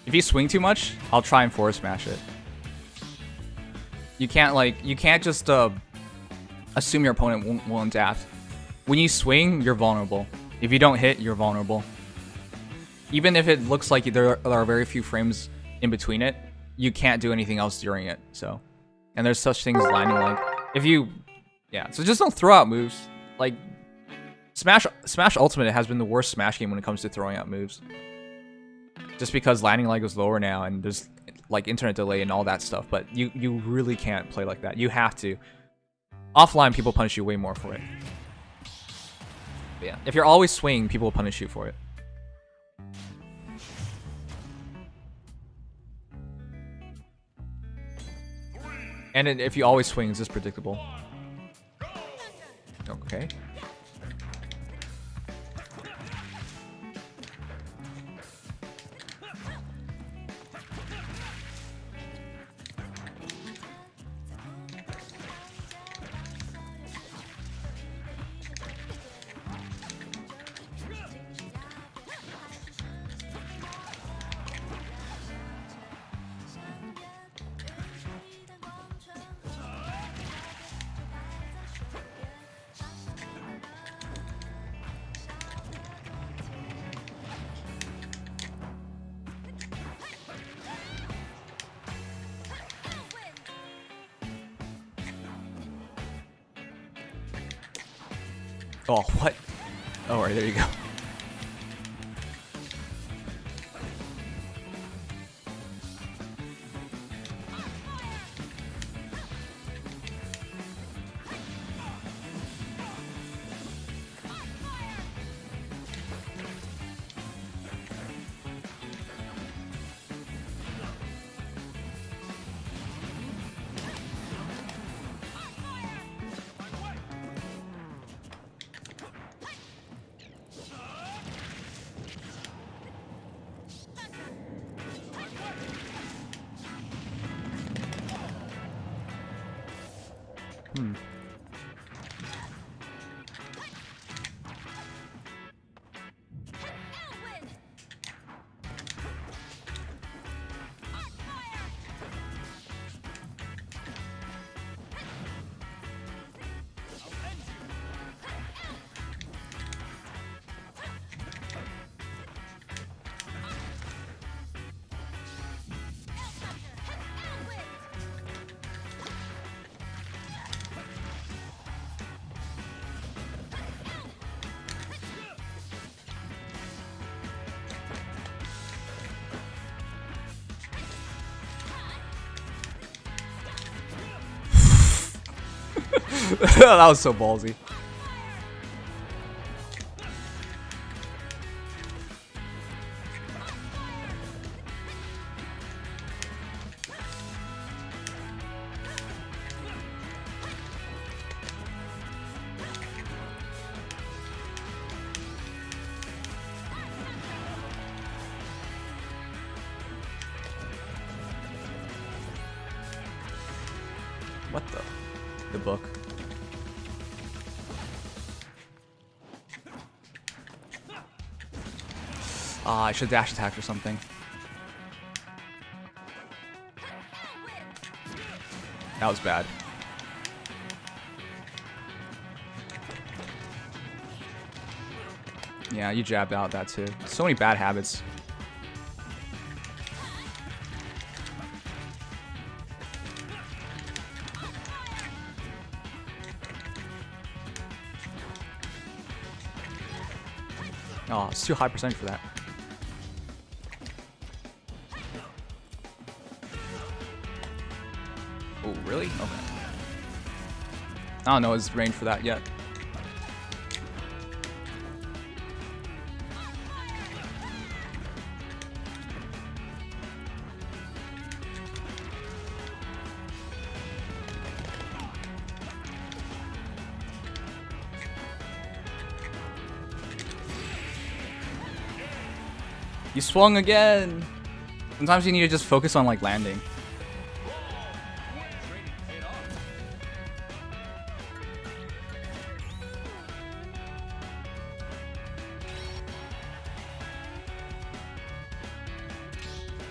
If you swing too much, I'll try and forward smash it. You can't just assume your opponent won't adapt. When you swing, you're vulnerable. If you don't hit, you're vulnerable. Even if it looks like there are very few frames in between it, you can't do anything else during it. So, and there's such things as landing leg. If you, yeah. So just don't throw out moves. Like Smash Ultimate has been the worst Smash game when it comes to throwing out moves. Just because landing leg is lower now, and there's like internet delay and all that stuff. But you really can't play like that. You have to. Offline, people punish you way more for it. But yeah, if you're always swinging, people will punish you for it. And if you always swing, it's just predictable. Okay. Oh, what? Oh, right, there you go. That was so ballsy. What the book? I should dash attack or something. That was bad. Yeah, you jabbed out that too. So many bad habits. Oh, it's too high percentage for that. Oh, really? Okay. I don't know his range for that yet. You swung again! Sometimes you need to just focus on like landing.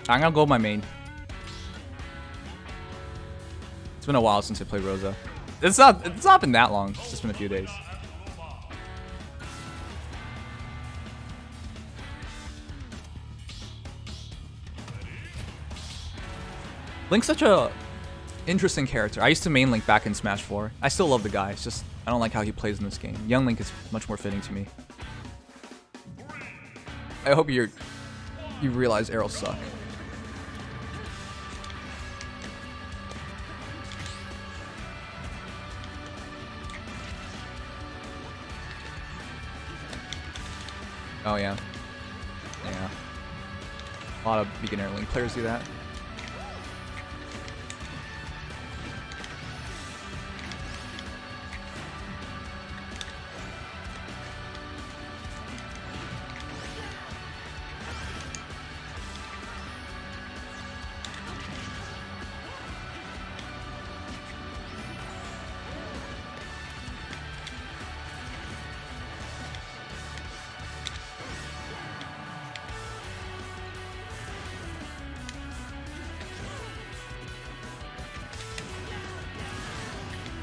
I'm gonna go with my main. It's been a while since I played Rosa. It's not been that long. It's just been a few days. Link's such a interesting character. I used to main Link back in Smash 4. I still love the guy. It's just I don't like how he plays in this game. Young Link is much more fitting to me. I hope you realize arrows suck. Oh yeah. Yeah. A lot of beginner Link players do that.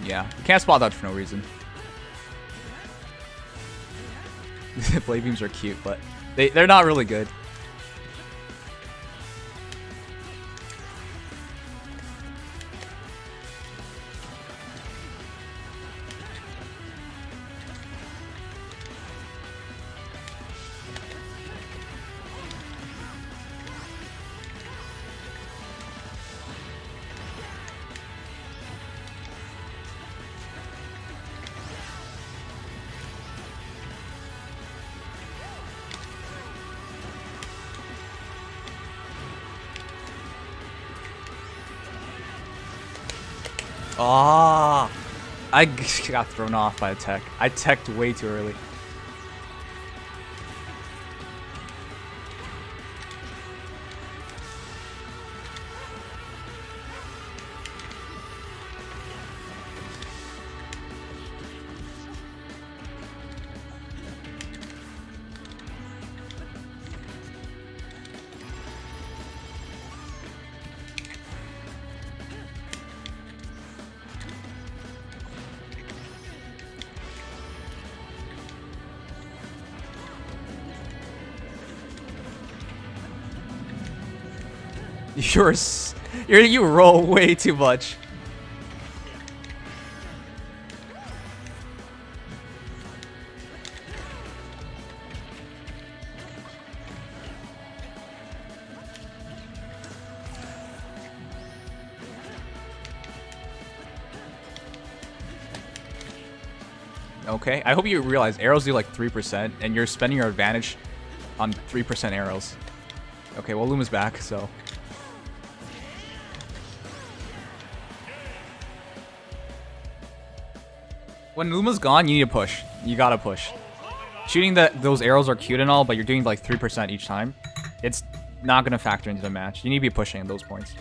Yeah, you can't spot dodge for no reason. Blade beams are cute, but they're not really good. Ah, I got thrown off by a tech. I teched way too early. You roll way too much. Okay, I hope you realize arrows do like 3%, and you're spending your advantage on 3% arrows. Okay, well, Luma's back, so. When Luma's gone, you need to push. You gotta push. Shooting those arrows are cute and all, but you're doing like 3% each time. It's not gonna factor into the match. You need to be pushing at those points.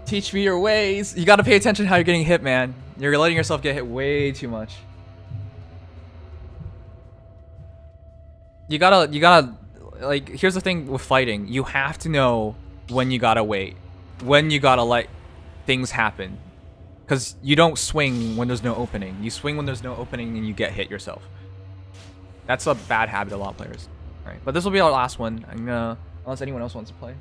Teach me your ways. You gotta pay attention to how you're getting hit, man. You're letting yourself get hit way too much. You gotta, like, here's the thing with fighting. You have to know when you gotta wait. When you gotta let things happen. Because you don't swing when there's no opening. You swing when there's no opening and you get hit yourself. That's a bad habit of a lot of players. Alright, but this will be our last one. I'm gonna, unless anyone else wants to play.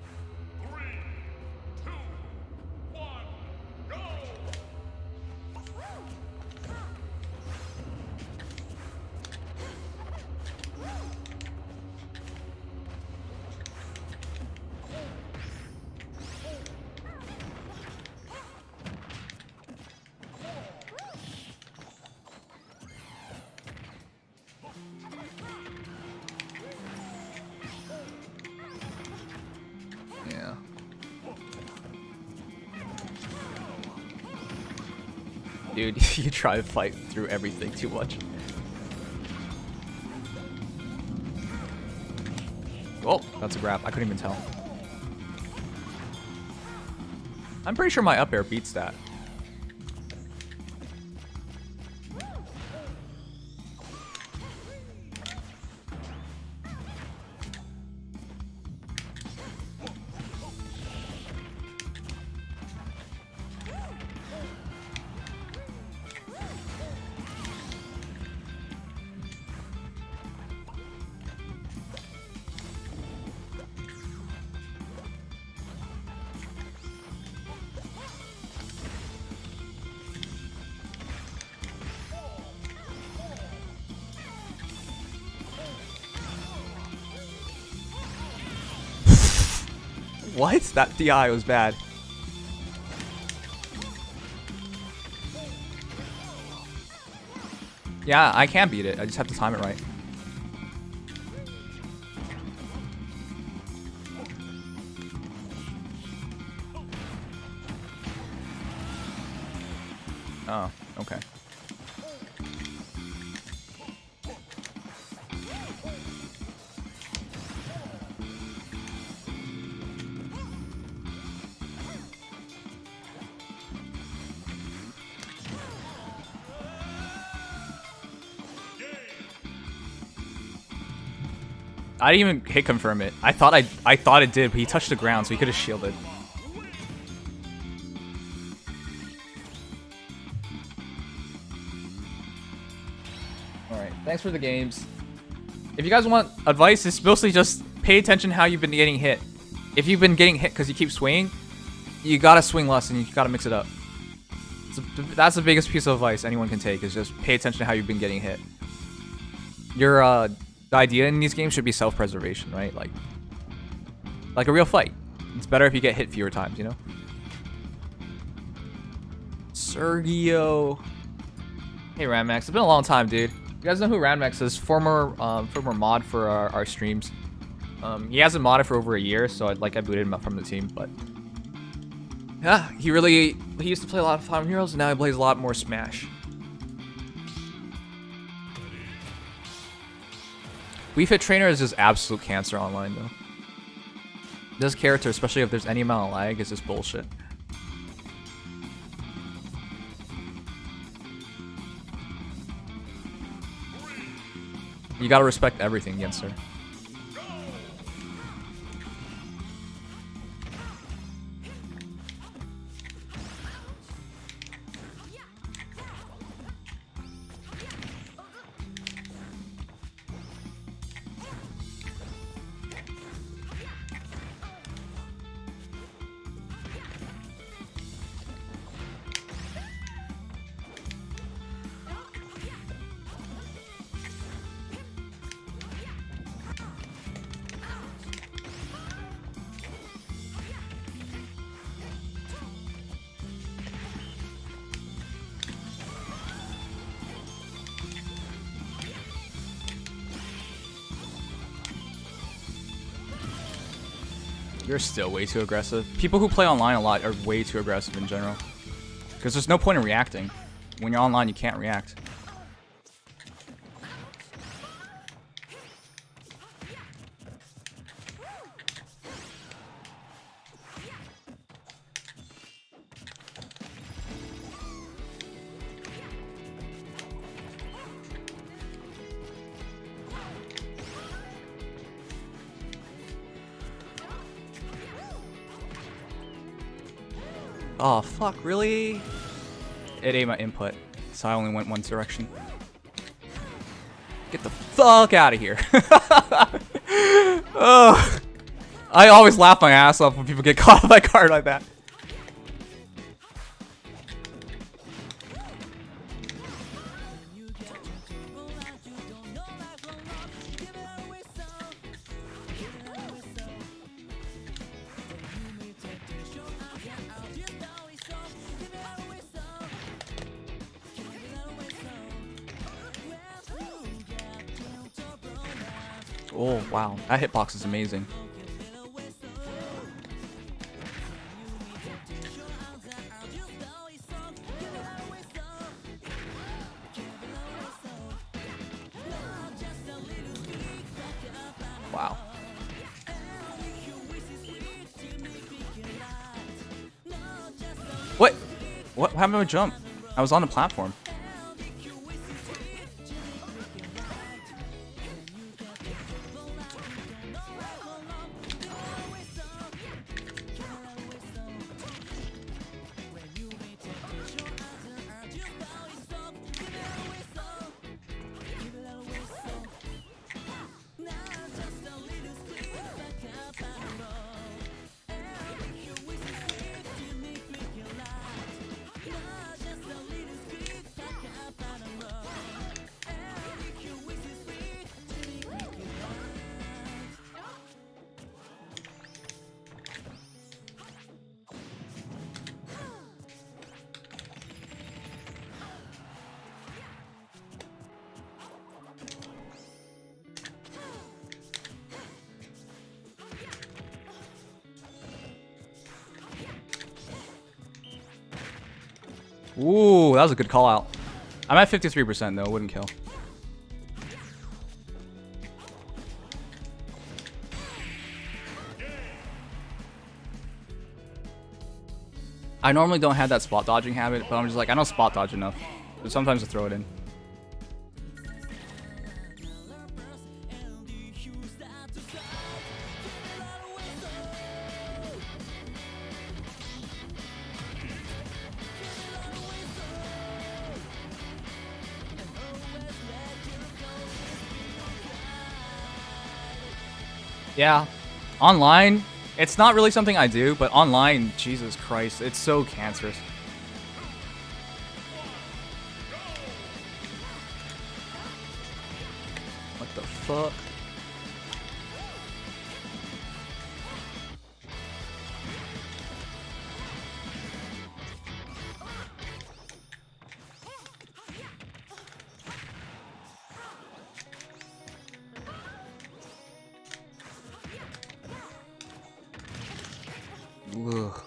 Dude, you try to fight through everything too much. Oh, that's a grab. I couldn't even tell. I'm pretty sure my up air beats that. What? That DI was bad. Yeah, I can beat it. I just have to time it right. Oh, okay. I didn't even hit confirm it. I thought it did, but he touched the ground, so he could have shielded. Alright, thanks for the games. If you guys want advice, it's mostly just pay attention how you've been getting hit. If you've been getting hit because you keep swinging, you gotta swing less and you gotta mix it up. So that's the biggest piece of advice anyone can take, is just pay attention to how you've been getting hit. The idea in these games should be self-preservation, right? Like a real fight. It's better if you get hit fewer times, you know? Sergio. Hey, Ramax. It's been a long time, dude. You guys know who Ranmax is? Former mod for our streams. He hasn't modded for over a year, so I booted him up from the team, but yeah, he used to play a lot of Fire Emblem Heroes, and now he plays a lot more Smash. Wii Fit Trainer is just absolute cancer online, though. This character, especially if there's any amount of lag, is just bullshit. You gotta respect everything against her. You're still way too aggressive. People who play online a lot are way too aggressive in general. Because there's no point in reacting. When you're online, you can't react. Oh, fuck, really? It ate my input, so I only went one direction. Get the fuck out of here. Oh, I always laugh my ass off when people get caught by card like that. Oh, wow. That hitbox is amazing. Wow. What? What happened to my jump? I was on the platform. Ooh, that was a good call out. I'm at 53% though, wouldn't kill. I normally don't have that spot dodging habit, but I'm just like, I don't spot dodge enough. But sometimes I throw it in. Yeah, online, it's not really something I do, but online, Jesus Christ, it's so cancerous. What the fuck? Ugh.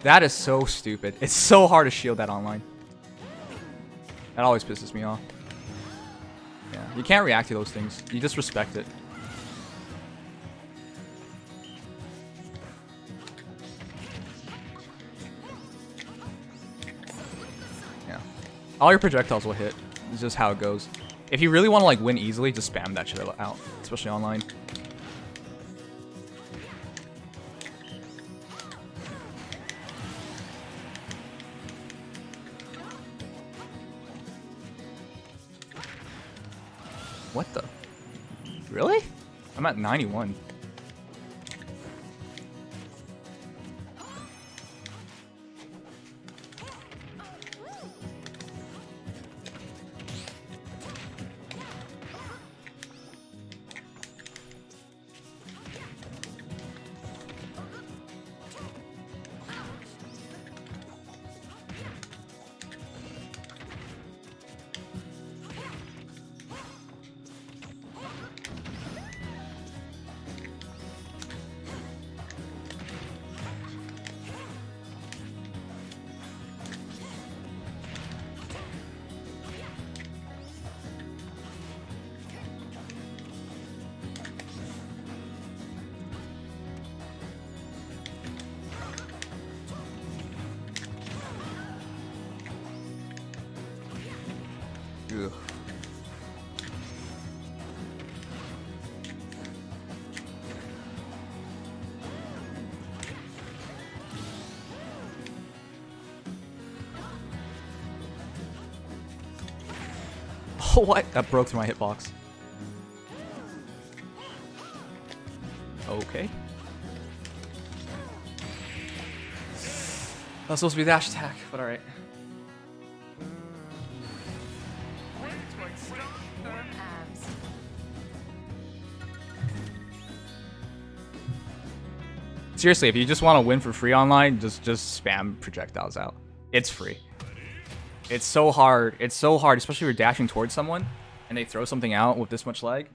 That is so stupid. It's so hard to shield that online. That always pisses me off. Yeah, you can't react to those things. You just respect it. Yeah. All your projectiles will hit. It's just how it goes. If you really want to like win easily, just spam that shit out, especially online. What the? Really? I'm at 91. Ugh. Oh, what? That broke through my hitbox. Okay. That's supposed to be the dash attack, but alright. Seriously, if you just want to win for free online, just spam projectiles out. It's free. It's so hard. It's so hard, especially if you're dashing towards someone and they throw something out with this much lag.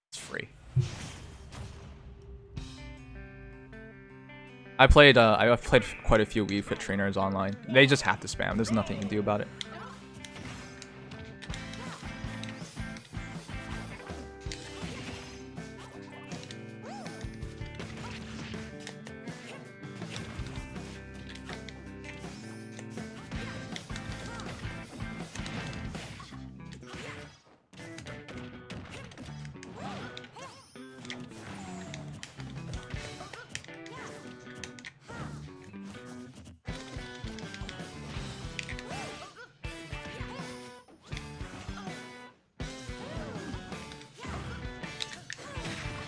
It's free. I've played quite a few Wii Fit trainers online. They just have to spam. There's nothing you can do about it.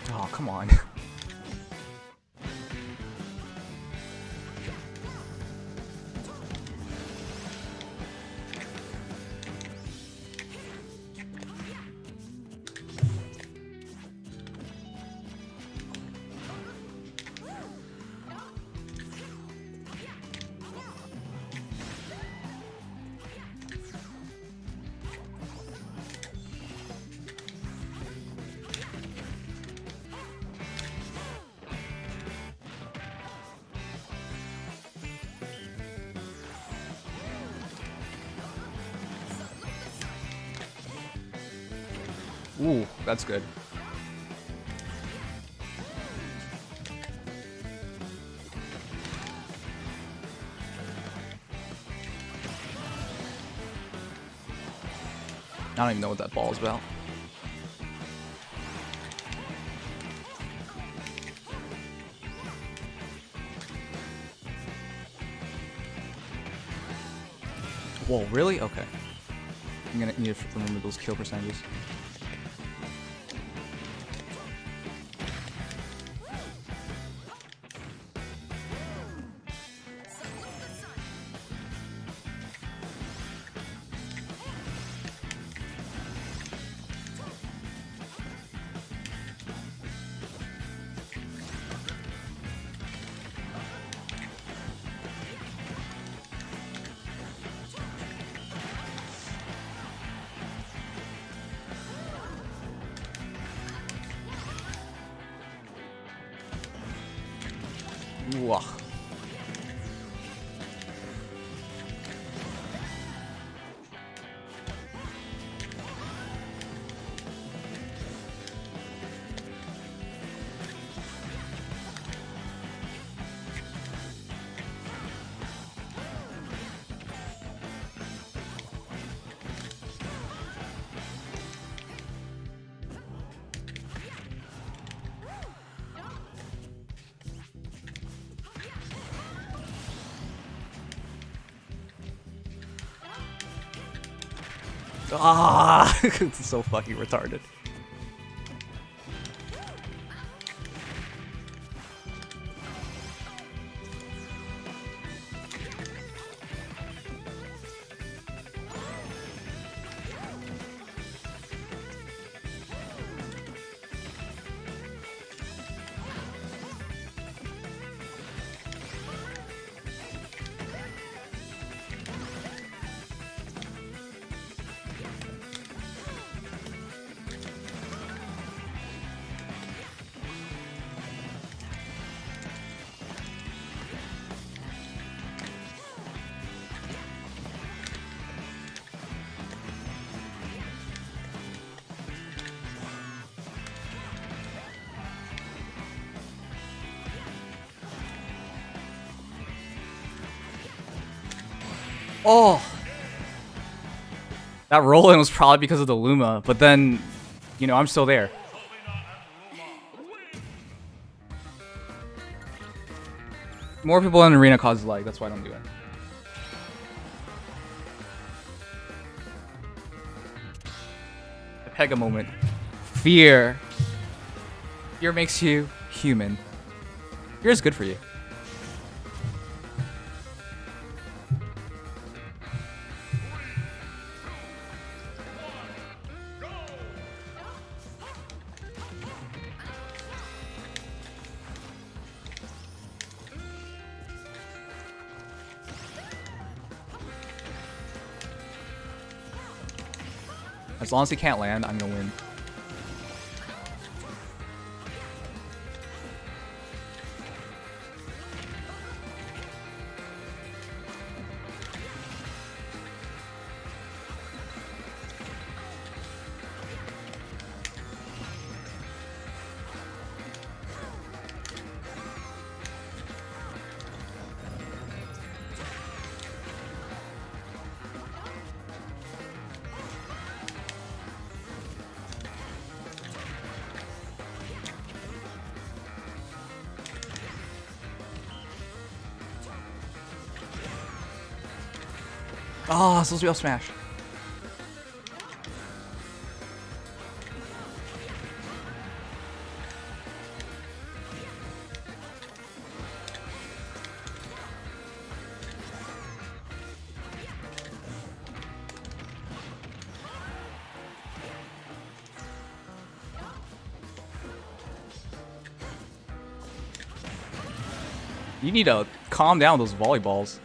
Oh, come on. Ooh, that's good. I don't even know what that ball is about. Whoa, really? Okay. I'm gonna need to remember those kill percentages. Whoa. Ah, it's so fucking retarded. Oh! That roll-in was probably because of the Luma, but then, you know, I'm still there. More people in arena causes lag, that's why I don't do it. The Pega moment. Fear. Fear makes you human. Fear is good for you. As long as he can't land, I'm gonna win. Oh, supposed to be up smash. You need to calm down those volleyballs.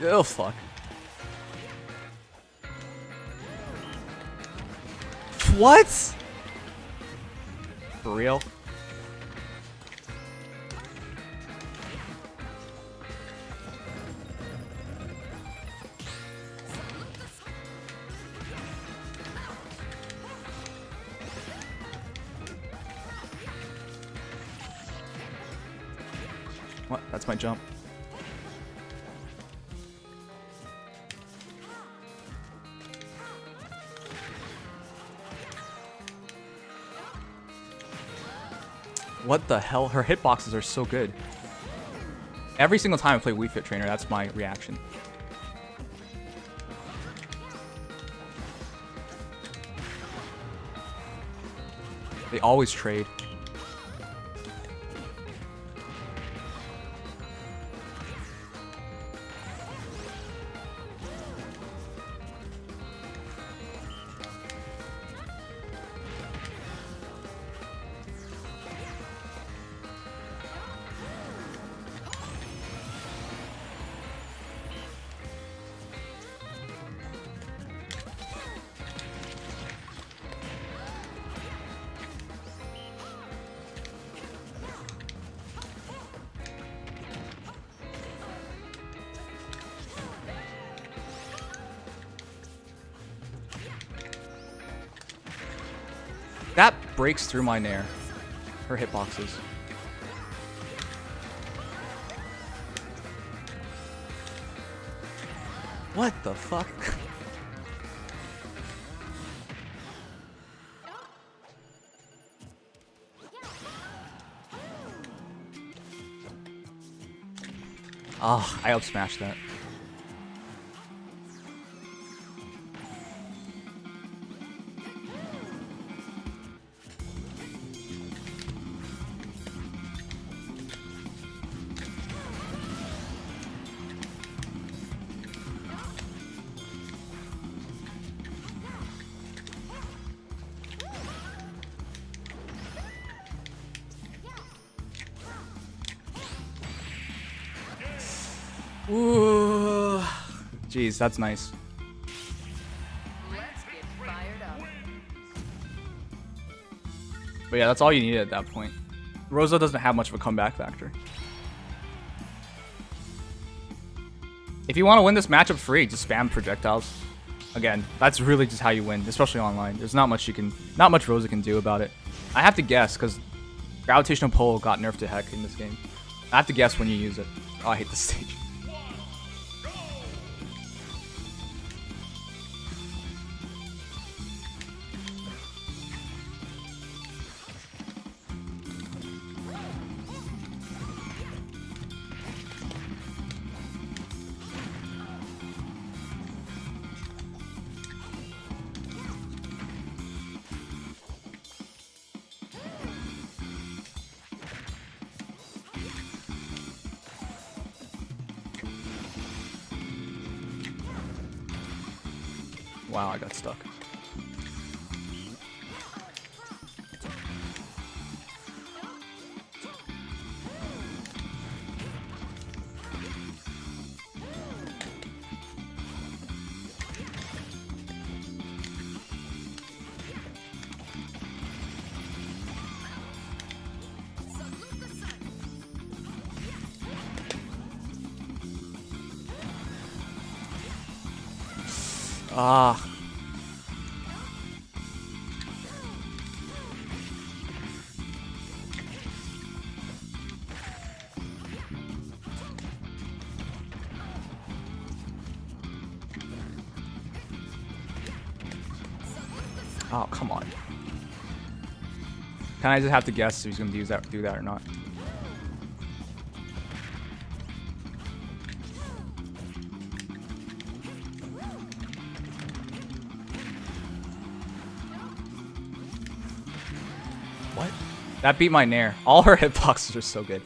Oh, fuck. What? For real? What? That's my jump. What the hell? Her hitboxes are so good. Every single time I play Wii Fit Trainer, that's my reaction. They always trade. That breaks through my Nair. Her hitboxes. What the fuck? Ah, I up smashed that. Ooh, jeez, that's nice. Let's get fired up. But yeah, that's all you needed at that point. Rosa doesn't have much of a comeback factor. If you want to win this matchup free, just spam projectiles. Again, that's really just how you win, especially online. There's not much Rosa can do about it. I have to guess because gravitational pull got nerfed to heck in this game. I have to guess when you use it. Oh, I hate this stage. Wow, I got stuck. Ah. Oh, come on. Can I just have to guess if he's gonna do that or not? What? That beat my Nair. All her hitboxes are so good.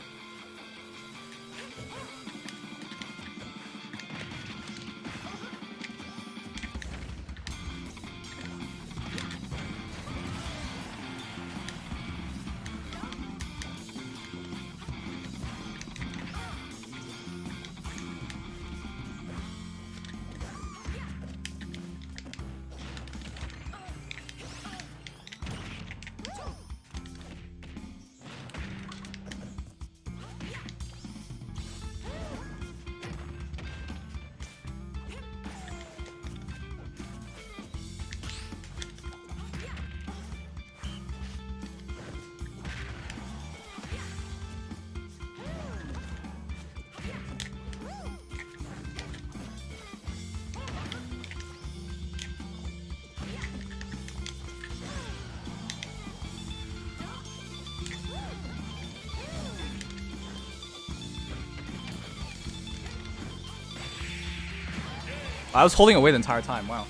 I was holding away the entire time. Wow.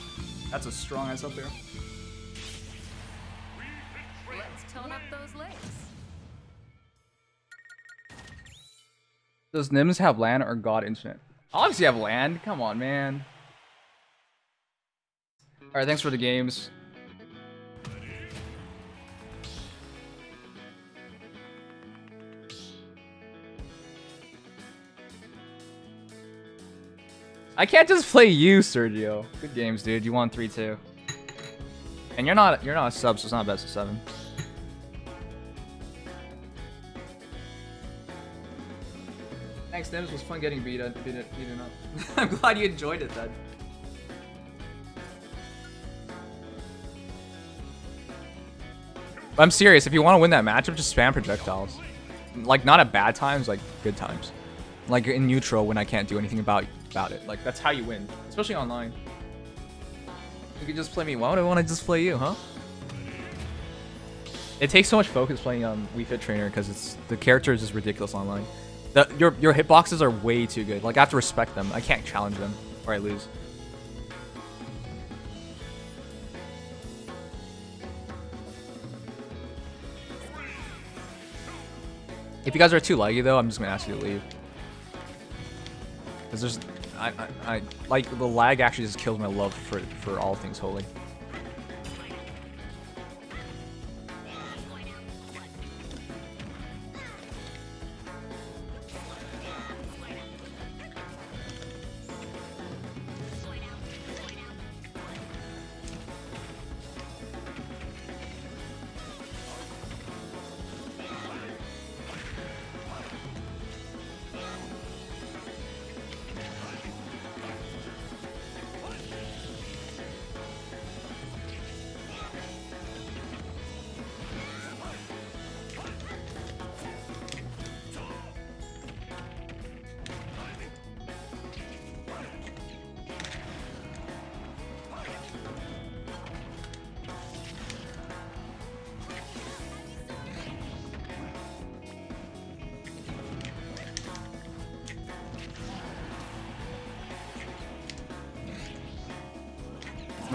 That's a strong ass up there. Let's tone up those legs. Does Nims have land or God Infinite? Obviously have land. Come on, man. Alright, thanks for the games. I can't just play you, Sergio. Good games, dude. You won 3-2. And you're not a sub, so it's not best of 7. Thanks, Nims. It was fun getting beaten up. I'm glad you enjoyed it then. I'm serious. If you want to win that matchup, just spam projectiles. Like, not at bad times, like good times. Like in neutral when I can't do anything about it. Like, that's how you win, especially online. You can just play me. Why would I want to just play you, huh? It takes so much focus playing Wii Fit Trainer because the character is just ridiculous online. Your hitboxes are way too good. Like, I have to respect them. I can't challenge them or I lose. If you guys are too laggy though, I'm just gonna ask you to leave. Cause there's, I like the lag actually just kills my love for all things holy.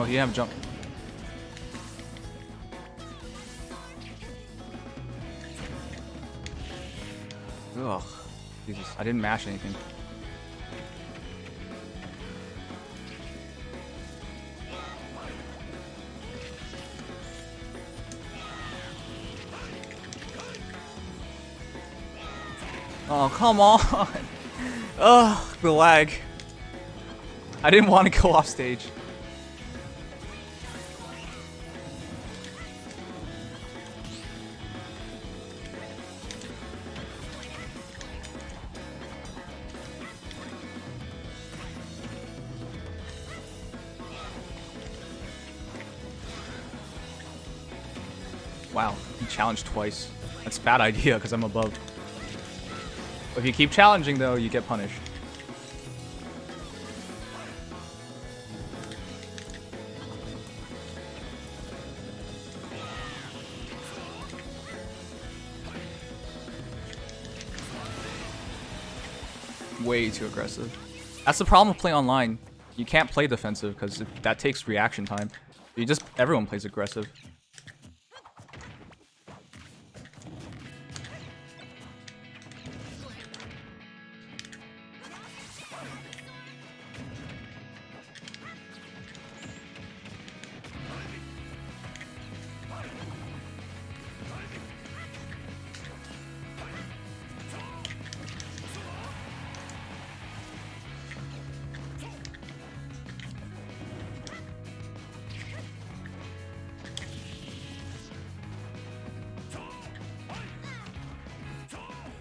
Oh, he didn't have a jump. Ugh. Jesus, I didn't mash anything. Oh, come on. Ugh, the lag. I didn't want to go off stage. Wow, he challenged twice. That's a bad idea because I'm above. If you keep challenging though, you get punished. Way too aggressive. That's the problem with playing online. You can't play defensive because that takes reaction time. Everyone plays aggressive.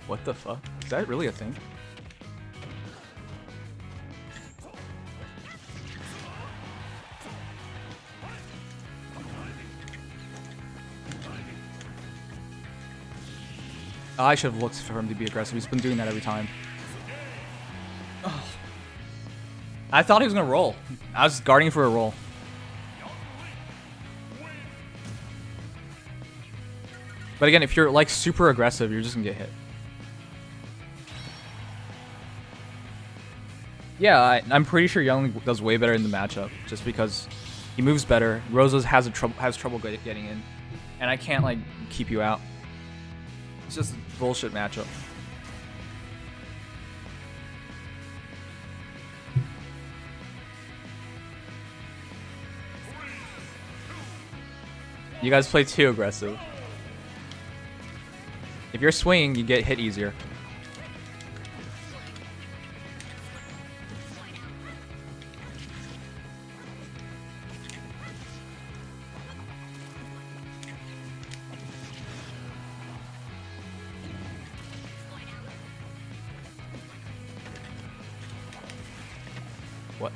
What the fuck? Is that really a thing? I should have looked for him to be aggressive. He's been doing that every time. Oh. I thought he was gonna roll. I was guarding for a roll. But again, if you're like super aggressive, you're just gonna get hit. Yeah, I'm pretty sure Young does way better in the matchup, just because he moves better. Rosa has trouble getting in, and I can't like keep you out. It's just a bullshit matchup. You guys play too aggressive. If you're swinging, you get hit easier. What?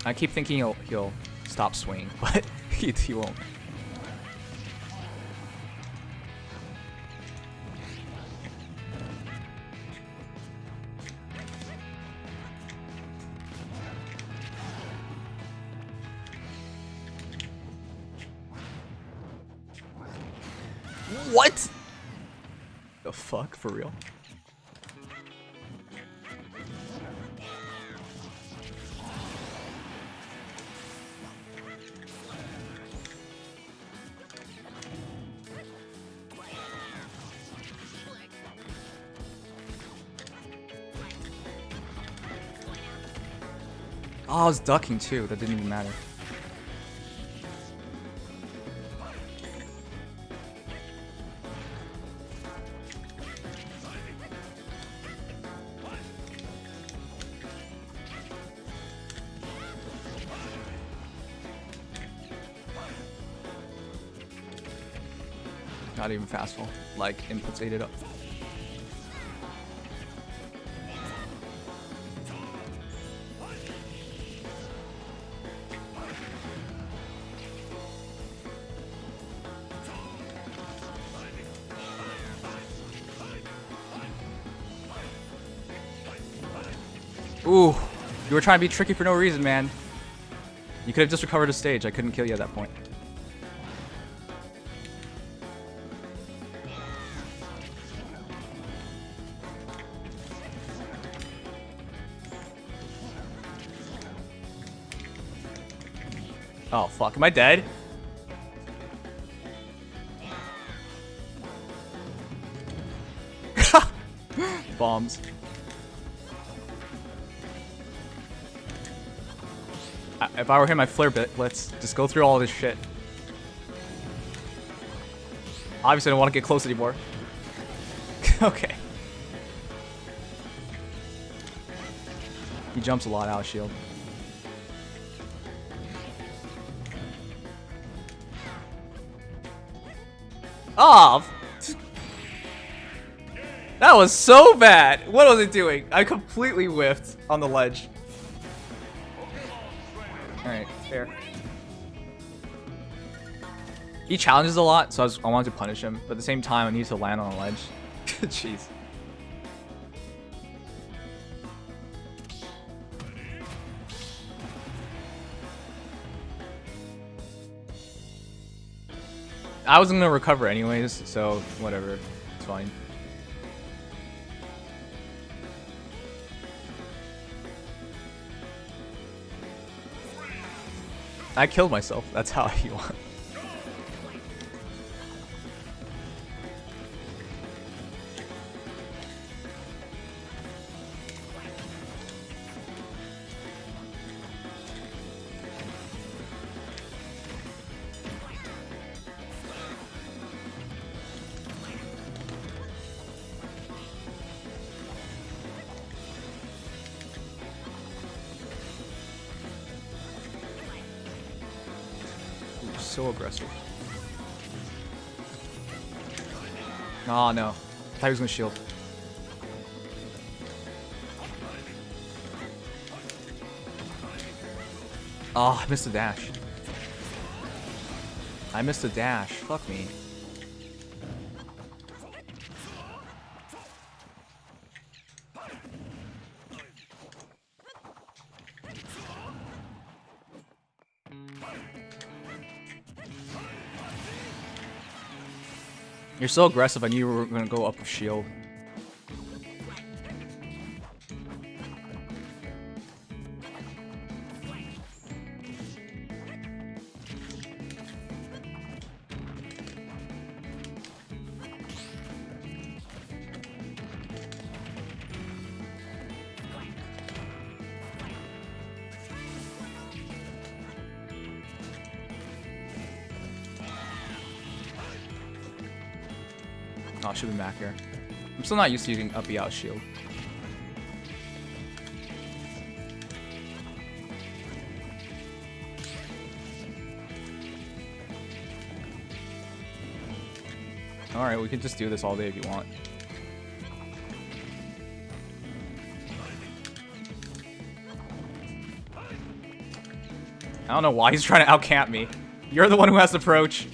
I keep thinking he'll stop swinging, but he won't. What? The fuck, for real? Oh, I was ducking too. That didn't even matter. Not even fastful. Like, inputs ate it up. Ooh, you were trying to be tricky for no reason, man. You could have just recovered a stage. I couldn't kill you at that point. Oh, fuck. Am I dead? Bombs. If I were him, I'd flare bit. Let's just go through all this shit. Obviously, I don't want to get close anymore. Okay. He jumps a lot out of shield. Oh! That was so bad! What was it doing? I completely whiffed on the ledge. Alright, fair. He challenges a lot, so I wanted to punish him, but at the same time, I need to land on a ledge. Jeez. I wasn't gonna recover anyways, so whatever. It's fine. I killed myself. That's how I won. So aggressive. Oh no. I thought he was gonna shield. Oh, I missed the dash. I missed the dash. Fuck me. You're so aggressive, I knew you were gonna go up with shield. Oh, I should be back here. I'm still not used to using up B out shield. Alright, we can just do this all day if you want. I don't know why he's trying to outcamp me. You're the one who has the approach.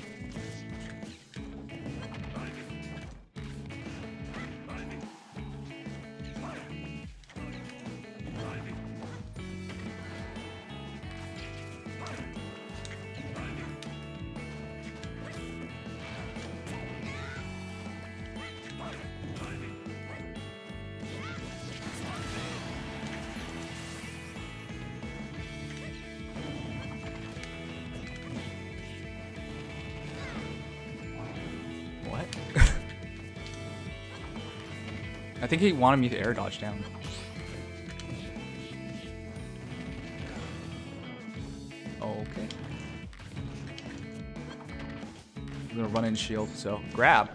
What? I think he wanted me to air dodge down. Oh, okay. I'm gonna run in shield, so grab.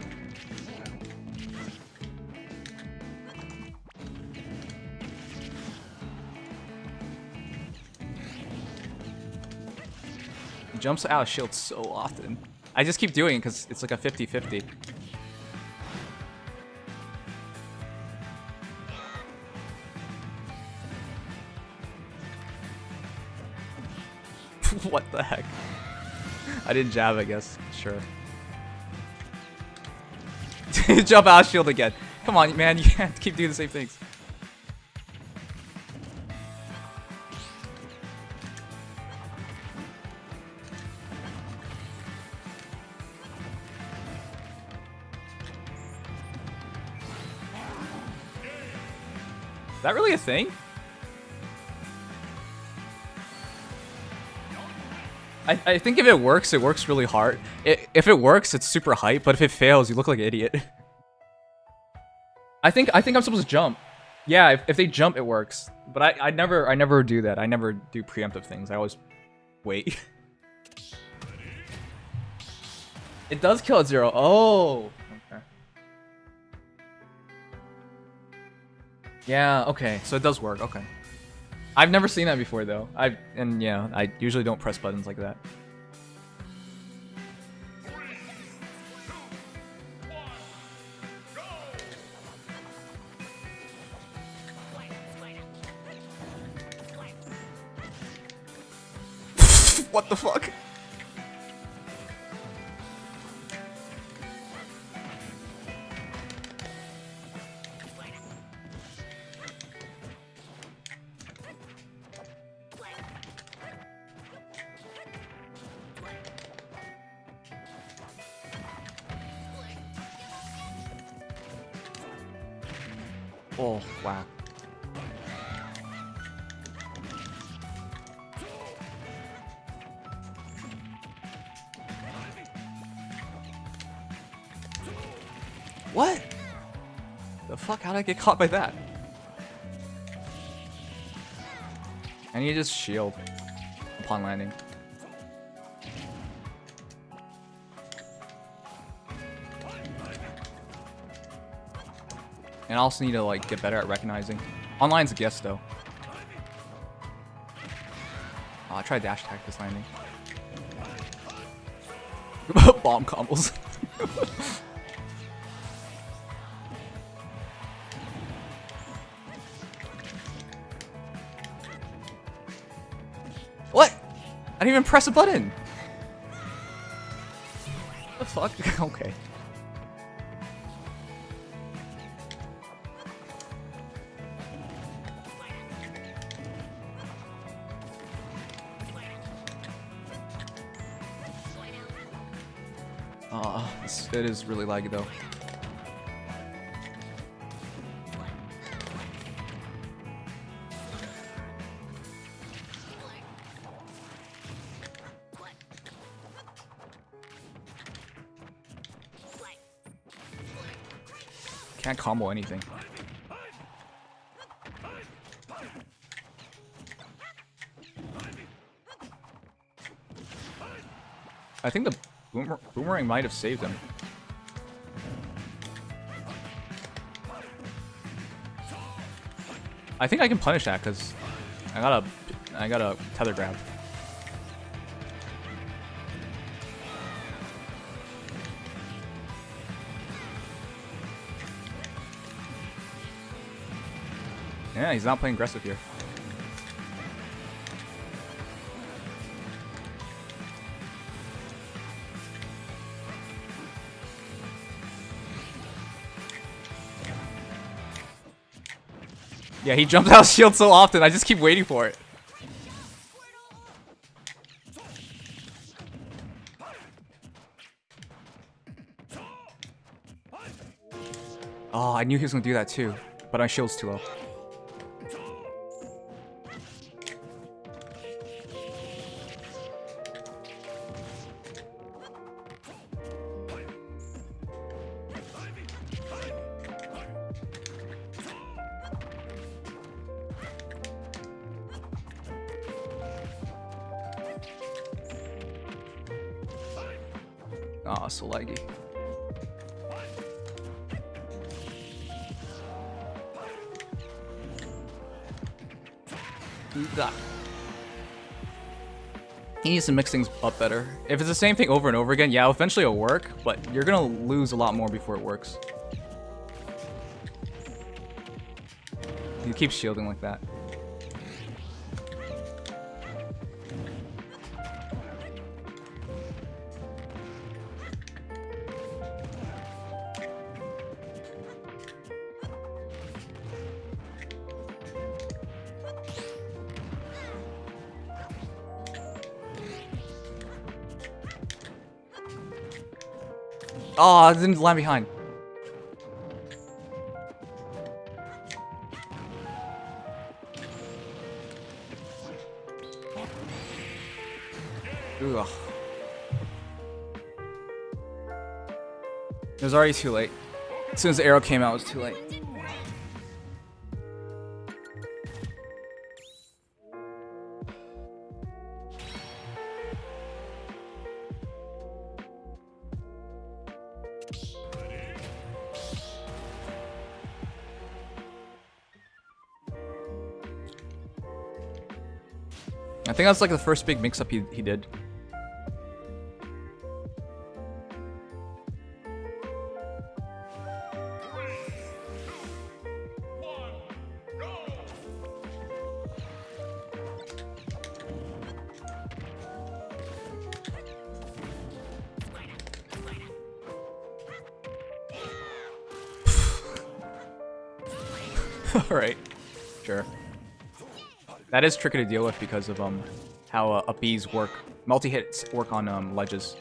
He jumps out of shield so often. I just keep doing it because it's like a 50-50. What the heck? I didn't jab, I guess. Sure. Jump out of shield again. Come on, man. You can't keep doing the same things. Is that really a thing? I think if it works really hard. If it works, it's super hype, but if it fails, you look like an idiot. I think I'm supposed to jump. Yeah, if they jump, it works. But I never do that. I never do preemptive things. I always wait. It does kill at 0. Oh. Okay. Yeah, okay. So it does work. Okay. I've never seen that before though. I usually don't press buttons like that. What the fuck? Oh, wow. What? The fuck? How did I get caught by that? I need to just shield upon landing. And I also need to like get better at recognizing. Online's a guess though. Oh, I tried dash attack this landing. Bomb combos. What? I didn't even press a button. What the fuck? Okay. It is really laggy though. Can't combo anything. I think the boomerang might have saved him. I think I can punish that because I got a tether grab. Yeah, he's not playing aggressive here. Yeah, he jumps out shield so often. I just keep waiting for it. Oh, I knew he was gonna do that too, but my shield's too low. Oh, so laggy. He needs to mix things up better. If it's the same thing over and over again, yeah, eventually it'll work, but you're gonna lose a lot more before it works. You keep shielding like that. Oh, I didn't land behind. Ugh. It was already too late. As soon as the arrow came out, it was too late. I think that's like the first big mix-up he did. Alright, sure. That is tricky to deal with because of how up Bs work. Multi-hits work on ledges.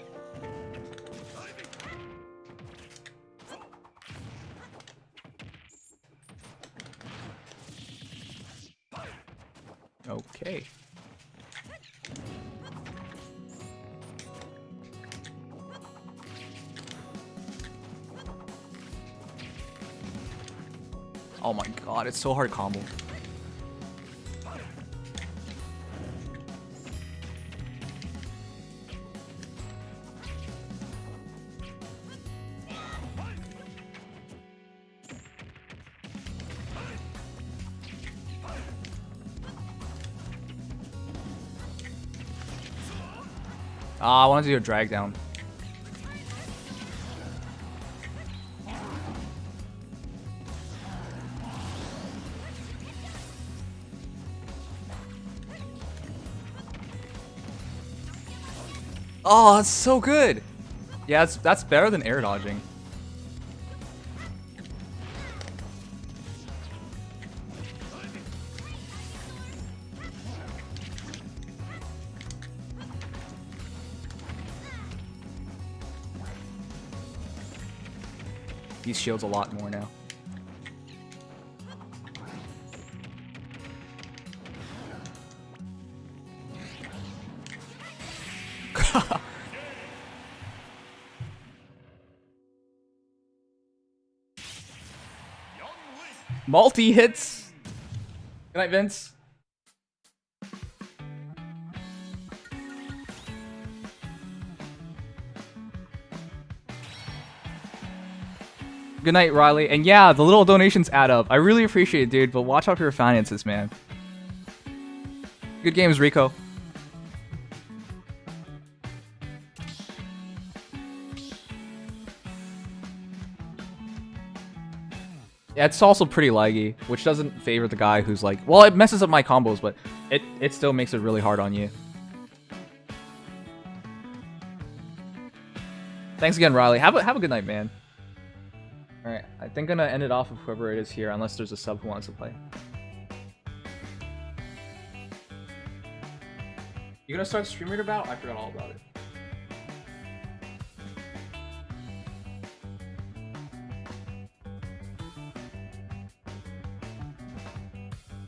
Okay. Oh my god, it's so hard combo. I wanted to do a drag down. Oh, that's so good. Yeah, that's better than air dodging. He shields a lot more now. Multi-hits! Good night, Vince. Good night, Riley. And yeah, the little donations add up. I really appreciate it, dude, but watch out for your finances, man. Good games, Rico. Yeah, it's also pretty laggy, which doesn't favor the guy who's like, well, it messes up my combos, but it still makes it really hard on you. Thanks again, Riley. Have a good night, man. Alright, I think I'm gonna end it off with whoever it is here, unless there's a sub who wants to play. You gonna start Stream Reader Battle? I forgot all about it.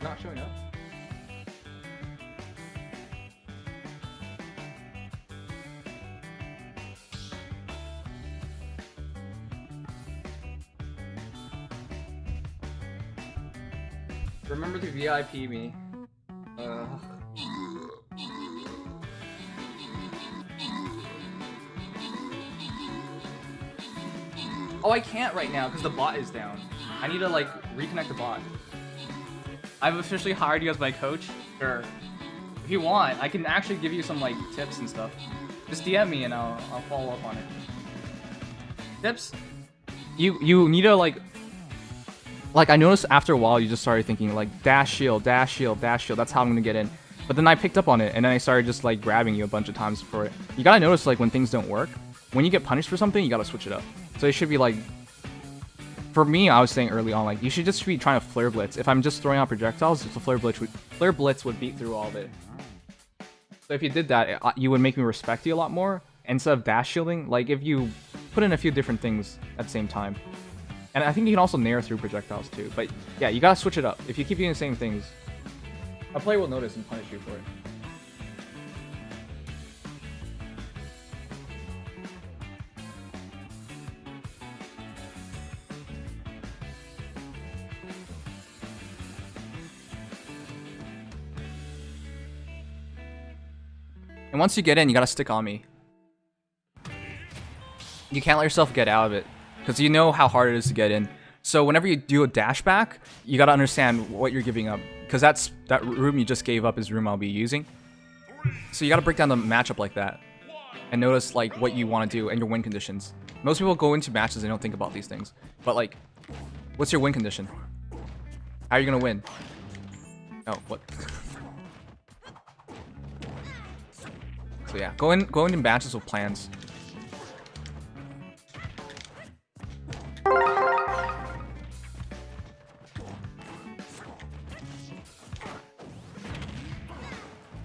Not showing up. Remember to VIP me. Oh, I can't right now because the bot is down. I need to like reconnect the bot. I've officially hired you as my coach. Sure. If you want, I can actually give you some like tips and stuff. Just DM me and I'll follow up on it. Tips? You need to like I noticed after a while you just started thinking like dash shield, dash shield, dash shield. That's how I'm gonna get in. But then I picked up on it and then I started just like grabbing you a bunch of times for it. You gotta notice like when things don't work, when you get punished for something, you gotta switch it up. So it should be like, for me, I was saying early on, like you should just be trying to flare blitz. If I'm just throwing out projectiles, the flare blitz would beat through all of it. So if you did that, you would make me respect you a lot more instead of dash shielding. Like if you put in a few different things at the same time. And I think you can also nair through projectiles too. But yeah, you gotta switch it up. If you keep doing the same things, a player will notice and punish you for it. And once you get in, you gotta stick on me. You can't let yourself get out of it, because you know how hard it is to get in. So whenever you do a dash back, you gotta understand what you're giving up, because that room you just gave up is the room I'll be using. So you gotta break down the matchup like that, and notice like what you want to do and your win conditions. Most people go into matches and don't think about these things, but like, what's your win condition? How are you gonna win? Oh, what? So yeah, go into matches with plans.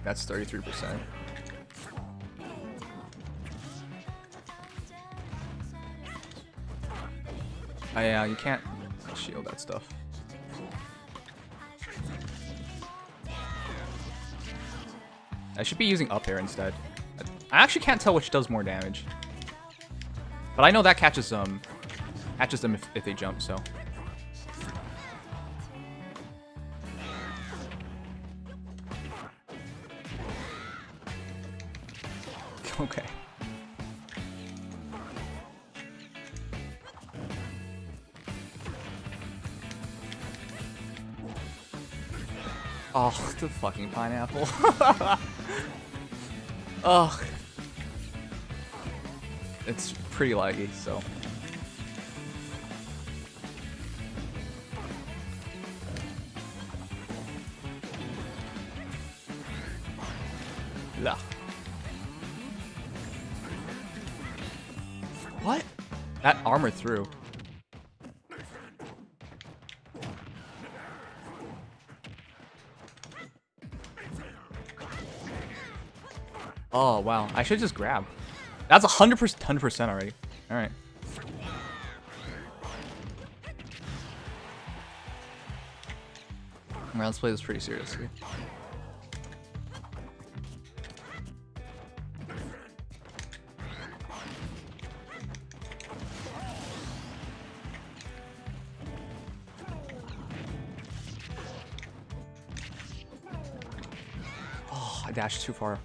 That's 33%. Oh yeah, you can't shield that stuff. I should be using up air instead. I actually can't tell which does more damage. But I know that catches them if they jump, so. Okay. Oh, the fucking pineapple. Ugh. It's pretty laggy, so. Ugh. What? That armor through. Oh, wow. I should just grab. That's 100% already. Alright. Alright, let's play this pretty seriously. Oh, I dashed too far.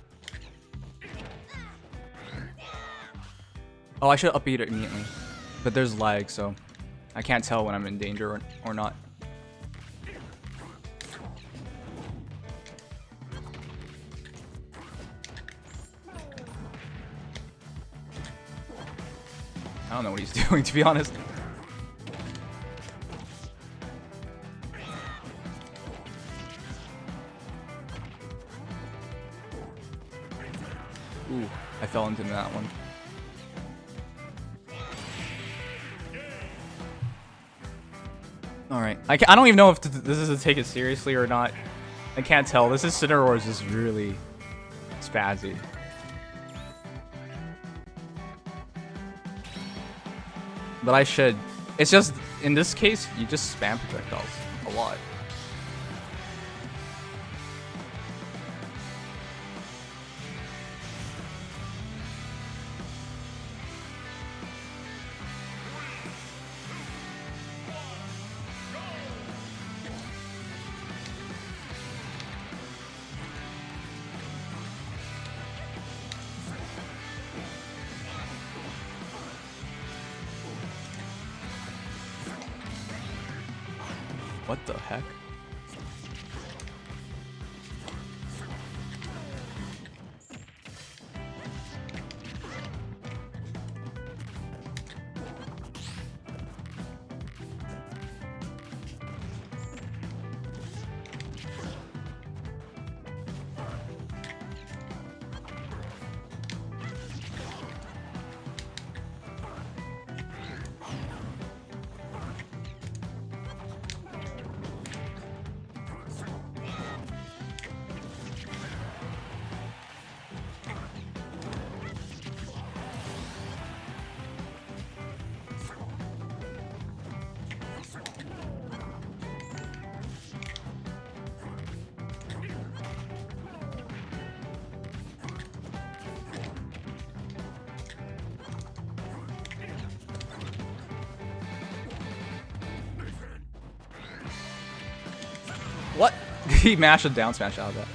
Oh, I should upbeat it immediately. But there's lag, so I can't tell when I'm in danger or not. I don't know what he's doing, to be honest. Ooh, I fell into that one. Alright, I don't even know if this is to take it seriously or not. I can't tell. This is Cineroar is just really... It's spazzy. But I should. It's just, in this case, you just spam projectiles a lot. What the heck? What? He mashed a down smash out of that.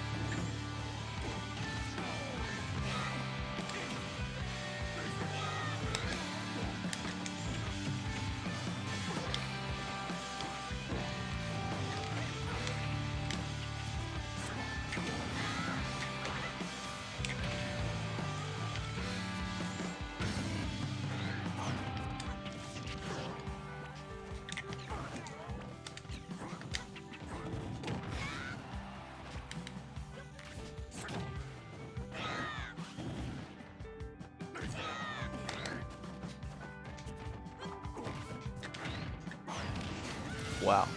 Wow.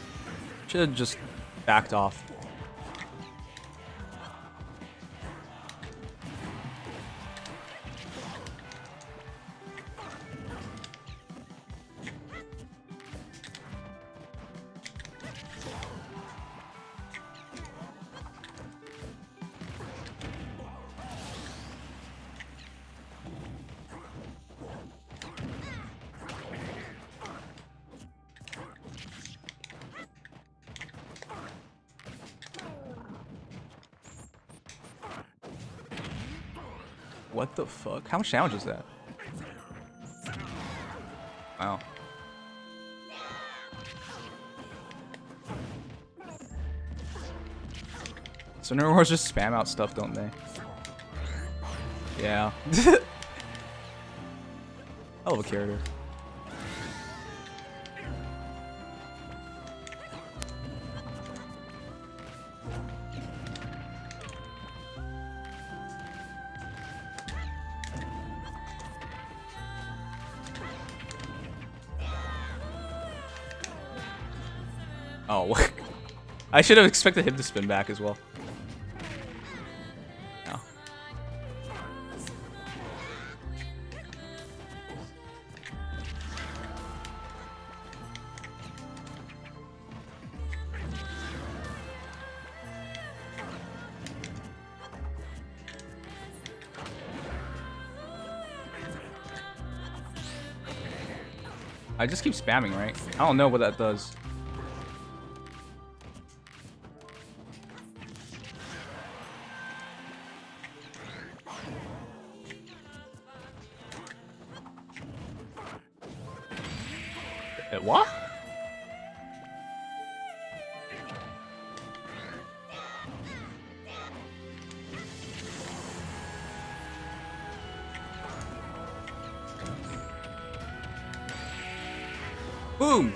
Should have just backed off. What the fuck? How much damage is that? Wow. So Nerwars just spam out stuff, don't they? Yeah. Hell of a character. Oh, I should have expected him to spin back as well. No. I just keep spamming, right? I don't know what that does. What? Boom!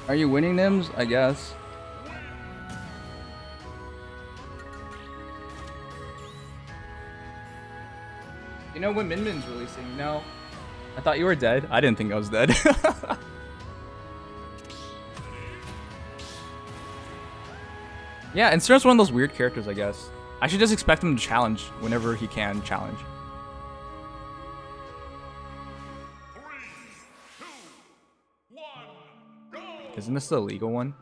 Are you winning Nims? I guess. You know when Min Min's releasing? No. I thought you were dead. I didn't think I was dead. Yeah, and Stern's one of those weird characters, I guess. I should just expect him to challenge whenever he can challenge. 3, 2, 1, go! Isn't this the illegal one?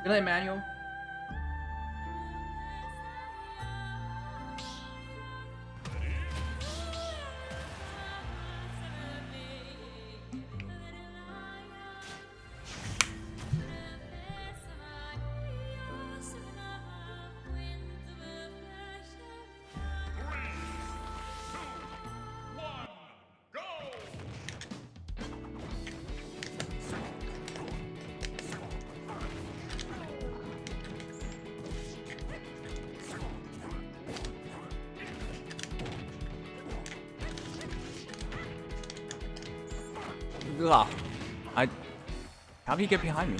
Good night, Manuel. Ugh. How did he get behind me?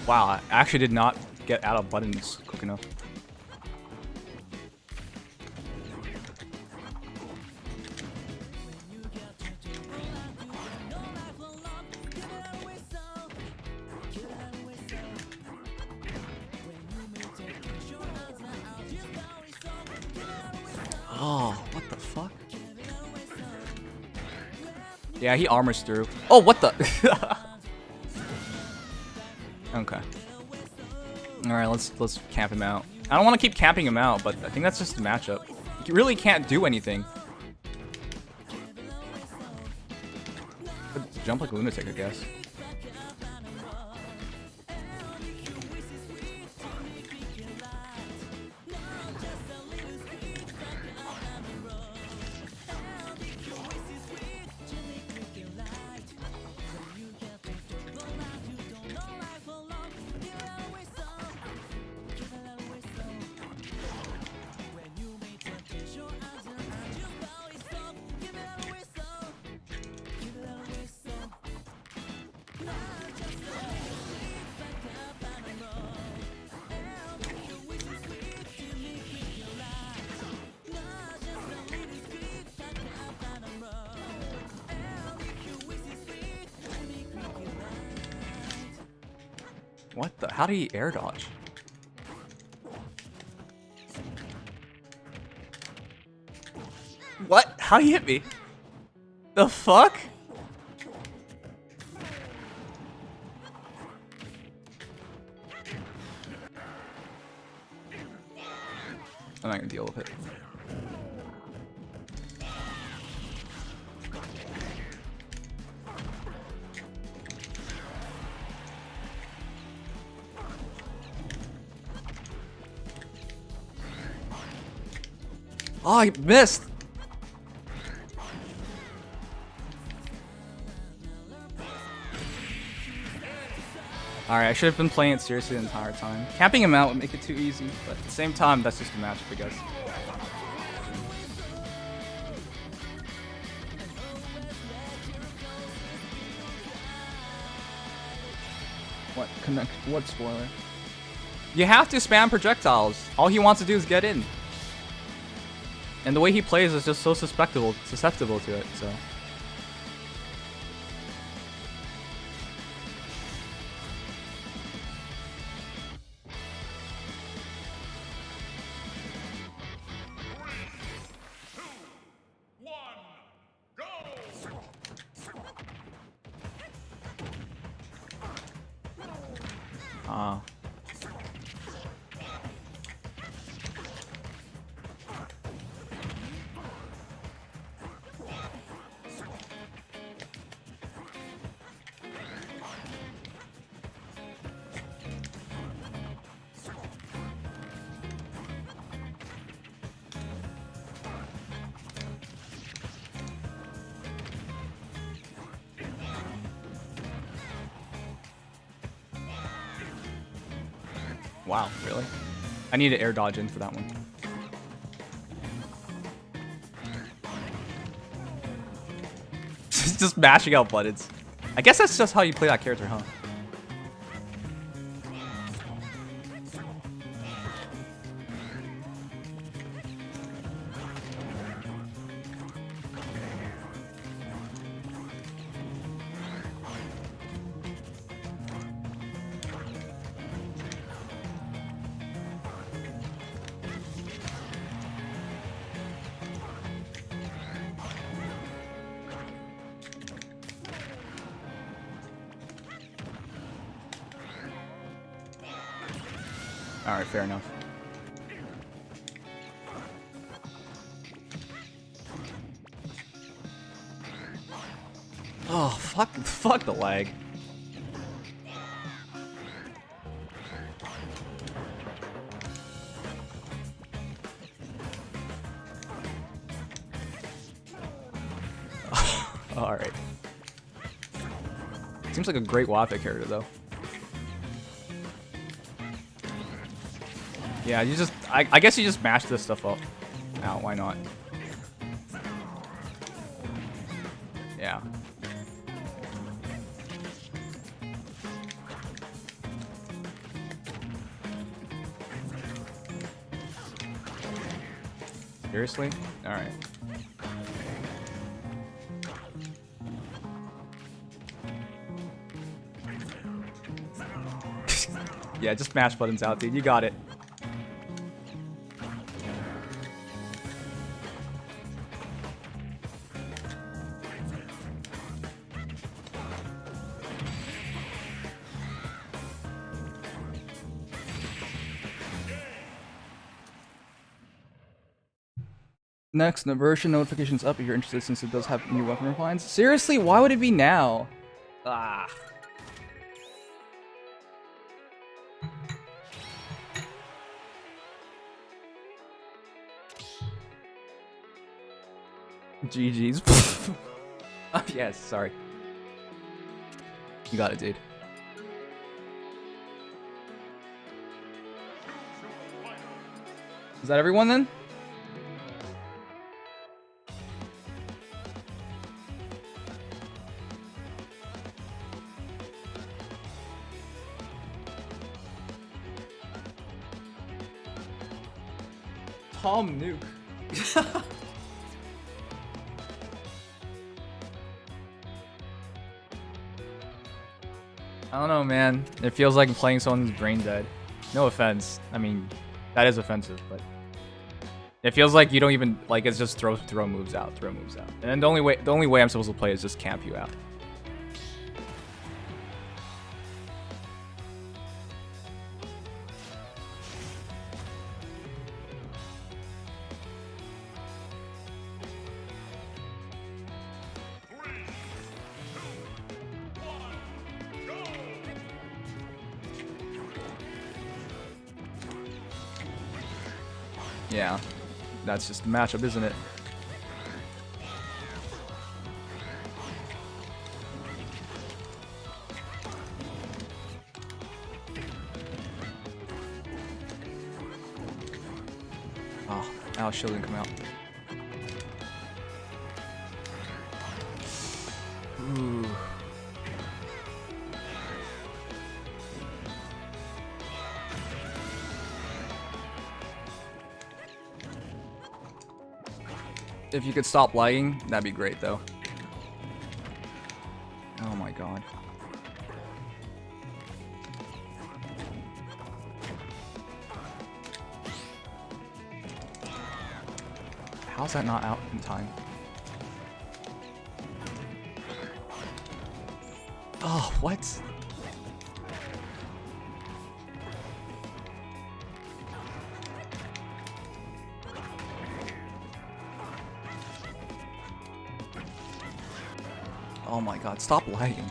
Wow, I actually did not get out of buttons quick enough. Oh, what the fuck? Yeah, he armors through. Oh, what the? Okay. All right, let's camp him out. I don't want to keep camping him out, but I think that's just the matchup. You really can't do anything. Could jump like a lunatic, I guess. What the? How did he air dodge? What? How he hit me? The fuck? I'm not gonna deal with it. Oh, he missed. Alright, I should have been playing it seriously the entire time. Camping him out would make it too easy, but at the same time, that's just a matchup, I guess. What spoiler? You have to spam projectiles. All he wants to do is get in. And the way he plays is just so susceptible to it, so. Wow, really? I need to air dodge in for that one. Just mashing out buttons. I guess that's just how you play that character, huh? Alright, fair enough. Oh, fuck the lag. Alright. Seems like a great Waffle character, though. Yeah, you just... I guess you just mash this stuff up. Now, why not? Yeah. Seriously? Alright. Yeah, just mash buttons out, dude. You got it. Next, version notifications up if you're interested since it does have new weapon refines. Seriously, why would it be now? Ah. GG's. Oh, yes, sorry. You got it, dude. Is that everyone then? Tom Nuke. I don't know, man. It feels like I'm playing someone's brain dead. No offense. I mean, that is offensive, but it feels like you don't even like. It's just throw moves out, throw moves out, and the only way I'm supposed to play is just camp you out. Yeah, that's just a matchup, isn't it? Oh, Al shield didn't come out. Ooh. If you could stop lagging, that'd be great, though. Oh my god. How's that not out in time? Oh, what? Oh my god, stop lagging.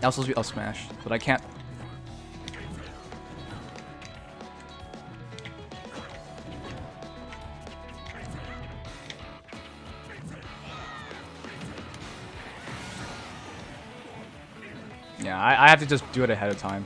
That was supposed to be up smash, but I can't. Yeah, I have to just do it ahead of time.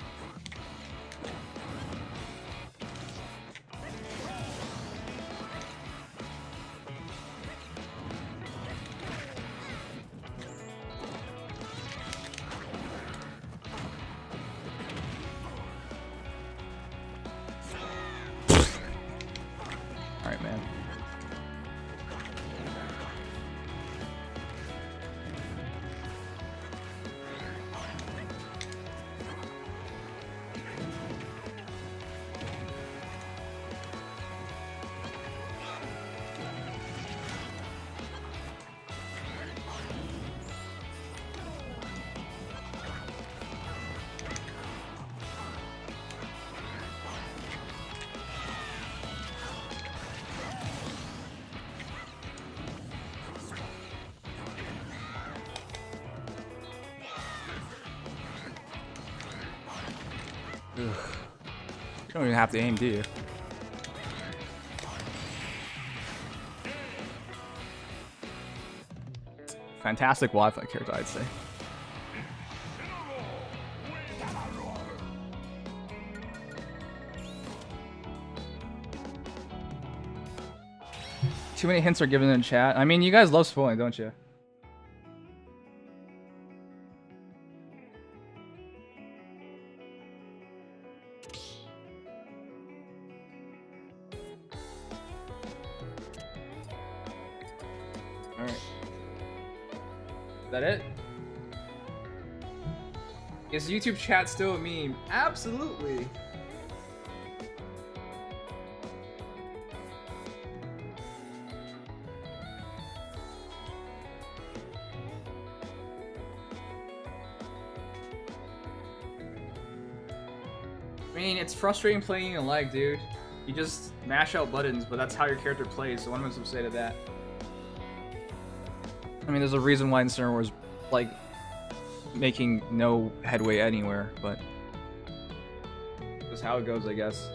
You don't even have to aim, do you? Fantastic Wi-Fi character, I'd say. Too many hints are given in chat. I mean, you guys love spoiling, don't you? Alright. Is that it? Is YouTube chat still a meme? Absolutely. I mean, it's frustrating playing in lag, dude. You just mash out buttons, but that's how your character plays, so what am I supposed to say to that? I mean, there's a reason why Incinerator was, like, making no headway anywhere, but that's how it goes, I guess.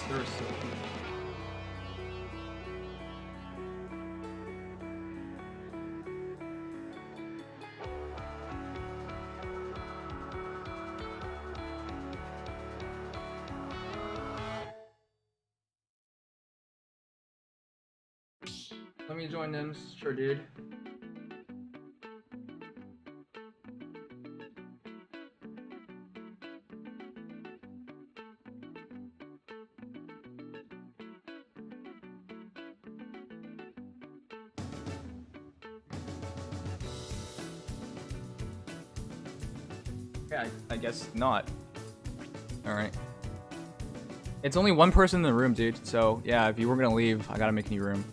There's so many. Let me join them, sure, dude. Yeah, I guess not. Alright. It's only one person in the room, dude. So, yeah, if you were gonna leave, I gotta make a new room.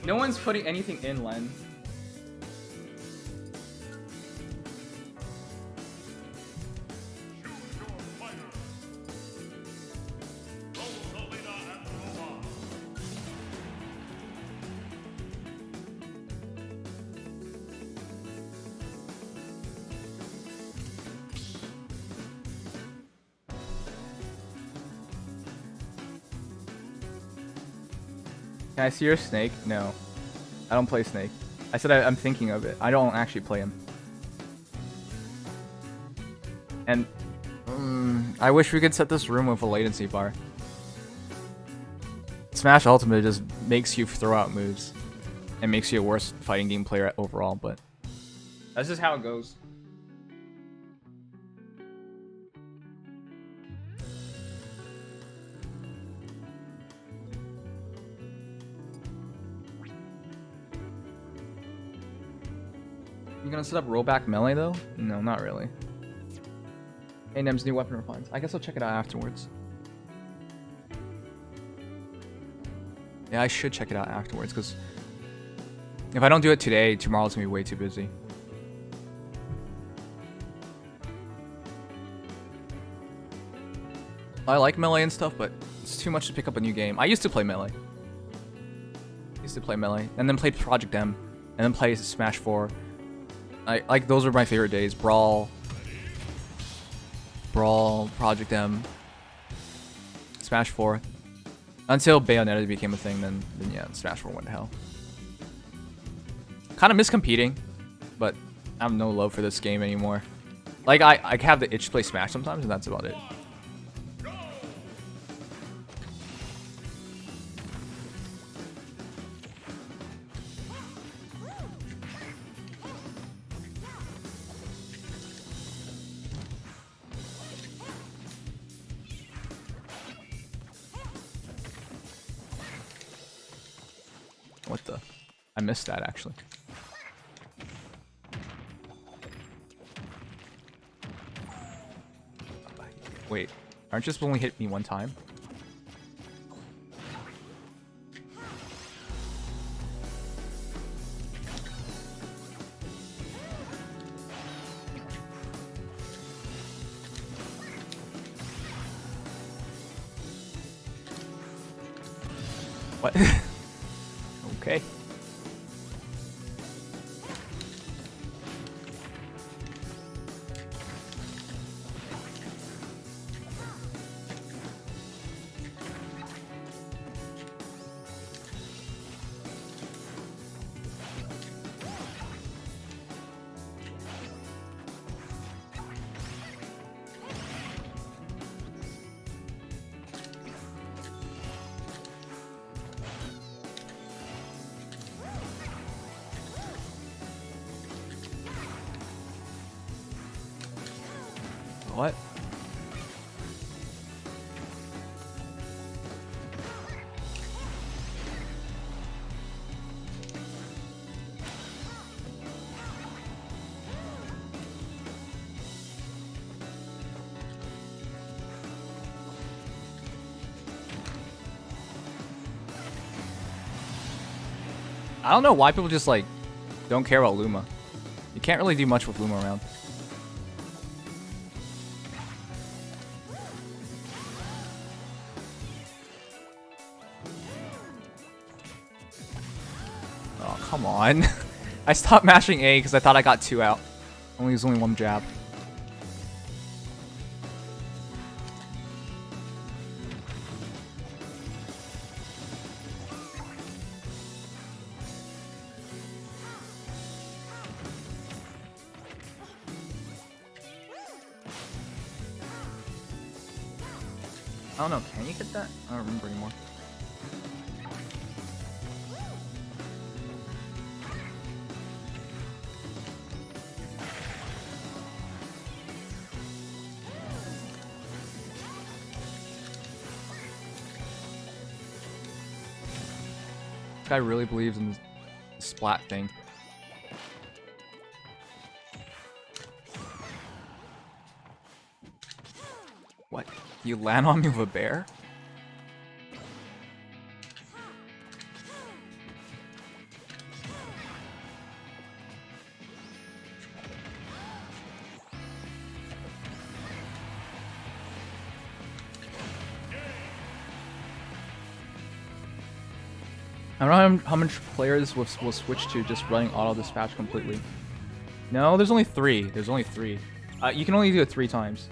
No one's putting anything in, Len. Can I see your Snake? No. I don't play Snake. I said I'm thinking of it. I don't actually play him. And I wish we could set this room with a latency bar. Smash Ultimate just makes you throw out moves. And makes you a worse fighting game player overall, but that's just how it goes. You gonna set up rollback melee though? No, not really. A&M's new weapon refines. I guess I'll check it out afterwards. Yeah, I should check it out afterwards because if I don't do it today, tomorrow's gonna be way too busy. I like melee and stuff, but it's too much to pick up a new game. I used to play melee. And then played Project M, and then play Smash 4. Like those are my favorite days. Brawl, Project M, Smash 4. Until Bayonetta became a thing, then yeah, Smash 4 went to hell. Kind of miss competing, but I have no love for this game anymore. Like I have the itch to play Smash sometimes, and that's about it. What the? I missed that actually. Wait, aren't you supposed to only hit me one time? What? Okay. What? I don't know why people just like don't care about Luma. You can't really do much with Luma around. Oh, come on. I stopped mashing A because I thought I got 2 out. Only was only 1 jab. I don't know, can you get that? I don't remember anymore. This guy really believes in the splat thing. What? You land on me with a bear? I don't know how much players will switch to just running auto dispatch completely. No, there's only 3. There's only 3. You can only do it 3 times.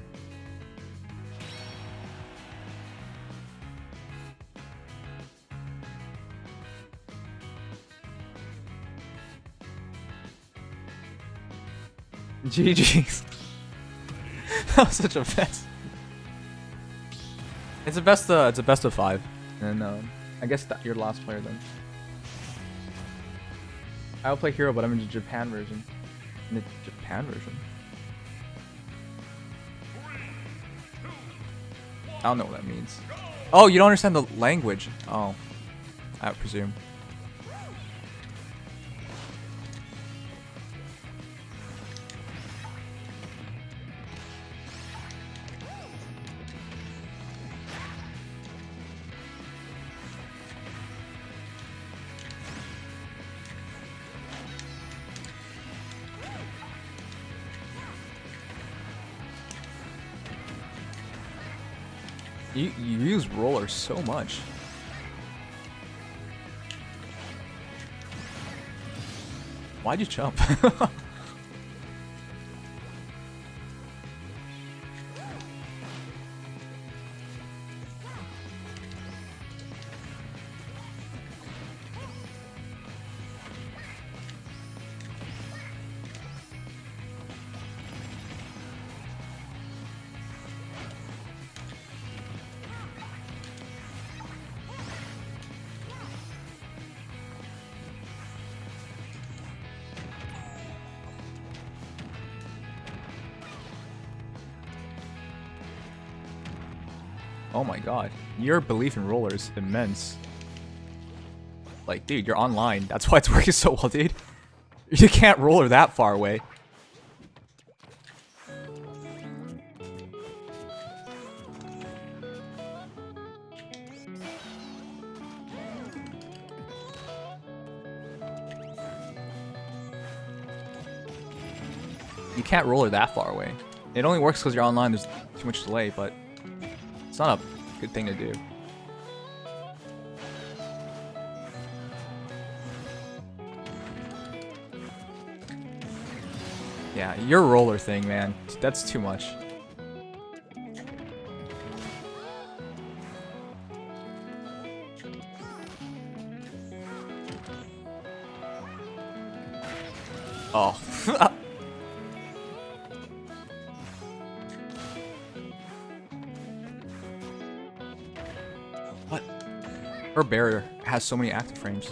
GG's. That was such a mess. It's a best of 5, and I guess that you're the last player then. I'll play hero, but I'm in the Japan version. In the Japan version. I don't know what that means. Oh, you don't understand the language. Oh, I presume. You use roller so much. Why'd you jump? Oh my god, your belief in roller is immense. Like, dude, you're online. That's why it's working so well, dude. You can't roller that far away. You can't roller that far away. It only works because you're online, there's too much delay, but it's not a good thing to do. Yeah, your roller thing, man. That's too much. Oh. What? Her barrier has so many active frames.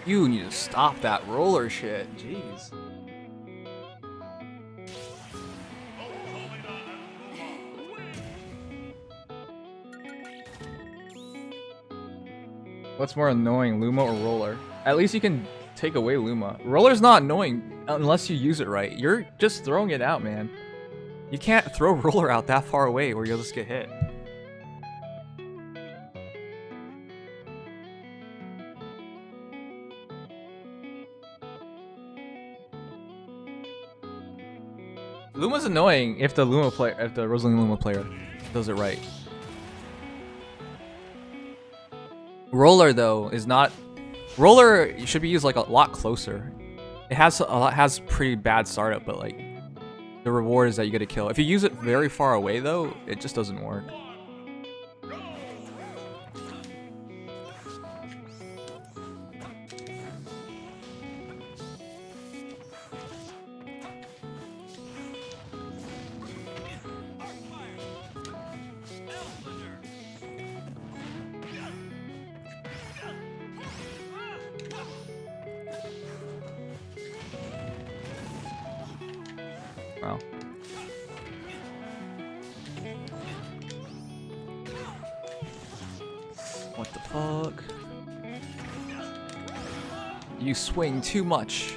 You need to stop that roller shit. Jeez. What's more annoying, Luma or Roller? At least you can take away Luma. Roller's not annoying unless you use it right. You're just throwing it out, man. You can't throw Roller out that far away or you'll just get hit. Luma's annoying if the Rosaline Luma player does it right. Roller though is not. Roller should be used like a lot closer. It has pretty bad startup, but like the reward is that you get a kill. If you use it very far away though, it just doesn't work. Wow. What the fuck? You swing too much.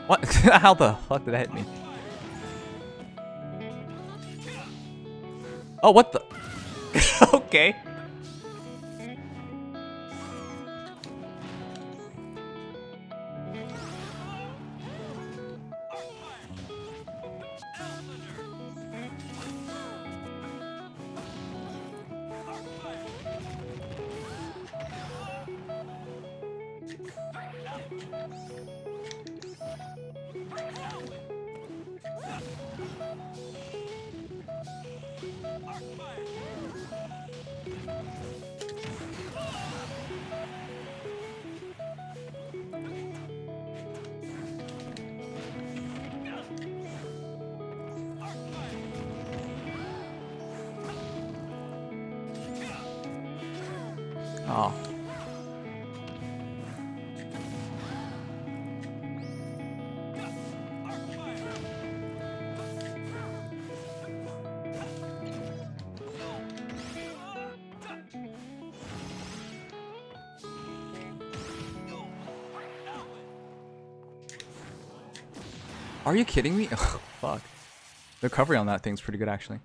What? How the fuck did that hit me? Oh, what the? Okay. Oh. Are you kidding me? Oh, fuck. The recovery on that thing's pretty good, actually.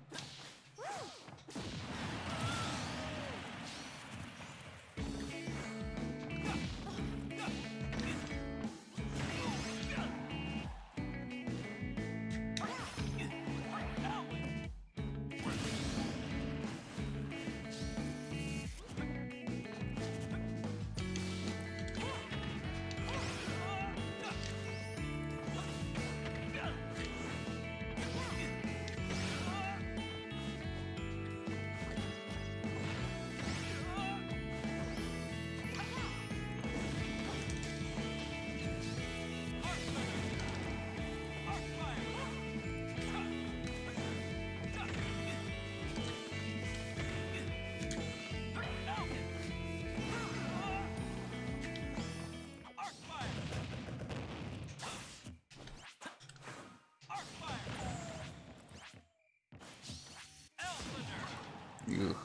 Ugh.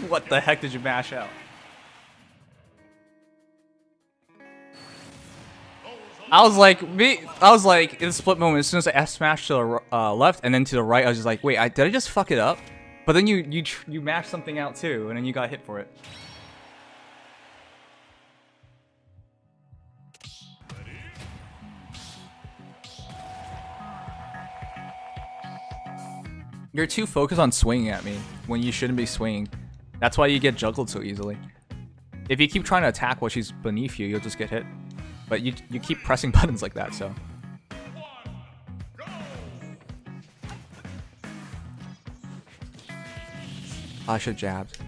What the heck did you mash out? I was like, in a split moment, as soon as I smashed to the left and then to the right, I was just like, wait, did I just fuck it up? But then you mashed something out too, and then you got hit for it. You're too focused on swinging at me when you shouldn't be swinging. That's why you get juggled so easily. If you keep trying to attack while she's beneath you, you'll just get hit. But you keep pressing buttons like that, so. I should jabbed.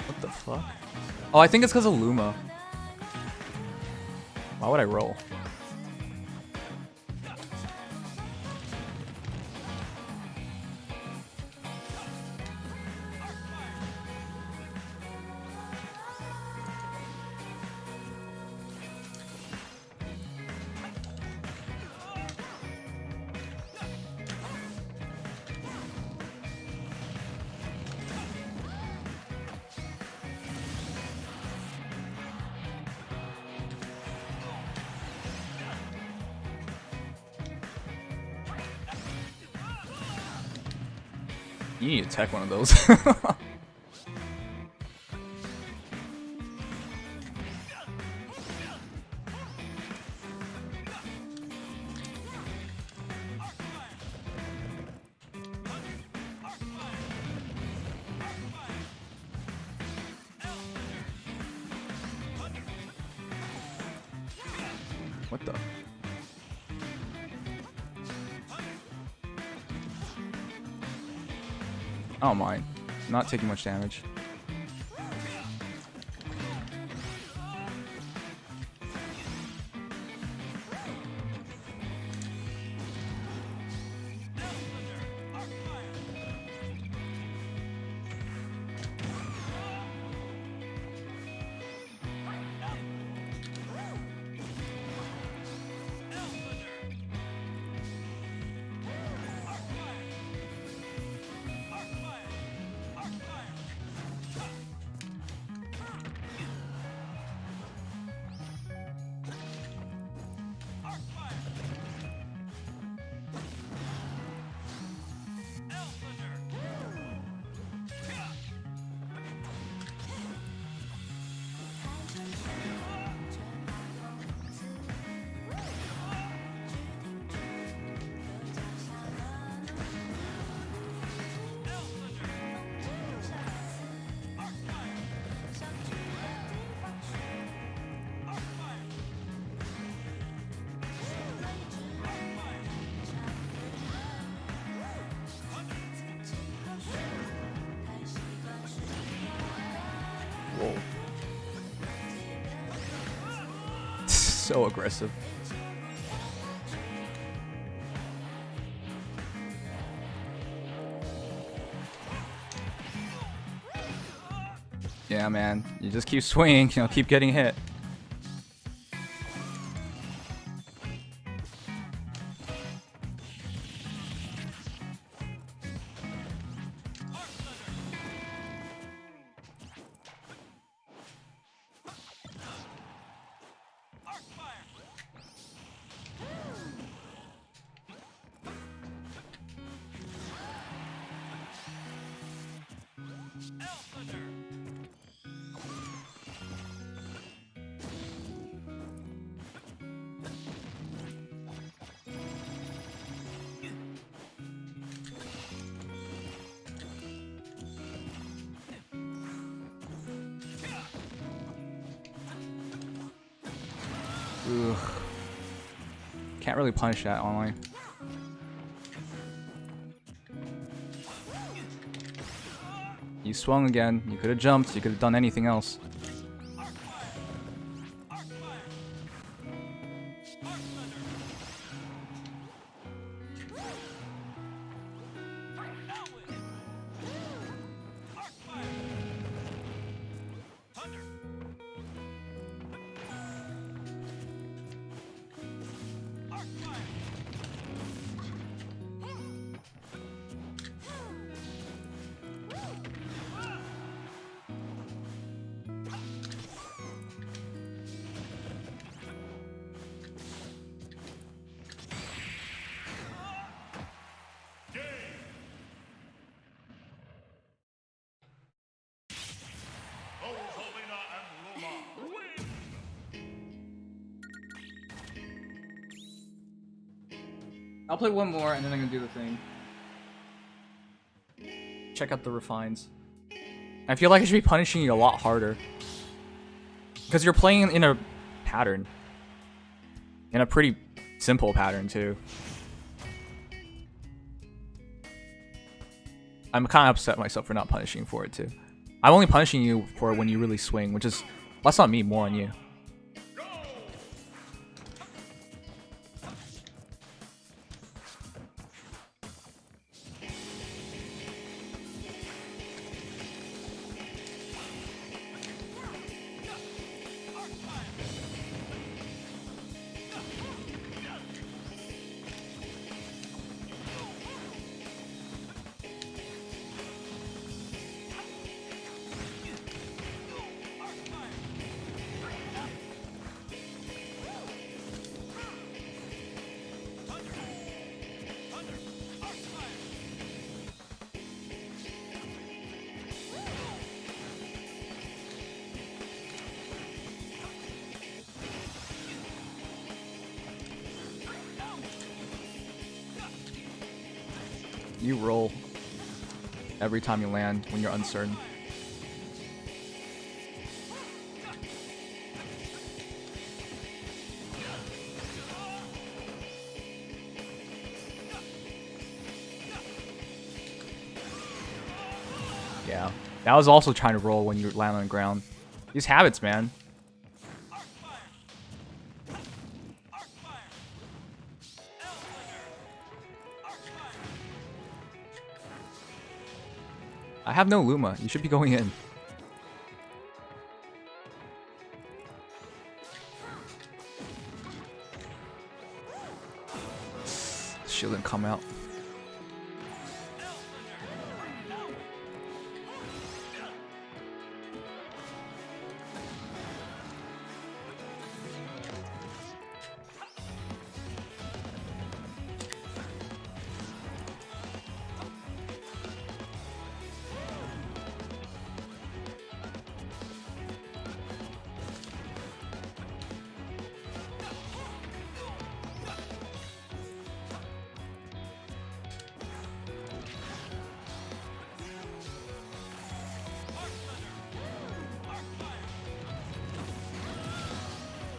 What the fuck? Oh, I think it's because of Luma. Why would I roll? You need to tech one of those. What the? I don't mind. I'm not taking much damage. Whoa. So aggressive. Yeah, man. You just keep swinging, you'll keep getting hit. Ugh. Can't really punish that online. You swung again. You could have jumped. You could have done anything else. I'll play one more and then I'm gonna do the thing. Check out the refines. I feel like I should be punishing you a lot harder. Because you're playing in a pattern. In a pretty simple pattern too. I'm kind of upset myself for not punishing for it too. I'm only punishing you for when you really swing, which is less on me, more on you. You roll every time you land when you're uncertain. Yeah, that was also trying to roll when you land on the ground. These habits, man. I have no Luma. You should be going in. Shield didn't come out.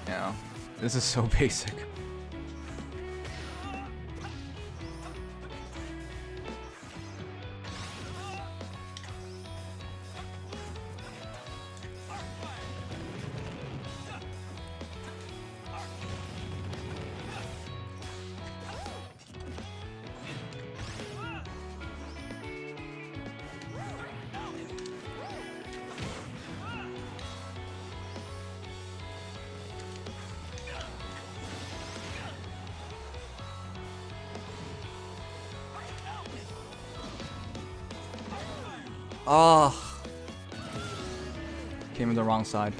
Yeah, this is so basic. Oh, came in the wrong side.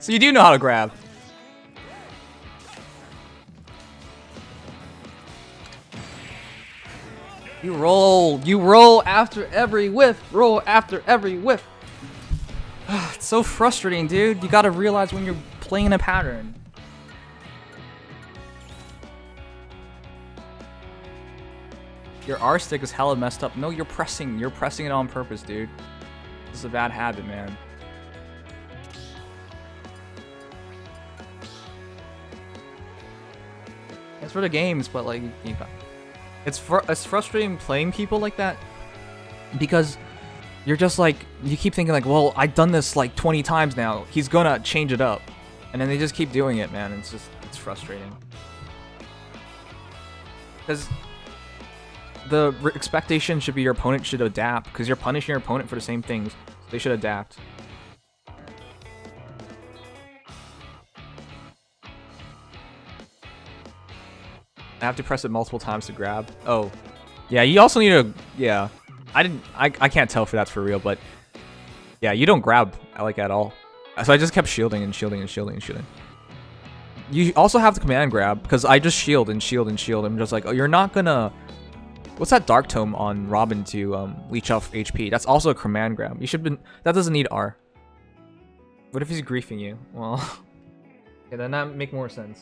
So you do know how to grab. You roll after every whiff, roll after every whiff. It's so frustrating, dude. You gotta realize when you're playing a pattern. Your R stick is hella messed up. No, you're pressing it on purpose, dude. This is a bad habit, man. It's for the games, but like, it's frustrating playing people like that because you're just like, you keep thinking like, well, I've done this like 20 times now. He's gonna change it up, and then they just keep doing it, man. It's frustrating because the expectation should be your opponent should adapt because you're punishing your opponent for the same things. So they should adapt. I have to press it multiple times to grab. Oh, yeah. You also need to. Yeah, I can't tell if that's for real, but yeah, you don't grab like at all. So I just kept shielding and shielding and shielding and shielding. You also have the command grab because I just shield and shield and shield. I'm just like, oh, you're not gonna. What's that Dark Tome on Robin to leech off HP? That's also a command grab. You should be. That doesn't need R. What if he's griefing you? Well, yeah, then that make more sense.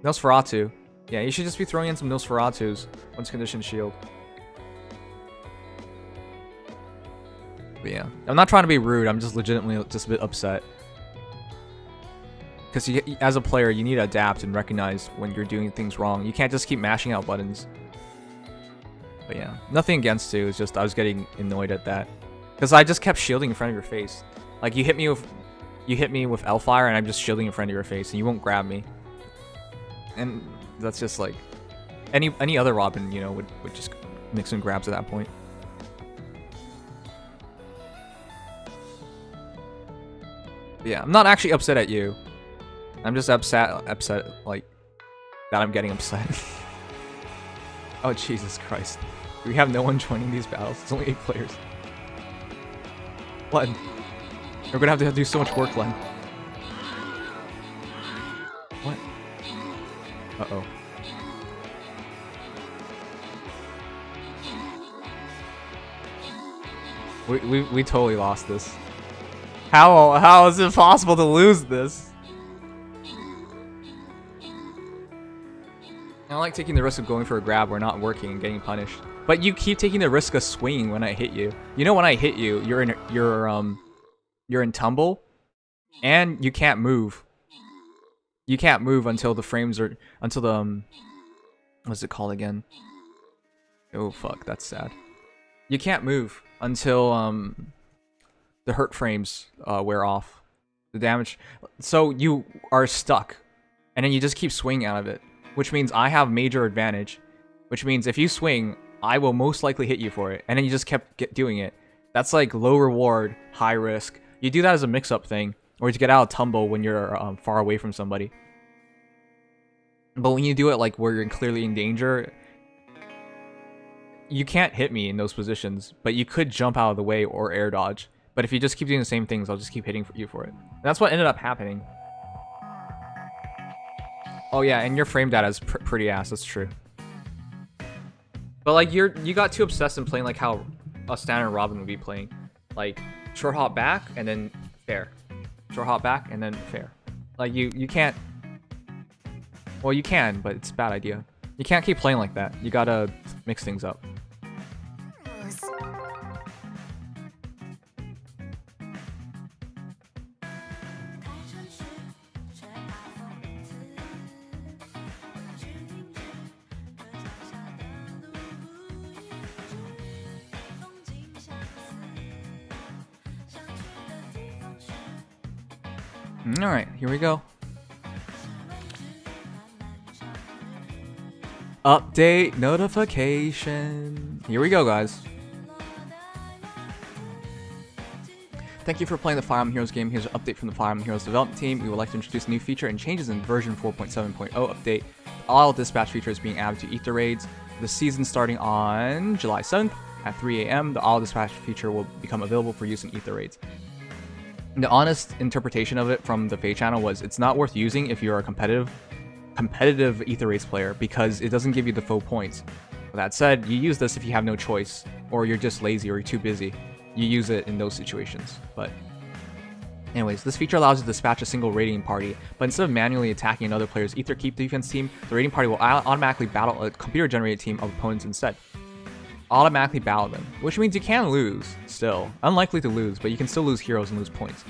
Nosferatu. Yeah, you should just be throwing in some Nosferatus once condition shield. But yeah, I'm not trying to be rude. I'm just legitimately just a bit upset. Because as a player, you need to adapt and recognize when you're doing things wrong. You can't just keep mashing out buttons. But yeah, nothing against you. It's just I was getting annoyed at that. Because I just kept shielding in front of your face. Like you hit me with Hellfire and I'm just shielding in front of your face and you won't grab me. And that's just like any other Robin, you know, would just make some grabs at that point. But yeah, I'm not actually upset at you. I'm just upset like that I'm getting upset. Oh Jesus Christ. We have no one joining these battles. It's only 8 players. Len. We're gonna have to do so much work, Len. What? Uh-oh. We totally lost this. How is it possible to lose this? I don't like taking the risk of going for a grab or not working and getting punished. But you keep taking the risk of swinging when I hit you. You know when I hit you, you're in tumble, and you can't move. You can't move until the frames are what's it called again? Oh fuck, that's sad. You can't move until the hurt frames wear off. The damage. So you are stuck, and then you just keep swinging out of it, which means I have major advantage. Which means if you swing, I will most likely hit you for it, and then you just kept doing it. That's like low reward, high risk. You do that as a mix-up thing, or to get out of tumble when you're far away from somebody. But when you do it like where you're clearly in danger, you can't hit me in those positions, but you could jump out of the way or air dodge. But if you just keep doing the same things, I'll just keep hitting you for it. And that's what ended up happening. Oh yeah, and your frame data is pretty ass, that's true. But like you got too obsessed in playing like how a standard Robin would be playing. Like short hop back and then fair. Short hop back and then fair. Like you can't. Well, you can, but it's a bad idea. You can't keep playing like that. You gotta mix things up. Alright, here we go. Update notification. Here we go, guys. Thank you for playing the Fire Emblem Heroes game. Here's an update from the Fire Emblem Heroes development team. We would like to introduce a new feature and changes in version 4.7.0 update. All dispatch features being added to Ether raids. The season starting on July 7th. at 3 a.m., the auto dispatch feature will become available for use in ether raids. The honest interpretation of it from the FEH channel was it's not worth using if you're a competitive ether raids player because it doesn't give you the full points. With that said, you use this if you have no choice, or you're just lazy, or you're too busy. You use it in those situations. But anyways, this feature allows you to dispatch a single raiding party, but instead of manually attacking another player's ether keep defense team, the raiding party will automatically battle a computer-generated team of opponents instead. Automatically battle them, which means you can lose still. Unlikely to lose, but you can still lose heroes and lose points.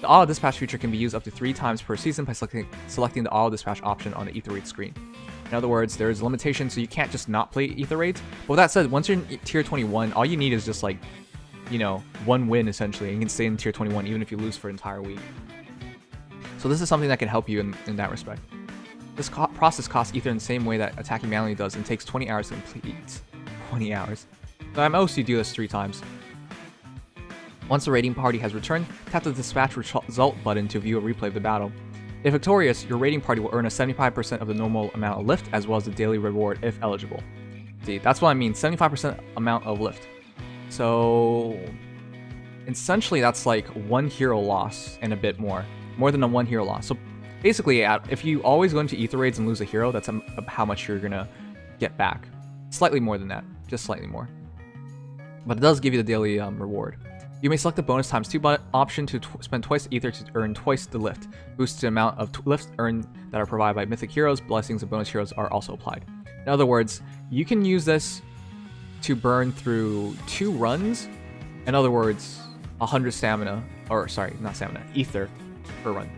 The auto dispatch feature can be used up to 3 times per season by selecting the auto dispatch option on the ether raid screen. In other words, there is a limitation, so you can't just not play ether raids. But with that said, once you're in tier 21, all you need is just like, you know, 1 win essentially, and you can stay in tier 21 even if you lose for an entire week. So this is something that can help you in that respect. This process costs ether in the same way that attacking manually does and takes 20 hours to complete. 20 hours. So at most you do this 3 times. Once the raiding party has returned, tap the dispatch result button to view a replay of the battle. If victorious, your raiding party will earn a 75% of the normal amount of lift as well as the daily reward if eligible. See, that's what I mean, 75% amount of lift. So essentially that's like 1 hero loss and a bit more. More than a 1 hero loss. So basically, if you always go into ether raids and lose a hero, that's how much you're gonna get back. Slightly more than that, just slightly more. But it does give you the daily reward. You may select the bonus times 2 option to spend twice the ether to earn twice the lift. Boosts the amount of lift earned that are provided by mythic heroes, blessings, and bonus heroes are also applied. In other words, you can use this to burn through 2 runs. In other words, 100 stamina, or sorry, not stamina, ether per run.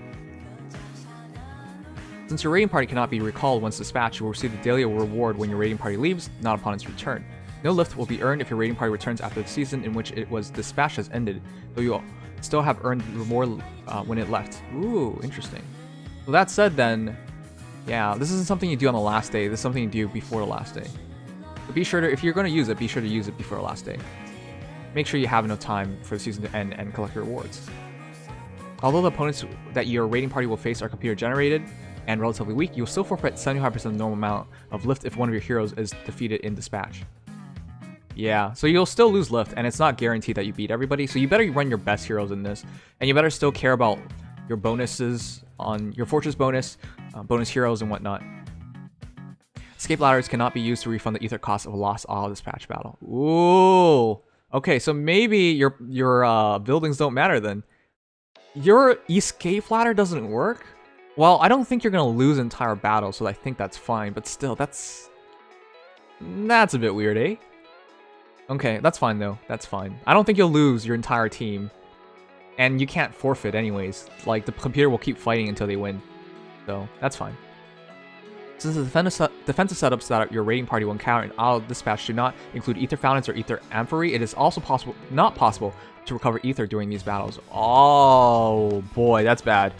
Since your raiding party cannot be recalled once dispatched, you will receive the daily reward when your raiding party leaves, not upon its return. No lift will be earned if your raiding party returns after the season in which it was dispatched has ended, though you will still have earned reward when it left. Ooh, interesting. Well, that said then, yeah, this isn't something you do on the last day, this is something you do before the last day. So be sure to, if you're going to use it, be sure to use it before the last day. Make sure you have enough time for the season to end and collect your rewards. Although the opponents that your raiding party will face are computer generated and relatively weak, you will still forfeit 75% of the normal amount of lift if one of your heroes is defeated in dispatch. Yeah, so you'll still lose lift, and it's not guaranteed that you beat everybody, so you better run your best heroes in this, and you better still care about your bonuses on your fortress bonus, bonus heroes, and whatnot. Escape ladders cannot be used to refund the ether cost of a lost auto dispatch battle. Ooh, okay, so maybe your buildings don't matter then. Your escape ladder doesn't work? Well, I don't think you're gonna lose entire battle, so I think that's fine, but still, that's a bit weird, eh? Okay, that's fine though. That's fine. I don't think you'll lose your entire team. And you can't forfeit anyways. Like, the computer will keep fighting until they win. So, that's fine. Since the defensive setups that your raiding party will encounter in auto dispatch do not include ether fountains or ether amphory, it is also not possible to recover ether during these battles. Oh boy, that's bad.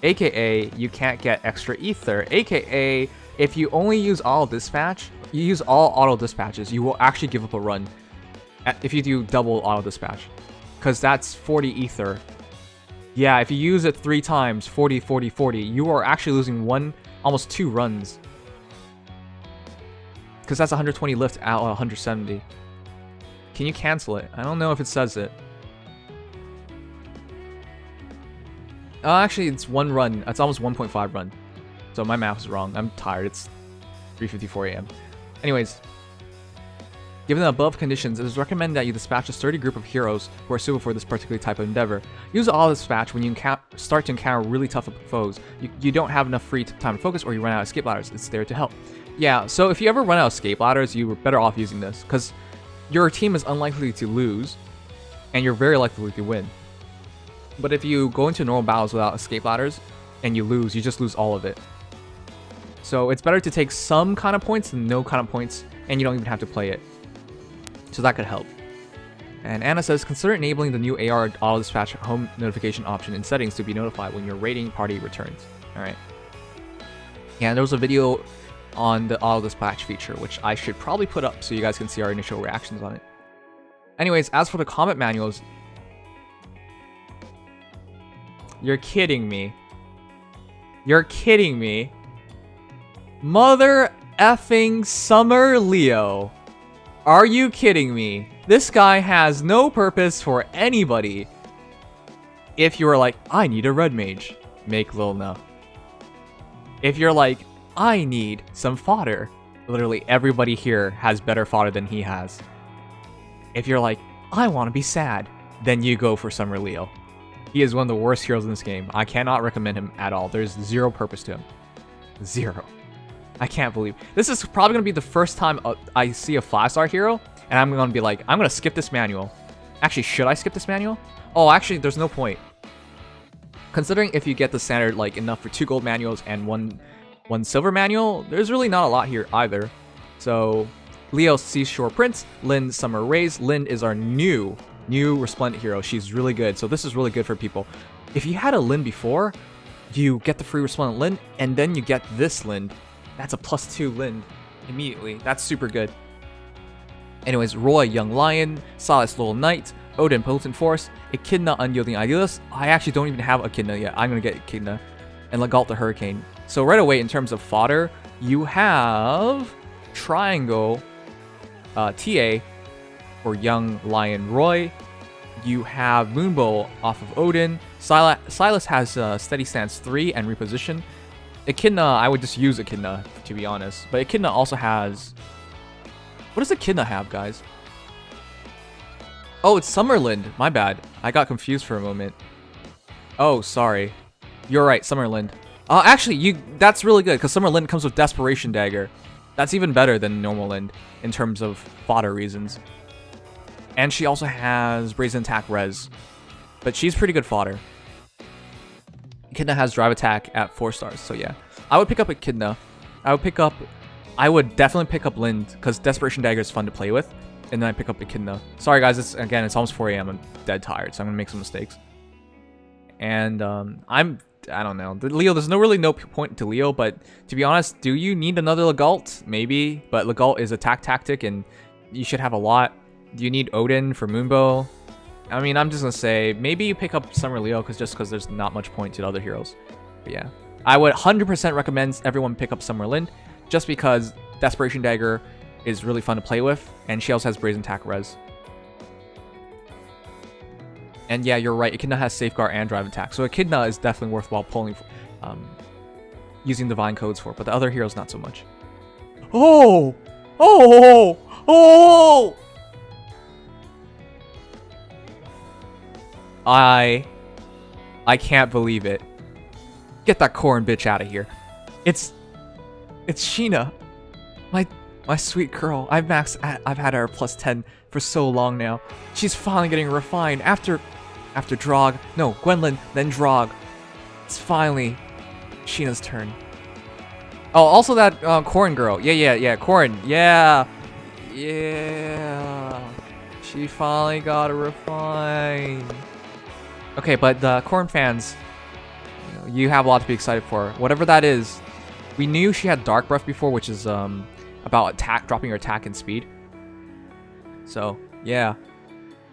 AKA, you can't get extra ether. AKA, if you only use auto dispatch, you use all auto dispatches, you will actually give up a run if you do double auto dispatch, because that's 40 ether. Yeah, if you use it 3 times, 40, 40, 40, you are actually losing almost 2 runs, because that's 120 lift out of 170. Can you cancel it? I don't know if it says it. Oh, actually, it's 1 run. It's almost 1.5 run. So my math is wrong. I'm tired. It's 3:54 a.m. Anyways, given the above conditions, it is recommended that you dispatch a sturdy group of heroes who are suitable for this particular type of endeavor. Use auto dispatch when you start to encounter really tough foes. You don't have enough free time to focus, or you run out of escape ladders. It's there to help. Yeah, so if you ever run out of escape ladders, you were better off using this, because your team is unlikely to lose, and you're very likely to win. But if you go into normal battles without escape ladders, and you lose, you just lose all of it. So it's better to take some kind of points than no kind of points, and you don't even have to play it. So that could help. And Anna says, consider enabling the new AR auto dispatch home notification option in settings to be notified when your raiding party returns. Alright. Yeah, there was a video on the auto dispatch feature, which I should probably put up so you guys can see our initial reactions on it. Anyways, as for the comment manuals, you're kidding me. You're kidding me. Mother effing Summer Leo. Are you kidding me? This guy has no purpose for anybody. If you were like, I need a red mage, make Lilna. If you're like, I need some fodder, literally everybody here has better fodder than he has. If you're like, I want to be sad, then you go for Summer Leo. He is one of the worst heroes in this game. I cannot recommend him at all. There's zero purpose to him. Zero. I can't believe. This is probably going to be the first time I see a 5-star hero, and I'm going to be like, I'm going to skip this manual. Actually, should I skip this manual? Oh, actually, there's no point. Considering if you get the standard, like, enough for 2 gold manuals and one silver manual, there's really not a lot here either. So, Leo Seashore Prince, Lynn Summer Rays. Lynn is our new Resplendent hero. She's really good, so this is really good for people. If you had a Lynn before, you get the free Resplendent Lynn, and then you get this Lynn. That's a +2 Lynn immediately. That's super good. Anyways, Roy Young Lion, Silas Little Knight, Odin Potent Force, Echidna Unyielding Idealist. I actually don't even have Echidna yet. I'm going to get Echidna. And Legalt the Hurricane. So right away, in terms of fodder, you have Triangle TA for Young Lion Roy. You have Moonbow off of Odin. Silas has Steady Stance 3 and Reposition. Echidna, I would just use Echidna, to be honest. But Echidna also has... What does Echidna have, guys? Oh, it's Summerland. My bad. I got confused for a moment. Oh, sorry. You're right, Summerland. Actually, that's really good, because Summerland comes with Desperation Dagger. That's even better than normal Lind, in terms of fodder reasons. And she also has Brazen Attack Res. But she's pretty good fodder. Echidna has Drive Attack at 4 stars, so yeah. I would pick up Echidna. I would definitely pick up Lind, because Desperation Dagger is fun to play with. And then I pick up Echidna. Sorry guys, it's almost 4 AM. I'm dead tired, so I'm going to make some mistakes. And I don't know. Leo, there's really no point to Leo, but to be honest, do you need another Legalt? Maybe, but Legalt is attack tactic, and you should have a lot. Do you need Odin for Moonbow? I mean, I'm just gonna say, maybe you pick up Summer Leo, because there's not much point to the other heroes. But yeah. I would 100% recommend everyone pick up Summer Lind, just because Desperation Dagger is really fun to play with, and she also has Brazen Attack Res. And yeah, you're right, Echidna has Safeguard and Drive Attack, so Echidna is definitely worthwhile pulling, using Divine Codes for, but the other heroes not so much. Oh! Oh! Oh! I can't believe it. Get that Corrin bitch out of here. It's Sheena. My sweet girl. I've had her +10 for so long now. She's finally getting refined after Drog. No, Gwendolyn, then Drog. It's finally Sheena's turn. Oh, also that Corrin girl. Yeah, Corrin. Yeah. She finally got a refine. Okay, but the Corrin fans, you have a lot to be excited for. Whatever that is, we knew she had Dark Breath before, which is about dropping her attack and speed. So, yeah.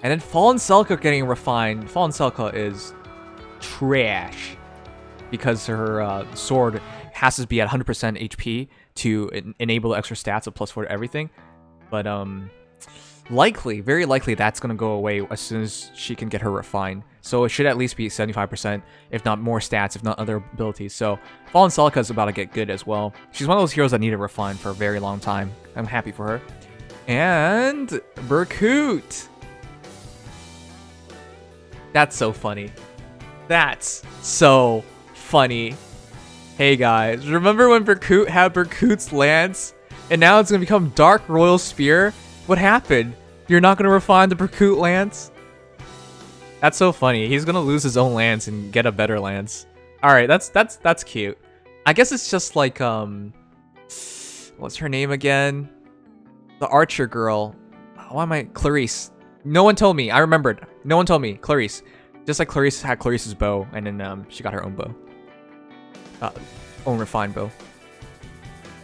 And then Fallen Selka getting refined. Fallen Selka is trash because her sword has to be at 100% HP to enable extra stats of +4 to everything. But very likely that's going to go away as soon as she can get her refined. So it should at least be 75%, if not more stats, if not other abilities. So Fallen Selka is about to get good as well. She's one of those heroes that need to refine for a very long time. I'm happy for her. And Berkut. That's so funny. That's so funny. Hey guys, remember when Berkut had Berkut's Lance? And now it's going to become Dark Royal Spear? What happened? You're not going to refine the Berkut Lance? That's so funny. He's going to lose his own Lance and get a better Lance. Alright, that's cute. I guess it's just like, what's her name again? The archer girl. Why am I... Clarice. No one told me. I remembered. No one told me. Clarice. Just like Clarice had Clarice's bow, and then she got her own bow. Own refined bow.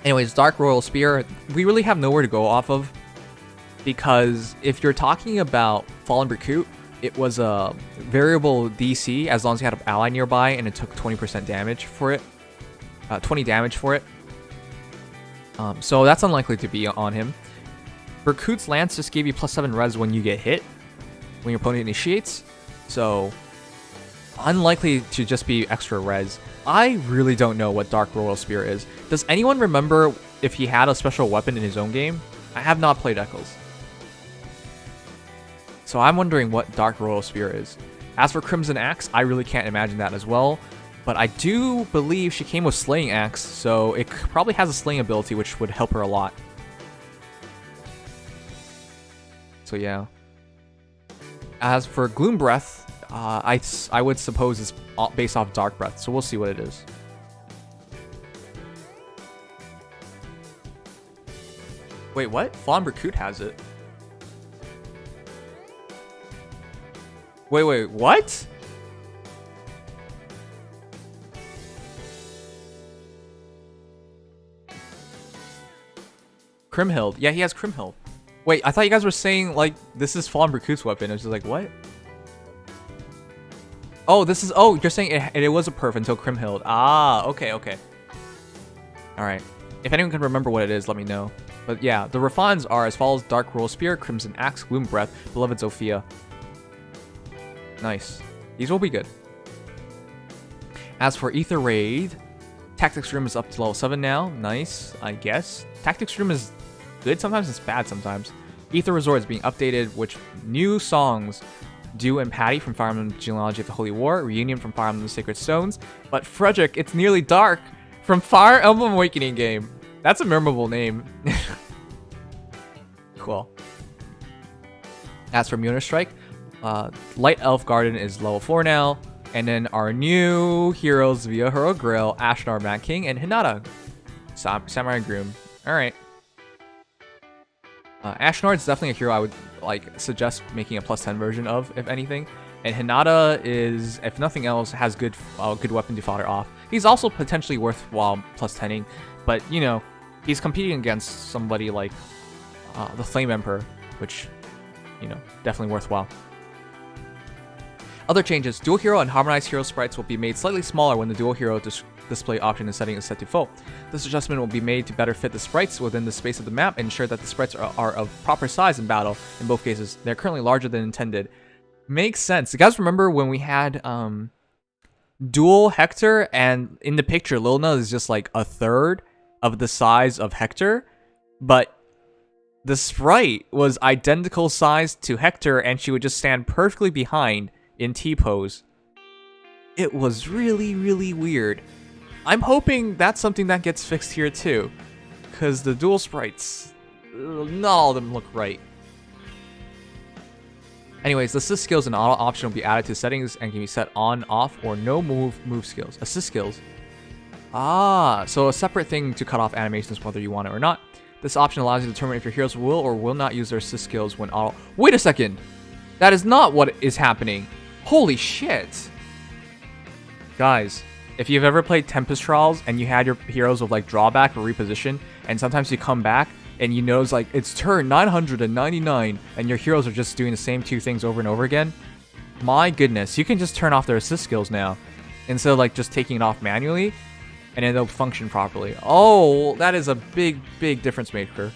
Anyways, Dark Royal Spear. We really have nowhere to go off of. Because if you're talking about Fallen Berkut, it was a variable DC as long as you had an ally nearby, and it took 20% damage for it. 20 damage for it. So that's unlikely to be on him. Berkut's Lance just gave you +7 res when you get hit, when your opponent initiates. So, unlikely to just be extra res. I really don't know what Dark Royal Spear is. Does anyone remember if he had a special weapon in his own game? I have not played Echoes. So I'm wondering what Dark Royal Spear is. As for Crimson Axe, I really can't imagine that as well. But I do believe she came with Slaying Axe, so it probably has a slaying ability, which would help her a lot. So yeah. As for Gloom Breath, I would suppose it's based off Dark Breath, so we'll see what it is. Wait, what? Flan Berkut has it. Wait, what? Crimhild. Yeah, he has Crimhild. Wait, I thought you guys were saying, like, this is Fallen Berkut's weapon. I was just like, what? Oh, this is... Oh, you're saying it was a perf until Crimhild. Ah, okay. Alright. If anyone can remember what it is, let me know. But yeah, the refines are as follows: Dark Royal Spear, Crimson Axe, Gloom Breath, Beloved Zofia. Nice. These will be good. As for Ether Raid, Tactics Room is up to level 7 now. Nice, I guess. Tactics Room is good sometimes, it's bad sometimes. Ether Resort is being updated, which new songs: Dew and Patty from Fire Emblem Genealogy of the Holy War, Reunion from Fire Emblem Sacred Stones, but Frederick, It's Nearly Dark from Fire Emblem Awakening game. That's a memorable name. Cool. As for Muner Strike, Light Elf Garden is level 4 now, and then our new heroes via Hero Grail, Ashnar, Mad King, and Hinata, Samurai Groom. Alright. Ashnar is definitely a hero I would suggest making a +10 version of, if anything. And Hinata is, if nothing else, has good weapon to fodder off. He's also potentially worthwhile +10ing, but you know, he's competing against somebody like the Flame Emperor, which, you know, definitely worthwhile. Other changes: dual hero and harmonized hero sprites will be made slightly smaller when the dual hero display option and setting is set to full. This adjustment will be made to better fit the sprites within the space of the map and ensure that the sprites are of proper size in battle. In both cases, they're currently larger than intended. Makes sense. You guys remember when we had dual Hector, and in the picture Lilna is just like a third of the size of Hector, but the sprite was identical size to Hector and she would just stand perfectly behind in T-pose. It was really, really weird. I'm hoping that's something that gets fixed here too, because the dual sprites, not all of them look right. Anyways, the assist skills and auto option will be added to settings and can be set on, off, or no move skills. Assist skills. Ah, so a separate thing to cut off animations whether you want it or not. This option allows you to determine if your heroes will or will not use their assist skills when auto... Wait a second! That is not what is happening. Holy shit! Guys, if you've ever played Tempest Trials and you had your heroes with like drawback or reposition, and sometimes you come back and you know it's like it's turn 999 and your heroes are just doing the same two things over and over again, my goodness, you can just turn off their assist skills now instead of like just taking it off manually, and then they'll function properly. Oh, that is a big difference maker.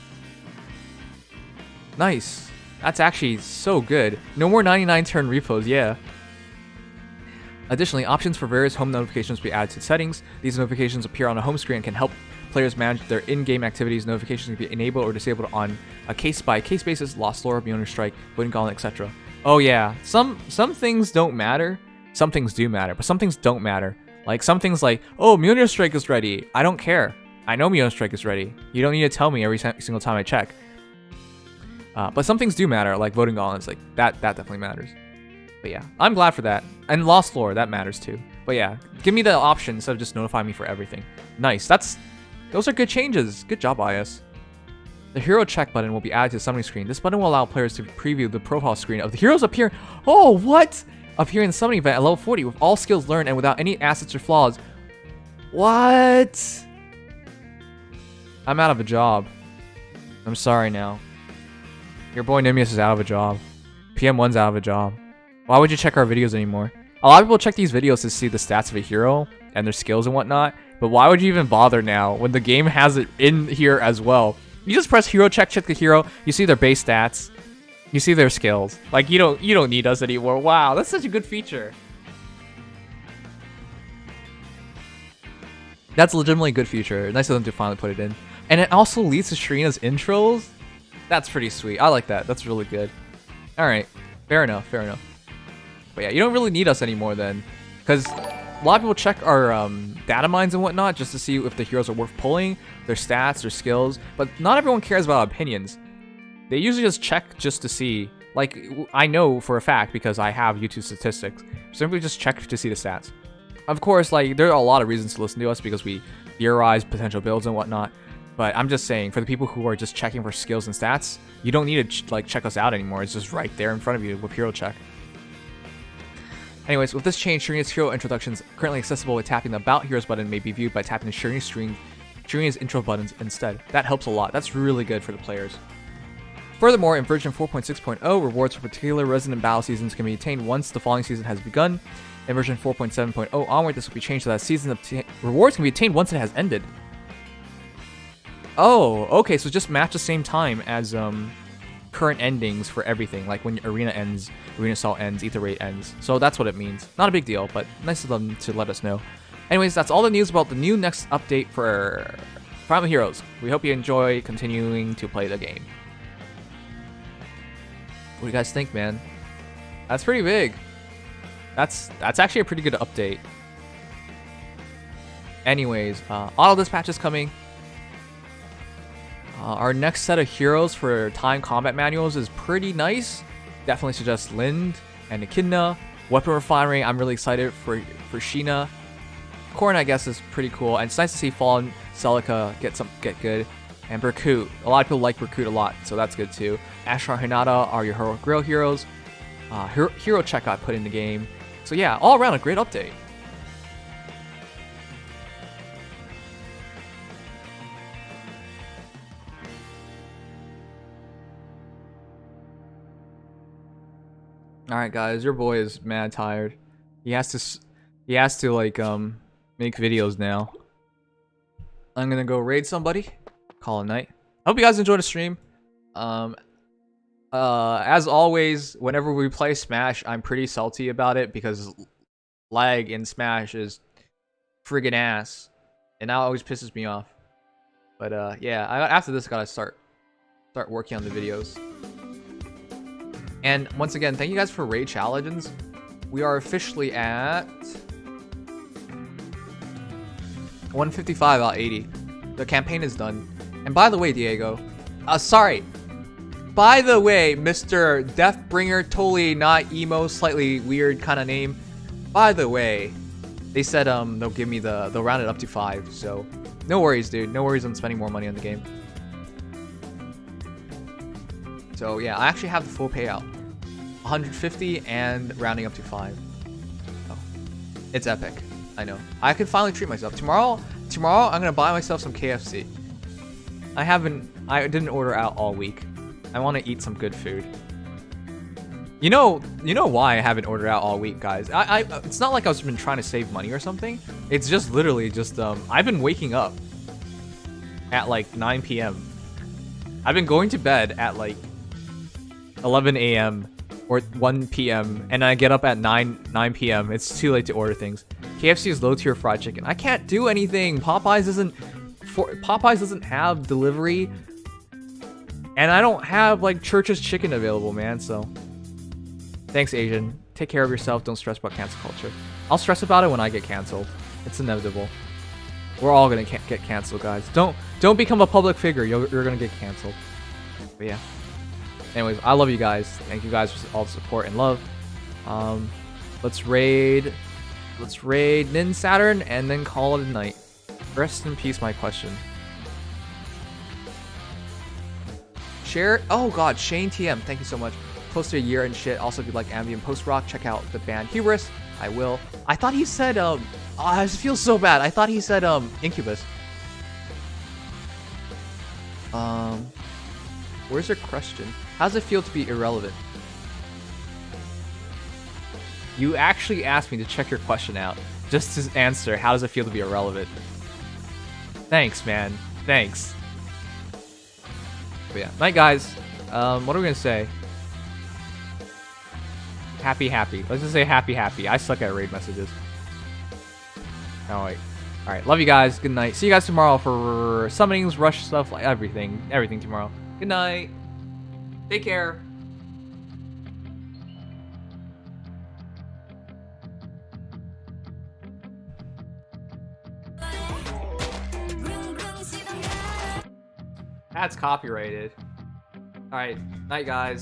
Nice. That's actually so good. No more 99 turn repos, yeah. Additionally, options for various home notifications will be added to settings. These notifications appear on a home screen and can help players manage their in-game activities. Notifications can be enabled or disabled on a case-by-case basis. Lost Lore, Beyond Strike, Wooden Gauntlet, etc. Oh yeah, some things don't matter. Some things do matter, but some things don't matter. Like some things like, oh, Mjolnir Strike is ready. I don't care. I know Mjolnir Strike is ready. You don't need to tell me every single time I check. But some things do matter, like voting gauntlets. Like that definitely matters. But yeah, I'm glad for that. And Lost Lore, that matters too. But yeah, give me the option instead of just notifying me for everything. Nice. Those are good changes. Good job, IS. The hero check button will be added to the summoning screen. This button will allow players to preview the profile screen of the heroes appear. Oh, what? Appear in the summoning event at level 40 with all skills learned and without any assets or flaws. What? I'm out of a job. I'm sorry now. Your boy Nimious is out of a job. PM1's out of a job. Why would you check our videos anymore? A lot of people check these videos to see the stats of a hero and their skills and whatnot, but why would you even bother now when the game has it in here as well? You just press hero check the hero. You see their base stats. You see their skills. Like you don't need us anymore. Wow, that's such a good feature. That's legitimately a good feature. Nice of them to finally put it in. And it also leads to Shrina's intros. That's pretty sweet. I like that. That's really good. All right, fair enough. Fair enough. But yeah, you don't really need us anymore then, because a lot of people check our data mines and whatnot just to see if the heroes are worth pulling, their stats, their skills. But not everyone cares about opinions. They usually just check just to see. Like, I know for a fact because I have YouTube statistics. Simply just check to see the stats. Of course, like, there are a lot of reasons to listen to us because we theorize potential builds and whatnot. But I'm just saying, for the people who are just checking for skills and stats, you don't need to check us out anymore. It's just right there in front of you with Hero Check. Anyways, with this change, Shrina's hero introductions currently accessible with tapping the About Heroes button may be viewed by tapping the Shrina's intro buttons instead. That helps a lot. That's really good for the players. Furthermore, in version 4.6.0, rewards for particular resident battle seasons can be attained once the following season has begun. In version 4.7.0 onward, this will be changed so that season rewards can be attained once it has ended. Oh, okay, so just match the same time as current endings for everything, like when Arena ends, Arena Assault ends, Ether Raid ends. So that's what it means. Not a big deal, but nice of them to let us know. Anyways, that's all the news about the new next update for Fire Emblem Heroes. We hope you enjoy continuing to play the game. What do you guys think, man? That's pretty big. That's actually a pretty good update. Anyways, auto dispatch is coming. Our next set of heroes for time combat manuals is pretty nice. Definitely suggest Lind and Echidna. Weapon Refinery, I'm really excited for Sheena. Korn, I guess, is pretty cool. And it's nice to see Fallen Celica get good. And Berkut. A lot of people like Berkut a lot, so that's good too. Ashrar Hinata are your heroic grill heroes. Hero Check got put in the game. So yeah, all around a great update. Alright guys, your boy is mad tired. He has to like make videos now. I'm gonna go raid somebody. Call it night. I hope you guys enjoyed the stream. As always, whenever we play Smash, I'm pretty salty about it because lag in Smash is friggin' ass, and that always pisses me off. But yeah, after this, I gotta start working on the videos. And once again, thank you guys for raid challenges. We are officially at 155 out of 80. The campaign is done. And by the way, Diego, sorry. By the way, Mr. Deathbringer, totally not emo, slightly weird kind of name. By the way, they said they'll give me they'll round it up to 5. So no worries, dude. No worries on spending more money on the game. So yeah, I actually have the full payout. 150 and rounding up to 5. Oh, it's epic. I know. I can finally treat myself. Tomorrow I'm gonna buy myself some KFC. I didn't order out all week. I want to eat some good food. You know why I haven't ordered out all week, guys. It's not like I've been trying to save money or something. It's just literally just I've been waking up at like 9 p.m. I've been going to bed at like 11 a.m. or 1 p.m. and I get up at 9 p.m. It's too late to order things. KFC is low tier fried chicken. I can't do anything. Popeyes doesn't have delivery, and I don't have like Church's chicken available, man. So thanks, Asian. Take care of yourself. Don't stress about cancel culture. I'll stress about it when I get canceled. It's inevitable. We're all gonna get canceled, guys. Don't become a public figure. You're gonna get canceled. But yeah. Anyways, I love you guys. Thank you guys for all the support and love. Let's raid Nin Saturn and then call it a night. Rest in peace, my question. Share. Oh god, Shane TM. Thank you so much. Close to a year and shit. Also, if you like ambient post rock, check out the band Hubris. I will. I thought he said I just feel so bad. I thought he said Incubus. Where's your question? How does it feel to be irrelevant? You actually asked me to check your question out just to answer how does it feel to be irrelevant. Thanks, man. Thanks. But yeah, night, guys. What are we gonna say? Happy. Let's just say happy. I suck at raid messages. Oh wait. All right, love you guys. Good night. See you guys tomorrow for summonings, rush stuff, like everything tomorrow. Good night. Take care. That's copyrighted. All right, night, guys.